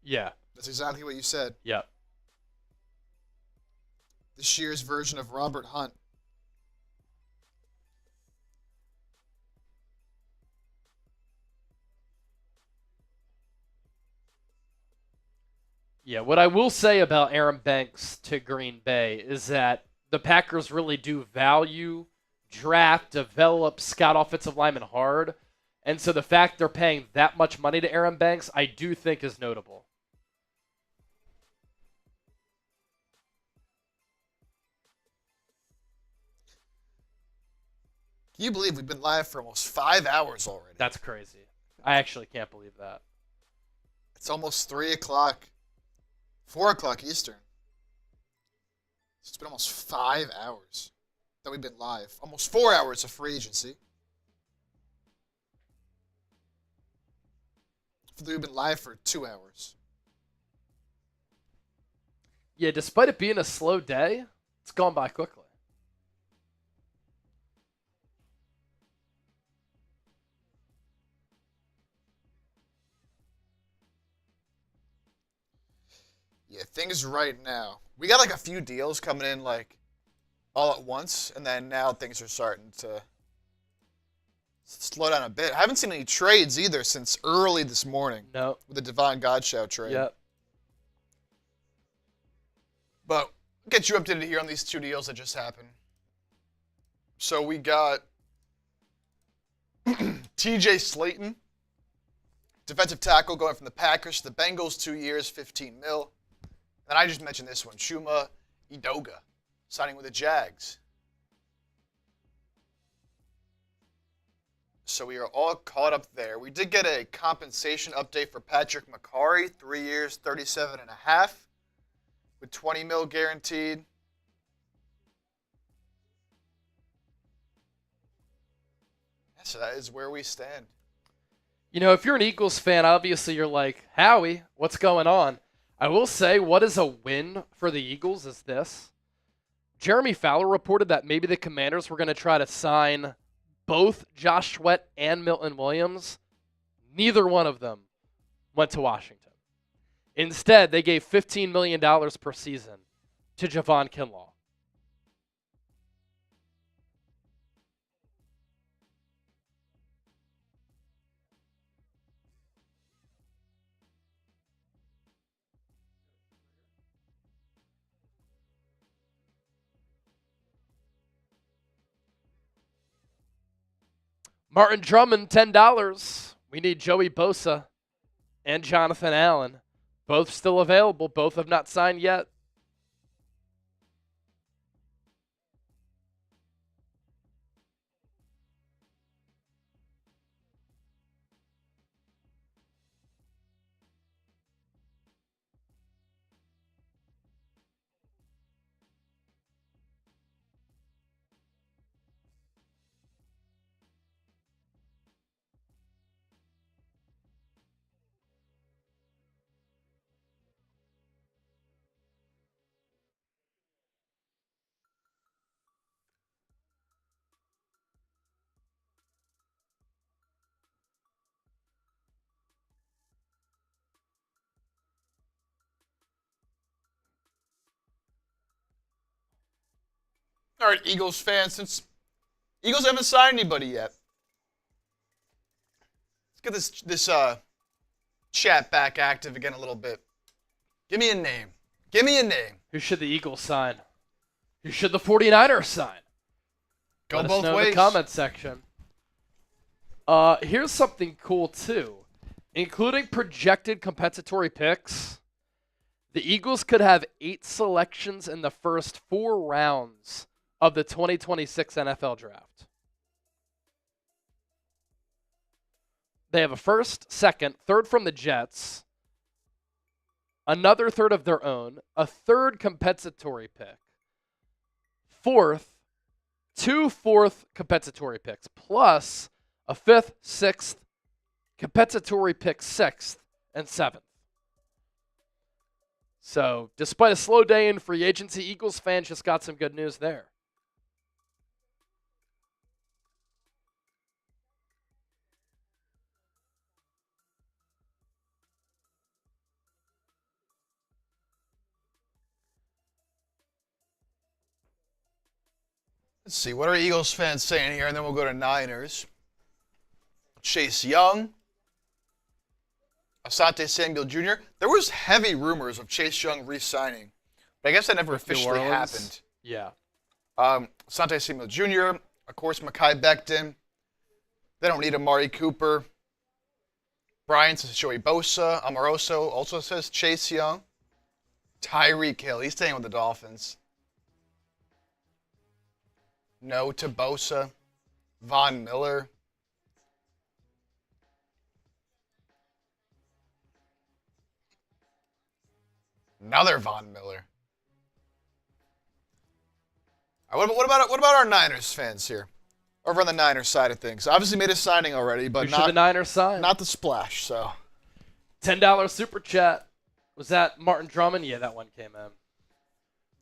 Yeah. That's exactly what you said. Yep. This year's version of Robert Hunt. Yeah, what I will say about Aaron Banks to Green Bay is that the Packers really do value, draft, develop, scout offensive linemen hard. And so the fact they're paying that much money to Aaron Banks, I do think is notable. Can you believe we've been live for almost 5 hours already? That's crazy. I actually can't believe that. It's almost 3 o'clock, 4 o'clock Eastern. It's been almost 5 hours that we've been live. Almost 4 hours of free agency. We've been live for 2 hours. Yeah, despite it being a slow day, it's gone by quickly. Yeah, things right now. We got like a few deals coming in like all at once, and then now things are starting to slow down a bit. I haven't seen any trades either since early this morning. No. With the Devon Godchow trade. Yep. But I'll get you updated here on these two deals that just happened. So we got TJ Slayton, defensive tackle going from the Packers to the Bengals, 2 years, $15 million. And I just mentioned this one, Chuma Edoga, signing with the Jags. So we are all caught up there. We did get a compensation update for Patrick McCarry, 3 years, $37.5 million, with $20 million guaranteed. So that is where we stand. You know, if you're an Eagles fan, obviously you're like, Howie, what's going on? I will say, what is a win for the Eagles is this. Jeremy Fowler reported that maybe the Commanders were going to try to sign both Josh Sweat and Milton Williams. Neither one of them went to Washington. Instead, they gave $15 million per season to Javon Kinlaw. Martin Drummond, $10. We need Joey Bosa and Jonathan Allen. Both still available. Both have not signed yet. All right, Eagles fans, since Eagles haven't signed anybody yet, let's get this chat back active again a little bit. Give me a name. Give me a name. Who should the Eagles sign? Who should the 49ers sign? Go Let both us know ways. in the comment section. Here's something cool, too. Including projected compensatory picks, the Eagles could have 8 selections in the first 4 rounds of the 2026 NFL Draft. They have a first, second, third from the Jets, another third of their own, a third compensatory pick, fourth, 2 fourth compensatory picks, plus a 5th, 6th, compensatory pick 6th, and 7th. So, despite a slow day in free agency, Eagles fans just got some good news there. Let's see, what are Eagles fans saying here? And then we'll go to Niners. Chase Young. Asante Samuel Jr. There was heavy rumors of Chase Young re-signing, but I guess that never officially happened. Yeah. Asante Samuel Jr., of course, Mekhi Becton. They don't need Amari Cooper. Brian says Joey Bosa. Amoroso also says Chase Young. Tyreek Hill, he's staying with the Dolphins. No to Bosa. Von Miller. Another Von Miller. All right, what about our Niners fans here? Over on the Niners side of things. Obviously made a signing already, but Who should the Niners sign? not the splash, so. $10 super chat. Was that Martin Drummond? Yeah, that one came in.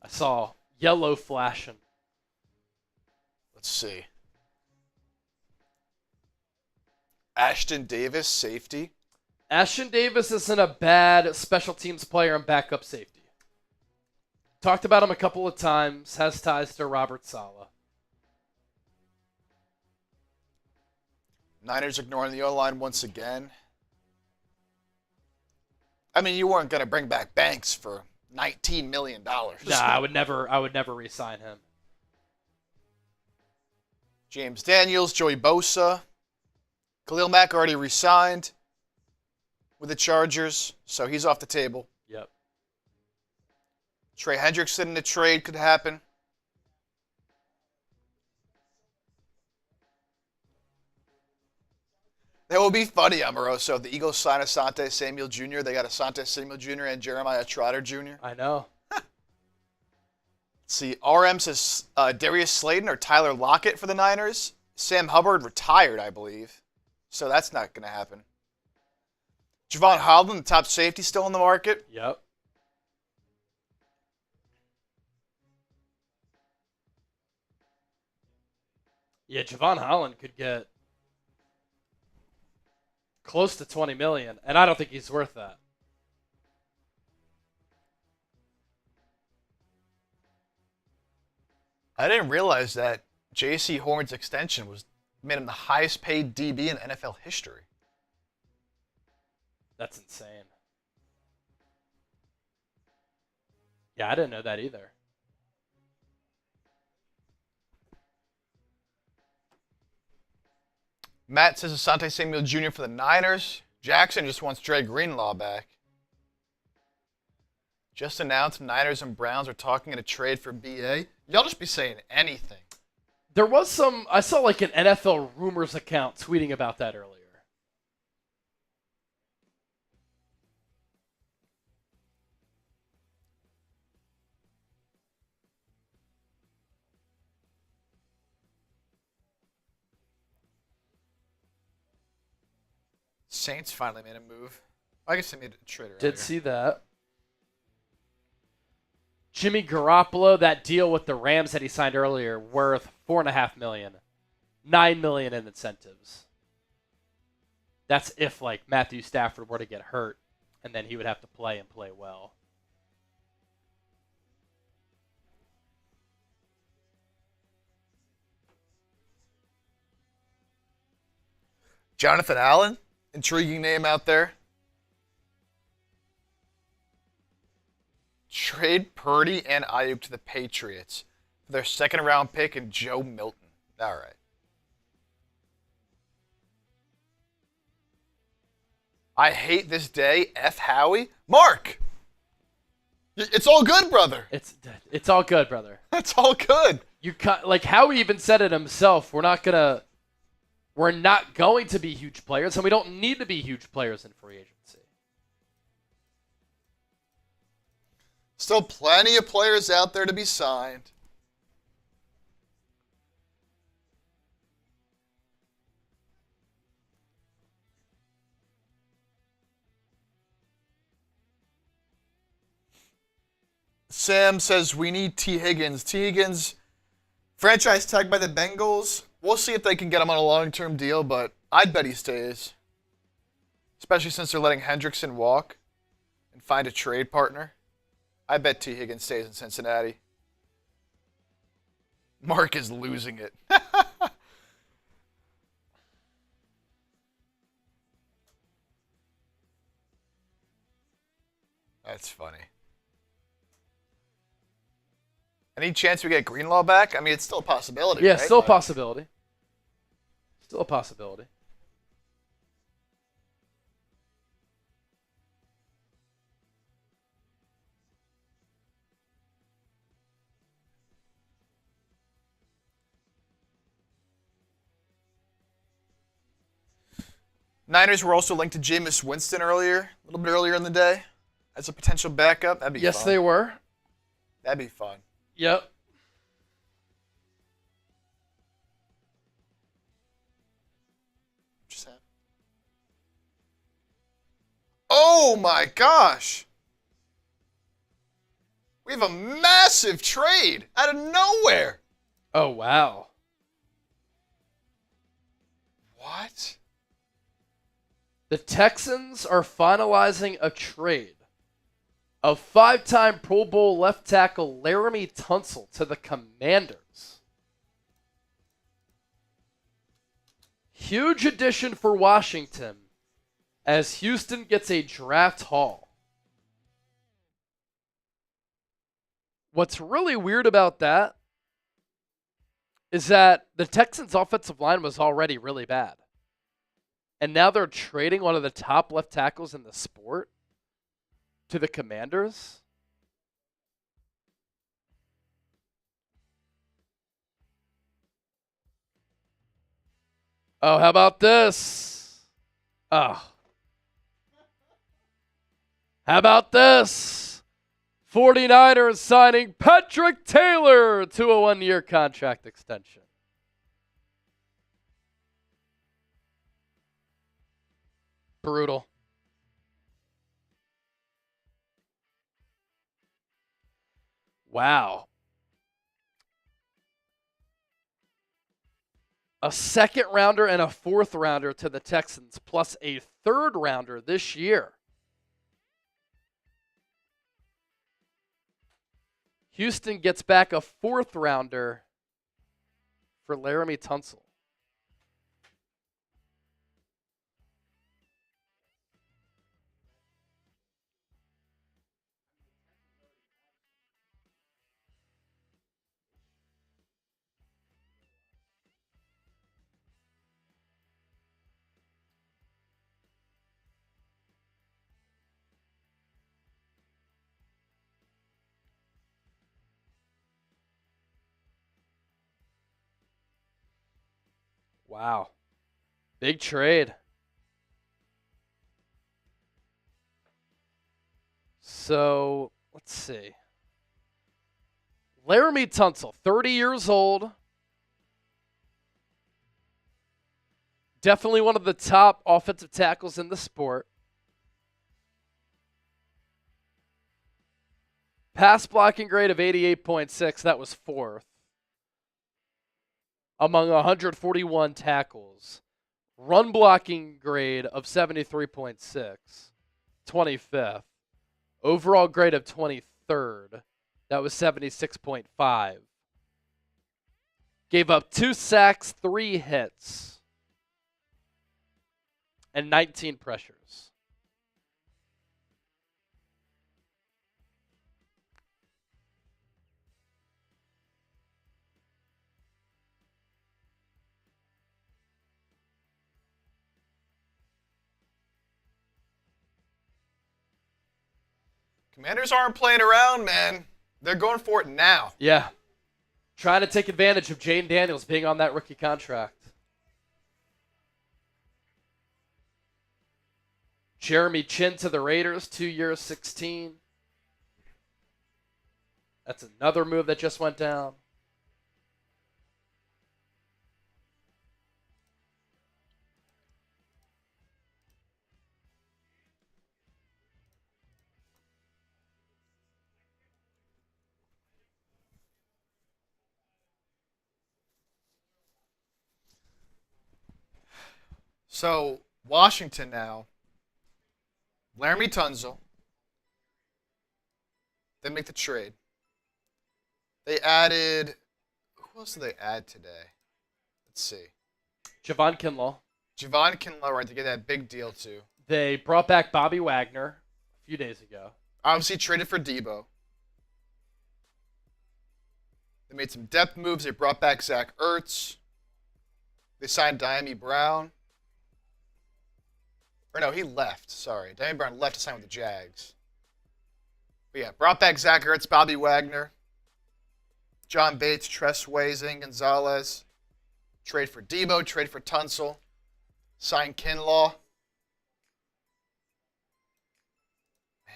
I saw yellow flashing. Let's see. Ashton Davis, safety. Ashton Davis isn't a bad special teams player and backup safety. Talked about him a couple of times. Has ties to Robert Saleh. Niners ignoring the O-line once again. I mean, you weren't going to bring back Banks for $19 million. Nah, I would never re-sign him. James Daniels, Joey Bosa. Khalil Mack already re-signed with the Chargers, so he's off the table. Yep. Trey Hendrickson in the trade could happen. That will be funny, Amoroso. The Eagles sign Asante Samuel Jr. They got Asante Samuel Jr. and Jeremiah Trotter Jr. I know. Let's see, RM says Darius Slayton or Tyler Lockett for the Niners. Sam Hubbard retired, I believe. So that's not going to happen. Javon Holland, the top safety, still in the market. Yep. Yeah, Javon Holland could get close to $20 million, and I don't think he's worth that. I didn't realize that J.C. Horn's extension made him the highest paid DB in NFL history. That's insane. Yeah, I didn't know that either. Matt says Asante Samuel Jr. for the Niners. Jackson just wants Dre Greenlaw back. Just announced Niners and Browns are talking in a trade for BA. Y'all just be saying anything. There was I saw like an NFL rumors account tweeting about that earlier. Saints finally made a move. I guess they made a trade earlier. Did see that. Jimmy Garoppolo, that deal with the Rams that he signed earlier, worth $4.5 million, $9 million in incentives. That's if like Matthew Stafford were to get hurt, and then he would have to play and play well. Jonathan Allen, intriguing name out there. Trade Purdy and Ayuk to the Patriots for their second-round pick and Joe Milton. All right. I hate this day. F. Howie. Mark! It's all good, brother. It's all good, brother. It's all good. Like Howie even said it himself. We're not going to be huge players, and we don't need to be huge players in free agency. Still plenty of players out there to be signed. Sam says we need T. Higgins. T. Higgins, franchise tagged by the Bengals. We'll see if they can get him on a long-term deal, but I'd bet he stays. Especially since they're letting Hendrickson walk and find a trade partner. I bet T. Higgins stays in Cincinnati. Mark is losing it. That's funny. Any chance we get Greenlaw back? I mean, it's still a possibility. Yeah, right? still a possibility. Still a possibility. Niners were also linked to Jameis Winston a little bit earlier in the day, as a potential backup. That'd be fun. Yes, they were. That'd be fun. Yep. Just happened. Oh my gosh! We have a massive trade out of nowhere. Oh, wow. What? The Texans are finalizing a trade of 5-time Pro Bowl left tackle Laramie Tunsil to the Commanders. Huge addition for Washington as Houston gets a draft haul. What's really weird about that is that the Texans' offensive line was already really bad. And now they're trading one of the top left tackles in the sport to the Commanders. Oh, how about this? Oh. How about this? 49ers signing Patrick Taylor to a 1-year contract extension. Brutal. Wow. A second rounder and a fourth rounder to the Texans, plus a third rounder this year. Houston gets back a fourth rounder for Laramie Tunsil. Wow. Big trade. So, let's see. Laramie Tunsil, 30 years old. Definitely one of the top offensive tackles in the sport. Pass blocking grade of 88.6. That was fourth among 141 tackles. Run blocking grade of 73.6, 25th. Overall grade of 23rd. That was 76.5. Gave up 2 sacks, 3 hits, and 19 pressures. Commanders aren't playing around, man. They're going for it now. Yeah. Trying to take advantage of Jane Daniels being on that rookie contract. Jeremy Chin to the Raiders, 2 years, 16. That's another move that just went down. So, Washington now. Laramie Tunsil. They make the trade. They added... Who else did they add today? Let's see. Javon Kinlaw. Javon Kinlaw, right, to get that big deal, too. They brought back Bobby Wagner a few days ago. Obviously traded for Debo. They made some depth moves. They brought back Zach Ertz. They signed Diami Brown. Or no, he left. Sorry. Diami Brown left to sign with the Jags. But yeah, brought back Zach Ertz, Bobby Wagner, John Bates, Tressway, Zane Gonzalez. Trade for Debo, trade for Tunsil. Signed Kinlaw. Man.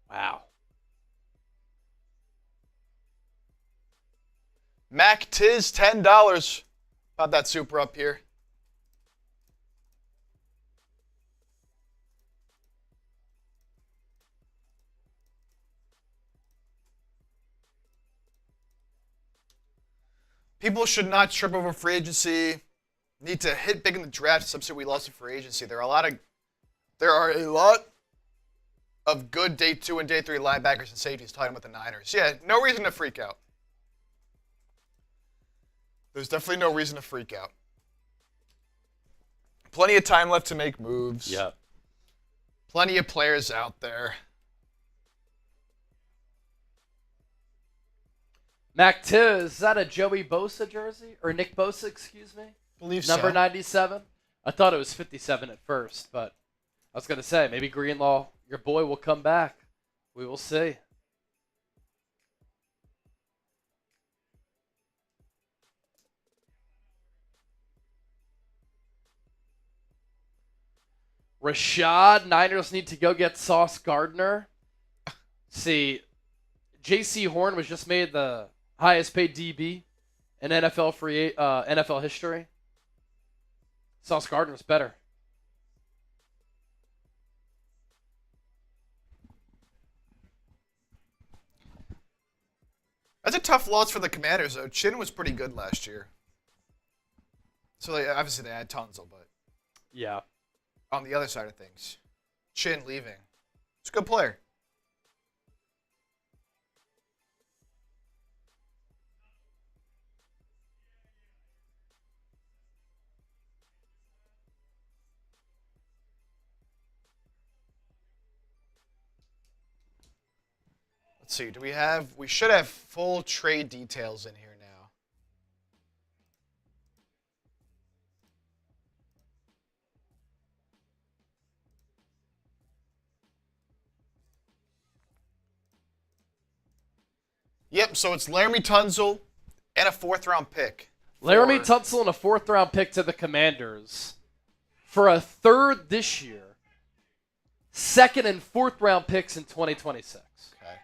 Wow. Mac Tiz, $10. Pop that super up here. People should not trip over free agency. Need to hit big in the draft. Substitute we lost in free agency. There are a lot of good day 2 and day 3 linebackers and safeties talking about the Niners. Yeah, no reason to freak out. There's definitely no reason to freak out. Plenty of time left to make moves. Yeah. Plenty of players out there. Mac Tiz, is that a Joey Bosa jersey? Or Nick Bosa, excuse me? Believe Number so. 97? I thought it was 57 at first, but I was going to say, maybe Greenlaw, your boy, will come back. We will see. Rashad, Niners need to go get Sauce Gardner. See, J.C. Horn was just made the highest paid DB in NFL history. Sauce Gardner's better. That's a tough loss for the Commanders, though. Chin was pretty good last year. So, obviously, they had Tunzel, but Yeah. on the other side of things, Chin leaving. It's a good player. Let's see. We should have full trade details in here now. Yep, so it's Laramie Tunzel and a 4th-round pick. Laramie Tunsil and a 4th-round pick to the Commanders for a 3rd this year. 2nd and 4th-round picks in 2026. Okay.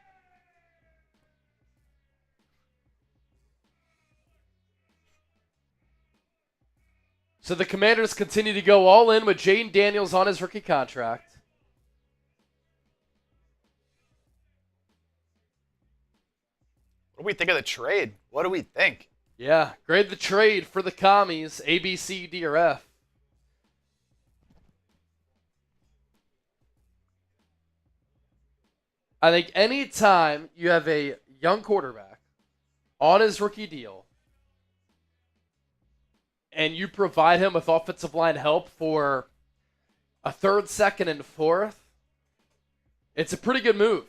So the Commanders continue to go all in with Jaden Daniels on his rookie contract. What do we think of the trade? What do we think? Yeah, grade the trade for the commies, A, B, C, D, or F. I think any time you have a young quarterback on his rookie deal and you provide him with offensive line help for a 3rd, 2nd, and 4th, it's a pretty good move.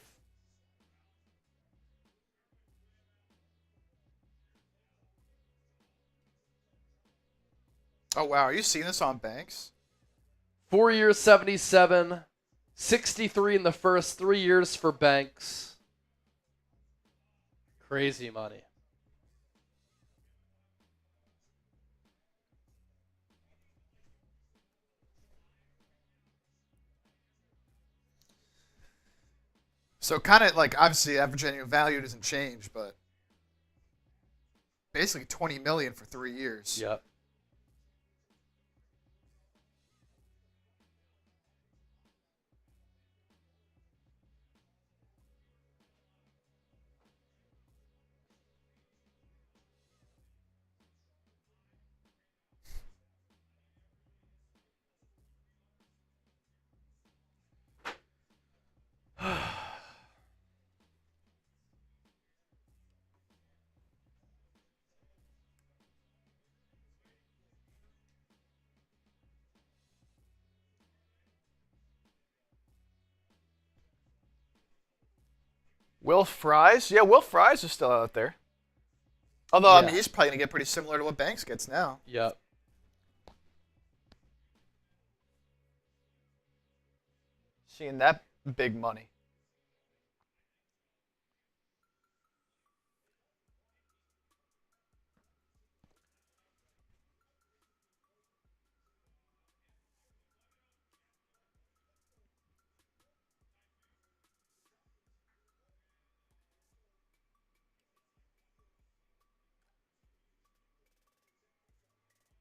Oh, wow. Are you seeing this on Banks? 4 years, 77, 63 in the first 3 years for Banks. Crazy money. So kind of like, obviously, average annual value doesn't change, but basically $20 million for 3 years. Yep. Will Fries? Yeah, Will Fries is still out there. Although, I Yeah. mean, he's probably going to get pretty similar to what Banks gets now. Yep. Seeing that big money.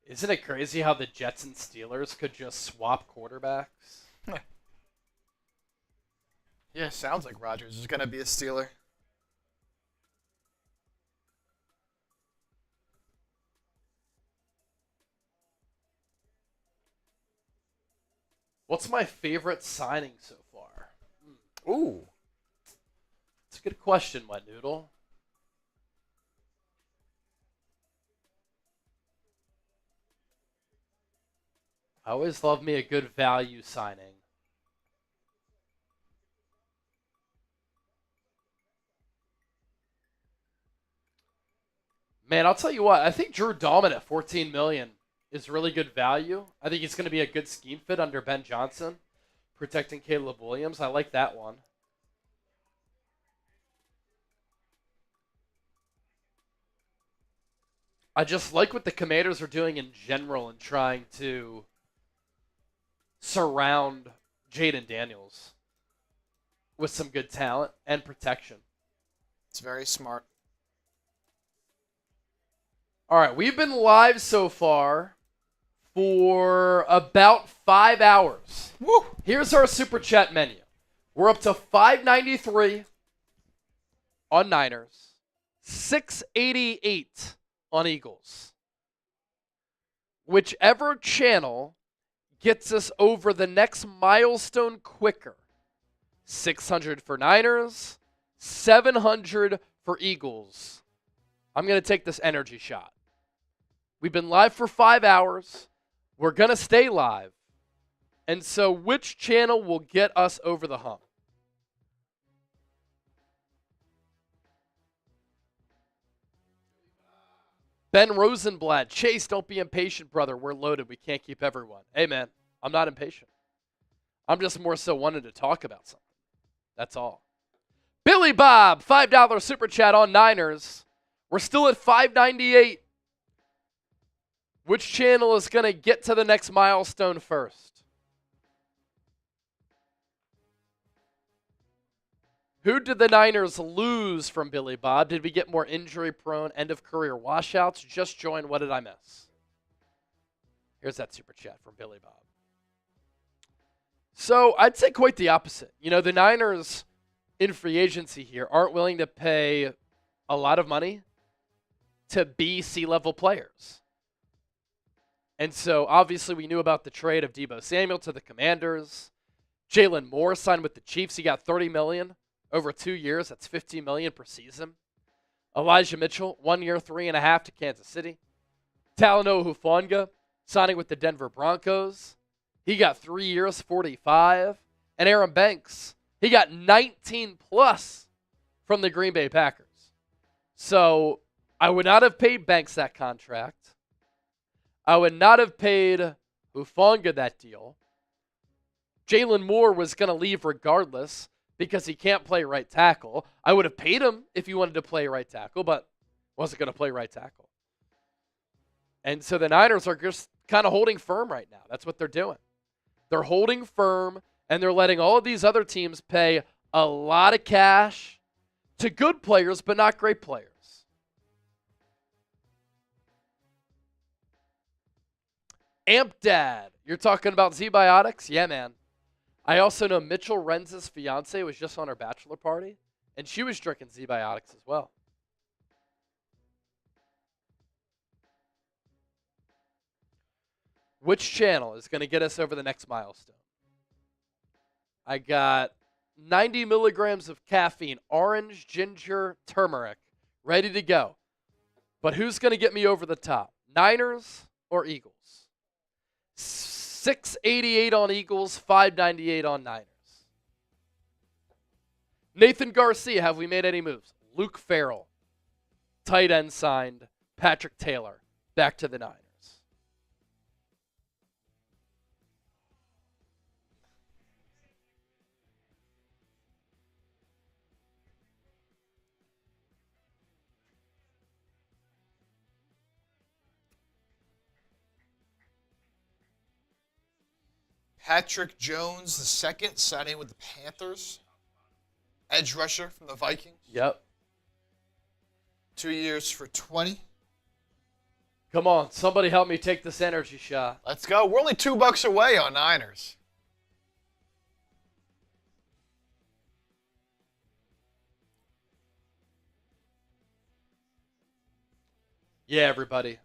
Isn't it crazy how the Jets and Steelers could just swap quarterbacks? Yeah, sounds like Rodgers is going to be a Steeler. What's my favorite signing so far? Ooh. It's a good question, Wet Noodle. I always love me a good value signing. Man, I'll tell you what. I think Drew Dalman at $14 million is really good value. I think he's going to be a good scheme fit under Ben Johnson, protecting Caleb Williams. I like that one. I just like what the Commanders are doing in general and trying to surround Jaden Daniels. with some good talent and protection. It's very smart. All right, we've been live so far for about 5 hours. Woo! Here's our Super Chat menu. We're up to $5.93 on Niners, $6.88 on Eagles. Whichever channel gets us over the next milestone quicker, 600 for Niners, 700 for Eagles. I'm going to take this energy shot. We've been live for 5 hours. We're going to stay live. And so which channel will get us over the hump? Ben Rosenblatt, Chase, don't be impatient, brother. We're loaded. We can't keep everyone. Hey, man, I'm not impatient. I'm just more so wanting to talk about something. That's all. Billy Bob, $5 Super Chat on Niners. We're still at $5.98. Which channel is going to get to the next milestone first? Who did the Niners lose from Billy Bob? Did we get more injury-prone, end-of-career washouts? Just join. What did I miss? Here's that Super Chat from Billy Bob. So I'd say quite the opposite. You know, the Niners in free agency here aren't willing to pay a lot of money to be C-level players. And so, obviously, we knew about the trade of Deebo Samuel to the Commanders. Jalen Moore signed with the Chiefs. He got $30 million over 2 years. That's $15 million per season. Elijah Mitchell, 1 year, 3.5 to Kansas City. Talanoa Hufanga signing with the Denver Broncos. He got 3 years, 45. And Aaron Banks, he got 19 plus from the Green Bay Packers. So, I would not have paid Banks that contract. I would not have paid Hufanga that deal. Jalen Moore was going to leave regardless because he can't play right tackle. I would have paid him if he wanted to play right tackle, but wasn't going to play right tackle. And so the Niners are just kind of holding firm right now. That's what they're doing. They're holding firm, and they're letting all of these other teams pay a lot of cash to good players, but not great players. Amp Dad, you're talking about Z-Biotics? Yeah, man. I also know Mitchell Renz's fiance was just on her bachelor party, and she was drinking Z-Biotics as well. Which channel is going to get us over the next milestone? I got 90 milligrams of caffeine, orange, ginger, turmeric, ready to go. But who's going to get me over the top? Niners or Eagles? 688 on Eagles, 598 on Niners. Nathan Garcia, have we made any moves? Luke Farrell, tight end signed. Patrick Taylor, back to the Niners. Patrick Jones II signing with the Panthers. Edge rusher from the Vikings. Yep. 2 years for 20. Come on, somebody help me take this energy shot. Let's go. We're only $2 away on Niners. Yeah, everybody.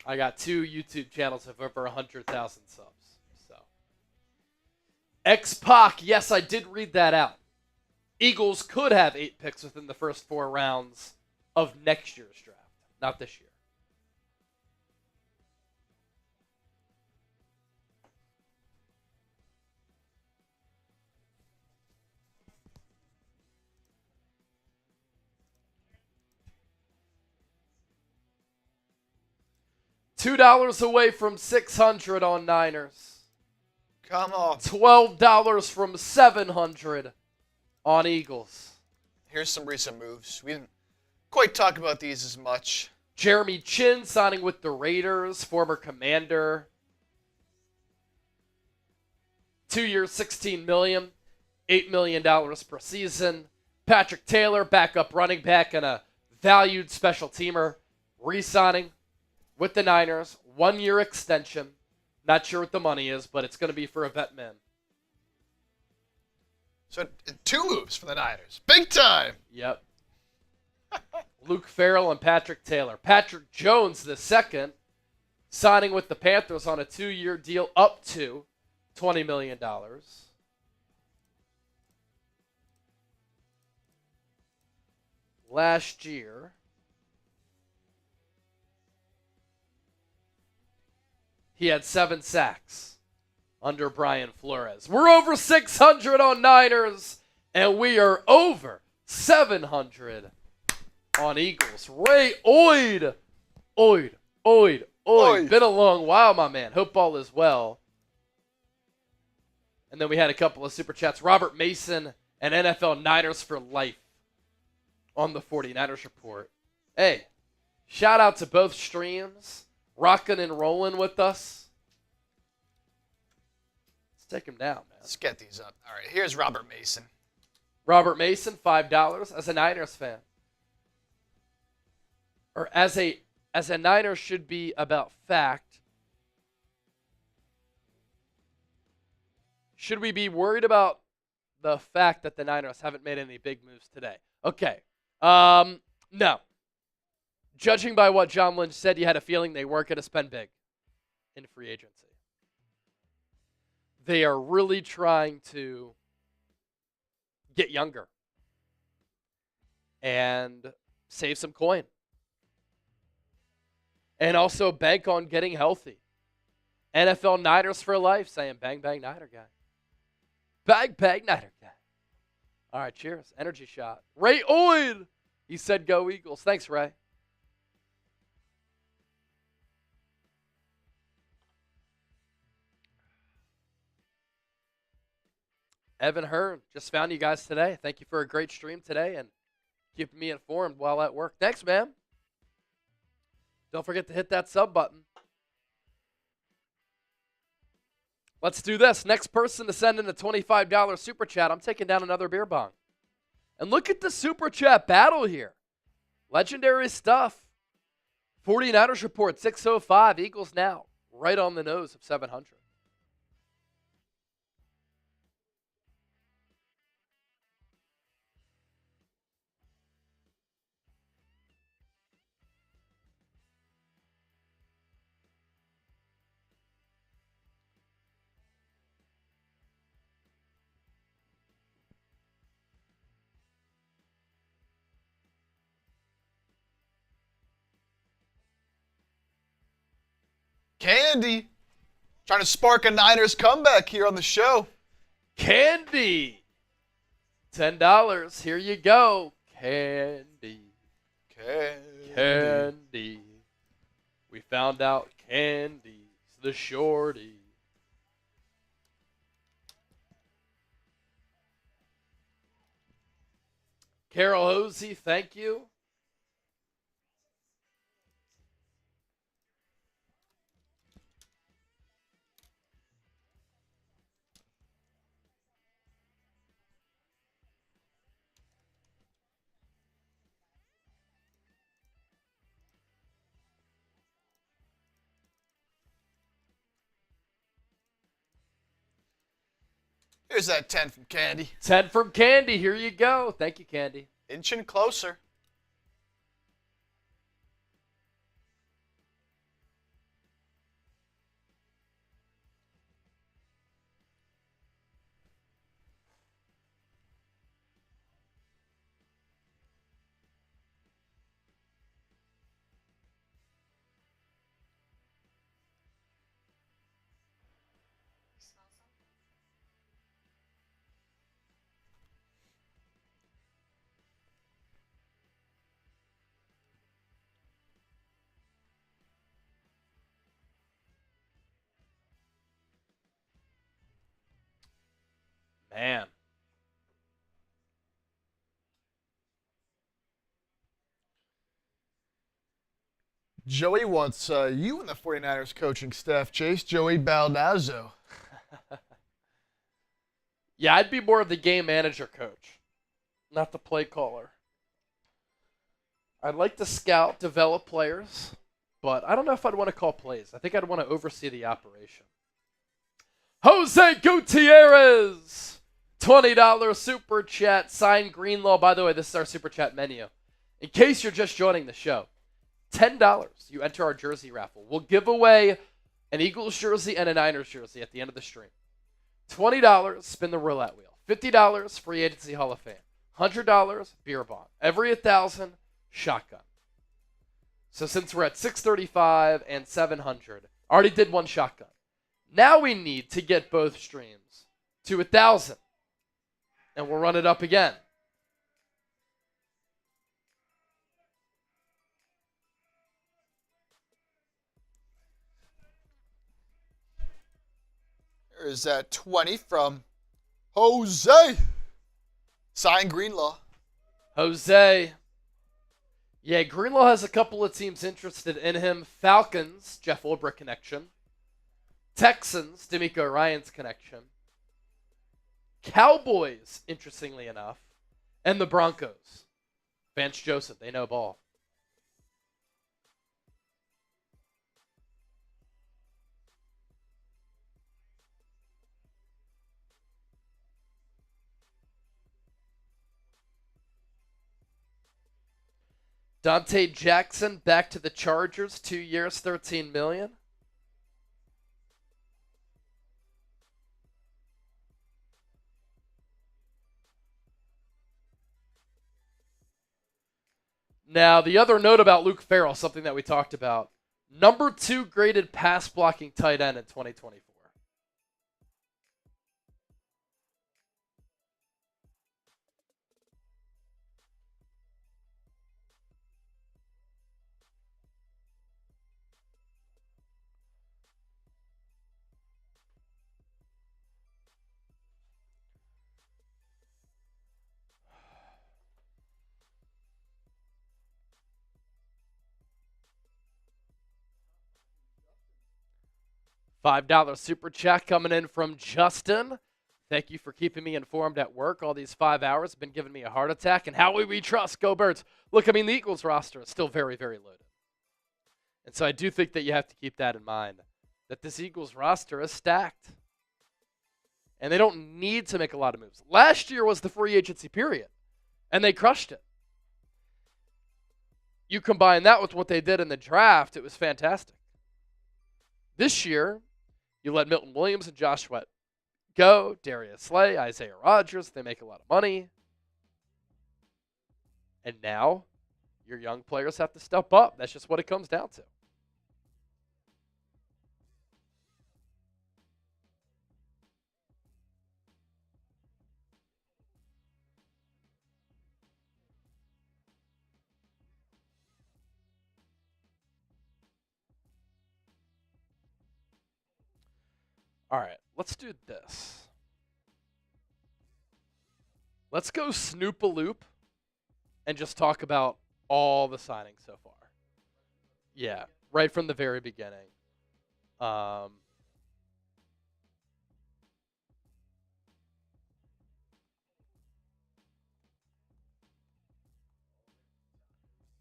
I got 2 YouTube channels of over 100,000 subs. So, X-Pac, yes, I did read that out. Eagles could have 8 picks within the first 4 rounds of next year's draft, not this year. $2 away from 600 on Niners. Come on. $12 from 700 on Eagles. Here's some recent moves. We didn't quite talk about these as much. Jeremy Chin signing with the Raiders, former Commander. 2 years, $16 million. $8 million per season. Patrick Taylor, backup running back and a valued special teamer, re-signing with the Niners. 1-year extension. Not sure what the money is, but it's going to be for a vet man. So 2 moves for the Niners. Big time. Yep. Luke Farrell and Patrick Taylor. Patrick Jones the second, signing with the Panthers on a 2-year deal up to $20 million. Last year, he had 7 sacks under Brian Flores. We're over 600 on Niners, and we are over 700 on Eagles. Ray Oid. Been a long while, my man. Hope all is well. And then we had a couple of super chats. Robert Mason and NFL Niners for life on the 49ers report. Hey, shout out to both streams. Rocking and rolling with us. Let's take him down, man. Let's get these up. All right, here's Robert Mason. Robert Mason, $5 as a Niners fan. Or as a Niner should be about fact. Should we be worried about the fact that the Niners haven't made any big moves today? Okay. No. Judging by what John Lynch said, you had a feeling they weren't going to spend big in free agency. They are really trying to get younger and save some coin. And also bank on getting healthy. NFL Niners for life, saying bang, bang, Niner guy. Bang, bang, Niner guy. All right, cheers. Energy shot. Ray Oid. He said go Eagles. Thanks, Ray. Evan Hearn, just found you guys today. Thank you for a great stream today and keeping me informed while at work. Thanks, man. Don't forget to hit that sub button. Let's do this. Next person to send in a $25 super chat, I'm taking down another beer bong. And look at the super chat battle here. Legendary stuff. 49ers report 605. Eagles now right on the nose of 700. Candy. Trying to spark a Niners comeback here on the show. Candy. $10. Here you go. Candy. Candy. We found out Candy's the shorty. Carol Hosey, thank you. Here's that 10 from Candy. 10 from Candy. Here you go. Thank you, Candy. Inching closer. Man. Joey wants you and the 49ers coaching staff, Chase. Joey Baldazzo. Yeah, I'd be more of the game manager coach, not the play caller. I'd like to scout, develop players, but I don't know if I'd want to call plays. I think I'd want to oversee the operation. Jose Gutierrez, $20 super chat, signed Greenlaw. By the way, this is our super chat menu. In case you're just joining the show, $10, you enter our jersey raffle. We'll give away an Eagles jersey and a Niners jersey at the end of the stream. $20, spin the roulette wheel. $50, free agency Hall of Fame. $100, beer bong. Every 1,000, shotgun. So since we're at 635 and 700, already did one shotgun. Now we need to get both streams to 1,000. And we'll run it up again. There's that 20 from Jose. Sign Greenlaw. Jose. Yeah, Greenlaw has a couple of teams interested in him. Falcons, Jeff Ulbrich connection. Texans, D'Amico Ryans connection. Cowboys, interestingly enough. And the Broncos. Vance Joseph, they know ball. Dante Jackson back to the Chargers, 2 years, $13 million. Now, the other note about Luke Farrell, something that we talked about, number 2 graded pass blocking tight end in 2024. $5 super chat coming in from Justin. Thank you for keeping me informed at work. All these 5 hours have been giving me a heart attack. And Howie, we trust. Go Birds. Look, I mean, the Eagles roster is still very, very loaded. And so I do think that you have to keep that in mind, that this Eagles roster is stacked. And they don't need to make a lot of moves. Last year was the free agency period, and they crushed it. You combine that with what they did in the draft, it was fantastic. This year, you let Milton Williams and Josh Sweat go, Darius Slay, Isaiah Rodgers, they make a lot of money. And now, your young players have to step up. That's just what it comes down to. All right, let's do this. Let's go snoop-a-loop and just talk about all the signings so far. Yeah, right from the very beginning.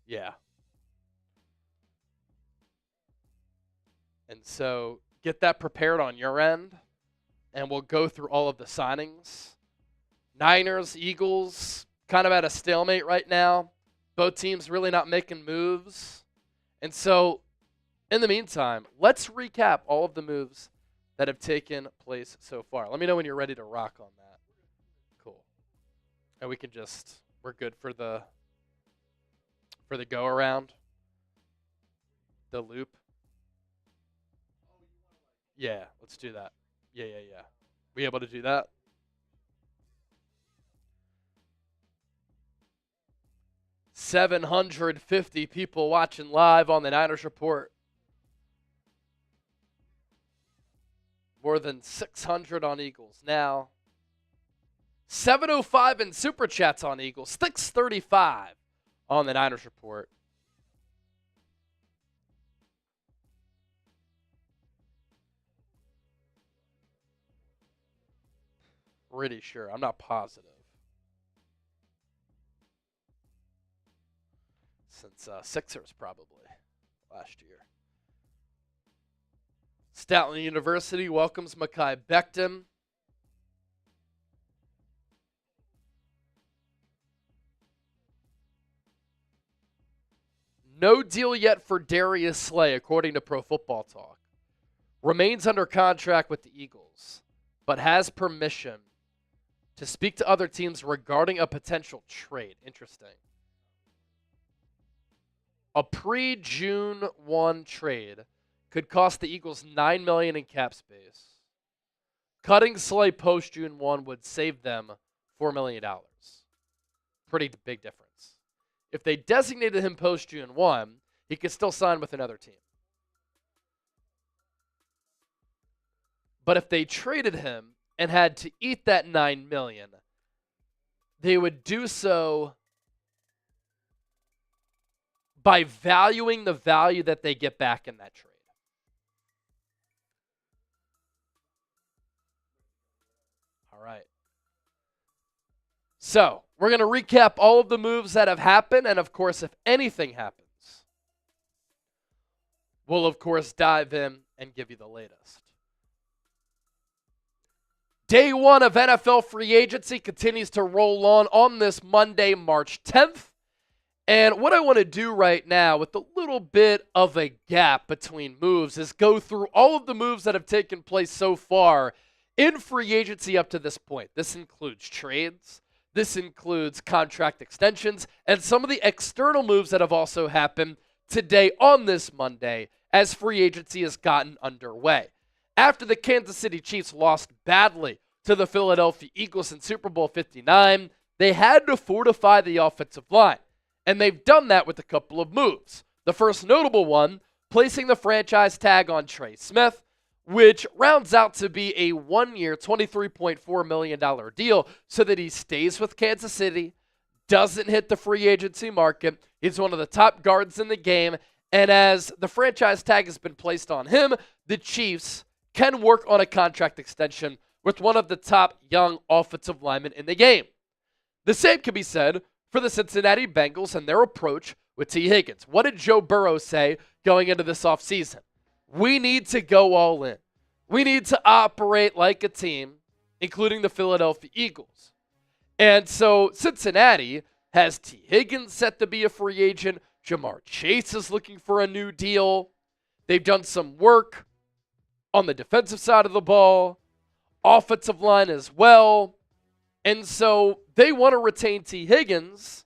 Yeah. And so get that prepared on your end, and we'll go through all of the signings. Niners, Eagles, kind of at a stalemate right now. Both teams really not making moves. And so, in the meantime, let's recap all of the moves that have taken place so far. Let me know when you're ready to rock on that. Cool. And we can just, we're good for the go around. The loop. Yeah, let's do that. Yeah. We able to do that? $750 people watching live on the Niners Report. More than 600 on Eagles now. 705 in Super Chats on Eagles. 635 on the Niners Report. pretty sure. I'm not positive. Since Sixers probably last year. Stoutland University welcomes Mekhi Becton. No deal yet for Darius Slay, according to Pro Football Talk. Remains under contract with the Eagles, but has permission to speak to other teams regarding a potential trade. Interesting. A pre-June 1 trade could cost the Eagles $9 million in cap space. Cutting Slay post-June 1 would save them $4 million. Pretty big difference. If they designated him post-June 1, he could still sign with another team. But if they traded him and had to eat that $9 million, they would do so by valuing the value that they get back in that trade. All right. So, we're going to recap all of the moves that have happened, and of course, if anything happens, we'll of course dive in and give you the latest. Day 1 of NFL free agency continues to roll on this Monday, March 10th. And what I want to do right now, with a little bit of a gap between moves, is go through all of the moves that have taken place so far in free agency up to this point. This includes trades, this includes contract extensions, and some of the external moves that have also happened today on this Monday as free agency has gotten underway. After the Kansas City Chiefs lost badly to the Philadelphia Eagles in Super Bowl 59, they had to fortify the offensive line. And they've done that with a couple of moves. The first notable one, placing the franchise tag on Trey Smith, which rounds out to be a 1-year, $23.4 million deal so that he stays with Kansas City, doesn't hit the free agency market. He's one of the top guards in the game. And as the franchise tag has been placed on him, the Chiefs can work on a contract extension with one of the top young offensive linemen in the game. The same can be said for the Cincinnati Bengals and their approach with T. Higgins. What did Joe Burrow say going into this offseason? We need to go all in. We need to operate like a team, including the Philadelphia Eagles. And so Cincinnati has T. Higgins set to be a free agent. Jamar Chase is looking for a new deal. They've done some work on the defensive side of the ball, offensive line as well. And so they want to retain T. Higgins.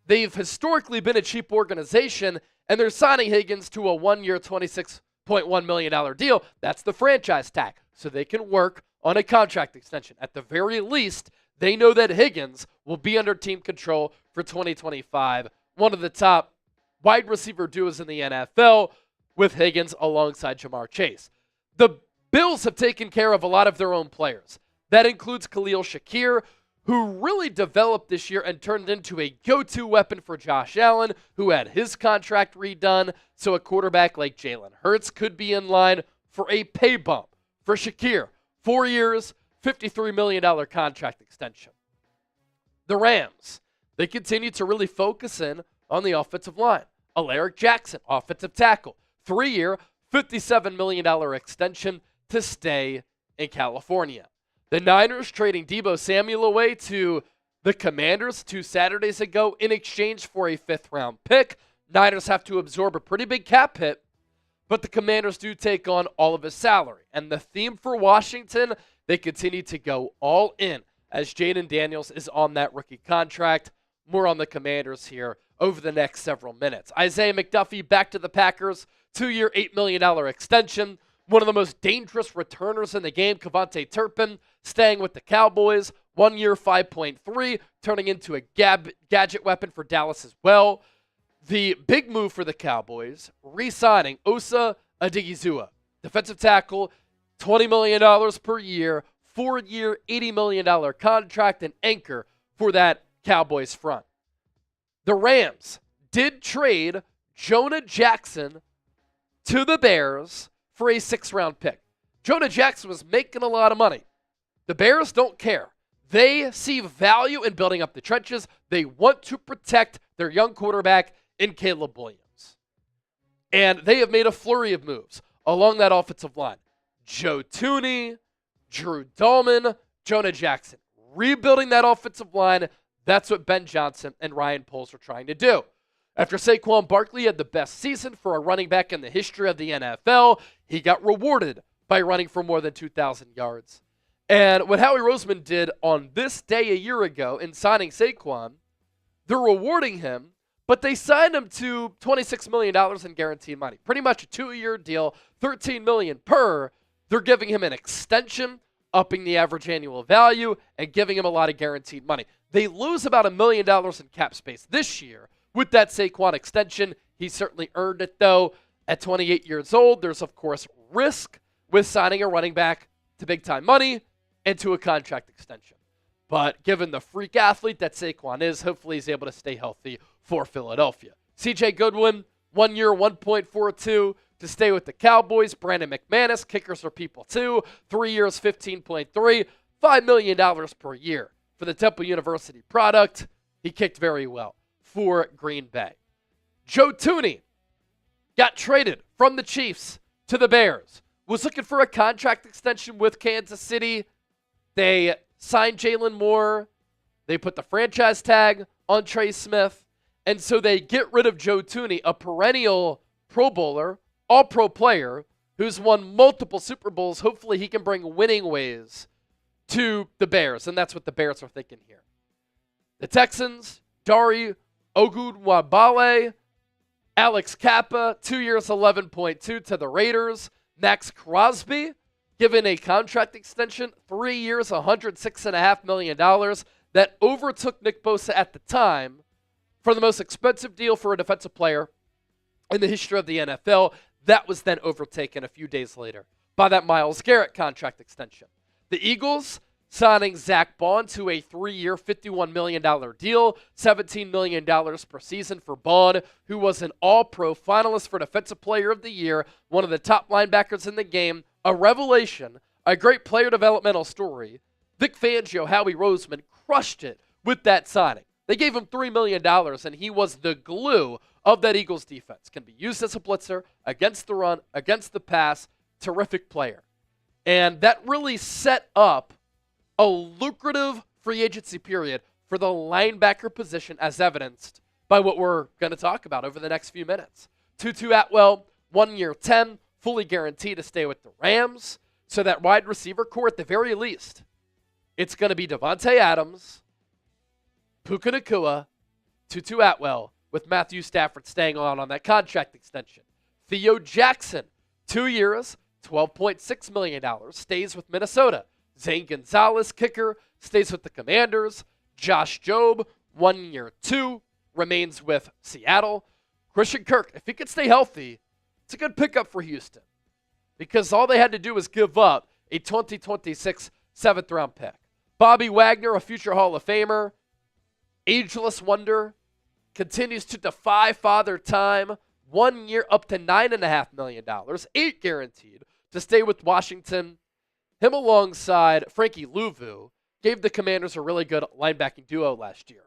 They've historically been a cheap organization, and they're signing Higgins to a 1-year, $26.1 million deal. That's the franchise tag, so they can work on a contract extension. At the very least, they know that Higgins will be under team control for 2025, one of the top wide receiver duos in the NFL, with Higgins alongside Jamar Chase. The Bills have taken care of a lot of their own players. That includes Khalil Shakir, who really developed this year and turned into a go-to weapon for Josh Allen, who had his contract redone. So a quarterback like Jalen Hurts could be in line for a pay bump. For Shakir, 4 years, $53 million contract extension. The Rams, they continue to really focus in on the offensive line. Alaric Jackson, offensive tackle, 3-year, $57 million extension to stay in California. The Niners trading Deebo Samuel away to the Commanders 2 Saturdays ago in exchange for a 5th-round pick. Niners have to absorb a pretty big cap hit, but the Commanders do take on all of his salary. And the theme for Washington, they continue to go all in as Jaden Daniels is on that rookie contract. More on the Commanders here over the next several minutes. Isaiah McDuffie back to the Packers, 2-year, $8 million extension. One of the most dangerous returners in the game, Kevontae Turpin, staying with the Cowboys. 1 year, 5.3, turning into a gadget weapon for Dallas as well. The big move for the Cowboys, re-signing Osa Odigizua, defensive tackle, $20 million per year, 4-year, $80 million contract, and anchor for that Cowboys front. The Rams did trade Jonah Jackson to the Bears for a 6th-round pick. Jonah Jackson was making a lot of money The Bears don't care. They see value in building up the trenches. They want to protect their young quarterback in Caleb Williams. And they have made a flurry of moves along that offensive line. Joe Thuney, Drew Dahlman, Jonah Jackson. Rebuilding that offensive line, that's what Ben Johnson and Ryan Poles are trying to do. After Saquon Barkley had the best season for a running back in the history of the NFL, he got rewarded by running for more than 2,000 yards. And what Howie Roseman did on this day a year ago in signing Saquon, they're rewarding him, but they signed him to $26 million in guaranteed money. Pretty much a 2-year deal, $13 million per. They're giving him an extension, upping the average annual value, and giving him a lot of guaranteed money. They lose about $1 million in cap space this year with that Saquon extension. He certainly earned it, though. At 28 years old, there's, of course, risk with signing a running back to big-time money and to a contract extension. But given the freak athlete that Saquon is, hopefully he's able to stay healthy for Philadelphia. C.J. Goodwin, 1 year, $1.42 to stay with the Cowboys. Brandon McManus, kickers are people too. 3 years, $15.3, $5 million per year for the Temple University product. He kicked very well for Green Bay. Joe Thuney got traded from the Chiefs to the Bears. Was looking for a contract extension with Kansas City. They signed Jalen Moore. They put the franchise tag on Trey Smith. And so they get rid of Joe Thuney, a perennial Pro Bowler, all-pro player who's won multiple Super Bowls. Hopefully he can bring winning ways to the Bears, and that's what the Bears are thinking here. The Texans, Dari Ogunwabale, Alex Kappa, 2 years, $11.2 to the Raiders. Max Crosby, given a contract extension, 3 years, $106.5 million. That overtook Nick Bosa at the time for the most expensive deal for a defensive player in the history of the NFL. That was then overtaken a few days later by that Myles Garrett contract extension. The Eagles signing Zach Bond to a 3-year, $51 million deal, $17 million per season for Bond, who was an All-Pro finalist for Defensive Player of the Year, one of the top linebackers in the game, a revelation, a great player developmental story. Vic Fangio, Howie Roseman crushed it with that signing. They gave him $3 million, and he was the glue of that Eagles defense. Can be used as a blitzer, against the run, against the pass. Terrific player. And that really set up a lucrative free agency period for the linebacker position, as evidenced by what we're going to talk about over the next few minutes. Tutu Atwell, 1 year, 10, fully guaranteed to stay with the Rams. So that wide receiver core, at the very least, it's going to be Devontae Adams, Puka Nacua, Tutu Atwell, with Matthew Stafford staying on that contract extension. Theo Jackson, 2 years, $12.6 million, stays with Minnesota. Zane Gonzalez, kicker, stays with the Commanders. Josh Jobe, 1 year, 2, remains with Seattle. Christian Kirk, if he could stay healthy, it's a good pickup for Houston, because all they had to do was give up a 2026 7th-round pick. Bobby Wagner, a future Hall of Famer, ageless wonder, continues to defy father time. 1 year, up to $9.5 million, $8 guaranteed to stay with Washington. Him alongside Frankie Louvu gave the Commanders a really good linebacking duo last year.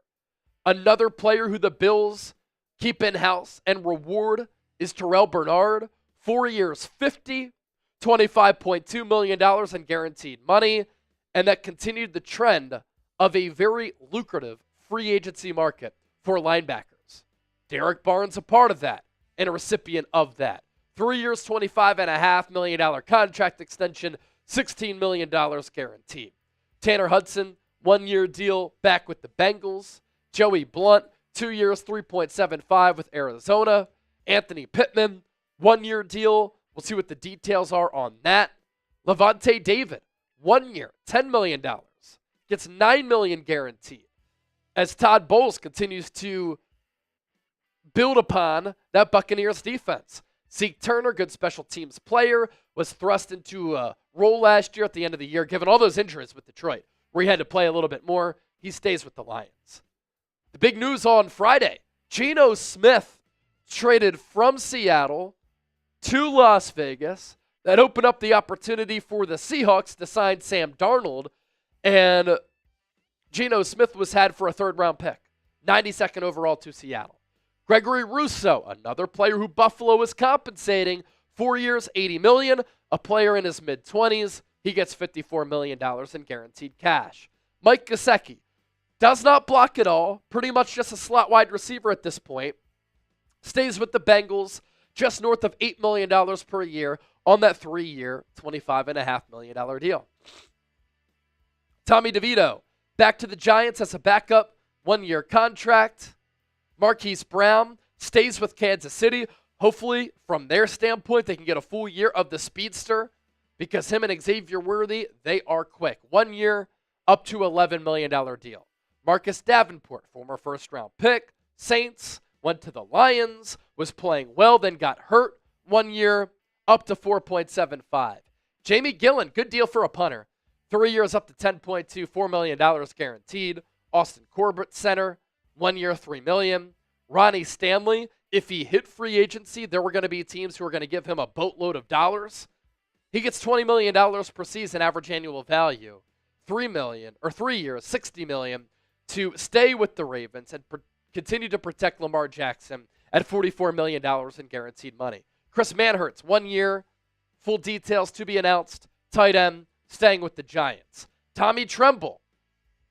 Another player who the Bills keep in-house and reward is Terrell Bernard. 4 years, $25.2 million in guaranteed money. And that continued the trend of a very lucrative free agency market for linebackers. Derek Barnes, a part of that and a recipient of that. 3 years, $25.5 million contract extension, $16 million guaranteed. Tanner Hudson, 1 year deal back with the Bengals. Joey Blunt, 2 years, $3.75 with Arizona. Anthony Pittman, 1 year deal. We'll see what the details are on that. Levante David, 1 year, $10 million. Gets $9 million guaranteed. As Todd Bowles continues to build upon that Buccaneers defense. Zeke Turner, good special teams player, was thrust into a role last year at the end of the year, given all those injuries with Detroit, where he had to play a little bit more. He stays with the Lions. The big news on Friday, Geno Smith traded from Seattle to Las Vegas. That opened up the opportunity for the Seahawks to sign Sam Darnold And Geno Smith was had for a third-round pick, 92nd overall to Seattle. Gregory Rousseau, another player who Buffalo is compensating, 4 years, $80 million, a player in his mid-20s. He gets $54 million in guaranteed cash. Mike Gesicki does not block at all, pretty much just a slot wide receiver at this point. Stays with the Bengals, just north of $8 million per year on that 3-year, $25.5 million deal. Tommy DeVito, back to the Giants as a backup, 1-year contract. Marquise Brown stays with Kansas City. Hopefully, from their standpoint, they can get a full year of the speedster because him and Xavier Worthy, they are quick. 1 year, up to $11 million deal. Marcus Davenport, former first-round pick, Saints, went to the Lions, was playing well, then got hurt. 1 year, up to $4.75. Jamie Gillen, good deal for a punter. 3 years, up to $10.2, $4 million guaranteed. Austin Corbett, center, 1 year, $3 million. Ronnie Stanley, if he hit free agency, there were going to be teams who were going to give him a boatload of dollars. He gets $20 million per season average annual value. 3 years, $60 million to stay with the Ravens and continue to protect Lamar Jackson at $44 million in guaranteed money. Chris Manhertz, 1 year, full details to be announced. Tight end, staying with the Giants. Tommy Tremble,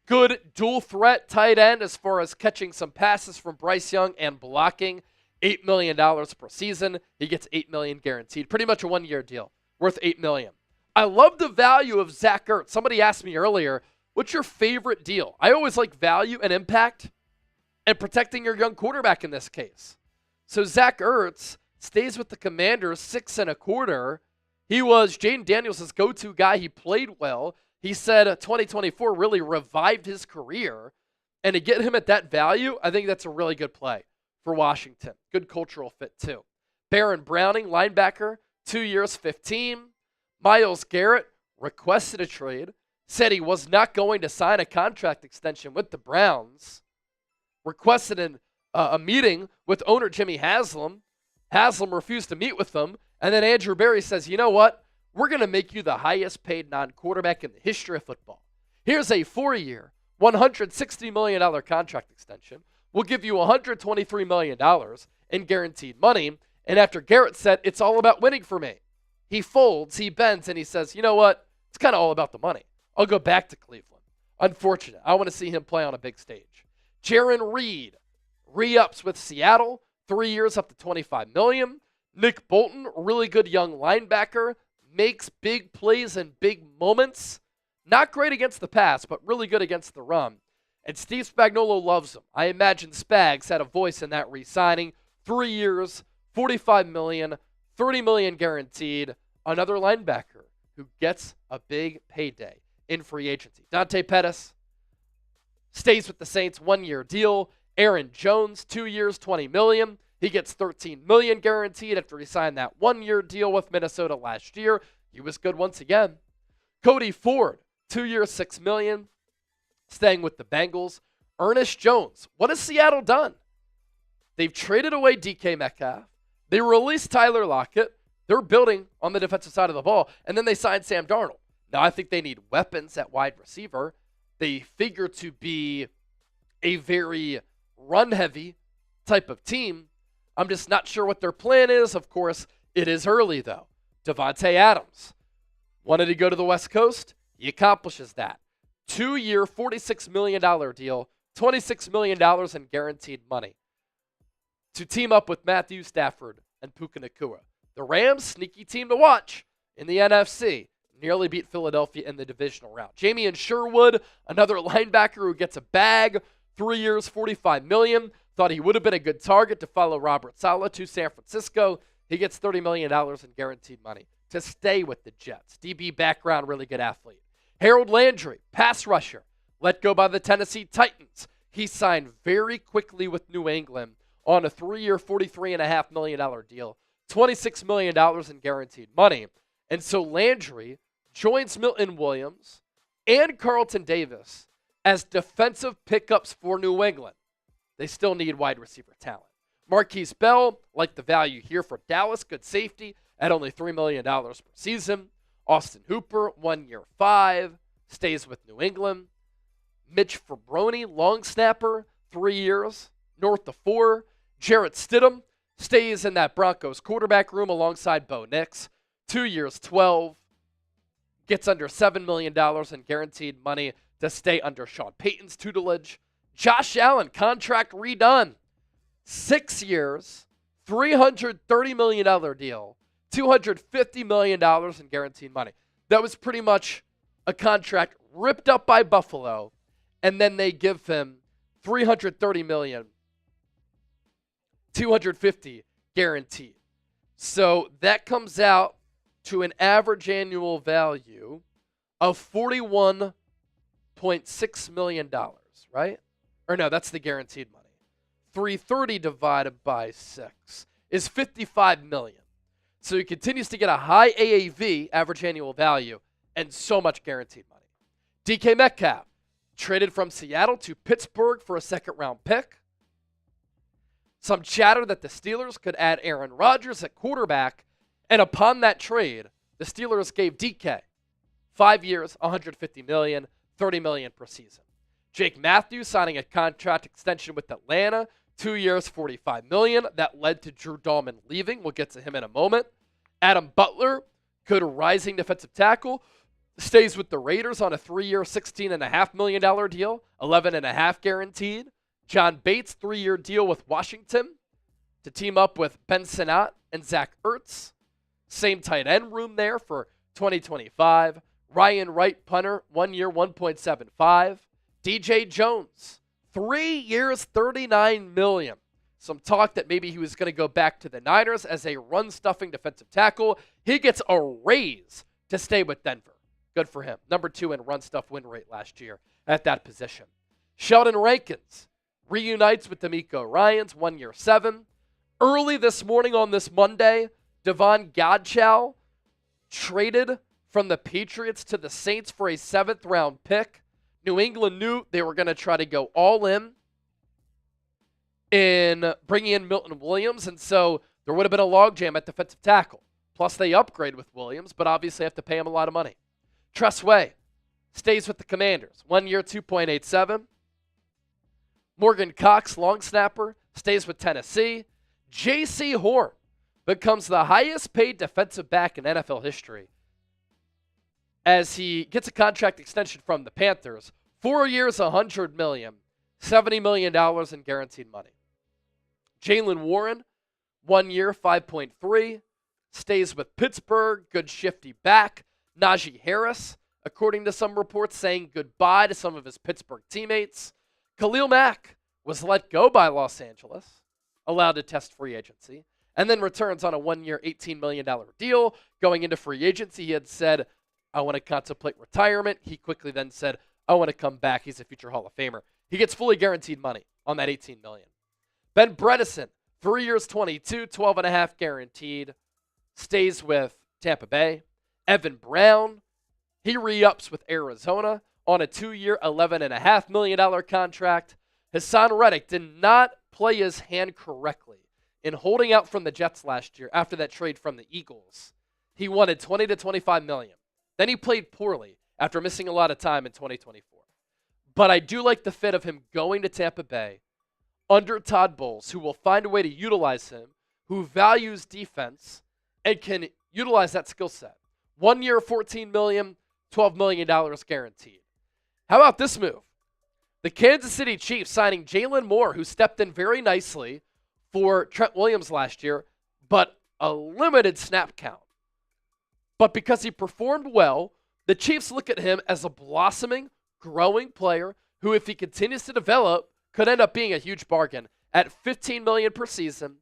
good dual threat tight end as far as catching some passes from Bryce Young and blocking. $8 million per season. He gets $8 million guaranteed. Pretty much a 1 year deal, worth $8 million. I love the value of Zach Ertz. Somebody asked me earlier, what's your favorite deal? I always like value and impact and protecting your young quarterback in this case. So Zach Ertz stays with the Commanders, 6.25. He was Jaden Daniels' go-to guy. He played well. He said 2024 really revived his career. And to get him at that value, I think that's a really good play for Washington. Good cultural fit, too. Baron Browning, linebacker, 2 years, $15. Myles Garrett requested a trade, said he was not going to sign a contract extension with the Browns, requested a meeting with owner Jimmy Haslam. Haslam refused to meet with them, and then Andrew Berry says, you know what? We're going to make you the highest paid non-quarterback in the history of football. Here's a 4-year, $160 million contract extension. We'll give you $123 million in guaranteed money. And after Garrett said, it's all about winning for me, he folds, he bends, and he says, you know what? It's kind of all about the money. I'll go back to Cleveland. Unfortunate. I want to see him play on a big stage. Jaron Reed re-ups with Seattle, 3 years, up to $25 million. Nick Bolton, really good young linebacker, makes big plays in big moments. Not great against the pass, but really good against the run. And Steve Spagnuolo loves him. I imagine Spags had a voice in that re-signing. 3 years, $45 million, $30 million guaranteed. Another linebacker who gets a big payday in free agency. Dante Pettis stays with the Saints, 1 year deal. Aaron Jones, 2 years, $20 million. He gets $13 million guaranteed after he signed that 1 year deal with Minnesota last year. He was good once again. Cody Ford, 2 years, $6 million. Staying with the Bengals. Ernest Jones. What has Seattle done? They've traded away DK Metcalf. They released Tyler Lockett. They're building on the defensive side of the ball. And then they signed Sam Darnold. Now, I think they need weapons at wide receiver. They figure to be a very run-heavy type of team. I'm just not sure what their plan is. Of course, it is early, though. Devontae Adams wanted to go to the West Coast. He accomplishes that. 2 year, $46 million deal, $26 million in guaranteed money to team up with Matthew Stafford and Puka Nacua. The Rams, sneaky team to watch in the NFC. Nearly beat Philadelphia in the divisional round. Jamie Sherwood, another linebacker who gets a bag, 3 years, $45 million. Thought he would have been a good target to follow Robert Saleh to San Francisco. He gets $30 million in guaranteed money to stay with the Jets. DB background, really good athlete. Harold Landry, pass rusher, let go by the Tennessee Titans. He signed very quickly with New England on a 3 year, $43.5 million deal, $26 million in guaranteed money. And so Landry joins Milton Williams and Carlton Davis as defensive pickups for New England. They still need wide receiver talent. Marquise Bell, like the value here for Dallas, good safety at only $3 million per season. Austin Hooper, 1 year, $5. stays with New England. Mitch Fabroni, long snapper, 3 years, north of 4. Jarrett Stidham stays in that Broncos quarterback room alongside Bo Nix, 2 years, 12. Gets under $7 million in guaranteed money to stay under Sean Payton's tutelage. Josh Allen, contract redone. 6 years, $330 million deal, $250 million in guaranteed money. That was pretty much a contract ripped up by Buffalo, and then they give him $330 million, $250 guaranteed. So that comes out to an average annual value of $41.6 million, right? Or no, that's the guaranteed money. 330 divided by 6 is $55 million. So he continues to get a high AAV, average annual value, and so much guaranteed money. DK Metcalf, traded from Seattle to Pittsburgh for a second-round pick. Some chatter that the Steelers could add Aaron Rodgers at quarterback, and upon that trade, the Steelers gave DK 5 years, $150 million, $30 million per season. Jake Matthews signing a contract extension with Atlanta, 2 years, $45 million. That led to Drew Dahlman leaving. We'll get to him in a moment. Adam Butler, good rising defensive tackle, stays with the Raiders on a 3-year, $16.5 million deal, $11.5 guaranteed. John Bates, 3-year deal with Washington to team up with Ben Sinnott and Zach Ertz. Same tight end room there for 2025. Ryan Wright, punter, 1 year, $1.75. DJ Jones, 3 years, $39 million. Some talk that maybe he was going to go back to the Niners as a run-stuffing defensive tackle. He gets a raise to stay with Denver. Good for him. Number 2 in run-stuff win rate last year at that position. Sheldon Rankins reunites with D'Amico Ryans, 1 year, $7. Early this morning on this Monday, Devon Godchow traded from the Patriots to the Saints for a 7th-round pick. New England knew they were going to try to go all in bringing in Milton Williams, and so there would have been a logjam at defensive tackle. Plus, they upgrade with Williams, but obviously have to pay him a lot of money. Tress Way stays with the Commanders, 1 year, $2.87. Morgan Cox, long snapper, stays with Tennessee. J.C. Horn becomes the highest paid defensive back in NFL history as he gets a contract extension from the Panthers. 4 years, $100 million, $70 million in guaranteed money. Jaylen Warren, 1 year, $5.3, stays with Pittsburgh, good shifty back. Najee Harris, according to some reports, saying goodbye to some of his Pittsburgh teammates. Khalil Mack was let go by Los Angeles, allowed to test free agency, and then returns on a 1 year, $18 million deal. Going into free agency, he had said, I want to contemplate retirement. He quickly then said, I want to come back. He's a future Hall of Famer. He gets fully guaranteed money on that $18 million. Ben Bredeson, 3 years, $22, $12.5 guaranteed, stays with Tampa Bay. Evan Brown, he re-ups with Arizona on a 2 year, $11.5 million contract. Hassan Reddick did not play his hand correctly in holding out from the Jets last year after that trade from the Eagles. He wanted $20 to $25 million. Then he played poorly after missing a lot of time in 2024. But I do like the fit of him going to Tampa Bay under Todd Bowles, who will find a way to utilize him, who values defense, and can utilize that skill set. 1 year, $14 million, $12 million guaranteed. How about this move? The Kansas City Chiefs signing Jalen Moore, who stepped in very nicely for Trent Williams last year, but a limited snap count. But because he performed well, the Chiefs look at him as a blossoming, growing player who, if he continues to develop, could end up being a huge bargain at $15 million per season,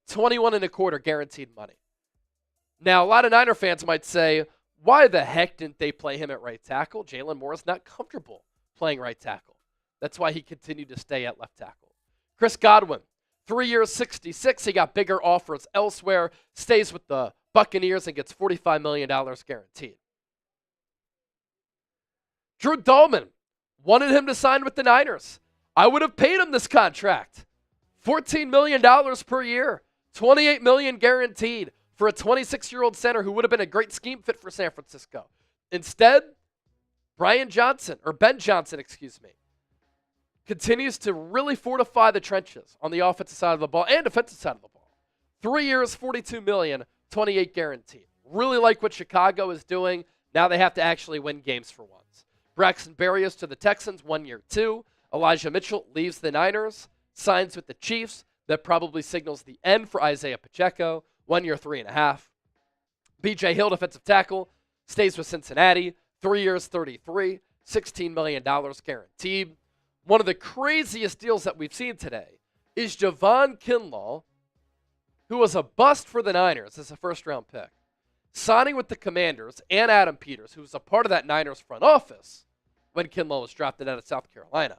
$21.25 guaranteed money. Now, a lot of Niner fans might say, why the heck didn't they play him at right tackle? Jalen Moore is not comfortable playing right tackle. That's why he continued to stay at left tackle. Chris Godwin, 3 years, $66. He got bigger offers elsewhere, stays with the Buccaneers and gets $45 million guaranteed. Drew Dahlman wanted him to sign with the Niners. I would have paid him this contract. $14 million per year, $28 million guaranteed for a 26-year-old center who would have been a great scheme fit for San Francisco. Instead, Ben Johnson, continues to really fortify the trenches on the offensive side of the ball and defensive side of the ball. 3 years, $42 million, 28 guaranteed. Really like what Chicago is doing. Now they have to actually win games for once. Braxton Berrios to the Texans, 1 year, 2. Elijah Mitchell leaves the Niners, signs with the Chiefs. That probably signals the end for Isaiah Pacheco, 1 year, 3.5. B.J. Hill, defensive tackle, stays with Cincinnati, 3 years, 33, $16 million guaranteed. One of the craziest deals that we've seen today is Javon Kinlaw, who was a bust for the Niners as a first-round pick, signing with the Commanders and Adam Peters, who was a part of that Niners front office when Kinlaw was drafted out of South Carolina.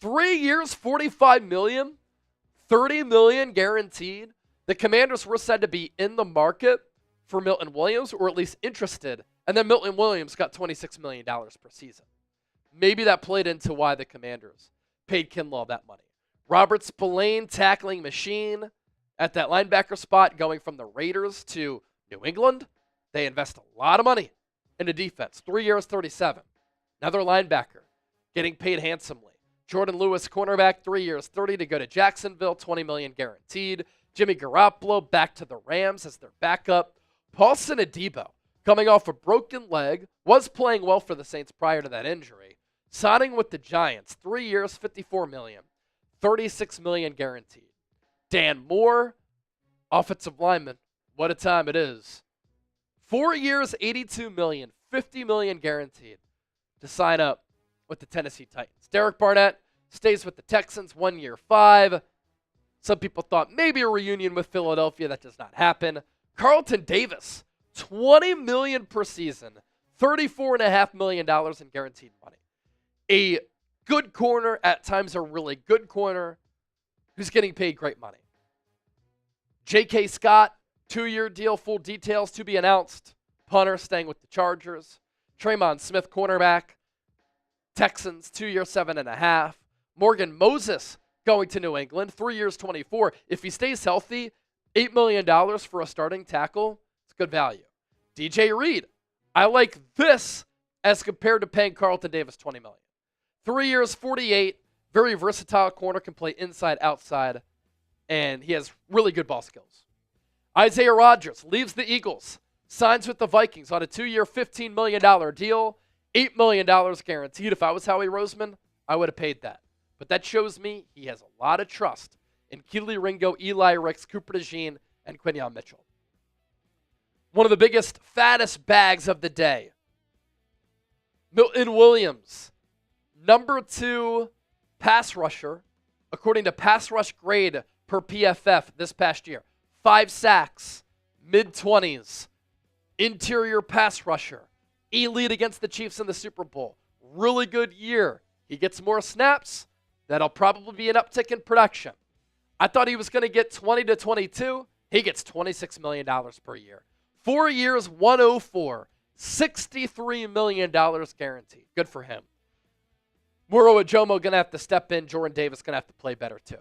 3 years, $45 million, $30 million guaranteed. The Commanders were said to be in the market for Milton Williams, or at least interested, and then Milton Williams got $26 million per season. Maybe that played into why the Commanders paid Kinlaw that money. Robert Spillane, tackling machine at that linebacker spot, going from the Raiders to New England. They invest a lot of money into defense. 3 years, 37. Another linebacker getting paid handsomely. Jordan Lewis, cornerback, 3 years, 30 to go to Jacksonville, $20 million guaranteed. Jimmy Garoppolo back to the Rams as their backup. Paulson Adebo, coming off a broken leg, was playing well for the Saints prior to that injury. Signing with the Giants, 3 years, $54 million, $36 million guaranteed. Dan Moore, offensive lineman, what a time it is. 4 years, $82 million, $50 million guaranteed to sign up with the Tennessee Titans. Derek Barnett stays with the Texans, 1 year, 5. Some people thought maybe a reunion with Philadelphia. That does not happen. Carlton Davis, $20 million per season, $34.5 million in guaranteed money. A good corner, at times a really good corner, who's getting paid great money. J.K. Scott, 2-year deal, full details to be announced. Punter staying with the Chargers. Traymon Smith, cornerback, Texans, 2 years, 7.5. Morgan Moses going to New England, 3 years, 24. If he stays healthy, $8 million for a starting tackle. It's good value. DJ Reed, I like this as compared to paying Carlton Davis $20 million. 3 years, 48. Very versatile corner, can play inside, outside, and he has really good ball skills. Isaiah Rodgers leaves the Eagles, signs with the Vikings on a 2-year, $15 million deal. $8 million guaranteed. If I was Howie Roseman, I would have paid that. But that shows me he has a lot of trust in Keely Ringo, Eli Ricks, Cooper DeJean, and Quinyon Mitchell. One of the biggest, fattest bags of the day. Milton Williams, number 2 pass rusher, according to pass rush grade per PFF this past year. 5 sacks, mid-20s, interior pass rusher. Elite against the Chiefs in the Super Bowl. Really good year. He gets more snaps. That'll probably be an uptick in production. I thought he was going to get 20 to 22. He gets $26 million per year. 4 years, 104. $63 million guaranteed. Good for him. Moro Ajomo going to have to step in. Jordan Davis going to have to play better too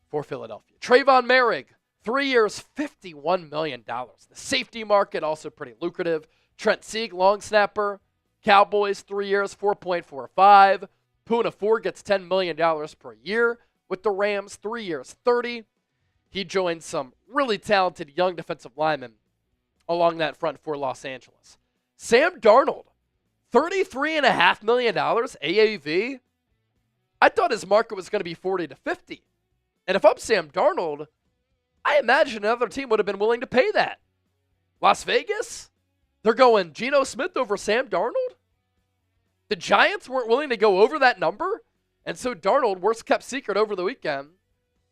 for Philadelphia. Trayvon Merrick, 3 years, $51 million. The safety market also pretty lucrative. Trent Sieg, long snapper. Cowboys, 3 years, 4.45. Poona Ford gets $10 million per year with the Rams, 3 years, 30. He joined some really talented young defensive linemen along that front for Los Angeles. Sam Darnold, $33.5 million AAV. I thought his market was going to be 40 to 50. And if I'm Sam Darnold, I imagine another team would have been willing to pay that. Las Vegas? They're going Geno Smith over Sam Darnold? The Giants weren't willing to go over that number? And so Darnold, worst kept secret over the weekend,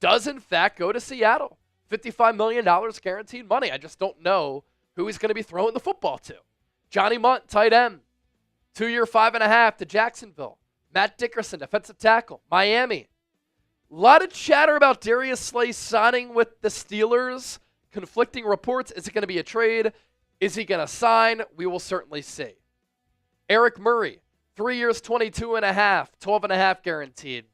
does in fact go to Seattle. $55 million guaranteed money. I just don't know who he's going to be throwing the football to. Johnny Munt, tight end. 2 year, 5.5 to Jacksonville. Matt Dickerson, defensive tackle, Miami. A lot of chatter about Darius Slay signing with the Steelers. Conflicting reports. Is it going to be a trade? Is he going to sign? We will certainly see. Eric Murray, 3 years, 22.5, 12.5 guaranteed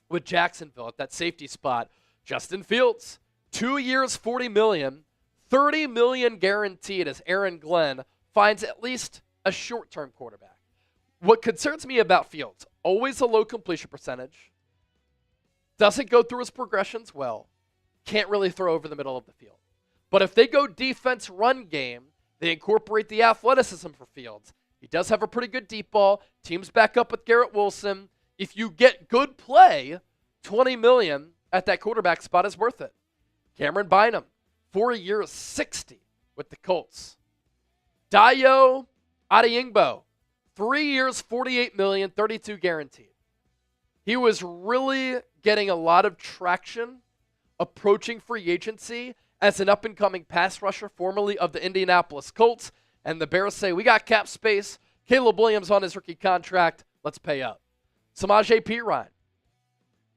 with Jacksonville at that safety spot. Justin Fields, 2 years, $40 million, $30 million guaranteed as Aaron Glenn finds at least a short-term quarterback. What concerns me about Fields, always a low completion percentage, doesn't go through his progressions well, can't really throw over the middle of the field. But if they go defense run game, they incorporate the athleticism for Fields. He does have a pretty good deep ball. Teams back up with Garrett Wilson. If you get good play, $20 million at that quarterback spot is worth it. Cameron Bynum, 4 years, $60 with the Colts. Dayo Adeyingbo, 3 years, $48 million, $32 guaranteed. He was really getting a lot of traction approaching free agency as an up-and-coming pass rusher, formerly of the Indianapolis Colts. And the Bears say, we got cap space. Caleb Williams on his rookie contract. Let's pay up. Samaje Perine,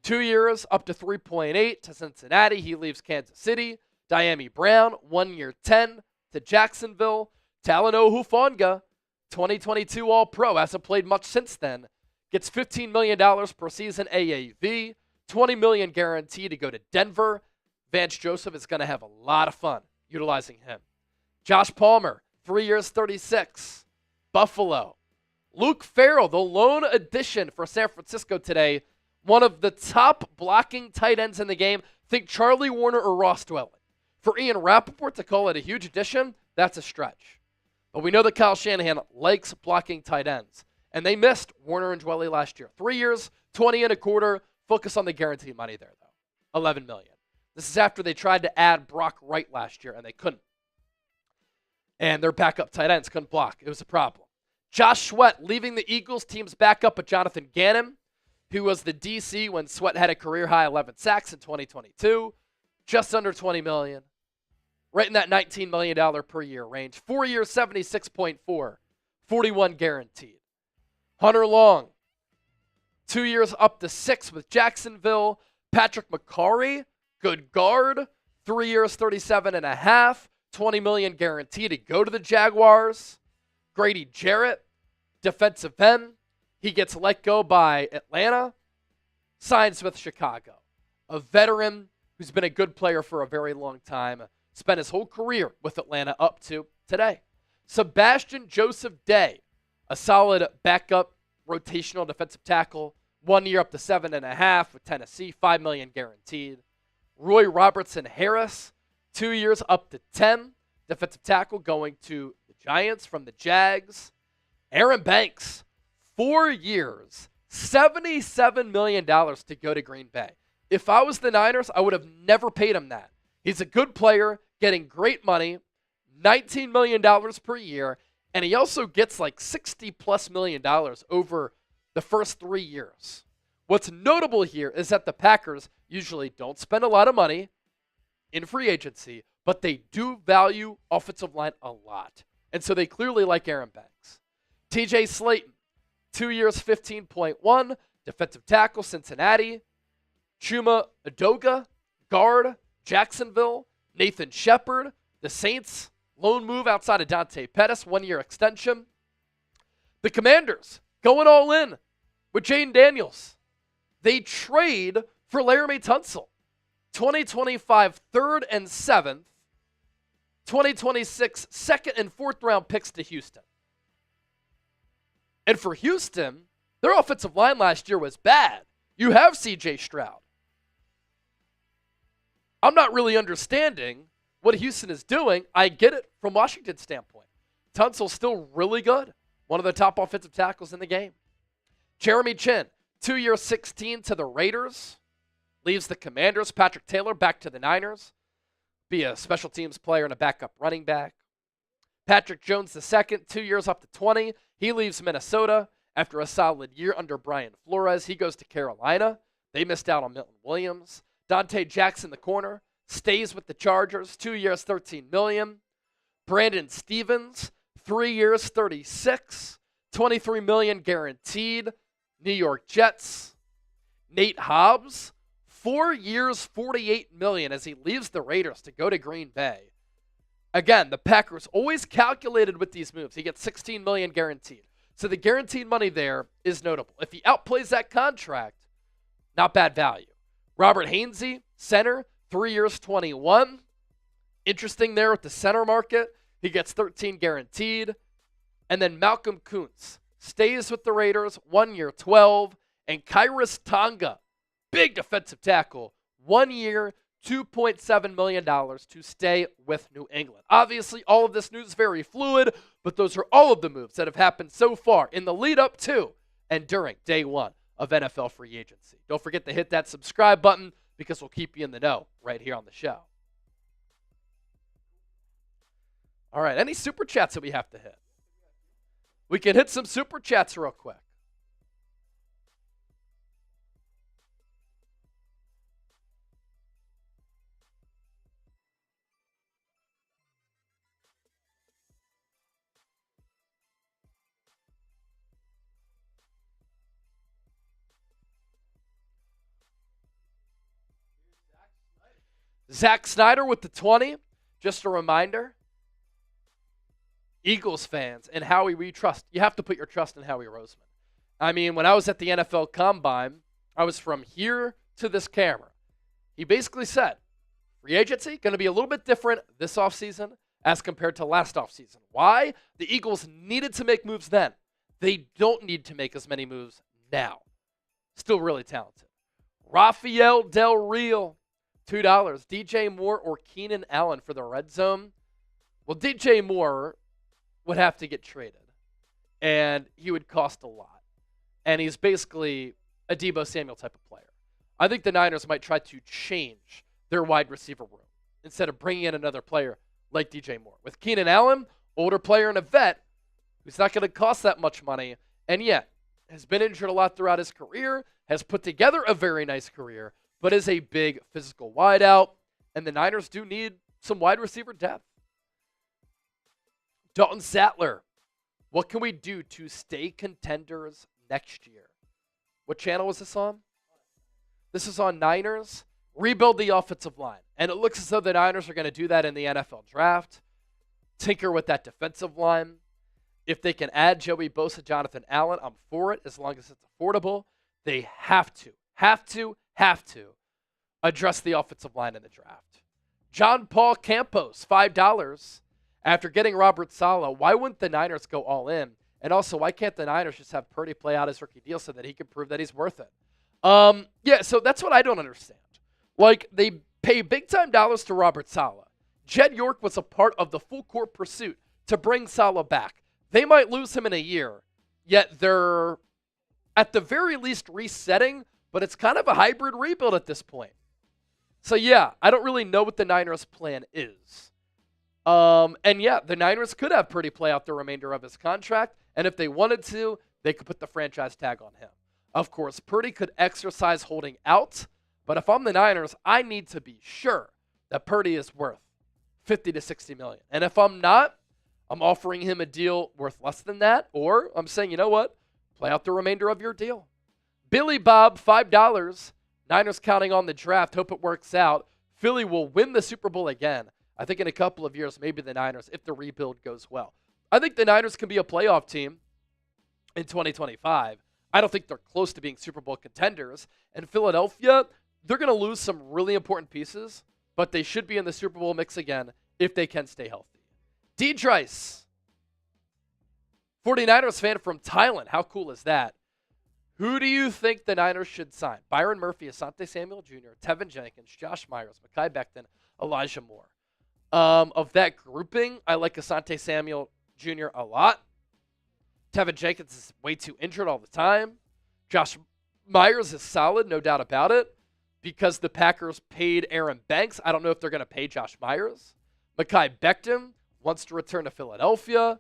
2 years, up to 3.8 to Cincinnati. He leaves Kansas City. Diami Brown, 1 year, 10 to Jacksonville. Talanoa Hufanga, 2022 All-Pro, hasn't played much since then. Gets $15 million per season AAV, $20 million guaranteed to go to Denver. Vance Joseph is going to have a lot of fun utilizing him. Josh Palmer, 3 years, $36. Buffalo. Luke Farrell, the lone addition for San Francisco today, one of the top blocking tight ends in the game. Think Charlie Warner or Ross Dwelling. For Ian Rappaport to call it a huge addition, that's a stretch. But we know that Kyle Shanahan likes blocking tight ends. And they missed Warner and Dwelly last year. 3 years, 20 and a quarter. Focus on the guaranteed money there, though. $11 million. This is after they tried to add Brock Wright last year, and they couldn't. And their backup tight ends couldn't block. It was a problem. Josh Sweat leaving the Eagles. Team's back up with Jonathan Gannon, who was the DC when Sweat had a career-high 11 sacks in 2022. Just under $20 million. Right in that $19 million per year range. 4 years, $76.4. 41 guaranteed. Hunter Long, 2 years up to 6 with Jacksonville. Patrick McCarry, good guard, 3 years, $37.5, $20 million guaranteed to go to the Jaguars. Grady Jarrett, defensive end. He gets let go by Atlanta, signs with Chicago. A veteran who's been a good player for a very long time, spent his whole career with Atlanta up to today. Sebastian Joseph Day, a solid backup rotational defensive tackle, 1 year up to 7.5 with Tennessee, $5 million guaranteed. Roy Robertson Harris, 2 years up to 10, defensive tackle going to the Giants from the Jags. Aaron Banks, 4 years, $77 million to go to Green Bay. If I was the Niners, I would have never paid him that. He's a good player, getting great money, $19 million per year, and he also gets like $60+ million over the first 3 years. What's notable here is that the Packers usually don't spend a lot of money in free agency, but they do value offensive line a lot. And so they clearly like Aaron Banks. TJ Slayton, 2 years, $15.1, defensive tackle, Cincinnati. Chuma Edoga, guard, Jacksonville. Nathan Shepard, the Saints, loan move outside of Dante Pettis, 1 year extension. The Commanders, going all in with Jaden Daniels. They trade for Laramie Tunsil. 2025 3rd and 7th. 2026 2nd and 4th round picks to Houston. And for Houston, their offensive line last year was bad. You have C.J. Stroud. I'm not really understanding what Houston is doing. I get it from Washington's standpoint. Tunsil's still really good. One of the top offensive tackles in the game. Jeremy Chin, 2 years, $16 to the Raiders. Leaves the Commanders. Patrick Taylor back to the Niners. Be a special teams player and a backup running back. Patrick Jones II, 2 years up to $20. He leaves Minnesota after a solid year under Brian Flores. He goes to Carolina. They missed out on Milton Williams. Dante Jackson, the corner, stays with the Chargers. 2 years, $13 million. Brandon Stevens, 3 years, $36. $23 million guaranteed. New York Jets. Nate Hobbs, 4 years, $48 million as he leaves the Raiders to go to Green Bay. Again, the Packers always calculated with these moves. He gets $16 million guaranteed. So the guaranteed money there is notable. If he outplays that contract, not bad value. Robert Hainsey, center, 3 years, $21. Interesting there with the center market. He gets $13 guaranteed. And then Malcolm Kuntz, stays with the Raiders, 1 year, 12. And Kairos Tonga, big defensive tackle, 1 year, $2.7 million to stay with New England. Obviously, all of this news is very fluid, but those are all of the moves that have happened so far in the lead up to and during day one of NFL free agency. Don't forget to hit that subscribe button because we'll keep you in the know right here on the show. All right, any super chats that we have to hit? We can hit some super chats real quick. Zach Snyder with the 20. Just a reminder, Eagles fans and Howie, we trust. You have to put your trust in Howie Roseman. I mean, when I was at the NFL Combine, I was from here to this camera. He basically said, free agency going to be a little bit different this offseason as compared to last offseason. Why? The Eagles needed to make moves then. They don't need to make as many moves now. Still really talented. Rafael Del Real, $2. DJ Moore or Keenan Allen for the red zone? Well, DJ Moore would have to get traded, and he would cost a lot. And he's basically a Deebo Samuel type of player. I think the Niners might try to change their wide receiver room instead of bringing in another player like DJ Moore. With Keenan Allen, older player and a vet, who's not going to cost that much money, and yet has been injured a lot throughout his career, has put together a very nice career, but is a big physical wideout, and the Niners do need some wide receiver depth. Dalton Sattler, what can we do to stay contenders next year? What channel was this on? This is on Niners. Rebuild the offensive line. And it looks as though the Niners are going to do that in the NFL draft. Tinker with that defensive line. If they can add Joey Bosa, Jonathan Allen, I'm for it as long as it's affordable. They have to address the offensive line in the draft. John Paul Campos, $5. After getting Robert Saleh, why wouldn't the Niners go all in? And also, why can't the Niners just have Purdy play out his rookie deal so that he can prove that he's worth it? Yeah, so that's what I don't understand. Like, they pay big-time dollars to Robert Saleh. Jed York was a part of the full-court pursuit to bring Saleh back. They might lose him in a year, yet they're at the very least resetting, but it's kind of a hybrid rebuild at this point. So, yeah, I don't really know what the Niners' plan is. And, yeah, the Niners could have Purdy play out the remainder of his contract, and if they wanted to, they could put the franchise tag on him. Of course, Purdy could exercise holding out, but if I'm the Niners, I need to be sure that Purdy is worth $50 to $60 million. And if I'm not, I'm offering him a deal worth less than that, or I'm saying, you know what, play out the remainder of your deal. Billy Bob, $5. Niners counting on the draft. Hope it works out. Philly will win the Super Bowl again. I think in a couple of years, maybe the Niners, if the rebuild goes well. I think the Niners can be a playoff team in 2025. I don't think they're close to being Super Bowl contenders. And Philadelphia, they're going to lose some really important pieces, but they should be in the Super Bowl mix again if they can stay healthy. D. Trice, 49ers fan from Thailand. How cool is that? Who do you think the Niners should sign? Byron Murphy, Asante Samuel Jr., Tevin Jenkins, Josh Myers, Mekhi Becton, Elijah Moore. Of that grouping, I like Asante Samuel Jr. a lot. Tevin Jenkins is way too injured all the time. Josh Myers is solid, no doubt about it, because the Packers paid Aaron Banks. I don't know if they're going to pay Josh Myers. Mekhi Becton wants to return to Philadelphia.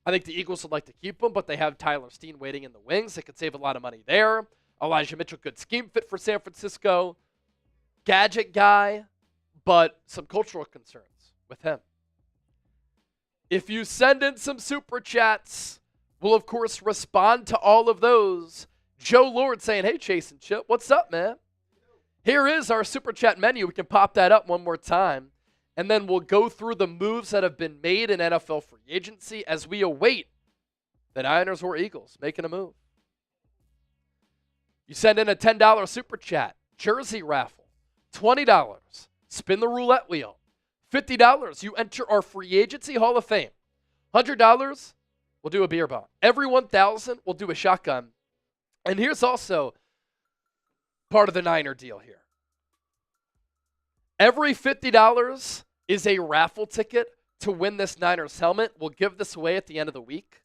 I think the Eagles would like to keep him, but they have Tyler Steen waiting in the wings. They could save a lot of money there. Elijah Mitchell, good scheme fit for San Francisco. Gadget guy, but some cultural concerns with him. If you send in some super chats, we'll, of course, respond to all of those. Joe Lord saying, hey, Chase and Chip, what's up, man? Here is our super chat menu. We can pop that up one more time. And then we'll go through the moves that have been made in NFL free agency as we await the Niners or Eagles making a move. You send in a $10 super chat, jersey raffle, $20, spin the roulette wheel, $50, you enter our free agency Hall of Fame, $100, we'll do a beer bong. Every 1,000, we'll do a shotgun. And here's also part of the Niner deal here. Every $50 is a raffle ticket to win this Niners helmet. We'll give this away at the end of the week.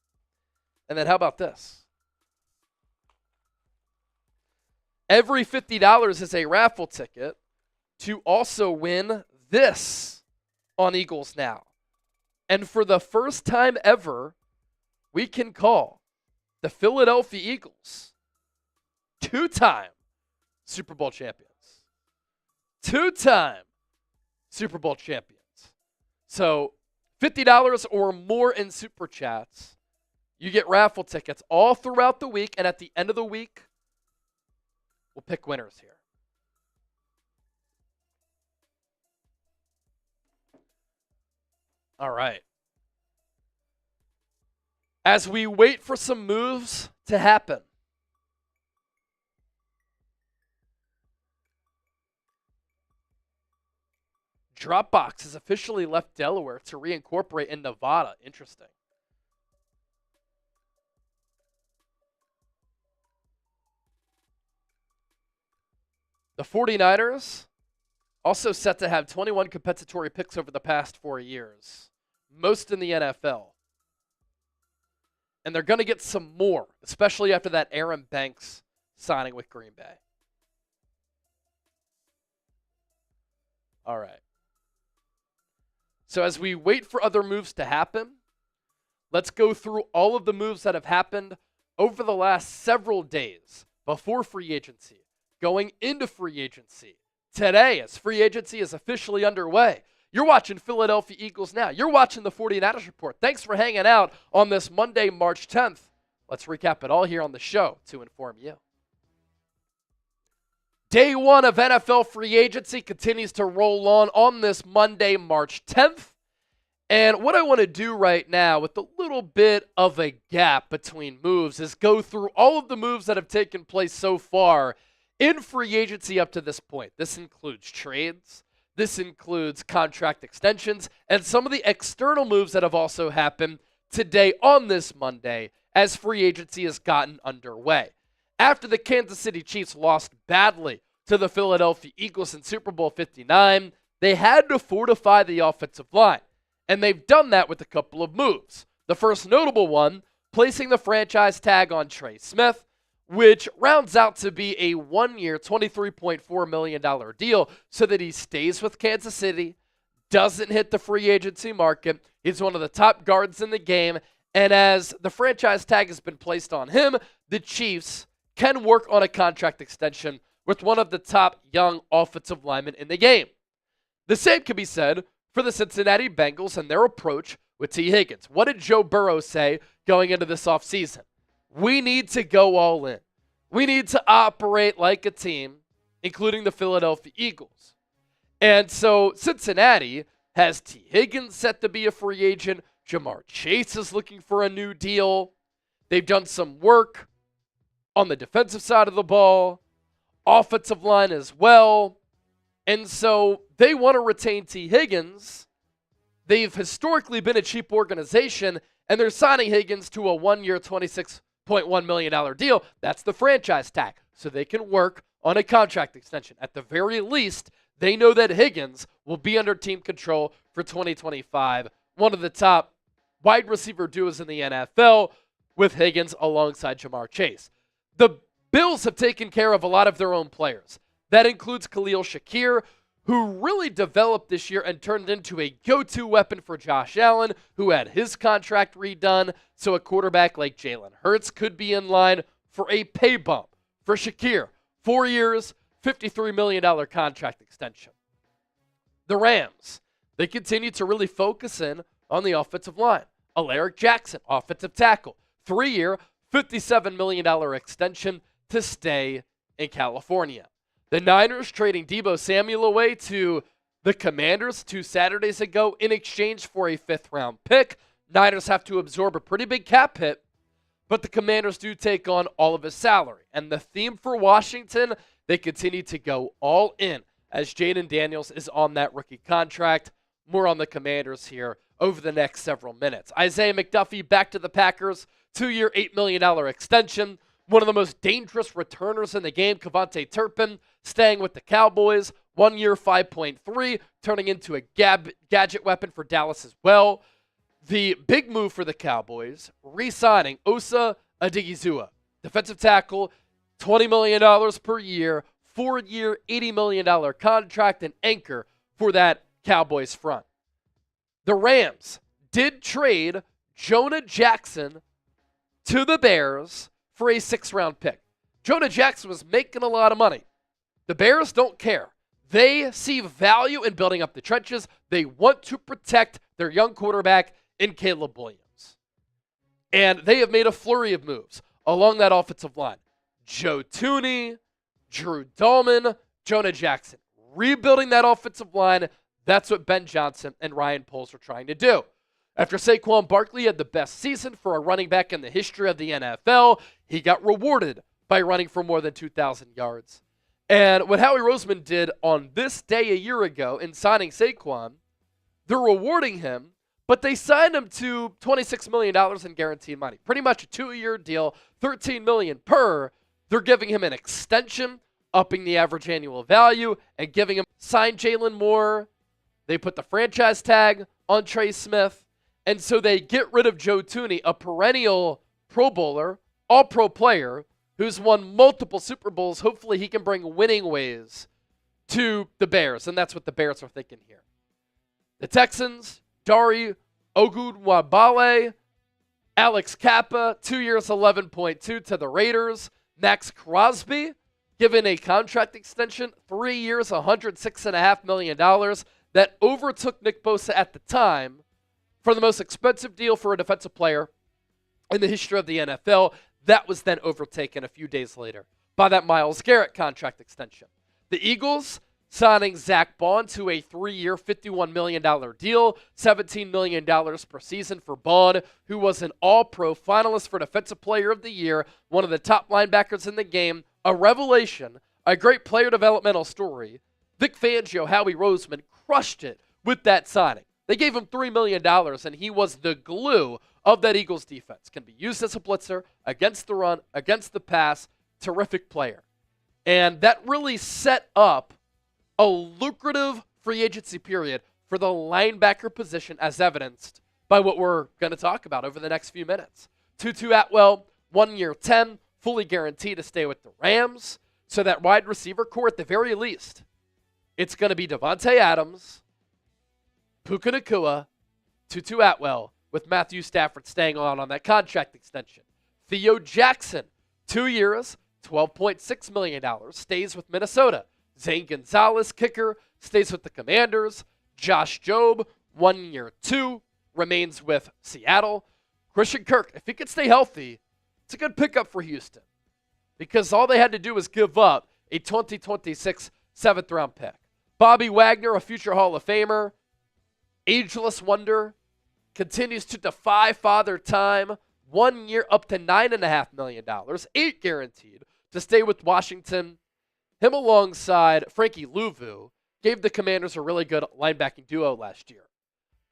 And then how about this? Every $50 is a raffle ticket to also win this on Eagles Now. And for the first time ever, we can call the Philadelphia Eagles two-time Super Bowl champions. Two-time Super Bowl champions. So $50 or more in Super Chats, you get raffle tickets all throughout the week, and at the end of the week, we'll pick winners here. All right. As we wait for some moves to happen, Dropbox has officially left Delaware to reincorporate in Nevada. Interesting. The 49ers also set to have 21 compensatory picks over the past 4 years, most in the NFL. And they're going to get some more, especially after that Aaron Banks signing with Green Bay. All right. So as we wait for other moves to happen, let's go through all of the moves that have happened over the last several days before free agency, going into free agency. Today, as free agency is officially underway, you're watching Philadelphia Eagles Now. You're watching the 49ers Report. Thanks for hanging out on this Monday, March 10th. Let's recap it all here on the show to inform you. Day one of NFL free agency continues to roll on this Monday, March 10th. And what I want to do right now, with a little bit of a gap between moves, is go through all of the moves that have taken place so far in free agency up to this point. This includes trades, this includes contract extensions, and some of the external moves that have also happened today on this Monday as free agency has gotten underway. After the Kansas City Chiefs lost badly to the Philadelphia Eagles in Super Bowl 59, they had to fortify the offensive line, and they've done that with a couple of moves. The first notable one, placing the franchise tag on Trey Smith, which rounds out to be a 1-year, $23.4 million deal so that he stays with Kansas City, doesn't hit the free agency market. He's one of the top guards in the game, and as the franchise tag has been placed on him, the Chiefs can work on a contract extension with one of the top young offensive linemen in the game. The same can be said for the Cincinnati Bengals and their approach with T. Higgins. What did Joe Burrow say going into this offseason? We need to go all in. We need to operate like a team, including the Philadelphia Eagles. And so Cincinnati has T. Higgins set to be a free agent. Jamar Chase is looking for a new deal. They've done some work on the defensive side of the ball, offensive line as well. And so they want to retain T. Higgins. They've historically been a cheap organization, and they're signing Higgins to a 1-year, $26.1 million deal. That's the franchise tag, so they can work on a contract extension. At the very least, they know that Higgins will be under team control for 2025. One of the top wide receiver duos in the NFL with Higgins alongside Jamar Chase. The Bills have taken care of a lot of their own players. That includes Khalil Shakir, who really developed this year and turned into a go-to weapon for Josh Allen, who had his contract redone. So a quarterback like Jalen Hurts could be in line for a pay bump. For Shakir, 4 years, $53 million contract extension. The Rams, they continue to really focus in on the offensive line. Alaric Jackson, offensive tackle, 3-year, $57 million extension to stay in California. The Niners trading Deebo Samuel away to the Commanders 2 Saturdays ago in exchange for a 5th-round pick. Niners have to absorb a pretty big cap hit, but the Commanders do take on all of his salary. And the theme for Washington, they continue to go all in as Jaden Daniels is on that rookie contract. more on the Commanders here over the next several minutes. Isaiah McDuffie back to the Packers, 2-year, $8 million extension. One of the most dangerous returners in the game, Kevontae Turpin, staying with the Cowboys, 1 year, 5.3, turning into a gadget weapon for Dallas as well. The big move for the Cowboys, re-signing Osa Odigizua, defensive tackle, $20 million per year, 4-year, $80 million contract, and anchor for that Cowboys front. The Rams did trade Jonah Jackson to the Bears for a 6th-round pick. Jonah Jackson was making a lot of money. The Bears don't care. They see value in building up the trenches. They want to protect their young quarterback in Caleb Williams. And they have made a flurry of moves along that offensive line. Joe Thuney, Drew Dahlman, Jonah Jackson. Rebuilding that offensive line, that's what Ben Johnson and Ryan Poles are trying to do. After Saquon Barkley had the best season for a running back in the history of the NFL, he got rewarded by running for more than 2,000 yards. And what Howie Roseman did on this day a year ago in signing Saquon, they're rewarding him, but they signed him to $26 million in guaranteed money. Pretty much a 2-year deal, $13 million per. They're giving him an extension, upping the average annual value, and giving him sign Jalen Moore. They put the franchise tag on Trey Smith. And so they get rid of Joe Thuney, a perennial Pro Bowler, all-pro player, who's won multiple Super Bowls. Hopefully he can bring winning ways to the Bears, and that's what the Bears are thinking here. The Texans, Dari Ogunwabale, Alex Kappa, 2 years, 11.2 to the Raiders. Max Crosby, given a contract extension, 3 years, $106.5 million. That overtook Nick Bosa at the time for the most expensive deal for a defensive player in the history of the NFL. That was then overtaken a few days later by that Myles Garrett contract extension. The Eagles signing Zach Bond to a 3-year, $51 million deal, $17 million per season for Bond, who was an All-Pro finalist for Defensive Player of the Year, one of the top linebackers in the game, a revelation, a great player developmental story. Vic Fangio, Howie Roseman crushed it with that signing. They gave him $3 million, and he was the glue of that Eagles defense. Can be used as a blitzer, against the run, against the pass. Terrific player. And that really set up a lucrative free agency period for the linebacker position, as evidenced by what we're going to talk about over the next few minutes. Tutu Atwell, 1 year, 10, fully guaranteed to stay with the Rams. So that wide receiver core, at the very least, it's going to be Devontae Adams, Puka Nacua, Tutu Atwell, with Matthew Stafford staying on that contract extension. Theo Jackson, 2 years, $12.6 million, stays with Minnesota. Zane Gonzalez, kicker, stays with the Commanders. Josh Jobe, 1 year, 2, remains with Seattle. Christian Kirk, if he could stay healthy, it's a good pickup for Houston, because all they had to do was give up a 2026 7th-round pick. Bobby Wagner, a future Hall of Famer, ageless wonder, continues to defy father time. 1 year, up to $9.5 million, $8 guaranteed to stay with Washington. Him alongside Frankie Louvu gave the Commanders a really good linebacking duo last year.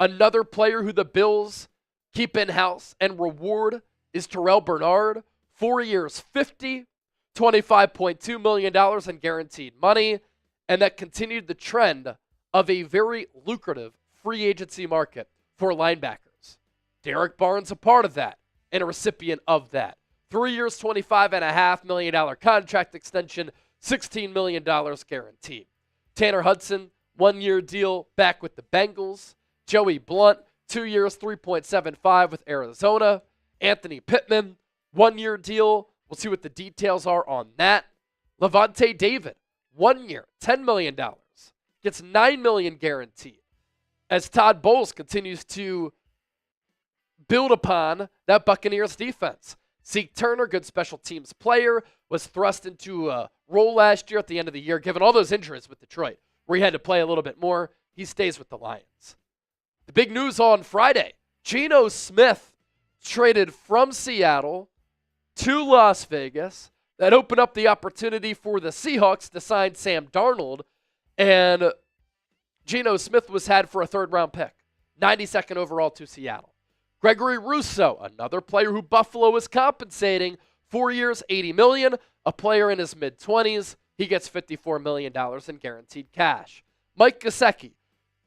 Another player who the Bills keep in-house and reward is Terrell Bernard. 4 years, $25.2 million in guaranteed money. And that continued the trend of a very lucrative free agency market for linebackers. Derek Barnes, a part of that and a recipient of that. 3 years, $25.5 million contract extension, $16 million guaranteed. Tanner Hudson, 1 year deal back with the Bengals. Joey Blunt, 2 years, $3.75 with Arizona. Anthony Pittman, 1 year deal. We'll see what the details are on that. Levante David, 1 year, $10 million. Gets $9 million guaranteed. As Todd Bowles continues to build upon that Buccaneers defense. Zeke Turner, good special teams player, was thrust into a role last year at the end of the year, given all those injuries with Detroit, where he had to play a little bit more. He stays with the Lions. The big news on Friday, Geno Smith traded from Seattle to Las Vegas. That opened up the opportunity for the Seahawks to sign Sam Darnold. And Geno Smith was had for a third-round pick, 92nd overall to Seattle. Gregory Rousseau, another player who Buffalo is compensating, 4 years, $80 million, a player in his mid-20s. He gets $54 million in guaranteed cash. Mike Gesicki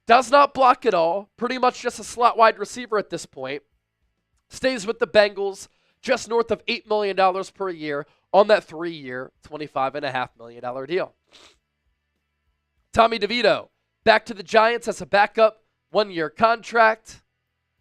does not block at all, pretty much just a slot wide receiver at this point. Stays with the Bengals, just north of $8 million per year on that 3-year, $25.5 million deal. Tommy DeVito, back to the Giants as a backup, 1-year contract.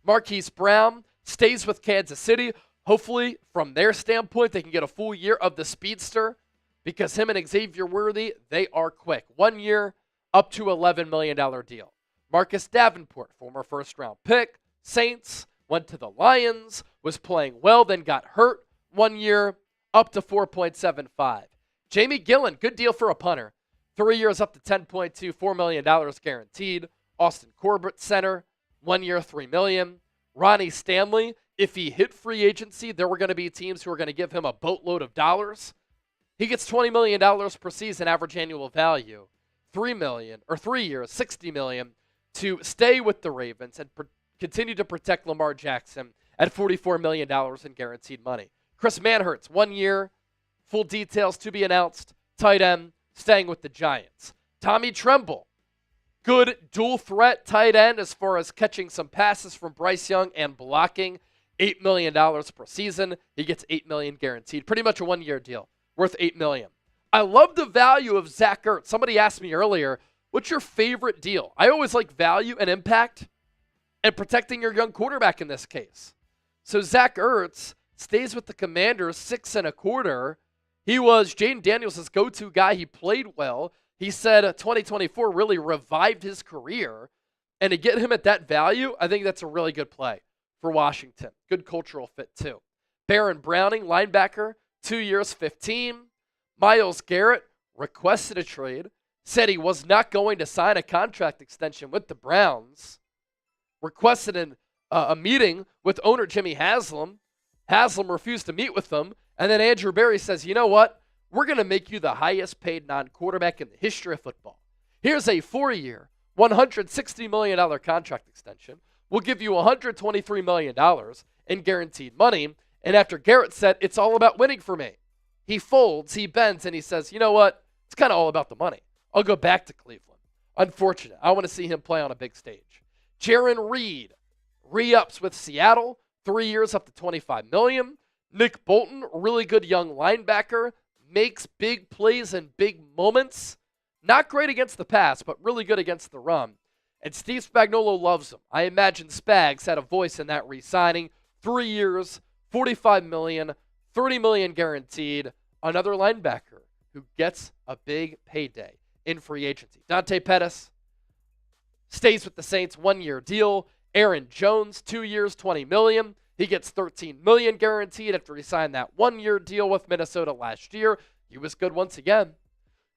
Marquise Brown stays with Kansas City. Hopefully, from their standpoint, they can get a full year of the speedster because him and Xavier Worthy, they are quick. 1 year, up to $11 million deal. Marcus Davenport, former first-round pick, Saints, went to the Lions, was playing well, then got hurt. 1 year, up to $4.75. Jamie Gillen, good deal for a punter. 3 years, up to $10.2, $4 million guaranteed. Austin Corbett, center, 1 year, $3 million. Ronnie Stanley, if he hit free agency, there were going to be teams who were going to give him a boatload of dollars. He gets $20 million per season average annual value. 3 years, $60 million to stay with the Ravens and continue to protect Lamar Jackson at $44 million in guaranteed money. Chris Manhertz, 1 year, full details to be announced. Tight end, staying with the Giants. Tommy Tremble, good dual threat tight end as far as catching some passes from Bryce Young and blocking. $8 million per season. He gets $8 million guaranteed. Pretty much a 1 year deal, worth $8 million. I love the value of Zach Ertz. Somebody asked me earlier, what's your favorite deal? I always like value and impact and protecting your young quarterback in this case. So Zach Ertz stays with the Commanders, 6.25. He was Jaden Daniels' go-to guy. He played well. He said 2024 really revived his career. And to get him at that value, I think that's a really good play for Washington. Good cultural fit, too. Baron Browning, linebacker, 2 years, $15. Myles Garrett requested a trade, said he was not going to sign a contract extension with the Browns, requested a meeting with owner Jimmy Haslam. Haslam refused to meet with them, and then Andrew Berry says, you know what? We're going to make you the highest paid non-quarterback in the history of football. Here's a 4-year, $160 million contract extension. We'll give you $123 million in guaranteed money. And after Garrett said, it's all about winning for me, he folds, he bends, and he says, you know what? It's kind of all about the money. I'll go back to Cleveland. Unfortunate. I want to see him play on a big stage. Jaron Reed re-ups with Seattle, 3 years, up to $25 million. Nick Bolton, really good young linebacker, makes big plays in big moments. Not great against the pass, but really good against the run. And Steve Spagnuolo loves him. I imagine Spags had a voice in that re-signing. 3 years, $45 million, $30 million guaranteed. Another linebacker who gets a big payday in free agency. Dante Pettis stays with the Saints, 1 year deal. Aaron Jones, 2 years, $20 million. He gets $13 million guaranteed after he signed that 1 year deal with Minnesota last year. He was good once again.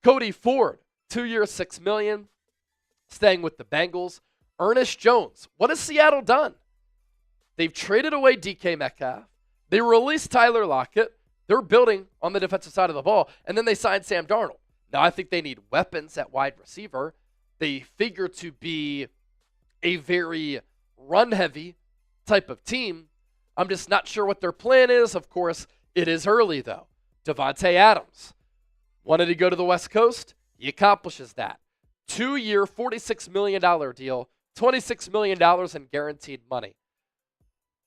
Cody Ford, 2 years, $6 million. Staying with the Bengals. Ernest Jones. What has Seattle done? They've traded away DK Metcalf. They released Tyler Lockett. They're building on the defensive side of the ball. And then they signed Sam Darnold. Now, I think they need weapons at wide receiver. They figure to be a very run-heavy type of team. I'm just not sure what their plan is. Of course, it is early, though. Devontae Adams wanted to go to the West Coast. He accomplishes that. 2 year, $46 million deal, $26 million in guaranteed money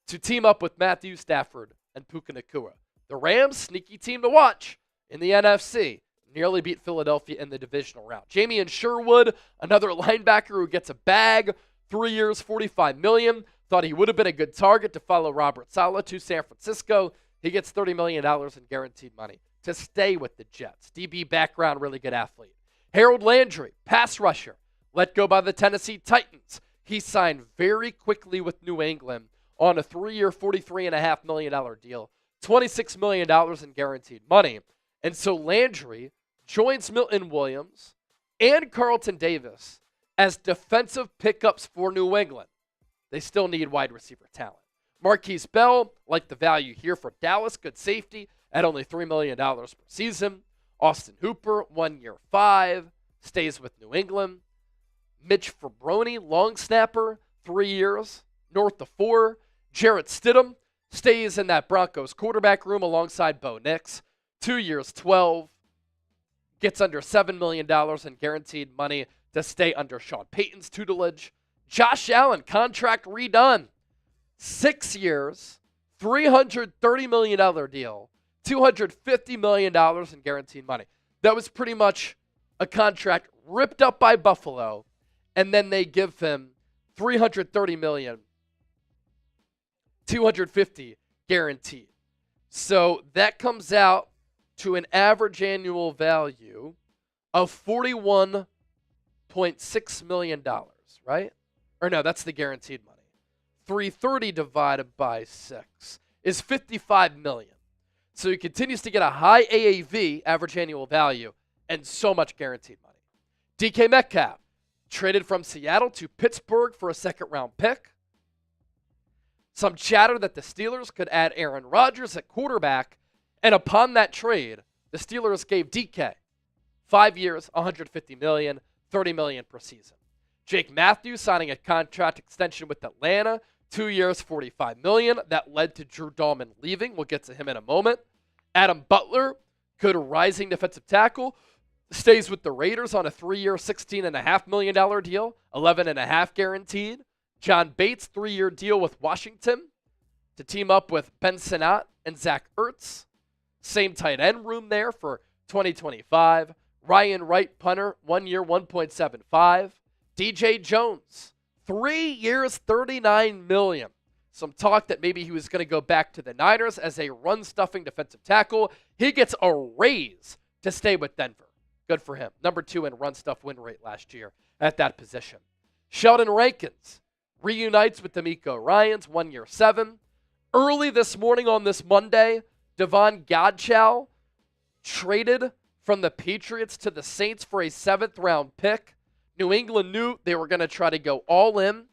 to team up with Matthew Stafford and Puka Nacua. The Rams, sneaky team to watch in the NFC. Nearly beat Philadelphia in the divisional round. Jamie Sherwood, another linebacker who gets a bag, 3 years, $45 million. Thought he would have been a good target to follow Robert Saleh to San Francisco. He gets $30 million in guaranteed money to stay with the Jets. DB background, really good athlete. Harold Landry, pass rusher, let go by the Tennessee Titans. He signed very quickly with New England on a 3 year, $43.5 million deal, $26 million in guaranteed money. And so Landry joins Milton Williams and Carlton Davis as defensive pickups for New England. They still need wide receiver talent. Marquise Bell, like the value here for Dallas, good safety at only $3 million per season. Austin Hooper, 1 year, $5, stays with New England. Mitch Fabroni, long snapper, 3 years, north of 4. Jarrett Stidham stays in that Broncos quarterback room alongside Bo Nix, 2 years, 12. Gets under $7 million in guaranteed money to stay under Sean Payton's tutelage. Josh Allen, contract redone. 6 years, $330 million deal, $250 million in guaranteed money. That was pretty much a contract ripped up by Buffalo, and then they give him $330 million, $250 guaranteed. So that comes out to an average annual value of $41.6 million, right? Or no, that's the guaranteed money. 330 divided by 6 is $55 million. So he continues to get a high AAV, average annual value, and so much guaranteed money. DK Metcalf, traded from Seattle to Pittsburgh for a second-round pick. Some chatter that the Steelers could add Aaron Rodgers at quarterback, and upon that trade, the Steelers gave DK 5 years, $150 million, $30 million per season. Jake Matthews signing a contract extension with Atlanta, 2 years, $45 million. That led to Drew Dahlman leaving. We'll get to him in a moment. Adam Butler, good rising defensive tackle, stays with the Raiders on a 3-year, $16.5 million deal, $11.5 guaranteed. John Bates, 3-year deal with Washington to team up with Ben Sinnott and Zach Ertz. Same tight end room there for 2025. Ryan Wright, punter, 1 year, $1.75. DJ Jones, 3 years, $39 million. Some talk that maybe he was going to go back to the Niners as a run-stuffing defensive tackle. He gets a raise to stay with Denver. Good for him. Number 2 in run-stuff win rate last year at that position. Sheldon Rankins reunites with D'Amico Ryans, 1 year, $7. Early this morning on this Monday, Devon Godchaux traded from the Patriots to the Saints for a 7th-round pick. New England knew they were going to try to go all in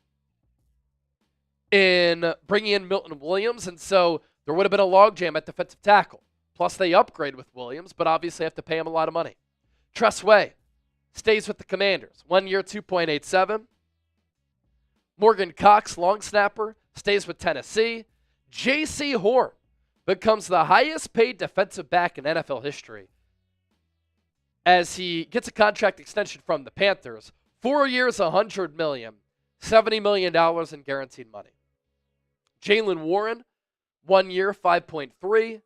bringing in Milton Williams, and so there would have been a logjam at defensive tackle. Plus, they upgrade with Williams, but obviously have to pay him a lot of money. Tress Way stays with the Commanders, 1 year, $2.87. Morgan Cox, long snapper, stays with Tennessee. J.C. Horn becomes the highest paid defensive back in NFL history as he gets a contract extension from the Panthers. 4 years, $100 million, $70 million in guaranteed money. Jaylen Warren, 1 year, $5.3,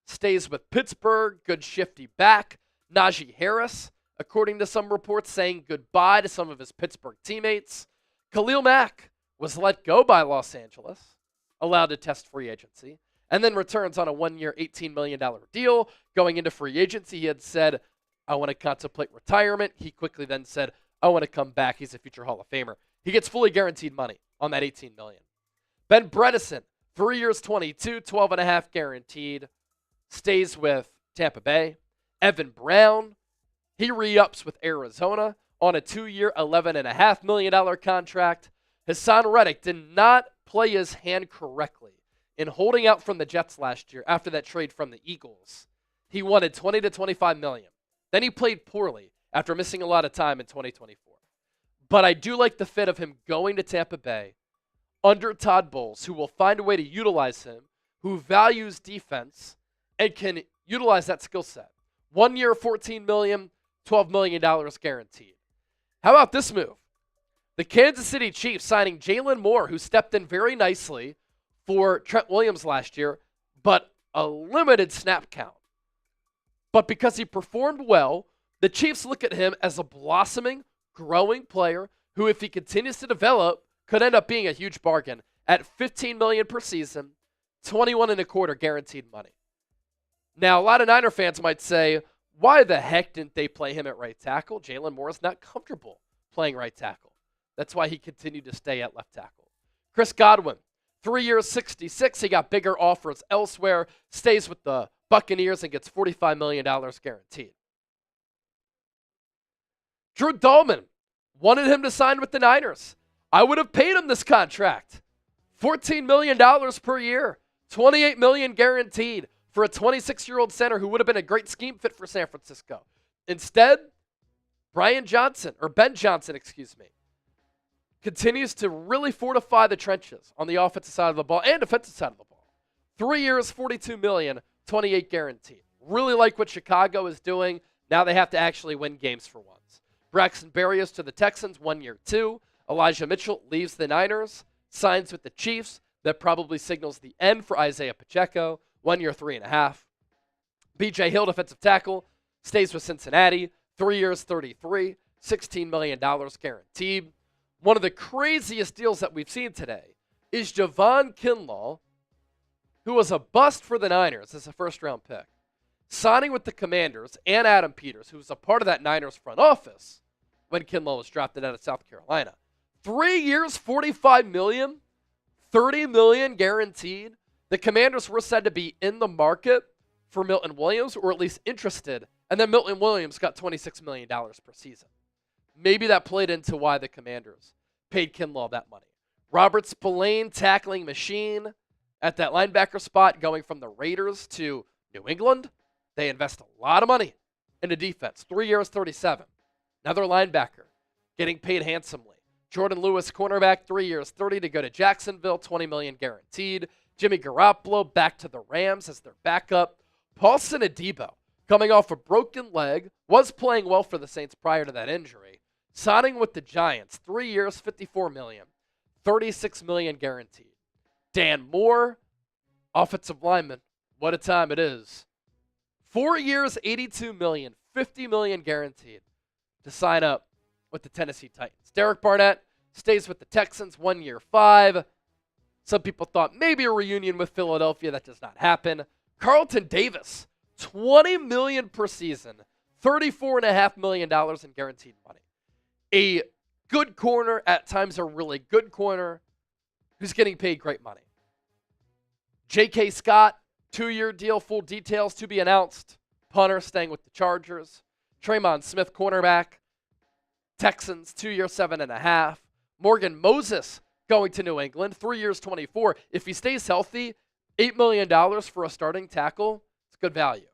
stays with Pittsburgh, good shifty back. Najee Harris, according to some reports, saying goodbye to some of his Pittsburgh teammates. Khalil Mack was let go by Los Angeles, allowed to test free agency, and then returns on a 1 year, $18 million deal. Going into free agency, he had said, I want to contemplate retirement. He quickly then said, I want to come back. He's a future Hall of Famer. He gets fully guaranteed money on that $18 million. Ben Bredeson, 3 years, $22, $12.5 guaranteed, stays with Tampa Bay. Evan Brown, he re-ups with Arizona on a 2 year, $11.5 million contract. Hassan Reddick did not play his hand correctly in holding out from the Jets last year after that trade from the Eagles. He wanted $20 to $25 million. Then he played poorly after missing a lot of time in 2024. But I do like the fit of him going to Tampa Bay under Todd Bowles, who will find a way to utilize him, who values defense, and can utilize that skill set. 1 year, $14 million, $12 million guaranteed. How about this move? The Kansas City Chiefs signing Jalen Moore, who stepped in very nicely for Trent Williams last year, but a limited snap count. But because he performed well, the Chiefs look at him as a blossoming, growing player who, if he continues to develop, could end up being a huge bargain at $15 million per season, $21.25 guaranteed money. Now, a lot of Niner fans might say, why the heck didn't they play him at right tackle? Jalen Moore is not comfortable playing right tackle. That's why he continued to stay at left tackle. Chris Godwin, 3 years, $66. He got bigger offers elsewhere, stays with the Buccaneers and gets $45 million guaranteed. Drew Dahlman wanted him to sign with the Niners. I would have paid him this contract. $14 million per year, $28 million guaranteed for a 26-year-old center who would have been a great scheme fit for San Francisco. Instead, Ben Johnson, continues to really fortify the trenches on the offensive side of the ball and defensive side of the ball. 3 years, $42 million, 28 guaranteed. Really like what Chicago is doing. Now they have to actually win games for once. Braxton Berrios to the Texans, 1 year, 2. Elijah Mitchell leaves the Niners, signs with the Chiefs. That probably signals the end for Isaiah Pacheco, 1 year, 3.5. B.J. Hill, defensive tackle, stays with Cincinnati, 3 years, 33, $16 million guaranteed. One of the craziest deals that we've seen today is Javon Kinlaw, who was a bust for the Niners as a first-round pick, signing with the Commanders and Adam Peters, who was a part of that Niners front office when Kinlaw was drafted out of South Carolina. 3 years, $45 million, $30 million guaranteed. The Commanders were said to be in the market for Milton Williams, or at least interested, and then Milton Williams got $26 million per season. Maybe that played into why the Commanders paid Kinlaw that money. Robert Spillane, tackling machine at that linebacker spot, going from the Raiders to New England. They invest a lot of money into defense. 3 years, 37. Another linebacker getting paid handsomely. Jordan Lewis, cornerback, 3 years, 30 to go to Jacksonville, $20 million guaranteed. Jimmy Garoppolo back to the Rams as their backup. Paulson Adebo, coming off a broken leg, was playing well for the Saints prior to that injury. Signing with the Giants, 3 years, $54 million, $36 million guaranteed. Dan Moore, offensive lineman, what a time it is. 4 years, $82 million, $50 million guaranteed to sign up with the Tennessee Titans. Derek Barnett stays with the Texans, 1 year, 5. Some people thought maybe a reunion with Philadelphia. That does not happen. Carlton Davis, $20 million per season, $34.5 million in guaranteed money. A good corner, at times a really good corner, who's getting paid great money. J.K. Scott, 2-year deal, full details to be announced. Punter staying with the Chargers. Traymon Smith, cornerback, Texans, 2 years, 7.5. Morgan Moses going to New England, 3 years, 24. If he stays healthy, $8 million for a starting tackle. It's good value.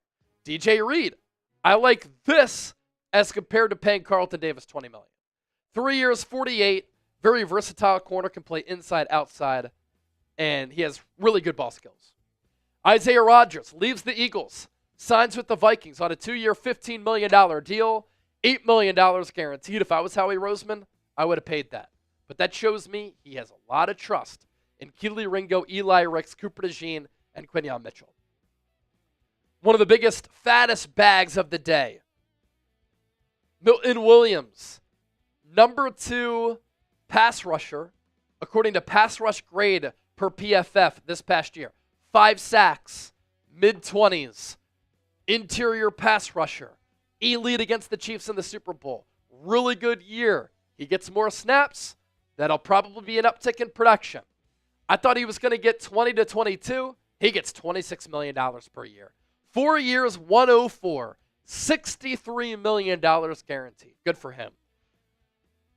DJ Reed, I like this as compared to paying Carlton Davis $20 million. 3 years, 48. Very versatile corner, can play inside, outside, and he has really good ball skills. Isaiah Rodgers leaves the Eagles, signs with the Vikings on a 2-year, $15 million deal. $8 million guaranteed. If I was Howie Roseman, I would have paid that. But that shows me he has a lot of trust in Keely Ringo, Eli Ricks, Cooper DeJean, and Quinyon Mitchell. One of the biggest, fattest bags of the day. Milton Williams, number 2 pass rusher, according to pass rush grade per PFF this past year. 5 sacks, mid-20s, interior pass rusher. Elite against the Chiefs in the Super Bowl. Really good year. He gets more snaps. That'll probably be an uptick in production. I thought he was going to get 20 to 22. He gets $26 million per year. 4 years, 104. $63 million guaranteed. Good for him.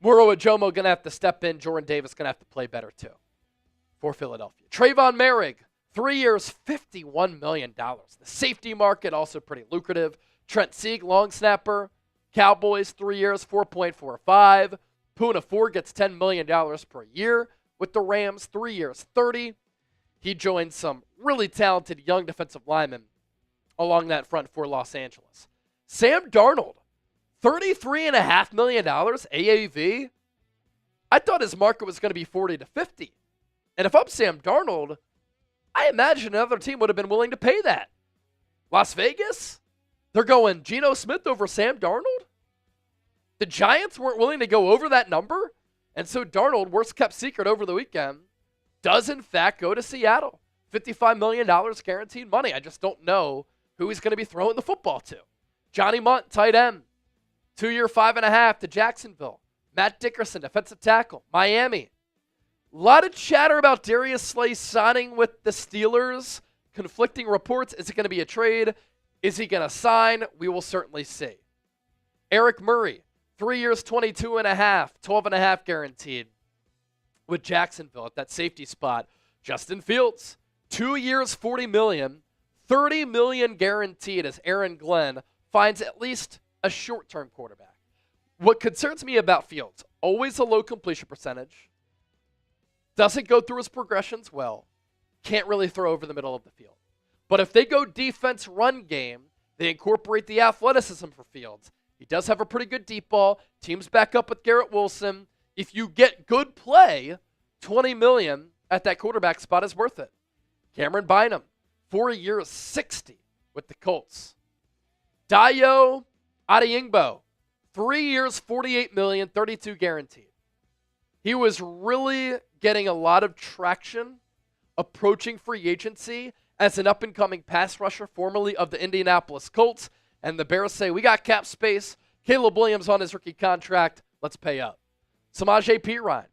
Moro Ajomo going to have to step in. Jordan Davis going to have to play better too for Philadelphia. Trayvon Merrick, 3 years, $51 million. The safety market also pretty lucrative. Trent Sieg, long snapper. Cowboys, 3 years, 4.45. Poona Ford gets $10 million per year with the Rams, 3 years, 30. He joined some really talented young defensive linemen along that front for Los Angeles. Sam Darnold, $33.5 million AAV. I thought his market was going to be 40 to 50. And if I'm Sam Darnold, I imagine another team would have been willing to pay that. Las Vegas? They're going Geno Smith over Sam Darnold? The Giants weren't willing to go over that number? And so Darnold, worst kept secret over the weekend, does in fact go to Seattle. $55 million guaranteed money. I just don't know who he's going to be throwing the football to. Johnny Munt, tight end. 2 year, 5.5 to Jacksonville. Matt Dickerson, defensive tackle, Miami. A lot of chatter about Darius Slay signing with the Steelers. Conflicting reports. Is it going to be a trade? Is he going to sign? We will certainly see. Eric Murray, 3 years, 22.5, 12.5 guaranteed with Jacksonville at that safety spot. Justin Fields, 2 years, $40 million, $30 million guaranteed as Aaron Glenn finds at least a short-term quarterback. What concerns me about Fields, always a low completion percentage, doesn't go through his progressions well, can't really throw over the middle of the field. But if they go defense run game, they incorporate the athleticism for Fields. He does have a pretty good deep ball. Teams back up with Garrett Wilson. If you get good play, $20 million at that quarterback spot is worth it. Cameron Bynum, 4 years, $60 with the Colts. Dayo Adeyingbo, 3 years, $48 million, $32 guaranteed. He was really getting a lot of traction approaching free agency as an up-and-coming pass rusher, formerly of the Indianapolis Colts. And the Bears say, we got cap space. Caleb Williams on his rookie contract. Let's pay up. Samaje Perine,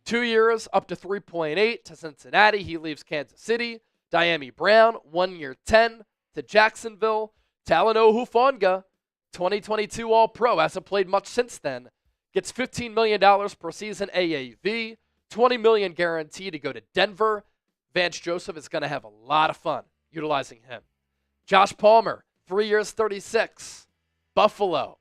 2 years, up to 3.8 to Cincinnati. He leaves Kansas City. Diami Brown, 1 year, 10 to Jacksonville. Talanoa Hufanga, 2022 All-Pro, hasn't played much since then. Gets $15 million per season AAV, $20 million guaranteed to go to Denver. Vance Joseph is going to have a lot of fun utilizing him. Josh Palmer, 3 years, $36. Buffalo.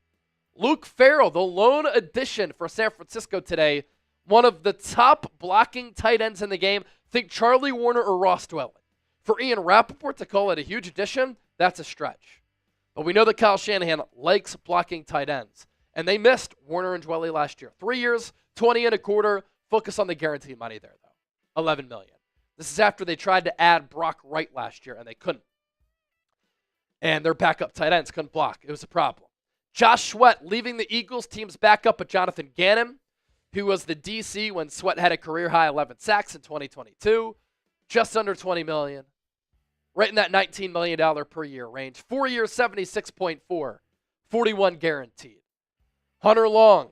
Luke Farrell, the lone addition for San Francisco today, one of the top blocking tight ends in the game. Think Charlie Warner or Ross Dwelling. For Ian Rappaport to call it a huge addition, that's a stretch. But we know that Kyle Shanahan likes blocking tight ends. And they missed Warner and Dwelly last year. 3 years, 20 and a quarter. Focus on the guaranteed money there, though. $11 million. This is after they tried to add Brock Wright last year, and they couldn't. And their backup tight ends couldn't block. It was a problem. Josh Sweat leaving the Eagles. Team's back up with Jonathan Gannon, who was the DC when Sweat had a career-high 11 sacks in 2022. Just under $20 million. Right in that $19 million per year range. 4 years, $76.4. 41 guaranteed. Hunter Long,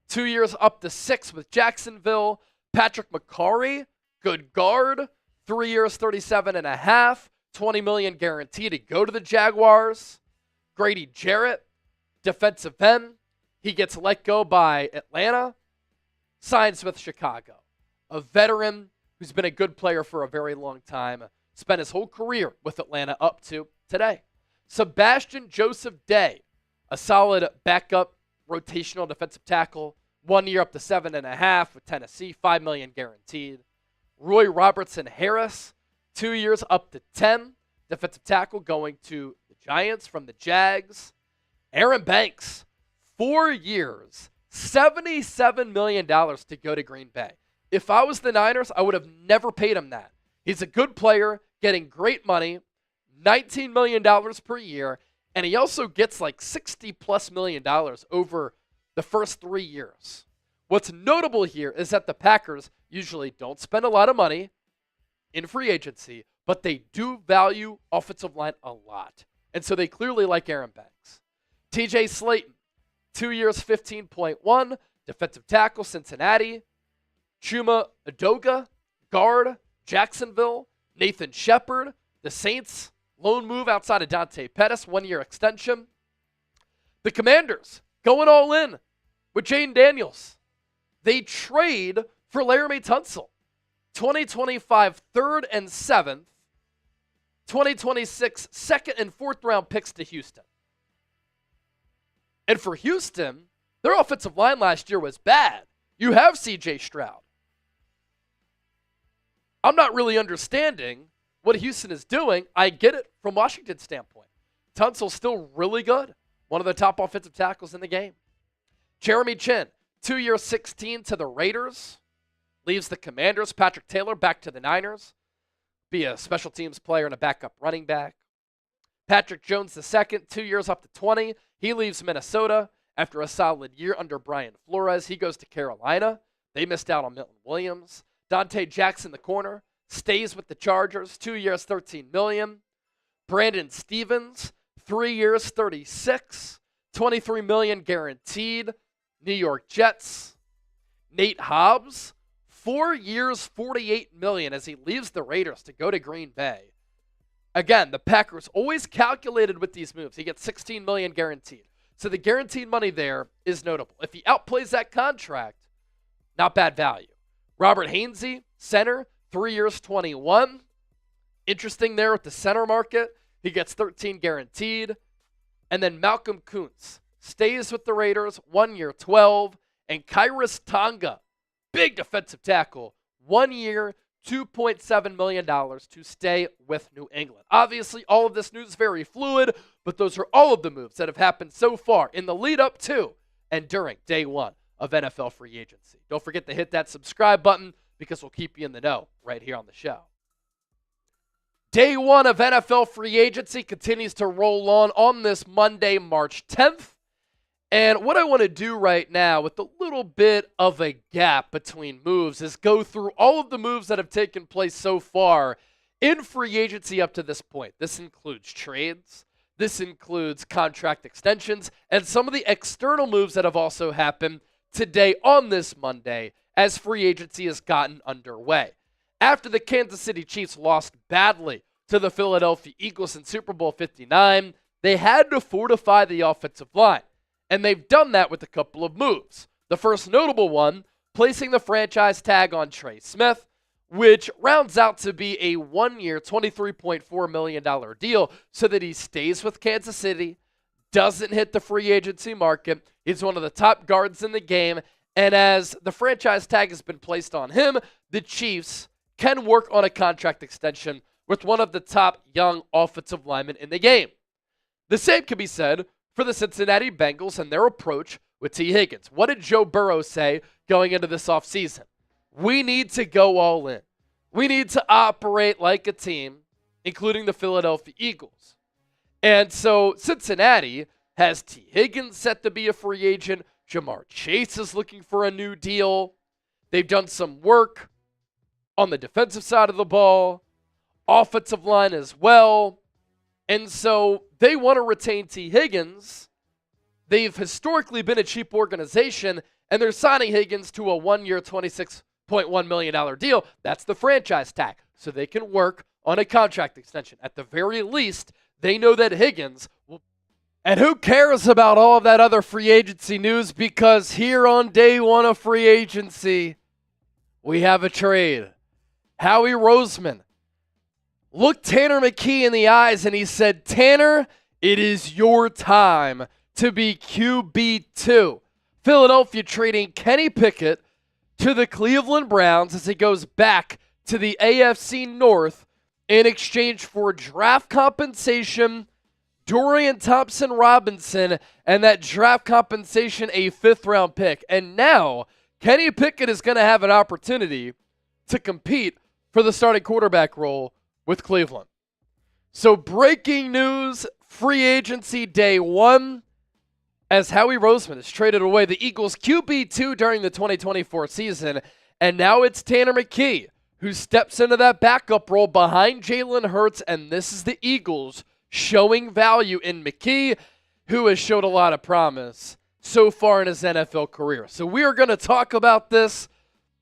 2 years up to 6 with Jacksonville. Patrick McCarry, good guard, 3 years, $37.5, $20 million guaranteed to go to the Jaguars. Grady Jarrett, defensive end. He gets let go by Atlanta, signs with Chicago. A veteran who's been a good player for a very long time, spent his whole career with Atlanta up to today. Sebastian Joseph Day, a solid backup rotational defensive tackle, 1 year up to 7.5 with Tennessee, $5 million guaranteed. Roy Robertson Harris, 2 years up to 10, defensive tackle going to the Giants from the Jags. Aaron Banks, 4 years, $77 million to go to Green Bay. If I was the Niners, I would have never paid him that. He's a good player, getting great money, $19 million per year, and he also gets like $60+ million over the first 3 years. What's notable here is that the Packers usually don't spend a lot of money in free agency, but they do value offensive line a lot. And so they clearly like Aaron Banks. TJ Slayton, 2 years, $15.1, defensive tackle, Cincinnati. Chuma Edoga, guard, Jacksonville. Nathan Shepard, the Saints, loan move outside of Dante Pettis, 1 year extension. The Commanders, going all in with Jaden Daniels. They trade for Laramie Tunsil. 2025 3rd and 7th. 2026 2nd and 4th round picks to Houston. And for Houston, their offensive line last year was bad. You have C.J. Stroud. I'm not really understanding what Houston is doing. I get it from Washington's standpoint. Tunsil's still really good. One of the top offensive tackles in the game. Jeremy Chin, 2 years, $16 to the Raiders. Leaves the Commanders. Patrick Taylor back to the Niners. Be a special teams player and a backup running back. Patrick Jones II, 2 years up to $20. He leaves Minnesota after a solid year under Brian Flores. He goes to Carolina. They missed out on Milton Williams. Dante Jackson, the corner, stays with the Chargers. 2 years, $13 million. Brandon Stevens, 3 years, $36. $23 million guaranteed. New York Jets. Nate Hobbs, 4 years, $48 million as he leaves the Raiders to go to Green Bay. Again, the Packers always calculated with these moves. He gets $16 million guaranteed. So the guaranteed money there is notable. If he outplays that contract, not bad value. Robert Hainsey, center, 3 years, $21. Interesting there with the center market. He gets $13 guaranteed. And then Malcolm Kuntz, stays with the Raiders, 1 year, 12. And Kairos Tonga, big defensive tackle, 1 year, $2.7 million to stay with New England. Obviously, all of this news is very fluid, but those are all of the moves that have happened so far in the lead up to and during day one of NFL free agency. Don't forget to hit that subscribe button because we'll keep you in the know right here on the show. Day one of NFL free agency continues to roll on this Monday, March 10th. And what I want to do right now with a little bit of a gap between moves is go through all of the moves that have taken place so far in free agency up to this point. This includes trades, this includes contract extensions, and some of the external moves that have also happened today on this Monday as free agency has gotten underway. After the Kansas City Chiefs lost badly to the Philadelphia Eagles in Super Bowl 59, they had to fortify the offensive line. And they've done that with a couple of moves. The first notable one, placing the franchise tag on Trey Smith, which rounds out to be a 1 year, $23.4 million deal so that he stays with Kansas City, doesn't hit the free agency market. He's one of the top guards in the game. And as the franchise tag has been placed on him, the Chiefs can work on a contract extension with one of the top young offensive linemen in the game. The same can be said for the Cincinnati Bengals and their approach with T. Higgins. What did Joe Burrow say going into this offseason? We need to go all in. We need to operate like a team, including the Philadelphia Eagles. And so Cincinnati has T. Higgins set to be a free agent. Jamar Chase is looking for a new deal. They've done some work on the defensive side of the ball, offensive line as well. And so they want to retain T. Higgins. They've historically been a cheap organization, and they're signing Higgins to a 1 year, $26.1 million deal. That's the franchise tag, so they can work on a contract extension. At the very least, they know that Higgins will. And who cares about all of that other free agency news? Because here on day one of free agency, we have a trade. Howie Roseman looked Tanner McKee in the eyes and he said, Tanner, it is your time to be QB2. Philadelphia trading Kenny Pickett to the Cleveland Browns as he goes back to the AFC North in exchange for draft compensation, Dorian Thompson-Robinson, and that draft compensation, a 5th-round pick. And now Kenny Pickett is going to have an opportunity to compete for the starting quarterback role with Cleveland. So breaking news, free agency day one, as Howie Roseman has traded away the Eagles QB2 during the 2024 season, and now it's Tanner McKee who steps into that backup role behind Jalen Hurts, and this is the Eagles showing value in McKee, who has showed a lot of promise so far in his NFL career. So we are going to talk about this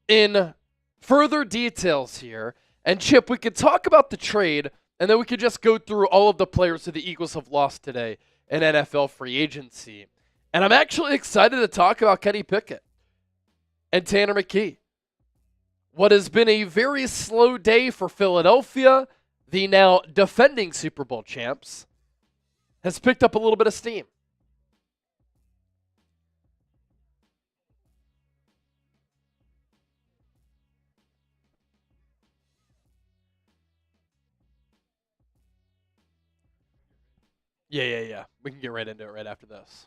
in further details here. And Chip, we could talk about the trade, and then we could just go through all of the players that the Eagles have lost today in NFL free agency. And I'm actually excited to talk about Kenny Pickett and Tanner McKee. What has been a very slow day for Philadelphia, the now defending Super Bowl champs, has picked up a little bit of steam. Yeah. We can get right into it right after this.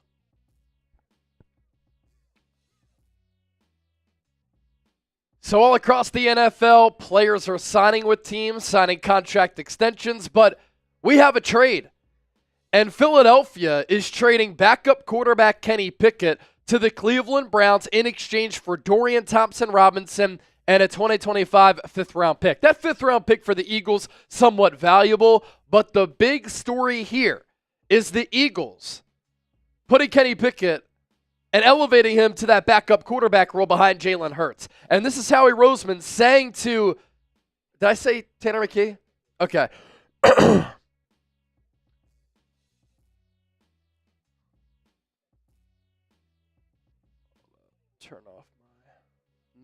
So all across the NFL, players are signing with teams, signing contract extensions, but we have a trade. And Philadelphia is trading backup quarterback Kenny Pickett to the Cleveland Browns in exchange for Dorian Thompson-Robinson and a 2025 5th-round pick. That 5th-round pick for the Eagles, somewhat valuable, but the big story here is the Eagles putting Kenny Pickett and elevating him to that backup quarterback role behind Jalen Hurts. And this is Howie Roseman saying to, did I say Tanner McKee? Okay. Turn off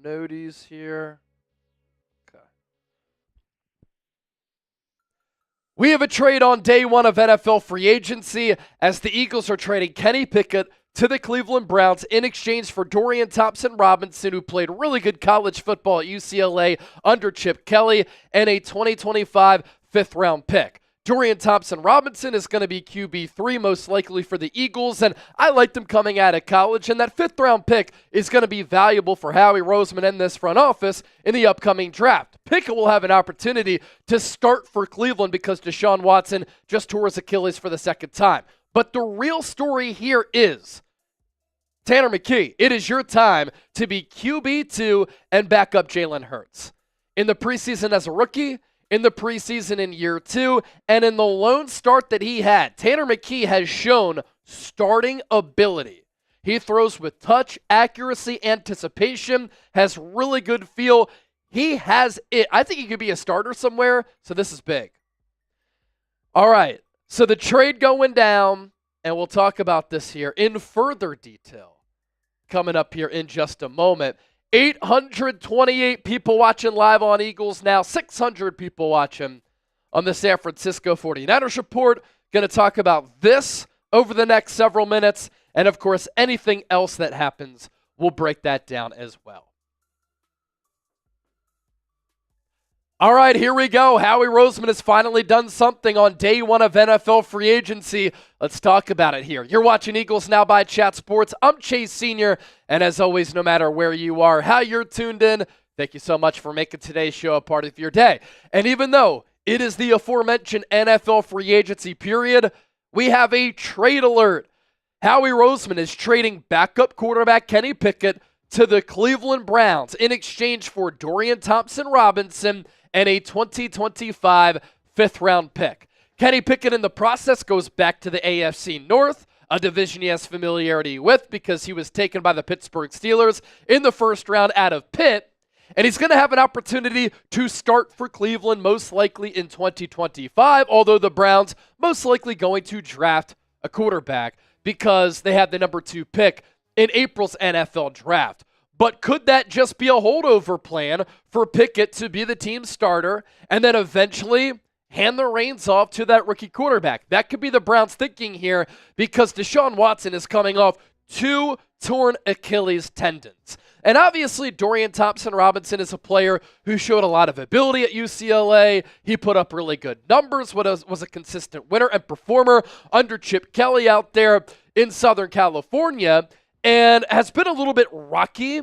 my noties here. Okay. We have a trade on day one of NFL free agency as the Eagles are trading Kenny Pickett to the Cleveland Browns in exchange for Dorian Thompson-Robinson, who played really good college football at UCLA under Chip Kelly, and a 2025 fifth-round pick. Dorian Thompson-Robinson is going to be QB3 most likely for the Eagles, and I liked him coming out of college, and that fifth-round pick is going to be valuable for Howie Roseman and this front office in the upcoming draft. Pickett will have an opportunity to start for Cleveland because Deshaun Watson just tore his Achilles for the second time. But the real story here is, Tanner McKee, it is your time to be QB2 and back up Jalen Hurts. In the preseason as a rookie, in the preseason in year two, and in the lone start that he had, Tanner McKee has shown starting ability. He throws with touch, accuracy, anticipation, has really good feel. He has it. I think he could be a starter somewhere, so this is big. All right, so the trade going down, and we'll talk about this here in further detail coming up here in just a moment. 828 people watching live on Eagles Now, 600 people watching on the San Francisco 49ers Report. Going to talk about this over the next several minutes, and of course, anything else that happens, we'll break that down as well. All right, here we go. Howie Roseman has finally done something on day one of NFL free agency. Let's talk about it here. You're watching Eagles Now by Chat Sports. I'm Chase Sr., and as always, no matter where you are, how you're tuned in, thank you so much for making today's show a part of your day. And even though it is the aforementioned NFL free agency period, we have a trade alert. Howie Roseman is trading backup quarterback Kenny Pickett to the Cleveland Browns in exchange for Dorian Thompson-Robinson and a 2025 fifth-round pick. Kenny Pickett in the process goes back to the AFC North, a division he has familiarity with because he was taken by the Pittsburgh Steelers in the first round out of Pitt, and he's going to have an opportunity to start for Cleveland most likely in 2025, although the Browns most likely going to draft a quarterback because they had the number 2 pick in April's NFL draft. But could that just be a holdover plan for Pickett to be the team starter and then eventually hand the reins off to that rookie quarterback? That could be the Browns' thinking here because Deshaun Watson is coming off 2 torn Achilles tendons. And obviously, Dorian Thompson-Robinson is a player who showed a lot of ability at UCLA. He put up really good numbers, was a consistent winner and performer under Chip Kelly out there in Southern California, and has been a little bit rocky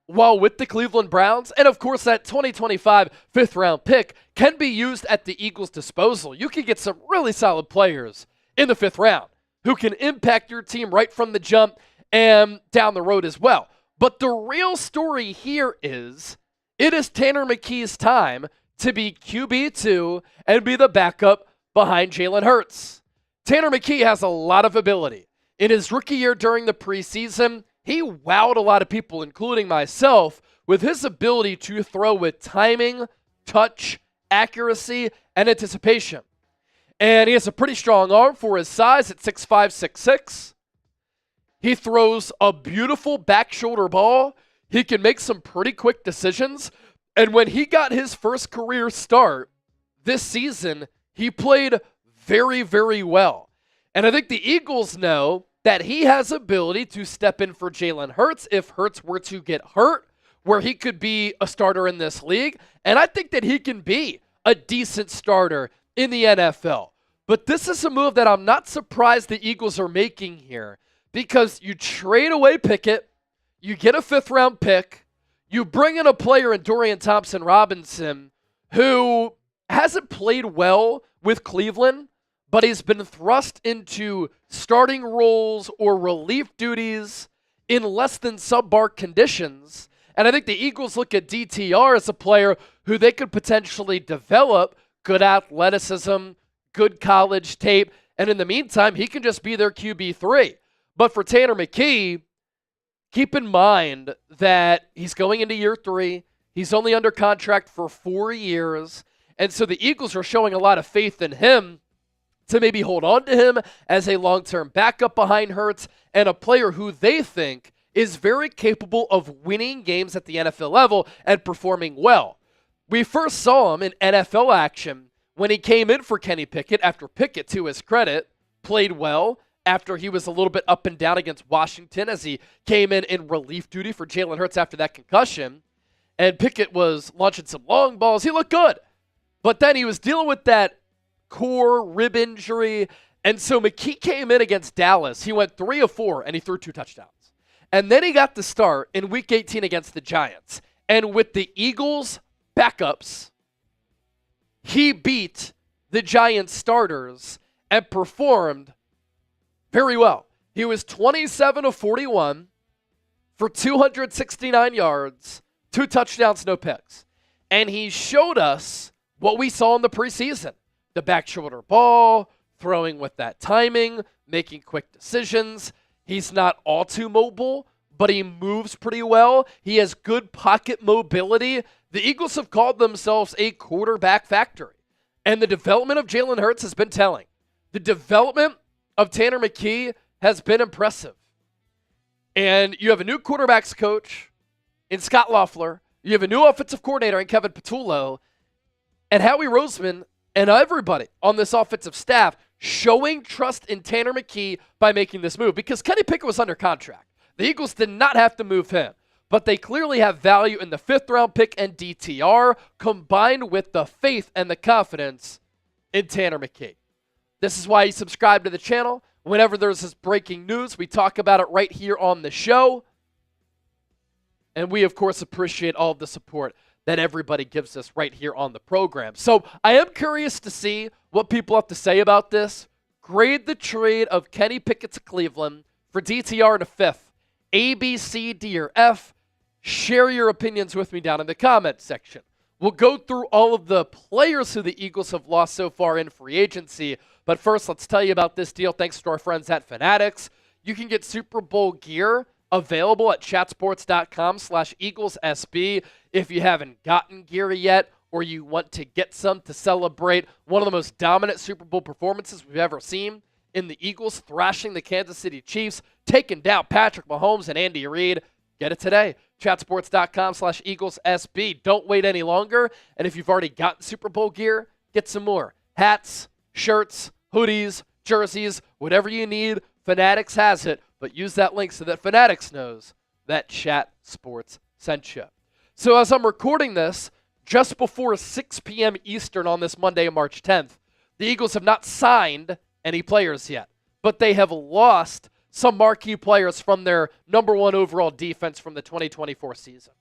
while with the Cleveland Browns. And of course, that 2025 fifth-round pick can be used at the Eagles' disposal. You can get some really solid players in the fifth round who can impact your team right from the jump and down the road as well. But the real story here is it is Tanner McKee's time to be QB2 and be the backup behind Jalen Hurts. Tanner McKee has a lot of ability. In his rookie year during the preseason, he wowed a lot of people, including myself, with his ability to throw with timing, touch, accuracy, and anticipation. And he has a pretty strong arm for his size at 6'5", 6'6". He throws a beautiful back shoulder ball. He can make some pretty quick decisions. And when he got his first career start this season, he played very, very well. And I think the Eagles know that he has ability to step in for Jalen Hurts if Hurts were to get hurt, where he could be a starter in this league. And I think that he can be a decent starter in the NFL. But this is a move that I'm not surprised the Eagles are making here because you trade away Pickett, you get a fifth-round pick, you bring in a player in Dorian Thompson-Robinson who hasn't played well with Cleveland, but he's been thrust into starting roles or relief duties in less than sub-par conditions. And I think the Eagles look at DTR as a player who they could potentially develop good athleticism, good college tape, and in the meantime, he can just be their QB3. But for Tanner McKee, keep in mind that he's going into year 3. He's only under contract for 4 years. And so the Eagles are showing a lot of faith in him to maybe hold on to him as a long-term backup behind Hurts and a player who they think is very capable of winning games at the NFL level and performing well. We first saw him in NFL action when he came in for Kenny Pickett, after Pickett, to his credit, played well after he was a little bit up and down against Washington as he came in relief duty for Jalen Hurts after that concussion. And Pickett was launching some long balls. He looked good. But then he was dealing with that core rib injury. And so McKee came in against Dallas. He went 3 of 4, and he threw 2 touchdowns. And then he got the start in Week 18 against the Giants. And with the Eagles' backups, he beat the Giants starters and performed very well. He was 27 of 41 for 269 yards, 2 touchdowns, no picks. And he showed us what we saw in the preseason. The back shoulder ball, throwing with that timing, making quick decisions. He's not all too mobile, but he moves pretty well. He has good pocket mobility. The Eagles have called themselves a quarterback factory. And the development of Jalen Hurts has been telling. The development of Tanner McKee has been impressive. And you have a new quarterbacks coach in Scott Loeffler. You have a new offensive coordinator in Kevin Patullo. And Howie Roseman and everybody on this offensive staff showing trust in Tanner McKee by making this move. Because Kenny Pickett was under contract. The Eagles did not have to move him. But they clearly have value in the 5th-round pick and DTR, combined with the faith and the confidence in Tanner McKee. This is why you subscribe to the channel. Whenever there's this breaking news, we talk about it right here on the show. And we, of course, appreciate all of the support that everybody gives us right here on the program. So I am curious to see what people have to say about this. Grade the trade of Kenny Pickett to Cleveland for DTR in a 5th. A, B, C, D, or F. Share your opinions with me down in the comment section. We'll go through all of the players who the Eagles have lost so far in free agency. But first, let's tell you about this deal thanks to our friends at Fanatics. You can get Super Bowl gear available at chatsports.com/EaglesSB. If you haven't gotten gear yet or you want to get some to celebrate one of the most dominant Super Bowl performances we've ever seen in the Eagles thrashing the Kansas City Chiefs, taking down Patrick Mahomes and Andy Reid, get it today. Chatsports.com/EaglesSB. Don't wait any longer. And if you've already gotten Super Bowl gear, get some more. Hats, shirts, hoodies, jerseys, whatever you need, Fanatics has it. But use that link so that Fanatics knows that Chat Sports sent you. So as I'm recording this, just before 6 p.m. Eastern on this Monday, March 10th, the Eagles have not signed any players yet. But they have lost some marquee players from their number 1 overall defense from the 2024 season.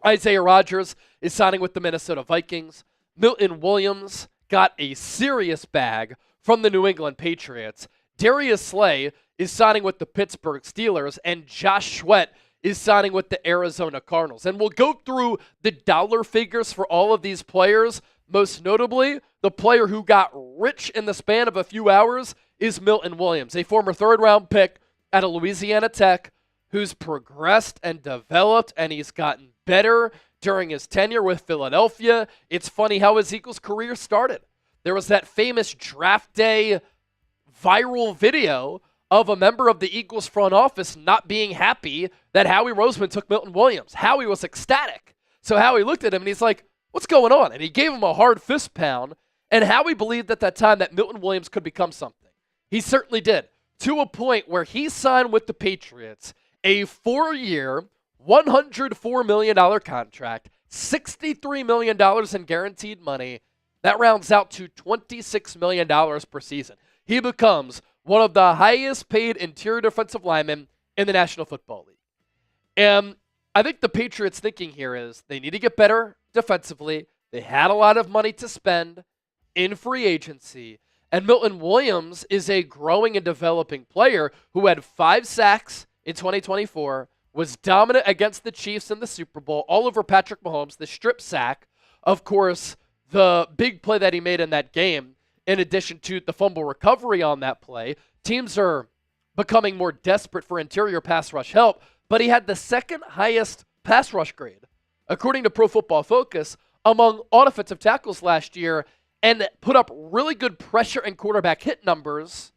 Isaiah Rodgers is signing with the Minnesota Vikings. Milton Williams got a serious bag from the New England Patriots. Darius Slay is signing with the Pittsburgh Steelers, and Josh Sweat is signing with the Arizona Cardinals. And we'll go through the dollar figures for all of these players. Most notably, the player who got rich in the span of a few hours is Milton Williams, a former 3rd-round pick out of Louisiana Tech who's progressed and developed, and he's gotten better during his tenure with Philadelphia. It's funny how his Eagles career started. There was that famous draft day viral video of a member of the Eagles front office not being happy that Howie Roseman took Milton Williams. Howie was ecstatic. So Howie looked at him and he's like, what's going on? And he gave him a hard fist pound. And Howie believed at that time that Milton Williams could become something. He certainly did, to a point where he signed with the Patriots a 4-year, $104 million contract, $63 million in guaranteed money. That rounds out to $26 million per season. He becomes one of the highest paid interior defensive linemen in the National Football League. And I think the Patriots' thinking here is they need to get better defensively. They had a lot of money to spend in free agency. And Milton Williams is a growing and developing player who had 5 sacks in 2024, was dominant against the Chiefs in the Super Bowl, all over Patrick Mahomes, the strip sack. Of course, the big play that he made in that game, in addition to the fumble recovery on that play. Teams are becoming more desperate for interior pass rush help, but he had the 2nd highest pass rush grade, according to Pro Football Focus, among all defensive tackles last year, and put up really good pressure and quarterback hit numbers,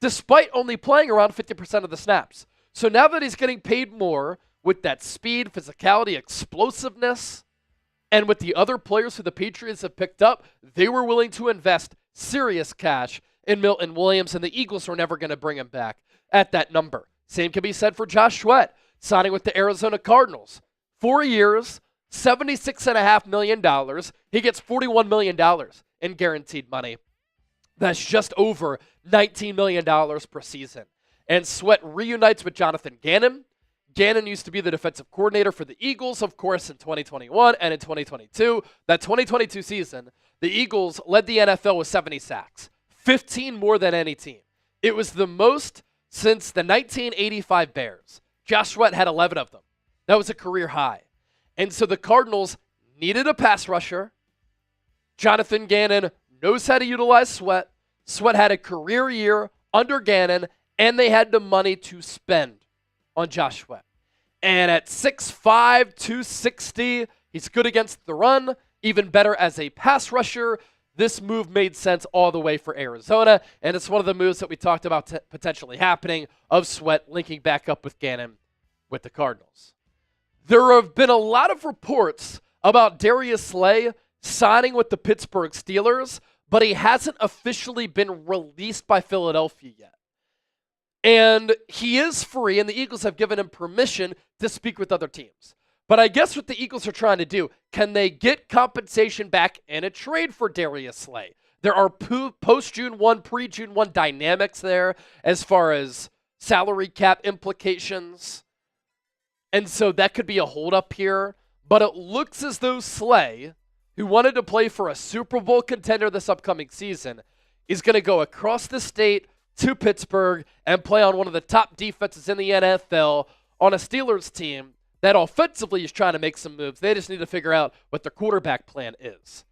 despite only playing around 50% of the snaps. So now that he's getting paid more with that speed, physicality, explosiveness, And with the other players who the Patriots have picked up, they were willing to invest serious cash in Milton Williams, and the Eagles were never going to bring him back at that number. Same can be said for Josh Sweat, signing with the Arizona Cardinals. 4 years, $76.5 million. He gets $41 million in guaranteed money. That's just over $19 million per season. And Sweat reunites with Jonathan Gannon. Gannon used to be the defensive coordinator for the Eagles, of course, in 2021 and in 2022. That 2022 season, the Eagles led the NFL with 70 sacks, 15 more than any team. It was the most since the 1985 Bears. Josh Sweat had 11 of them. That was a career high. And so the Cardinals needed a pass rusher. Jonathan Gannon knows how to utilize Sweat. Sweat had a career year under Gannon, and they had the money to spend on Josh Sweat. And at 6'5", 260, he's good against the run, even better as a pass rusher. This move made sense all the way for Arizona, and it's one of the moves that we talked about potentially happening of Sweat linking back up with Gannon with the Cardinals. There have been a lot of reports about Darius Slay signing with the Pittsburgh Steelers, but he hasn't officially been released by Philadelphia yet. And he is free, and the Eagles have given him permission to speak with other teams. But I guess what the Eagles are trying to do, can they get compensation back in a trade for Darius Slay? There are post-June 1, pre-June 1 dynamics there as far as salary cap implications. And so that could be a holdup here. But it looks as though Slay, who wanted to play for a Super Bowl contender this upcoming season, is going to go across the state to Pittsburgh and play on one of the top defenses in the NFL on a Steelers team that offensively is trying to make some moves. They just need to figure out what their quarterback plan is.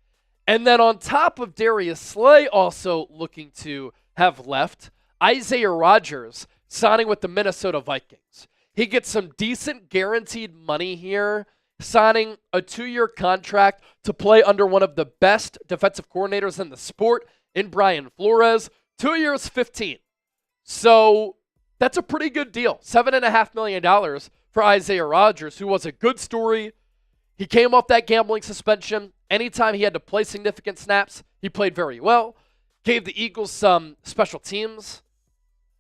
And then on top of Darius Slay also looking to have left, Isaiah Rodgers signing with the Minnesota Vikings. He gets some decent guaranteed money here, signing a 2-year contract to play under one of the best defensive coordinators in the sport in Brian Flores. 2 years, 15. So that's a pretty good deal. $7.5 million for Isaiah Rodgers, who was a good story. He came off that gambling suspension. Anytime he had to play significant snaps, he played very well. Gave the Eagles some special teams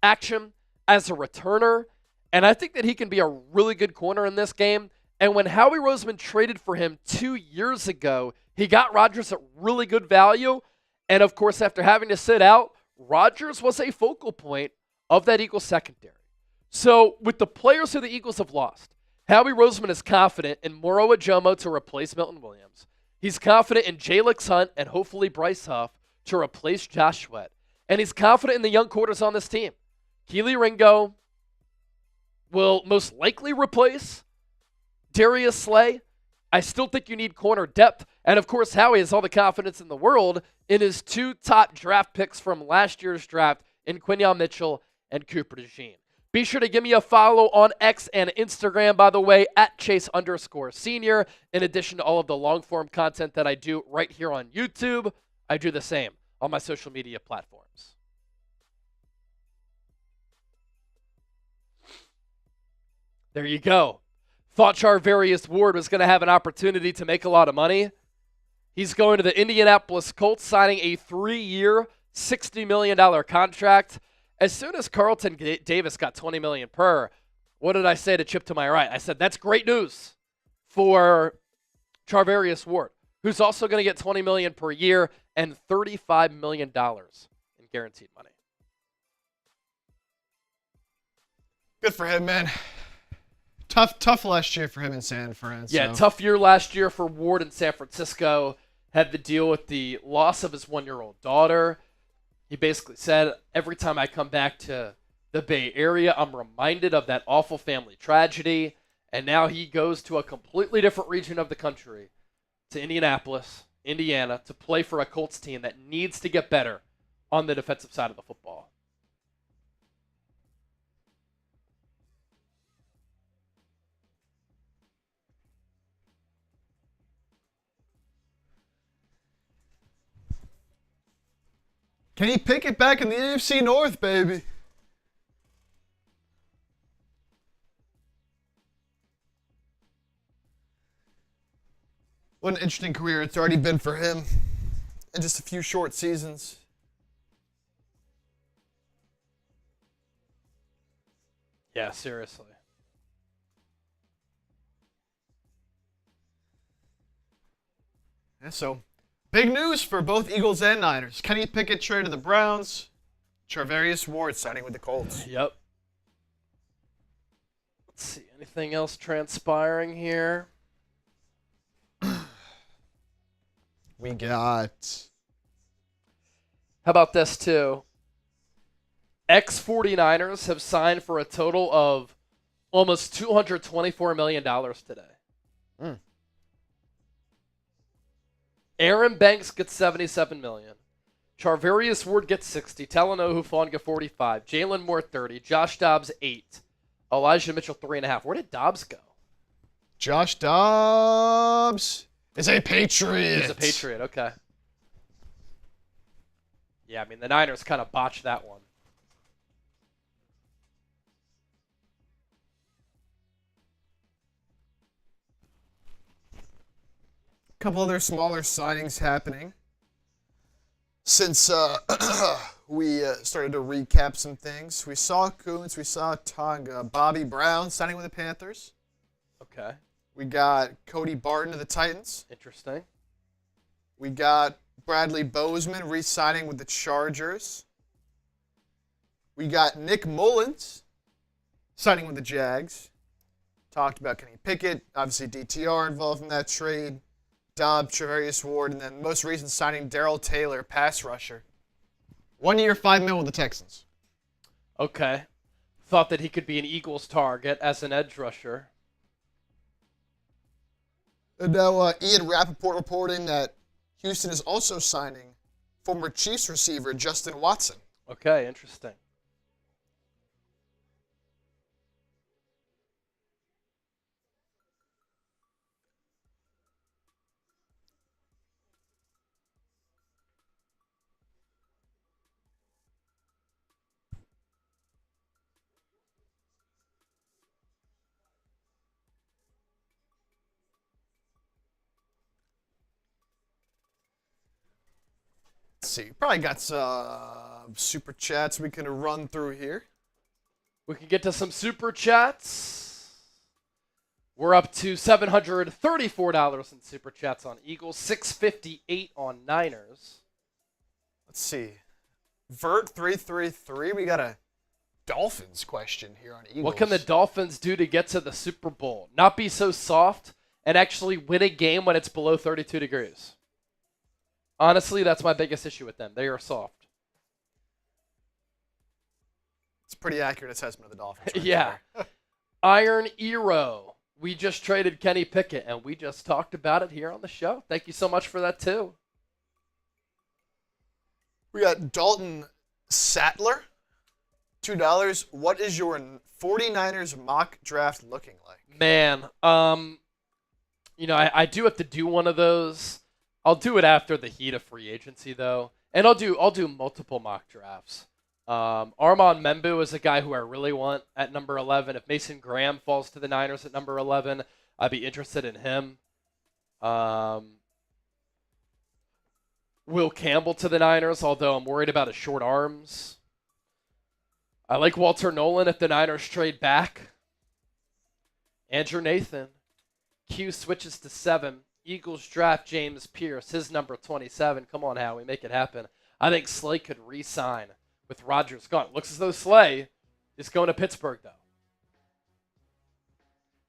action as a returner. And I think that he can be a really good corner in this game. And when Howie Roseman traded for him 2 years ago, he got Rodgers at really good value. And of course, after having to sit out, Rodgers was a focal point of that Eagles secondary. So with the players who the Eagles have lost, Howie Roseman is confident in Moro Ajomo to replace Milton Williams. He's confident in Jalix Hunt and hopefully Bryce Huff to replace Josh Sweat. And he's confident in the young quarters on this team. Keely Ringo will most likely replace Darius Slay. I still think you need corner depth. And of course, Howie has all the confidence in the world in his 2 top draft picks from last year's draft in Quinyon Mitchell and Cooper DeJean. Be sure to give me a follow on X and Instagram, by the way, at Chase_Senior. In addition to all of the long-form content that I do right here on YouTube, I do the same on my social media platforms. There you go. Thought Charvarius Ward was going to have an opportunity to make a lot of money. He's going to the Indianapolis Colts, signing a 3-year, $60 million contract. As soon as Carlton Davis got $20 million per, what did I say to Chip to my right? I said, that's great news for Charvarius Ward, who's also going to get $20 million per year and $35 million in guaranteed money. Good for him, man. Tough last year for him in San Fran. Yeah, tough year last year for Ward in San Francisco. Had to deal with the loss of his 1-year-old daughter. He basically said, every time I come back to the Bay Area, I'm reminded of that awful family tragedy. And now he goes to a completely different region of the country, to Indianapolis, Indiana, to play for a Colts team that needs to get better on the defensive side of the football. Kenny Pickett back in the AFC North, baby. What an interesting career it's already been for him in just a few short seasons. Yeah, seriously. Yeah, so, big news for both Eagles and Niners. Kenny Pickett traded to the Browns. Charvarius Ward signing with the Colts. Yep. Let's see. Anything else transpiring here? We got... How about this, too? Ex-49ers have signed for a total of almost $224 million today. Mm. Aaron Banks gets $77 million. Charvarius Ward gets 60. Talanoa Hufanga get 45. Jalen Moore 30. Josh Dobbs 8. Elijah Mitchell 3.5. Where did Dobbs go? Josh Dobbs is a Patriot. He's a Patriot. Okay. Yeah, I mean the Niners kind of botched that one. A couple other smaller signings happening since we started to recap some things. We saw Kuntz, we saw Tonga, Bobby Brown signing with the Panthers. Okay. We got Cody Barton to the Titans. Interesting. We got Bradley Bozeman re-signing with the Chargers. We got Nick Mullins signing with the Jags. Talked about Kenny Pickett, obviously DTR involved in that trade. Dobbs, Charvarius Ward, and then most recent signing Darrell Taylor, pass rusher. 1 year, $5 million with the Texans. Okay. Thought that he could be an Eagles target as an edge rusher. And now Ian Rappaport reporting that Houston is also signing former Chiefs receiver Justin Watson. Okay, interesting. Let's see, probably got some super chats we can run through here. We can get to some super chats. We're up to $734 in super chats on Eagles, $658 on Niners. Let's see. Vert333, we got a Dolphins question here on Eagles. What can the Dolphins do to get to the Super Bowl? Not be so soft and actually win a game when it's below 32 degrees. Honestly, that's my biggest issue with them. They are soft. It's a pretty accurate assessment of the Dolphins. Right Yeah. Iron Eero. We just traded Kenny Pickett, and we just talked about it here on the show. Thank you so much for that, too. We got Dalton Sattler, $2. What is your 49ers mock draft looking like? Man, I do have to do one of those. I'll do it after the heat of free agency, though. And I'll do multiple mock drafts. Armand Membu is a guy who I really want at number 11. If Mason Graham falls to the Niners at number 11, I'd be interested in him. Will Campbell to the Niners, although I'm worried about his short arms. I like Walter Nolan if the Niners trade back. Andrew Nathan. Q switches to 7. Eagles draft James Pierce, his number 27. Come on, Howie, make it happen. I think Slay could re-sign with Rodgers gone. Looks as though Slay is going to Pittsburgh, though.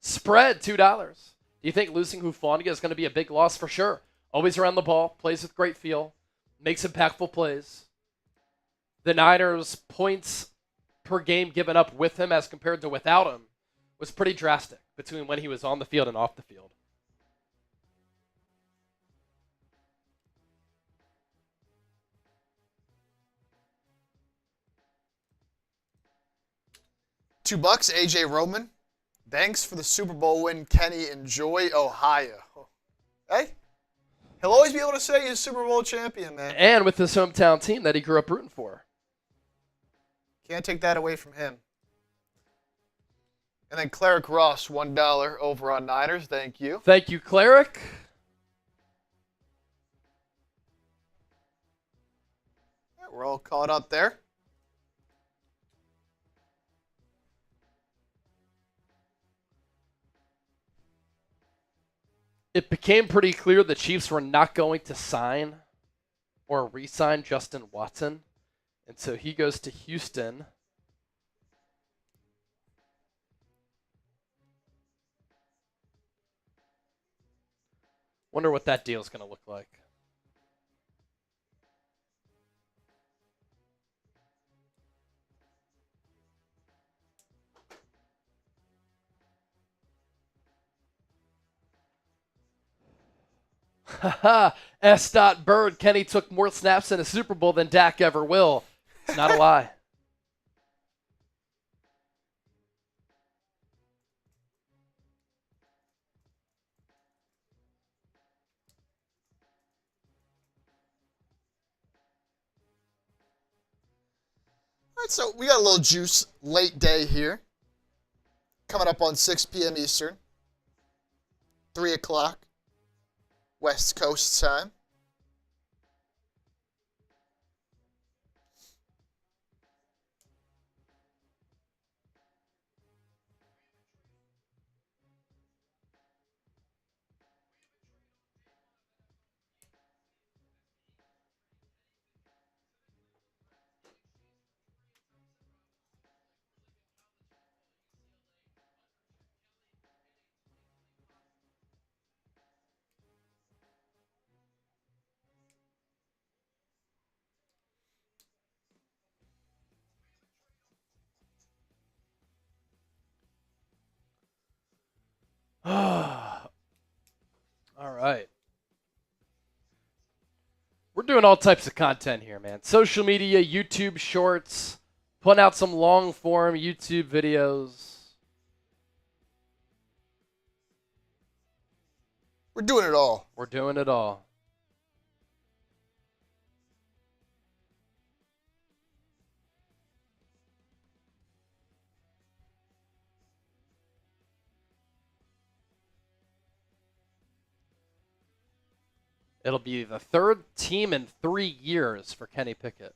Spread, $2. Do you think losing Hufanga is going to be a big loss? For sure. Always around the ball, plays with great feel, makes impactful plays. The Niners' points per game given up with him as compared to without him was pretty drastic between when he was on the field and off the field. $2, AJ Roman. Thanks for the Super Bowl win, Kenny. Enjoy Ohio. Hey, he'll always be able to say he's a Super Bowl champion, man. And with his hometown team that he grew up rooting for. Can't take that away from him. And then Cleric Ross, $1 over on Niners. Thank you. Thank you, Cleric. We're all caught up there. It became pretty clear the Chiefs were not going to sign or re-sign Justin Watson. And so he goes to Houston. Wonder what that deal is going to look like. Haha, S. Bird, Kenny took more snaps in a Super Bowl than Dak ever will. It's not a lie. All right, so we got a little juice late day here. Coming up on 6 p.m. Eastern. 3 o'clock West Coast time. All right. We're doing all types of content here, man. Social media, YouTube shorts, putting out some long form YouTube videos. We're doing it all. We're doing it all. It'll be the third team in 3 years for Kenny Pickett.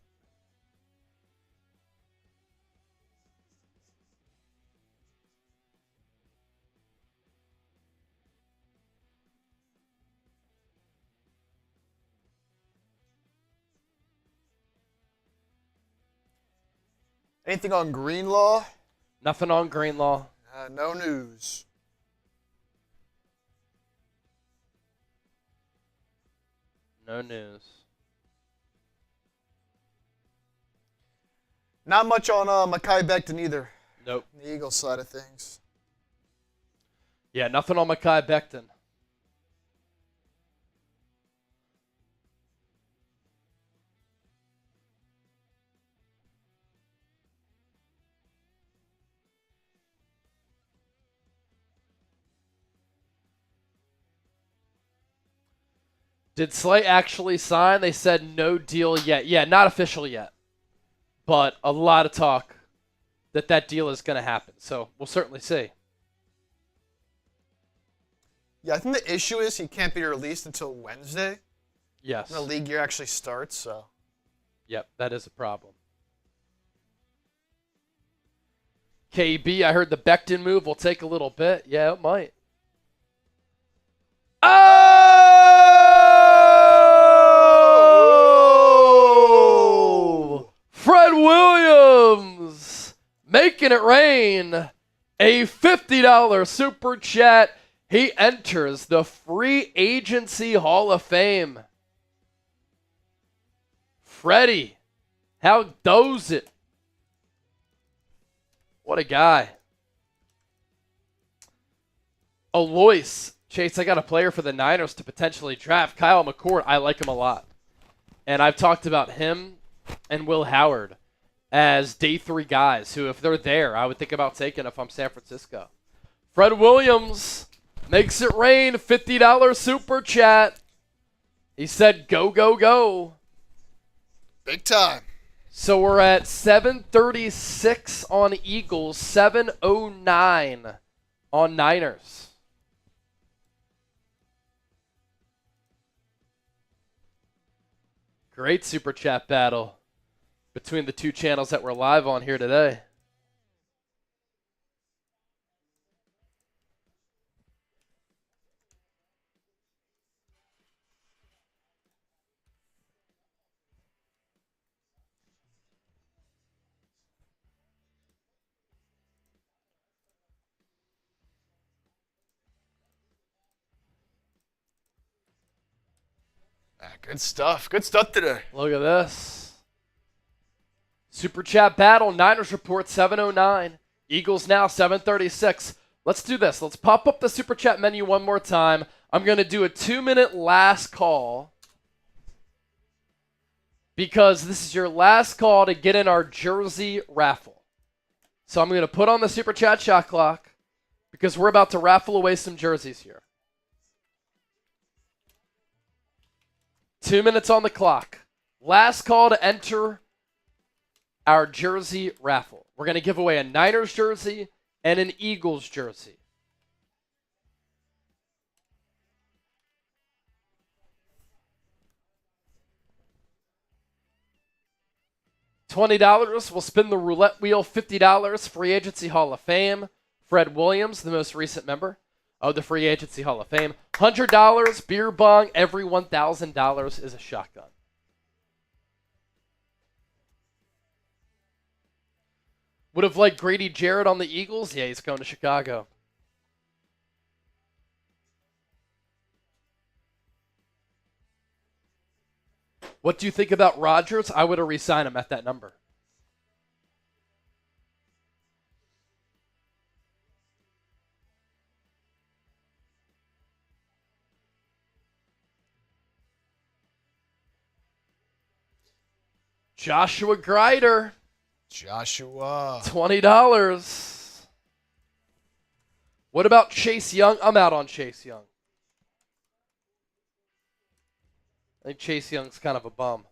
Anything on Greenlaw? Nothing on Greenlaw. No news. No news. Not much on Mekhi Becton either. Nope. The Eagles side of things. Yeah, nothing on Mekhi Becton. Did Slay actually sign? They said no deal yet. Yeah, not official yet. But a lot of talk that deal is going to happen. So we'll certainly see. Yeah, I think the issue is he can't be released until Wednesday. Yes. When the league year actually starts, so. Yep, that is a problem. KB, I heard the Becton move will take a little bit. Yeah, it might. Oh! Fred Williams making it rain. A $50 super chat. He enters the Free Agency Hall of Fame. Freddie, how does it? What a guy. Alois, Chase, I got a player for the Niners to potentially draft. Kyle McCord, I like him a lot. And I've talked about him and Will Howard as day 3 guys who, if they're there, I would think about taking if I'm San Francisco. Fred Williams makes it rain, $50 super chat. He said, go, go, go. Big time. So we're at 736 on Eagles, 709 on Niners. Great super chat battle. between the two channels that we're live on here today. Good stuff. Good stuff today. Look at this. Super Chat battle. Niners report 7:09. Eagles now 7:36. Let's do this. Let's pop up the Super Chat menu one more time. I'm going to do a 2-minute last call because this is your last call to get in our jersey raffle. So I'm going to put on the Super Chat shot clock because we're about to raffle away some jerseys here. 2 minutes on the clock. Last call to enter our jersey raffle. We're going to give away a Niners jersey and an Eagles jersey. $20 will spin the roulette wheel. $50 free agency Hall of Fame. Fred Williams, the most recent member of the Free Agency Hall of Fame. $100 beer bong. Every $1,000 is a shotgun. Would have liked Grady Jarrett on the Eagles. Yeah, he's going to Chicago. What do you think about Rodgers? I would have re-signed him at that number. Joshua Grider. Joshua. $20. What about Chase Young? I'm out on Chase Young. I think Chase Young's kind of a bum.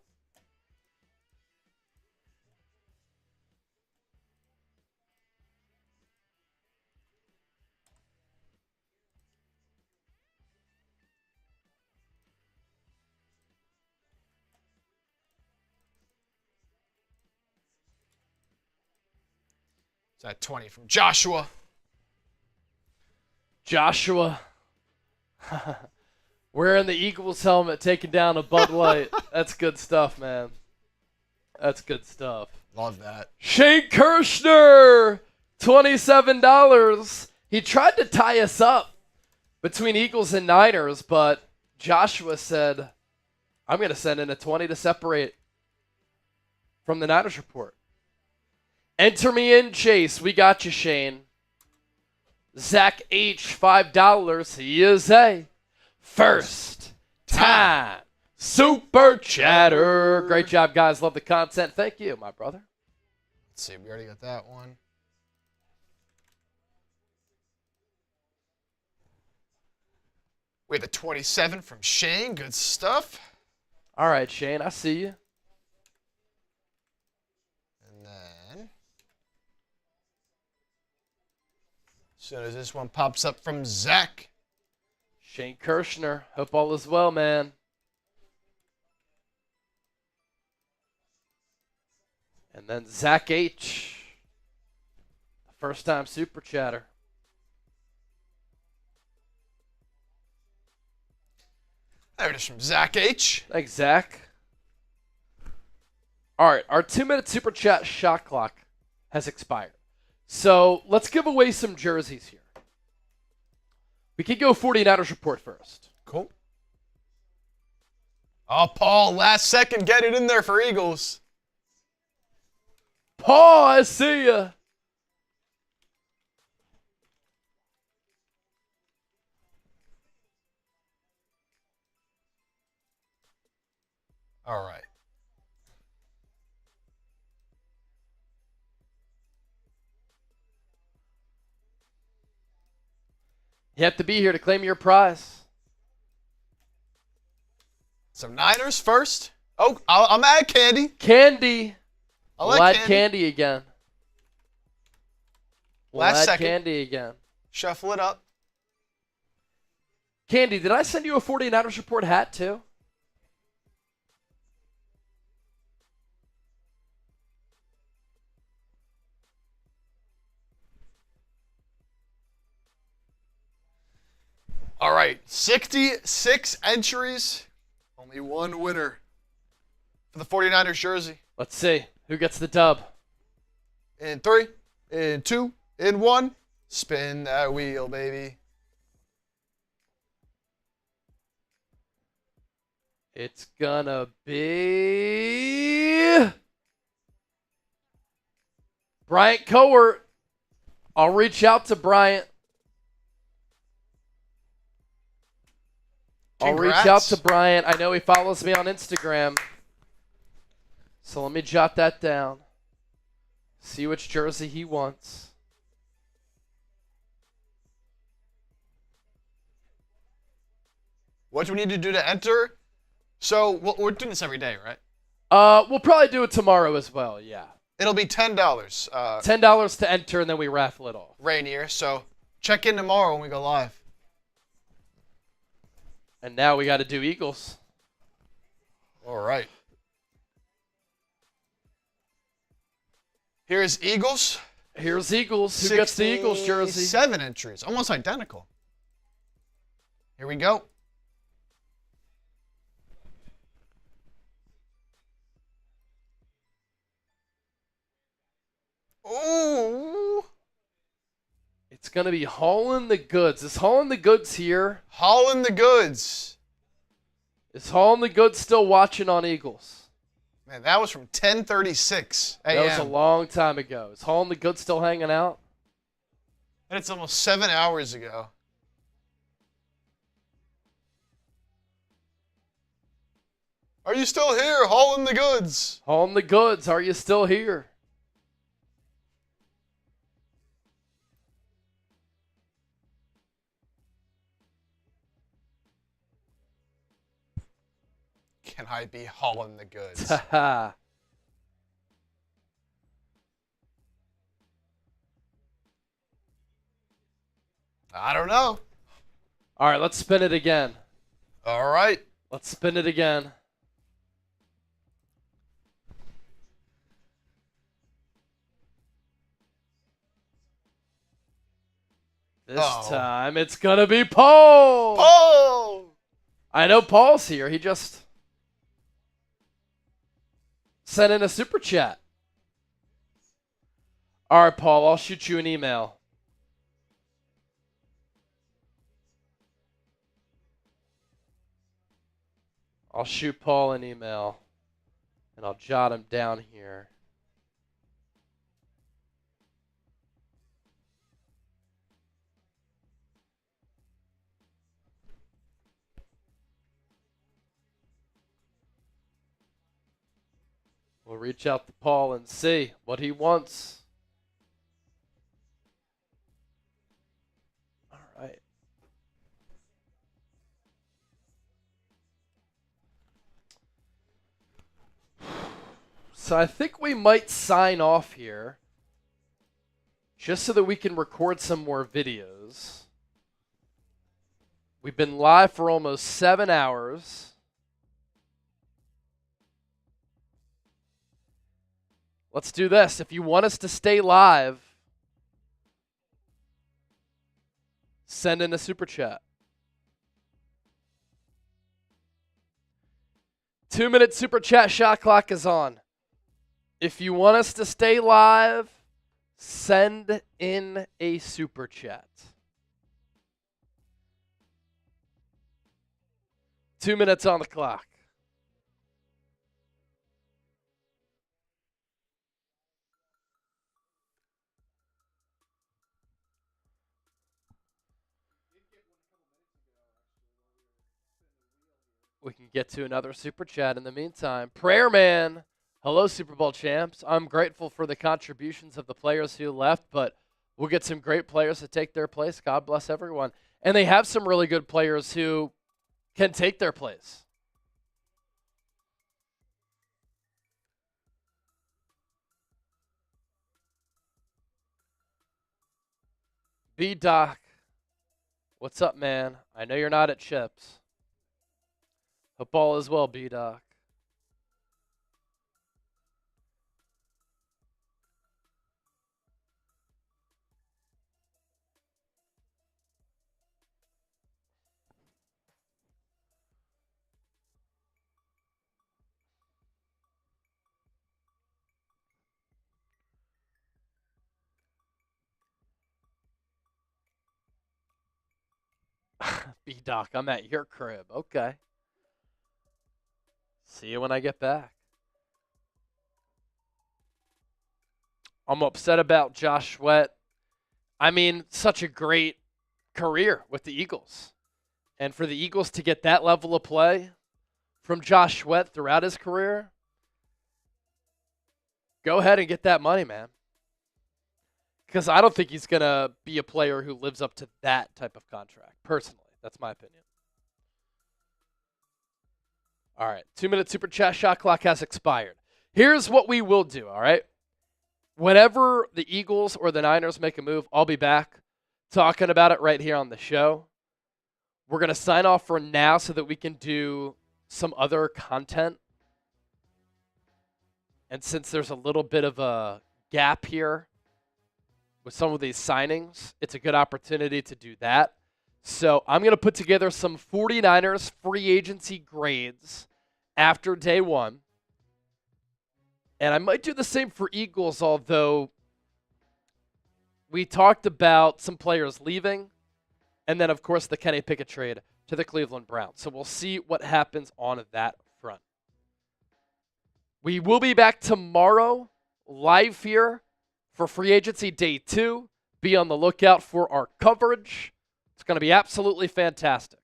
It's at 20 from Joshua. Joshua. Wearing the Eagles helmet, taking down a Bud Light. That's good stuff, man. That's good stuff. Love that. Shane Kirshner, $27. He tried to tie us up between Eagles and Niners, but Joshua said, I'm going to send in a 20 to separate from the Niners report. Enter me in, Chase. We got you, Shane. Zach H., $5. He is a first time Super Chatter. Great job, guys. Love the content. Thank you, my brother. Let's see. We already got that one. We have the 27 from Shane. Good stuff. All right, Shane. I see you. And then, as soon as this one pops up from Zach. Shane Kirshner. Hope all is well, man. And then Zach H. First time Super Chatter. There it is from Zach H. Thanks, Zach. All right, our 2-minute Super Chat shot clock has expired. So let's give away some jerseys here. We could go 49ers report first. Cool. Oh, Paul, last second, get it in there for Eagles. Paul, I see ya. All right. You have to be here to claim your prize. So Niners first. Oh, I'm at Candy. Candy. I'll We'll add add Candy again. We'll Last add second. Candy again. Shuffle it up. Candy, did I send you a 49ers report hat too? All right, 66 entries, only one winner for the 49ers jersey. Let's see who gets the dub. In 3, in 2, in 1, spin that wheel, baby. It's gonna be Bryant Cowart. I'll reach out to Bryant. I'll reach out to Bryant. I know he follows me on Instagram. So let me jot that down. See which jersey he wants. What do we need to do to enter? So we're doing this every day, right? We'll probably do it tomorrow as well, yeah. It'll be $10. $10 to enter, and then we raffle it off. Rainier, so check in tomorrow when we go live. And now we got to do Eagles. All right. Here's Eagles. Here's Eagles. Who gets the Eagles jersey? 7 entries, almost identical. Here we go. Ooh. It's going to be hauling the goods. Is hauling the goods here? Hauling the goods. Is hauling the goods still watching on Eagles? Man, that was from 10:36 a.m. That was a long time ago. Is hauling the goods still hanging out? And it's almost 7 hours ago. Are you still here, hauling the goods? Hauling the goods. Are you still here? Can I be hauling the goods? Haha. I don't know. All right, let's spin it again. All right. Let's spin it again. This time it's going to be Paul. Paul! I know Paul's here. He just sent in a super chat. All right, Paul, I'll shoot you an email. I'll shoot Paul an email, and I'll jot him down here. We'll reach out to Paul and see what he wants. All right. So I think we might sign off here just so that we can record some more videos. We've been live for almost 7 hours. Let's do this. If you want us to stay live, send in a super chat. 2-minute super chat shot clock is on. If you want us to stay live, send in a super chat. 2 minutes on the clock. We can get to another super chat in the meantime. Prayer Man, hello Super Bowl champs. I'm grateful for the contributions of the players who left, but we'll get some great players to take their place. God bless everyone. And they have some really good players who can take their place. B-Doc, what's up, man? I know you're not at Chips. Hope all is well, B-Doc. B-Doc, I'm at your crib. Okay. See you when I get back. I'm upset about Josh Sweat. I mean, such a great career with the Eagles. And for the Eagles to get that level of play from Josh Sweat throughout his career, go ahead and get that money, man. Because I don't think he's going to be a player who lives up to that type of contract, personally. That's my opinion. All right, 2-minute super chat shot clock has expired. Here's what we will do, all right? Whenever the Eagles or the Niners make a move, I'll be back talking about it right here on the show. We're going to sign off for now so that we can do some other content. And since there's a little bit of a gap here with some of these signings, it's a good opportunity to do that. So I'm going to put together some 49ers free agency grades after day one. And I might do the same for Eagles, although we talked about some players leaving. And then, of course, the Kenny Pickett trade to the Cleveland Browns. So we'll see what happens on that front. We will be back tomorrow live here for free agency day 2. Be on the lookout for our coverage. It's going to be absolutely fantastic.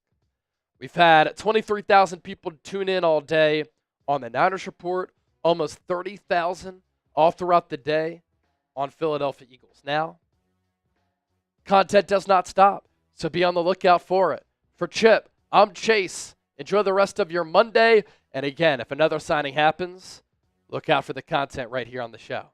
We've had 23,000 people tune in all day on the Niners Report, almost 30,000 all throughout the day on Philadelphia Eagles Now. Content does not stop, so be on the lookout for it. For Chip, I'm Chase. Enjoy the rest of your Monday. And again, if another signing happens, look out for the content right here on the show.